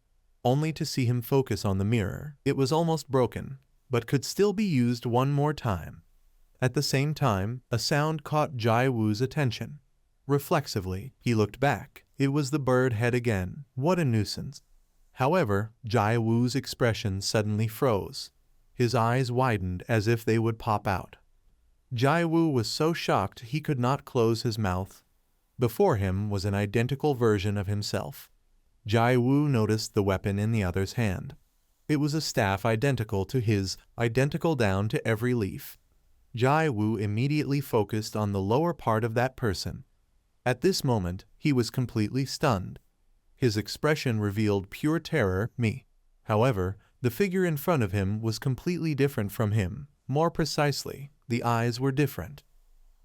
Speaker 1: Only to see him focus on the mirror. It was almost broken, but could still be used one more time. At the same time, a sound caught Jai Wu's attention. Reflexively, he looked back. It was the bird head again. What a nuisance. However, Jai Wu's expression suddenly froze. His eyes widened as if they would pop out. Jai Wu was so shocked he could not close his mouth. Before him was an identical version of himself. Jai Wu noticed the weapon in the other's hand. It was a staff identical to his, identical down to every leaf. Jai Wu immediately focused on the lower part of that person. At this moment, he was completely stunned. His expression revealed pure terror, me. However, the figure in front of him was completely different from him. More precisely, the eyes were different.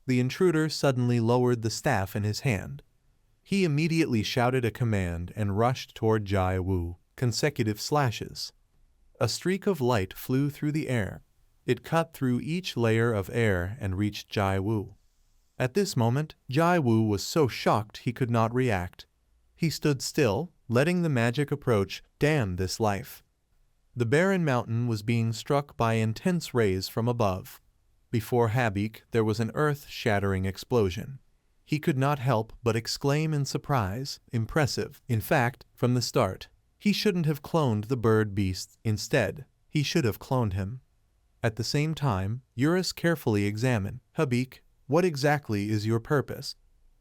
Speaker 1: The intruder suddenly lowered the staff in his hand. He immediately shouted a command and rushed toward Jai Wu. Consecutive slashes. A streak of light flew through the air. It cut through each layer of air and reached Jai Wu. At this moment, Jai Wu was so shocked he could not react. He stood still, letting the magic approach. Damn this life. The barren mountain was being struck by intense rays from above. Before Habik, there was an earth-shattering explosion. He could not help but exclaim in surprise, impressive. In fact, from the start, he shouldn't have cloned the bird beast. Instead, he should have cloned him. At the same time, Eurus carefully examined. Habik, what exactly is your purpose?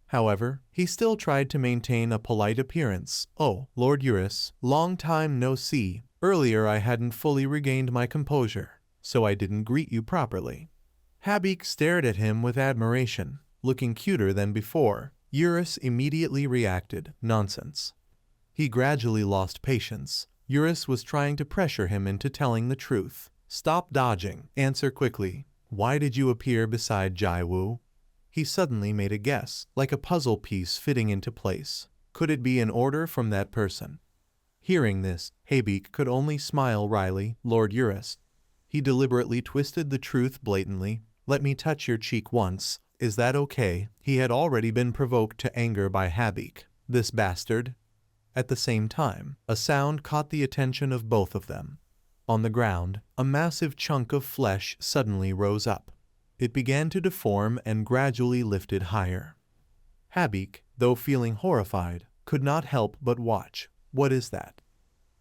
Speaker 1: However, he still tried to maintain a polite appearance. Oh, Lord Eurus, long time no see. Earlier I hadn't fully regained my composure, so I didn't greet you properly. Habik stared at him with admiration, looking cuter than before. Eurus immediately reacted. Nonsense. He gradually lost patience. Eurus was trying to pressure him into telling the truth. Stop dodging. Answer quickly. Why did you appear beside Jai Wu? He suddenly made a guess, like a puzzle piece fitting into place. Could it be an order from that person? Hearing this, Habik could only smile wryly. Lord Eurus. He deliberately twisted the truth blatantly. Let me touch your cheek once. Is that okay? He had already been provoked to anger by Habik. This bastard. At the same time, a sound caught the attention of both of them. On the ground, a massive chunk of flesh suddenly rose up. It began to deform and gradually lifted higher. Habik, though feeling horrified, could not help but watch. What is that?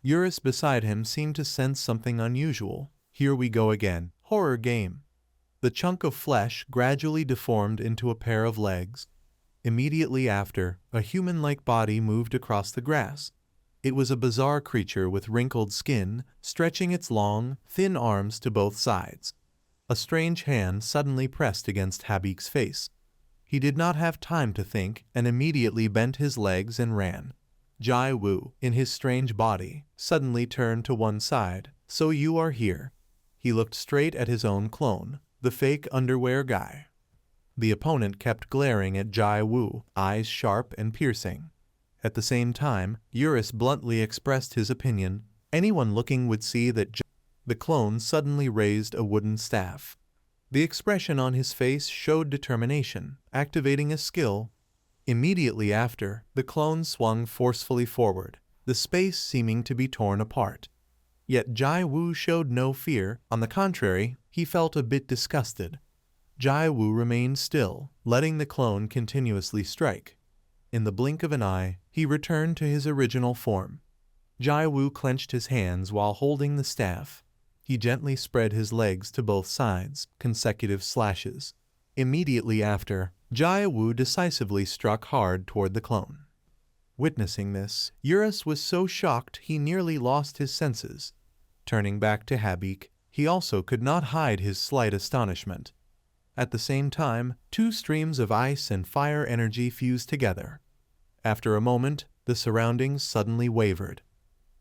Speaker 1: Eurus beside him seemed to sense something unusual. Here we go again. Horror game. The chunk of flesh gradually deformed into a pair of legs. Immediately after, a human-like body moved across the grass. It was a bizarre creature with wrinkled skin, stretching its long, thin arms to both sides. A strange hand suddenly pressed against Habik's face. He did not have time to think and immediately bent his legs and ran. Jai Wu, in his strange body, suddenly turned to one side. So you are here. He looked straight at his own clone, the fake underwear guy. The opponent kept glaring at Jai Wu, eyes sharp and piercing. At the same time, Eurus bluntly expressed his opinion. Anyone looking would see that the clone suddenly raised a wooden staff. The expression on his face showed determination, activating a skill. Immediately after, the clone swung forcefully forward, the space seeming to be torn apart. Yet Jai Wu showed no fear. On the contrary, he felt a bit disgusted. Jai Wu remained still, letting the clone continuously strike. In the blink of an eye, he returned to his original form. Jai Wu clenched his hands while holding the staff. He gently spread his legs to both sides, consecutive slashes. Immediately after, Jai Wu decisively struck hard toward the clone. Witnessing this, Eurus was so shocked he nearly lost his senses. Turning back to Habik, he also could not hide his slight astonishment. At the same time, two streams of ice and fire energy fused together. After a moment, the surroundings suddenly wavered.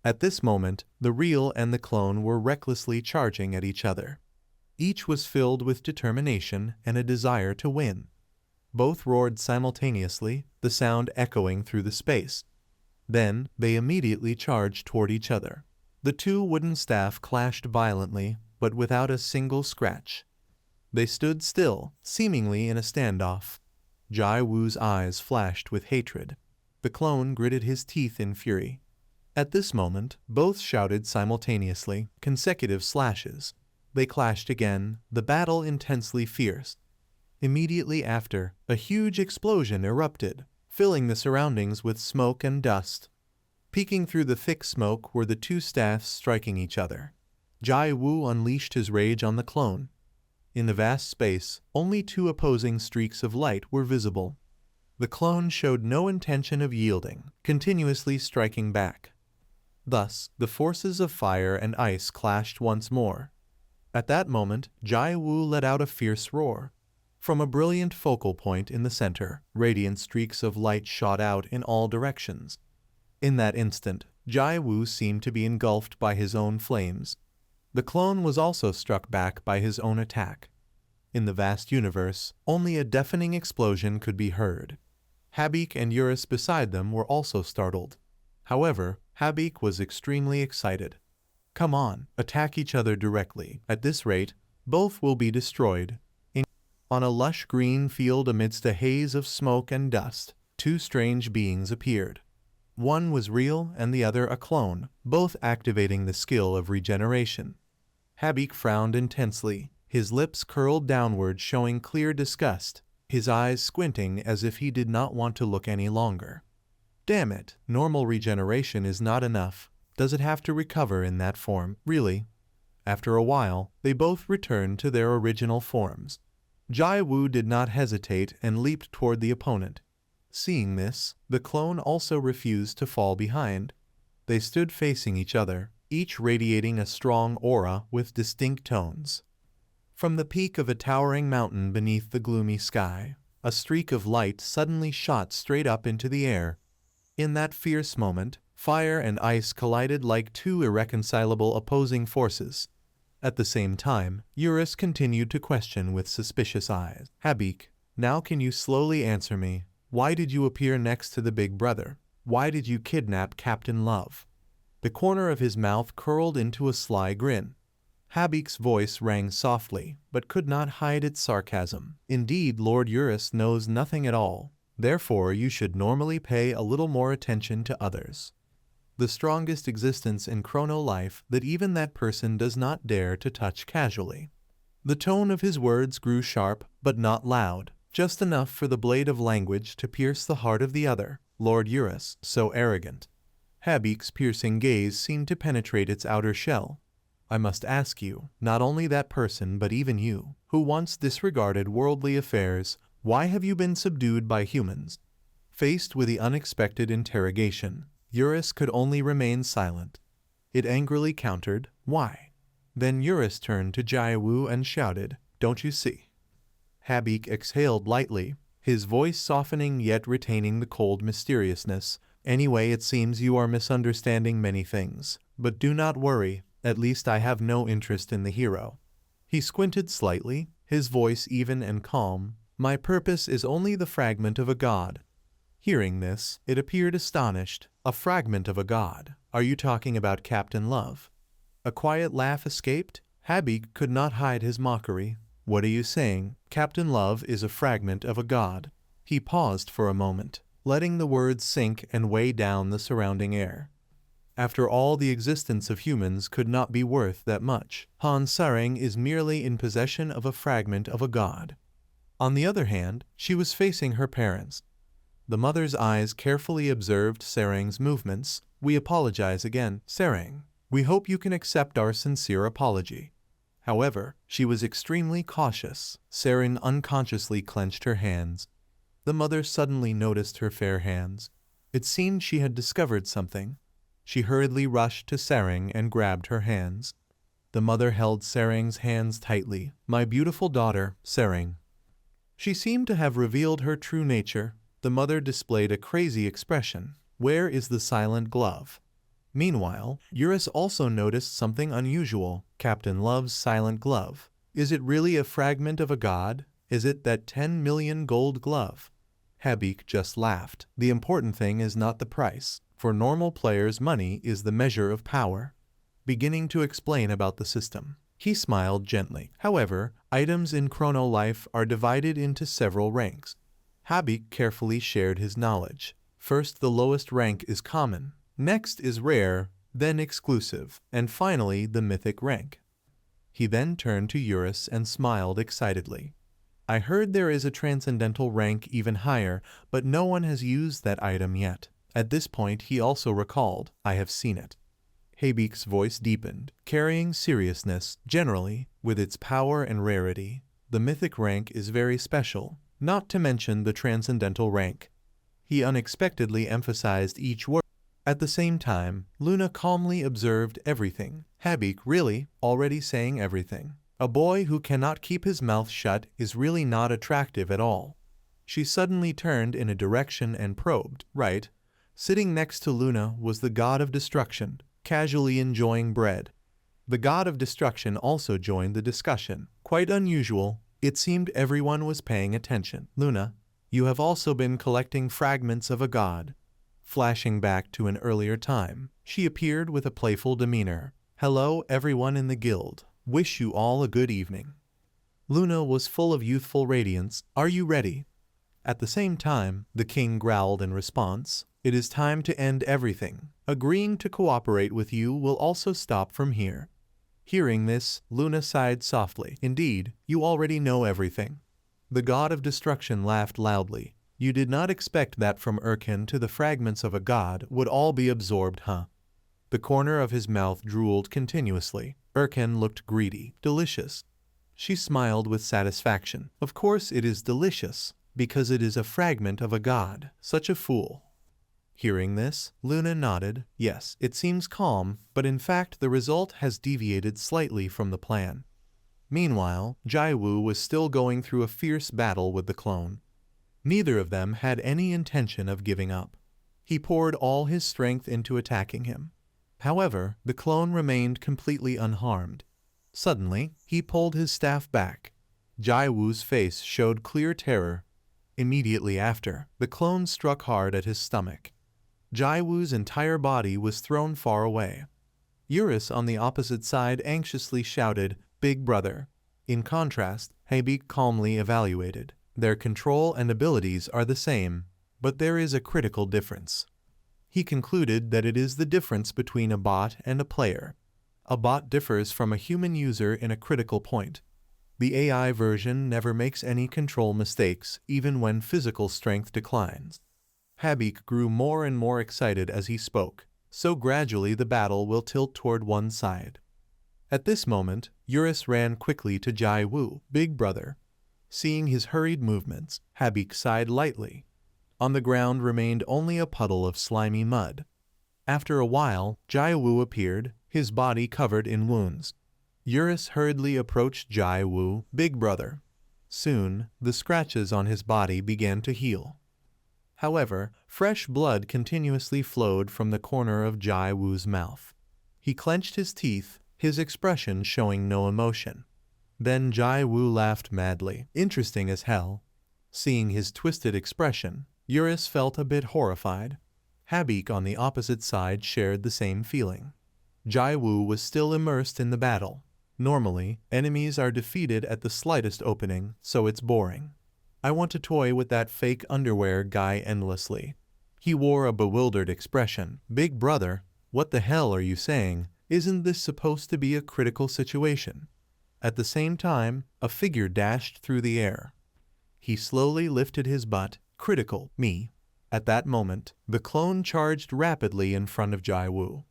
Speaker 1: At this moment, the real and the clone were recklessly charging at each other. Each was filled with determination and a desire to win. Both roared simultaneously, the sound echoing through the space. Then, they immediately charged toward each other. The two wooden staff clashed violently, but without a single scratch. They stood still, seemingly in a standoff. Jai Wu's eyes flashed with hatred. The clone gritted his teeth in fury. At this moment, both shouted simultaneously, consecutive slashes. They clashed again, the battle intensely fierce. Immediately after, a huge explosion erupted, filling the surroundings with smoke and dust. Peeking through the thick smoke were the two staffs striking each other. Jai Wu unleashed his rage on the clone. In the vast space, only two opposing streaks of light were visible. The clone showed no intention of yielding, continuously striking back. Thus, the forces of fire and ice clashed once more. At that moment, Jai Wu let out a fierce roar. From a brilliant focal point in the center, radiant streaks of light shot out in all directions. In that instant, Jai Wu seemed to be engulfed by his own flames. The clone was also struck back by his own attack. In the vast universe, only a deafening explosion could be heard. Habik and Eurus beside them were also startled. However, Habik was extremely excited. Come on, attack each other directly. At this rate, both will be destroyed. On a lush green field amidst a haze of smoke and dust, two strange beings appeared. One was real and the other a clone, both activating the skill of regeneration. Habik frowned intensely, his lips curled downward showing clear disgust, his eyes squinting as if he did not want to look any longer. Damn it, normal regeneration is not enough. Does it have to recover in that form, really? After a while, they both returned to their original forms. Jai Wu did not hesitate and leaped toward the opponent. Seeing this, the clone also refused to fall behind. They stood facing each other, each radiating a strong aura with distinct tones. From the peak of a towering mountain beneath the gloomy sky, a streak of light suddenly shot straight up into the air. In that fierce moment, fire and ice collided like two irreconcilable opposing forces. At the same time, Eurus continued to question with suspicious eyes. Habik, now can you slowly answer me? Why did you appear next to the big brother? Why did you kidnap Captain Love? The corner of his mouth curled into a sly grin. Habik's voice rang softly, but could not hide its sarcasm. Indeed, Lord Eurus knows nothing at all. Therefore, you should normally pay a little more attention to others. The strongest existence in chrono life that even that person does not dare to touch casually. The tone of his words grew sharp, but not loud, just enough for the blade of language to pierce the heart of the other. Lord Eurus, so arrogant. Habik's piercing gaze seemed to penetrate its outer shell. I must ask you, not only that person but even you, who once disregarded worldly affairs, why have you been subdued by humans? Faced with the unexpected interrogation, Eurus could only remain silent. It angrily countered, why? Then Eurus turned to Jai Wu and shouted, don't you see? Habik exhaled lightly, his voice softening yet retaining the cold mysteriousness. Anyway, it seems you are misunderstanding many things. But do not worry, at least I have no interest in the hero. He squinted slightly, his voice even and calm. My purpose is only the fragment of a god. Hearing this, it appeared astonished. A fragment of a god. Are you talking about Captain Love? A quiet laugh escaped. Habik could not hide his mockery. What are you saying? Captain Love is a fragment of a god. He paused for a moment, letting the words sink and weigh down the surrounding air. After all, the existence of humans could not be worth that much. Han Sarang is merely in possession of a fragment of a god. On the other hand, she was facing her parents. The mother's eyes carefully observed Sarang's movements. We apologize again, Sarang. We hope you can accept our sincere apology. However, she was extremely cautious. Sarang unconsciously clenched her hands. The mother suddenly noticed her fair hands. It seemed she had discovered something. She hurriedly rushed to Sarang and grabbed her hands. The mother held Sarang's hands tightly. My beautiful daughter, Sarang. She seemed to have revealed her true nature. The mother displayed a crazy expression. Where is the silent glove? Meanwhile, Eurus also noticed something unusual. Captain Love's silent glove. Is it really a fragment of a god? Is it that 10 million gold glove? Habik just laughed. The important thing is not the price. For normal players, money is the measure of power. Beginning to explain about the system, he smiled gently. However, items in chrono life are divided into several ranks. Habik carefully shared his knowledge. First, the lowest rank is common. Next is rare, then exclusive, and finally the mythic rank. He then turned to Eurus and smiled excitedly. I heard there is a transcendental rank even higher, but no one has used that item yet. At this point he also recalled, I have seen it. Habik's voice deepened, carrying seriousness. Generally, with its power and rarity, the mythic rank is very special, not to mention the transcendental rank. He unexpectedly emphasized each word. At the same time, Luna calmly observed everything. Habik really already saying everything. A boy who cannot keep his mouth shut is really not attractive at all. She suddenly turned in a direction and probed. Right. Sitting next to Luna was the god of destruction, casually enjoying bread. The god of destruction also joined the discussion. Quite unusual, it seemed everyone was paying attention. Luna, you have also been collecting fragments of a god. Flashing back to an earlier time, she appeared with a playful demeanor. Hello everyone in the guild. Wish you all a good evening. Luna was full of youthful radiance. Are you ready? At the same time, the king growled in response. It is time to end everything. Agreeing to cooperate with you will also stop from here. Hearing this, Luna sighed softly. Indeed, you already know everything. The god of destruction laughed loudly. You did not expect that from Erkin to the fragments of a god would all be absorbed, huh? The corner of his mouth drooled continuously. Erkin looked greedy. Delicious. She smiled with satisfaction. Of course it is delicious, because it is a fragment of a god. Such a fool. Hearing this, Luna nodded. Yes, it seems calm, but in fact the result has deviated slightly from the plan. Meanwhile, Jaiwu was still going through a fierce battle with the clone. Neither of them had any intention of giving up. He poured all his strength into attacking him. However, the clone remained completely unharmed. Suddenly, he pulled his staff back. Jaiwu's face showed clear terror. Immediately after, the clone struck hard at his stomach. Jaiwu's entire body was thrown far away. Eurus on the opposite side anxiously shouted, "Big brother." In contrast, Habik calmly evaluated. Their control and abilities are the same, but there is a critical difference. He concluded that it is the difference between a bot and a player. A bot differs from a human user in a critical point. The AI version never makes any control mistakes, even when physical strength declines. Habik grew more and more excited as he spoke, so gradually the battle will tilt toward one side. At this moment, Eurus ran quickly to Jaiwu, "Big brother." Seeing his hurried movements, Habik sighed lightly. On the ground remained only a puddle of slimy mud. After a while, Jaiwu appeared, his body covered in wounds. Eurus hurriedly approached Jaiwu, "Big brother." Soon, the scratches on his body began to heal. However, fresh blood continuously flowed from the corner of Jaiwu's mouth. He clenched his teeth, his expression showing no emotion. Then Jaiwu laughed madly. Interesting as hell. Seeing his twisted expression, Eurus felt a bit horrified. Habik on the opposite side shared the same feeling. Jaiwu was still immersed in the battle. Normally, enemies are defeated at the slightest opening, so it's boring. I want to toy with that fake underwear guy endlessly. He wore a bewildered expression. "Big brother, what the hell are you saying? Isn't this supposed to be a critical situation?" At the same time, a figure dashed through the air. He slowly lifted his butt. "Critical, me." At that moment, the clone charged rapidly in front of Jaiwu.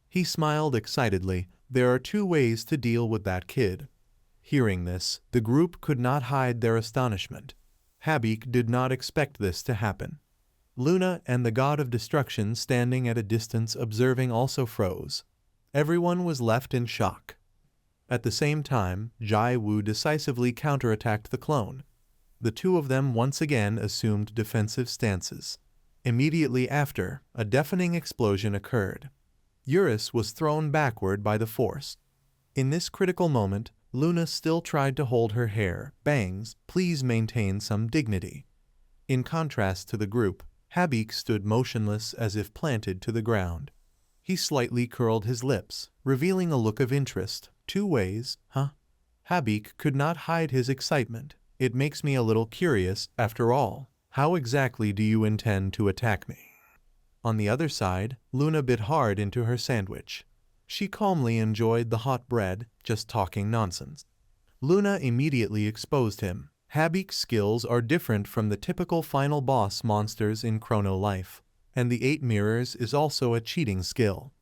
Speaker 1: He smiled excitedly. There are two ways to deal with that kid. Hearing this, the group could not hide their astonishment. Habik did not expect this to happen. Luna and the god of destruction standing at a distance observing also froze. Everyone was left in shock. At the same time, Jaiwu decisively counterattacked the clone. The two of them once again assumed defensive stances. Immediately after, a deafening explosion occurred. Eurus was thrown backward by the force. In this critical moment, Luna still tried to hold her hair. "Bangs, please maintain some dignity." In contrast to the group, Habik stood motionless as if planted to the ground. He slightly curled his lips, revealing a look of interest. "Two ways, huh?" Habik could not hide his excitement. "It makes me a little curious, after all. How exactly do you intend to attack me?" On the other side, Luna bit hard into her sandwich. She calmly enjoyed the hot bread, just talking nonsense. Luna immediately exposed him. Habik's skills are different from the typical final boss monsters in Chrono Life, and the 8 mirrors is also a cheating skill.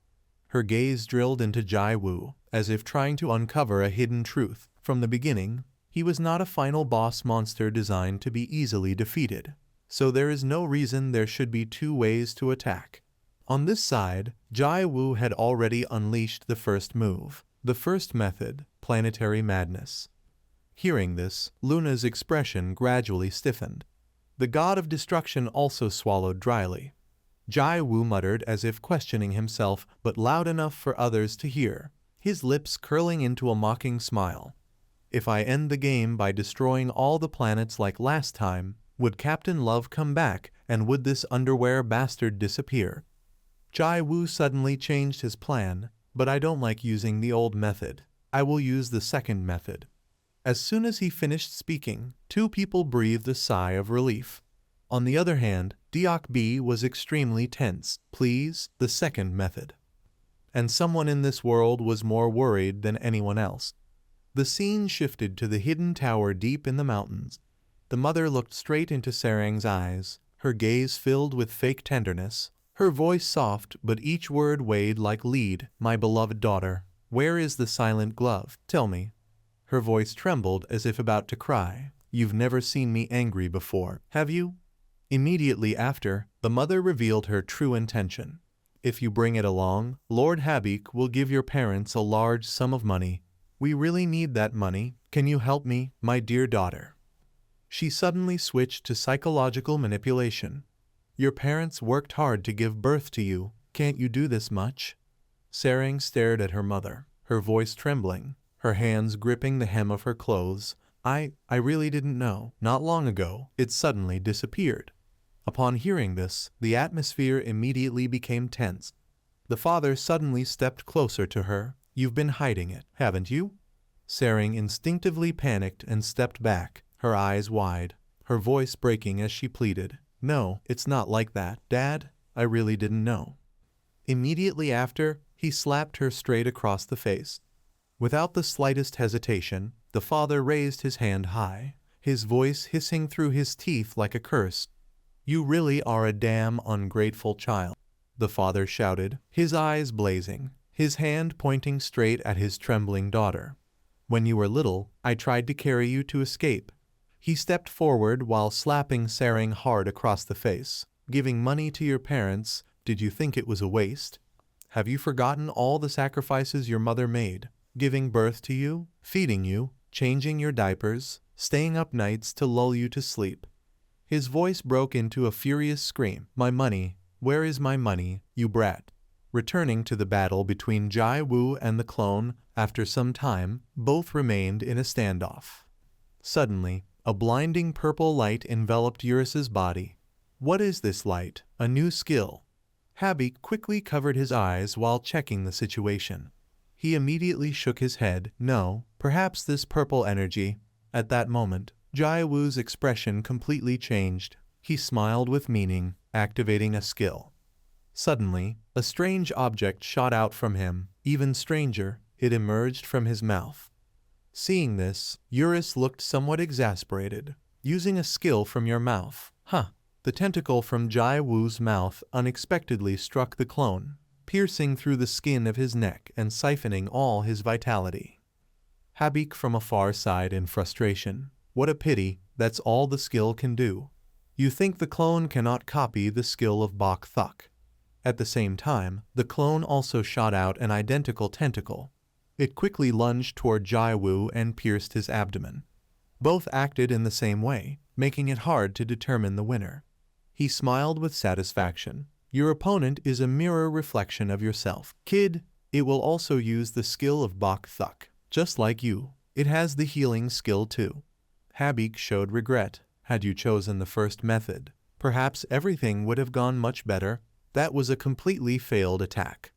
Speaker 1: Her gaze drilled into Jaiwu, as if trying to uncover a hidden truth. From the beginning, he was not a final boss monster designed to be easily defeated, so there is no reason there should be two ways to attack. On this side, Jaiwu had already unleashed the first move. The first method, Planetary Madness. Hearing this, Luna's expression gradually stiffened. The god of destruction also swallowed dryly. Jaiwu muttered as if questioning himself, but loud enough for others to hear, his lips curling into a mocking smile. "If I end the game by destroying all the planets like last time, would Captain Love come back, and would this underwear bastard disappear?" Jaiwu suddenly changed his plan. But I don't like using the old method. I will use the second method. As soon as he finished speaking, two people breathed a sigh of relief. On the other hand, Deok B was extremely tense. Please, the second method. And someone in this world was more worried than anyone else. The scene shifted to the hidden tower deep in the mountains. The mother looked straight into Sarang's eyes, her gaze filled with fake tenderness, her voice soft but each word weighed like lead. My beloved daughter, where is the silent glove? Tell me. Her voice trembled as if about to cry. You've never seen me angry before, have you? Immediately after, the mother revealed her true intention. If you bring it along, Lord Habik will give your parents a large sum of money. We really need that money. Can you help me, my dear daughter? She suddenly switched to psychological manipulation. Your parents worked hard to give birth to you. Can't you do this much? Sarang stared at her mother, her voice trembling, her hands gripping the hem of her clothes. I really didn't know. Not long ago, it suddenly disappeared. Upon hearing this, the atmosphere immediately became tense. The father suddenly stepped closer to her. You've been hiding it, haven't you? Sarang instinctively panicked and stepped back, her eyes wide, her voice breaking as she pleaded. No, it's not like that, Dad. I really didn't know. Immediately after, he slapped her straight across the face. Without the slightest hesitation, the father raised his hand high, his voice hissing through his teeth like a curse. You really are a damn ungrateful child, the father shouted, his eyes blazing, his hand pointing straight at his trembling daughter. When you were little, I tried to carry you to escape. He stepped forward while slapping Sarang hard across the face. Giving money to your parents, did you think it was a waste? Have you forgotten all the sacrifices your mother made? Giving birth to you, feeding you, changing your diapers, staying up nights to lull you to sleep. His voice broke into a furious scream. My money, where is my money, you brat? Returning to the battle between Jai Wu and the clone, after some time, both remained in a standoff. Suddenly, a blinding purple light enveloped Eurus's body. What is this light? A new skill. Habik quickly covered his eyes while checking the situation. He immediately shook his head. No, perhaps this purple energy. At that moment, Jai Wu's expression completely changed. He smiled with meaning, activating a skill. Suddenly, a strange object shot out from him. Even stranger, it emerged from his mouth. Seeing this, Eurus looked somewhat exasperated. Using a skill from your mouth. Huh. The tentacle from Jai Wu's mouth unexpectedly struck the clone, piercing through the skin of his neck and siphoning all his vitality. Habik from afar sighed in frustration. What a pity, that's all the skill can do. You think the clone cannot copy the skill of Bok Thuk. At the same time, the clone also shot out an identical tentacle. It quickly lunged toward Jai Wu and pierced his abdomen. Both acted in the same way, making it hard to determine the winner. He smiled with satisfaction. Your opponent is a mirror reflection of yourself. Kid, it will also use the skill of Bok Thuk. Just like you, it has the healing skill too. Habik showed regret. Had you chosen the first method, perhaps everything would have gone much better. That was a completely failed attack.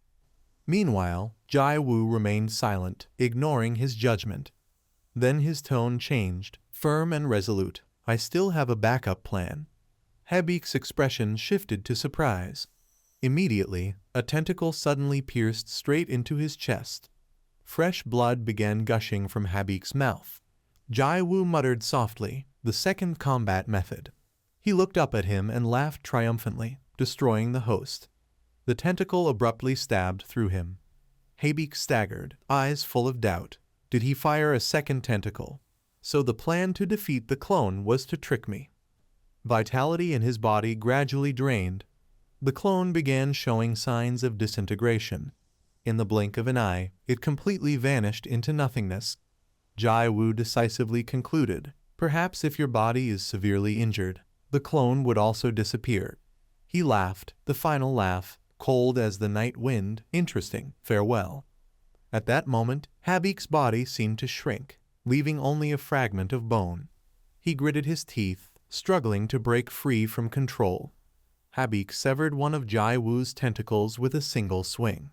Speaker 1: Meanwhile, Jai Wu remained silent, ignoring his judgment. Then his tone changed, firm and resolute. I still have a backup plan. Habik's expression shifted to surprise. Immediately, a tentacle suddenly pierced straight into his chest. Fresh blood began gushing from Habik's mouth. Jai Wu muttered softly, the second combat method. He looked up at him and laughed triumphantly, destroying the host. The tentacle abruptly stabbed through him. Habik staggered, eyes full of doubt. Did he fire a second tentacle? So the plan to defeat the clone was to trick me. Vitality in his body gradually drained. The clone began showing signs of disintegration. In the blink of an eye, it completely vanished into nothingness. Jai Wu decisively concluded, perhaps if your body is severely injured, the clone would also disappear. He laughed, the final laugh, cold as the night wind. Interesting, farewell. At that moment, Habik's body seemed to shrink, leaving only a fragment of bone. He gritted his teeth, struggling to break free from control. Habik severed one of Jai Wu's tentacles with a single swing.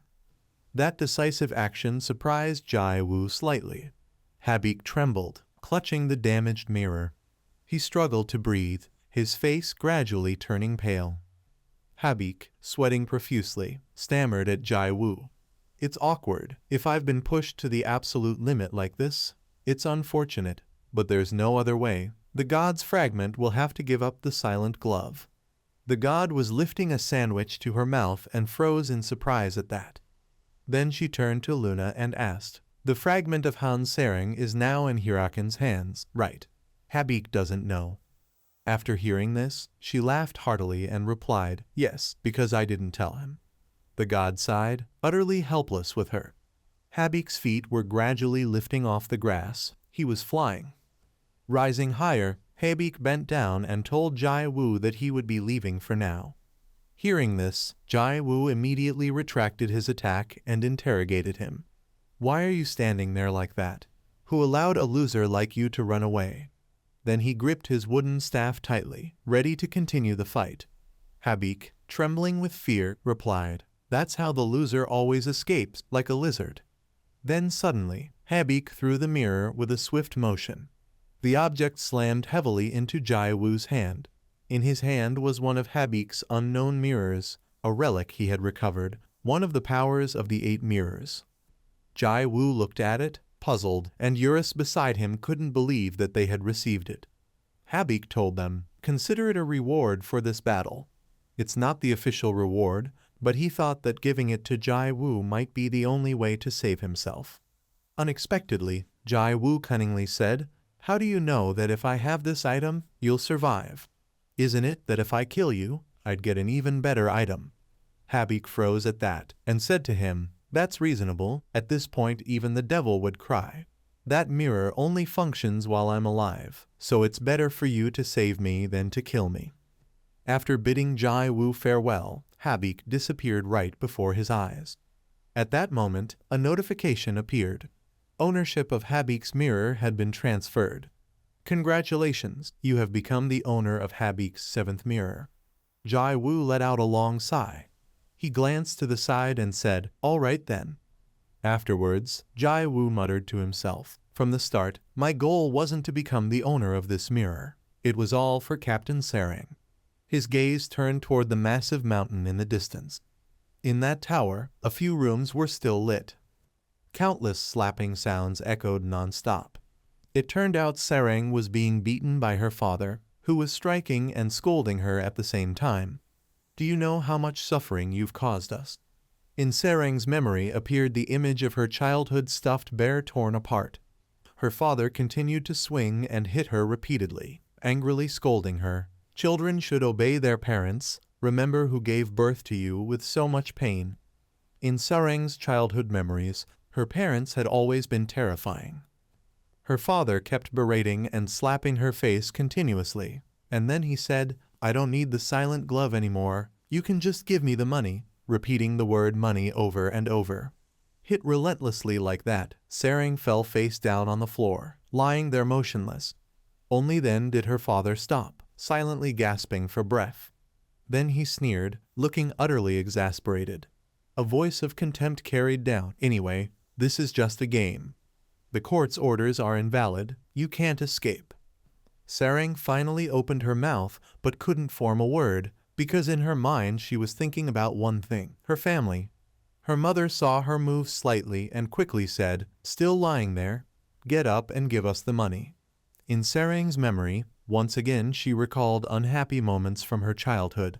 Speaker 1: That decisive action surprised Jai-woo slightly. Habik trembled, clutching the damaged mirror. He struggled to breathe, his face gradually turning pale. Habik, sweating profusely, stammered at Jai-woo. "It's awkward. If I've been pushed to the absolute limit like this, it's unfortunate, but there's no other way. The god's fragment will have to give up the silent glove." The god was lifting a sandwich to her mouth and froze in surprise at that. Then she turned to Luna and asked, "The fragment of Han Sering is now in Hirakan's hands, right? Habik doesn't know." After hearing this, she laughed heartily and replied, "Yes, because I didn't tell him." The god sighed, utterly helpless with her. Habik's feet were gradually lifting off the grass. He was flying. Rising higher, Habik bent down and told Jai-woo that he would be leaving for now. Hearing this, Jai-woo immediately retracted his attack and interrogated him. "Why are you standing there like that? Who allowed a loser like you to run away?" Then he gripped his wooden staff tightly, ready to continue the fight. Habik, trembling with fear, replied, "That's how the loser always escapes, like a lizard." Then suddenly, Habik threw the mirror with a swift motion. The object slammed heavily into Jai-woo's hand. In his hand was one of Habik's unknown mirrors, a relic he had recovered, one of the powers of the 8 mirrors. Jai-woo looked at it, puzzled, and Eurus beside him couldn't believe that they had received it. Habik told them, "Consider it a reward for this battle." It's not the official reward, but he thought that giving it to Jai-woo might be the only way to save himself. Unexpectedly, Jai-woo cunningly said, "How do you know that if I have this item, you'll survive? Isn't it that if I kill you, I'd get an even better item?" Habik froze at that, and said to him, "That's reasonable. At this point even the devil would cry. That mirror only functions while I'm alive, so it's better for you to save me than to kill me." After bidding Jai-woo farewell, Habik disappeared right before his eyes. At that moment, a notification appeared. Ownership of Habik's mirror had been transferred. "Congratulations, you have become the owner of Habik's 7th mirror." Jai-woo let out a long sigh. He glanced to the side and said, "All right then." Afterwards, Jai-woo muttered to himself, "From the start, my goal wasn't to become the owner of this mirror. It was all for Captain Sering." His gaze turned toward the massive mountain in the distance. In that tower, a few rooms were still lit. Countless slapping sounds echoed non-stop. It turned out Sering was being beaten by her father, who was striking and scolding her at the same time. "Do you know how much suffering you've caused us?" In Sering's memory appeared the image of her childhood stuffed bear torn apart. Her father continued to swing and hit her repeatedly, angrily scolding her. "Children should obey their parents. Remember who gave birth to you with so much pain." In Sering's childhood memories, her parents had always been terrifying. Her father kept berating and slapping her face continuously, and then he said, "I don't need the silent glove anymore. You can just give me the money," repeating the word money over and over. Hit relentlessly like that, Sering fell face down on the floor, lying there motionless. Only then did her father stop, silently gasping for breath. Then he sneered, looking utterly exasperated. A voice of contempt carried down, "Anyway, this is just a game. The court's orders are invalid. You can't escape." Sering finally opened her mouth but couldn't form a word, because in her mind she was thinking about one thing, her family. Her mother saw her move slightly and quickly said, "Still lying there? Get up and give us the money." In Sering's memory, once again she recalled unhappy moments from her childhood.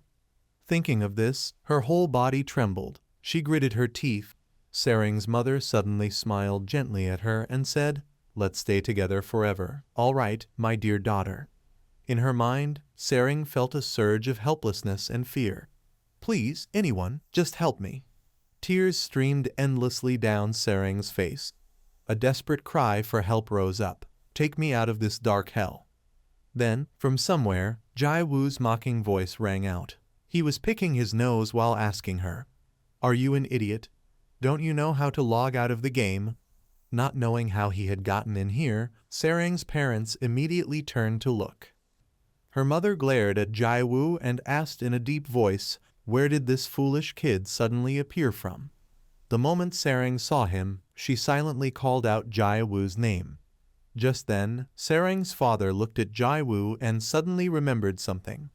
Speaker 1: Thinking of this, her whole body trembled. She gritted her teeth. Sering's mother suddenly smiled gently at her and said, "Let's stay together forever. All right, my dear daughter." In her mind, Sering felt a surge of helplessness and fear. "Please, anyone, just help me." Tears streamed endlessly down Sering's face. A desperate cry for help rose up. "Take me out of this dark hell." Then, from somewhere, Jai-woo's mocking voice rang out. He was picking his nose while asking her, "Are you an idiot? Don't you know how to log out of the game?" Not knowing how he had gotten in here, Sering's parents immediately turned to look. Her mother glared at Jai-woo and asked in a deep voice, "Where did this foolish kid suddenly appear from?" The moment Sarang saw him, she silently called out Jai-woo's name. Just then, Sarang's father looked at Jai-woo and suddenly remembered something.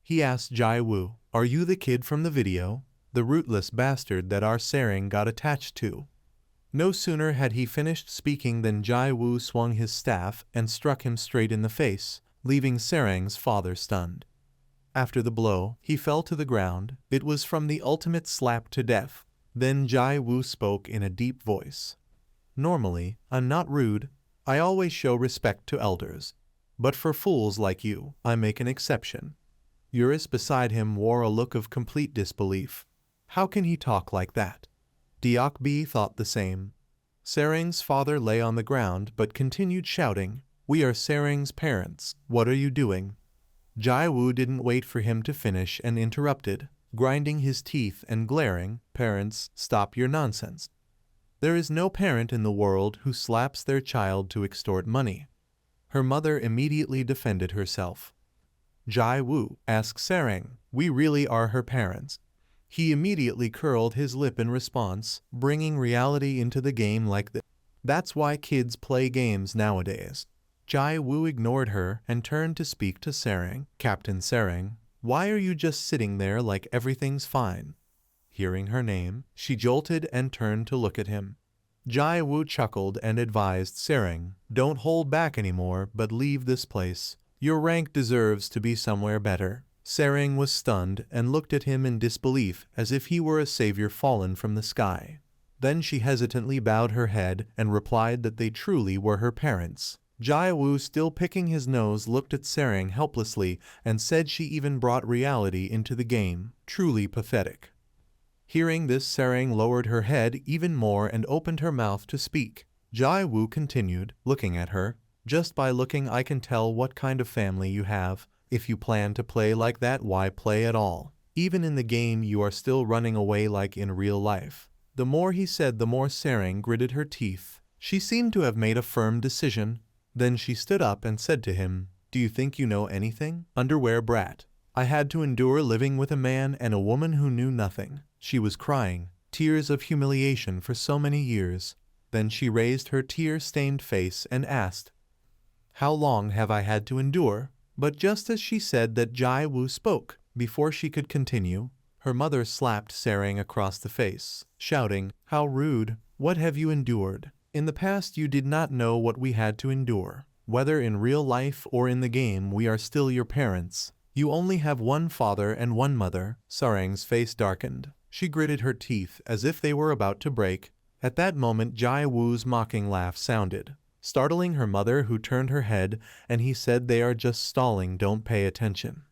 Speaker 1: He asked Jai-woo, "Are you the kid from the video? The rootless bastard that our Sarang got attached to?" No sooner had he finished speaking than Jai-woo swung his staff and struck him straight in the face, leaving Sarang's father stunned. After the blow, he fell to the ground. It was from the ultimate slap to death. Then Jai-woo spoke in a deep voice. "Normally, I'm not rude. I always show respect to elders. But for fools like you, I make an exception." Eurus beside him wore a look of complete disbelief. How can he talk like that? Deokbi thought the same. Sarang's father lay on the ground but continued shouting, "We are Sarang's parents. What are you doing?" Jai-woo didn't wait for him to finish and interrupted, grinding his teeth and glaring, "Parents, stop your nonsense. There is no parent in the world who slaps their child to extort money." Her mother immediately defended herself. "Jai-woo, ask Sarang, we really are her parents." He immediately curled his lip in response, bringing reality into the game like this. That's why kids play games nowadays. Jai-woo ignored her and turned to speak to Sarang. "Captain Sarang, why are you just sitting there like everything's fine?" Hearing her name, she jolted and turned to look at him. Jai-woo chuckled and advised Sarang, "Don't hold back anymore but leave this place. Your rank deserves to be somewhere better." Sarang was stunned and looked at him in disbelief as if he were a savior fallen from the sky. Then she hesitantly bowed her head and replied that they truly were her parents. Jai-woo, still picking his nose, looked at Sarang helplessly and said she even brought reality into the game. Truly pathetic. Hearing this, Sarang lowered her head even more and opened her mouth to speak. Jai-woo continued, looking at her, "Just by looking I can tell what kind of family you have. If you plan to play like that, why play at all? Even in the game you are still running away like in real life." The more he said, the more Sarang gritted her teeth. She seemed to have made a firm decision. Then she stood up and said to him, "Do you think you know anything? Underwear brat. I had to endure living with a man and a woman who knew nothing." She was crying, tears of humiliation for so many years. Then she raised her tear-stained face and asked, "How long have I had to endure?" But just as she said that, Jai-woo spoke. Before she could continue, her mother slapped Sarang across the face, shouting, "How rude! What have you endured? In the past you did not know what we had to endure. Whether in real life or in the game, we are still your parents. You only have one father and one mother." Sarang's face darkened. She gritted her teeth as if they were about to break. At that moment, Jai-woo's mocking laugh sounded, startling her mother, who turned her head, and he said, "They are just stalling, don't pay attention."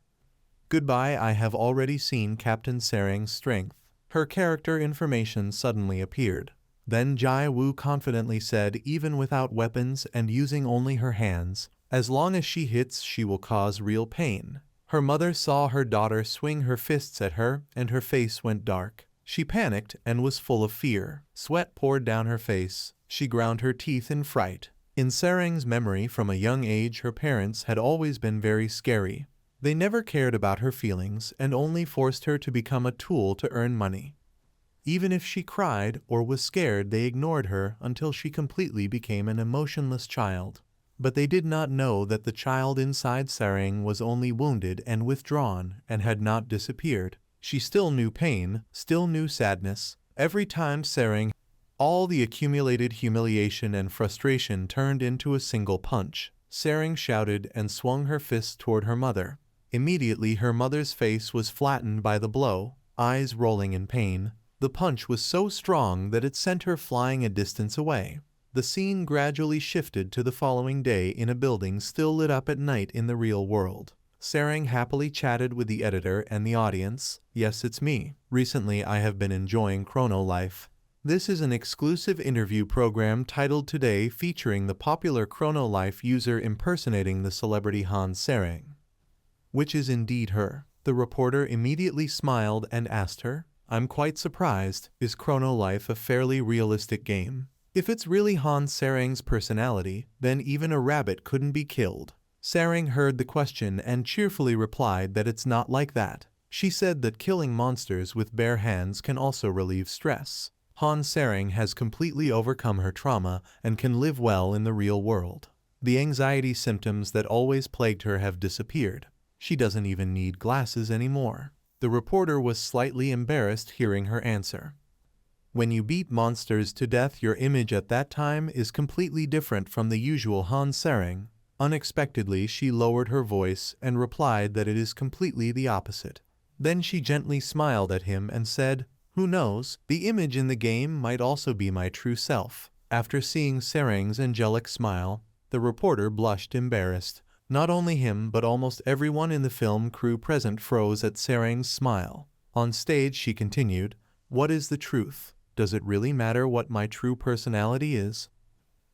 Speaker 1: "Goodbye, I have already seen Captain Sarang's strength." Her character information suddenly appeared. Then Jai-woo confidently said, "Even without weapons and using only her hands, as long as she hits she will cause real pain." Her mother saw her daughter swing her fists at her and her face went dark. She panicked and was full of fear. Sweat poured down her face. She ground her teeth in fright. In Sarang's memory from a young age, her parents had always been very scary. They never cared about her feelings and only forced her to become a tool to earn money. Even if she cried or was scared, they ignored her until she completely became an emotionless child. But they did not know that the child inside Sarang was only wounded and withdrawn and had not disappeared. She still knew pain, still knew sadness. Every time Sarang, all the accumulated humiliation and frustration turned into a single punch. Sarang shouted and swung her fist toward her mother. Immediately her mother's face was flattened by the blow, eyes rolling in pain. The punch was so strong that it sent her flying a distance away. The scene gradually shifted to the following day in a building still lit up at night in the real world. Sarang happily chatted with the editor and the audience. "Yes, it's me. Recently I have been enjoying Chrono Life. This is an exclusive interview program titled Today, featuring the popular Chrono Life user impersonating the celebrity Han Sarang." Which is indeed her. The reporter immediately smiled and asked her, "I'm quite surprised. Is Chrono Life a fairly realistic game? If it's really Han Sarang's personality, then even a rabbit couldn't be killed." Sarang heard the question and cheerfully replied that it's not like that. She said that killing monsters with bare hands can also relieve stress. Han Sering has completely overcome her trauma and can live well in the real world. The anxiety symptoms that always plagued her have disappeared. She doesn't even need glasses anymore. The reporter was slightly embarrassed hearing her answer. When you beat monsters to death, your image at that time is completely different from the usual Han Sering. Unexpectedly, she lowered her voice and replied that it is completely the opposite. Then she gently smiled at him and said, "Who knows, the image in the game might also be my true self." After seeing Sering's angelic smile, the reporter blushed embarrassed. Not only him but almost everyone in the film crew present froze at Sering's smile. On stage she continued, "What is the truth? Does it really matter what my true personality is?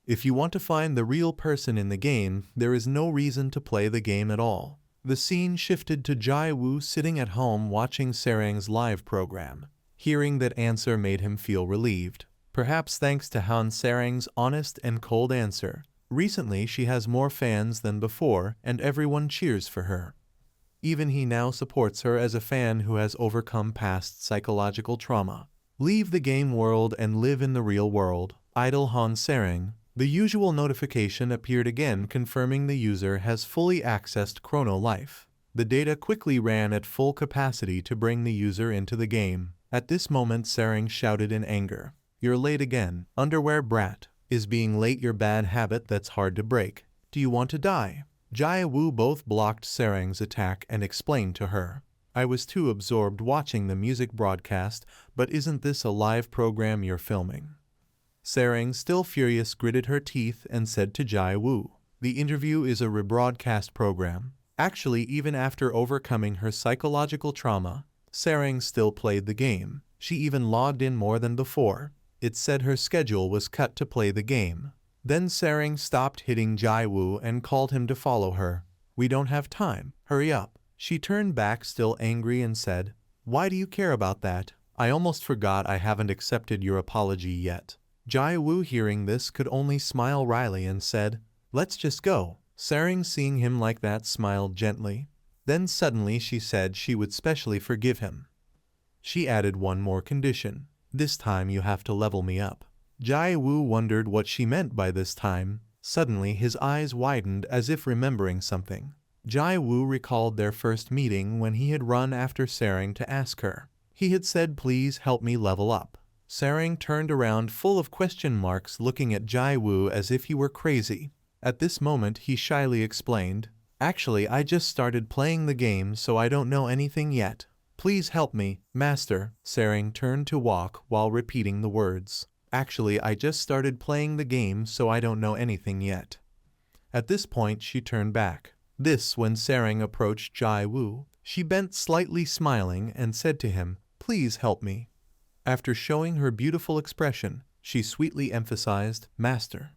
Speaker 1: If you want to find the real person in the game, there is no reason to play the game at all." The scene shifted to Jai Woo sitting at home watching Sering's live program. Hearing that answer made him feel relieved. Perhaps thanks to Han Sering's honest and cold answer. Recently she has more fans than before and everyone cheers for her. Even he now supports her as a fan who has overcome past psychological trauma. Leave the game world and live in the real world. Idle Han Sering. The usual notification appeared again confirming the user has fully accessed Chrono Life. The data quickly ran at full capacity to bring the user into the game. At this moment Sering shouted in anger, "You're late again, underwear brat. Is being late your bad habit that's hard to break? Do you want to die?" Jai Woo both blocked Sering's attack and explained to her, "I was too absorbed watching the music broadcast, but isn't this a live program you're filming?" Sering, still furious, gritted her teeth and said to Jai Woo, "The interview is a rebroadcast program." Actually, even after overcoming her psychological trauma, Sering still played the game. She even logged in more than before. It said her schedule was cut to play the game. Then Sering stopped hitting Jai Woo and called him to follow her. "We don't have time. Hurry up." She turned back still angry and said, "Why do you care about that? I almost forgot I haven't accepted your apology yet." Jai Woo, hearing this, could only smile wryly and said, "Let's just go." Sering, seeing him like that, smiled gently. Then suddenly she said she would specially forgive him. She added one more condition. "This time you have to level me up." Jai Woo wondered what she meant by this time. Suddenly his eyes widened as if remembering something. Jai Woo recalled their first meeting when he had run after Sering to ask her. He had said, "Please help me level up." Sering turned around full of question marks, looking at Jai Woo as if he were crazy. At this moment he shyly explained, "Actually, I just started playing the game, so I don't know anything yet. Please help me, Master." Sering turned to walk while repeating the words, "Actually, I just started playing the game, so I don't know anything yet." At this point she turned back. This when Sering approached Jai Woo. She bent slightly smiling and said to him, "Please help me." After showing her beautiful expression, she sweetly emphasized, "Master."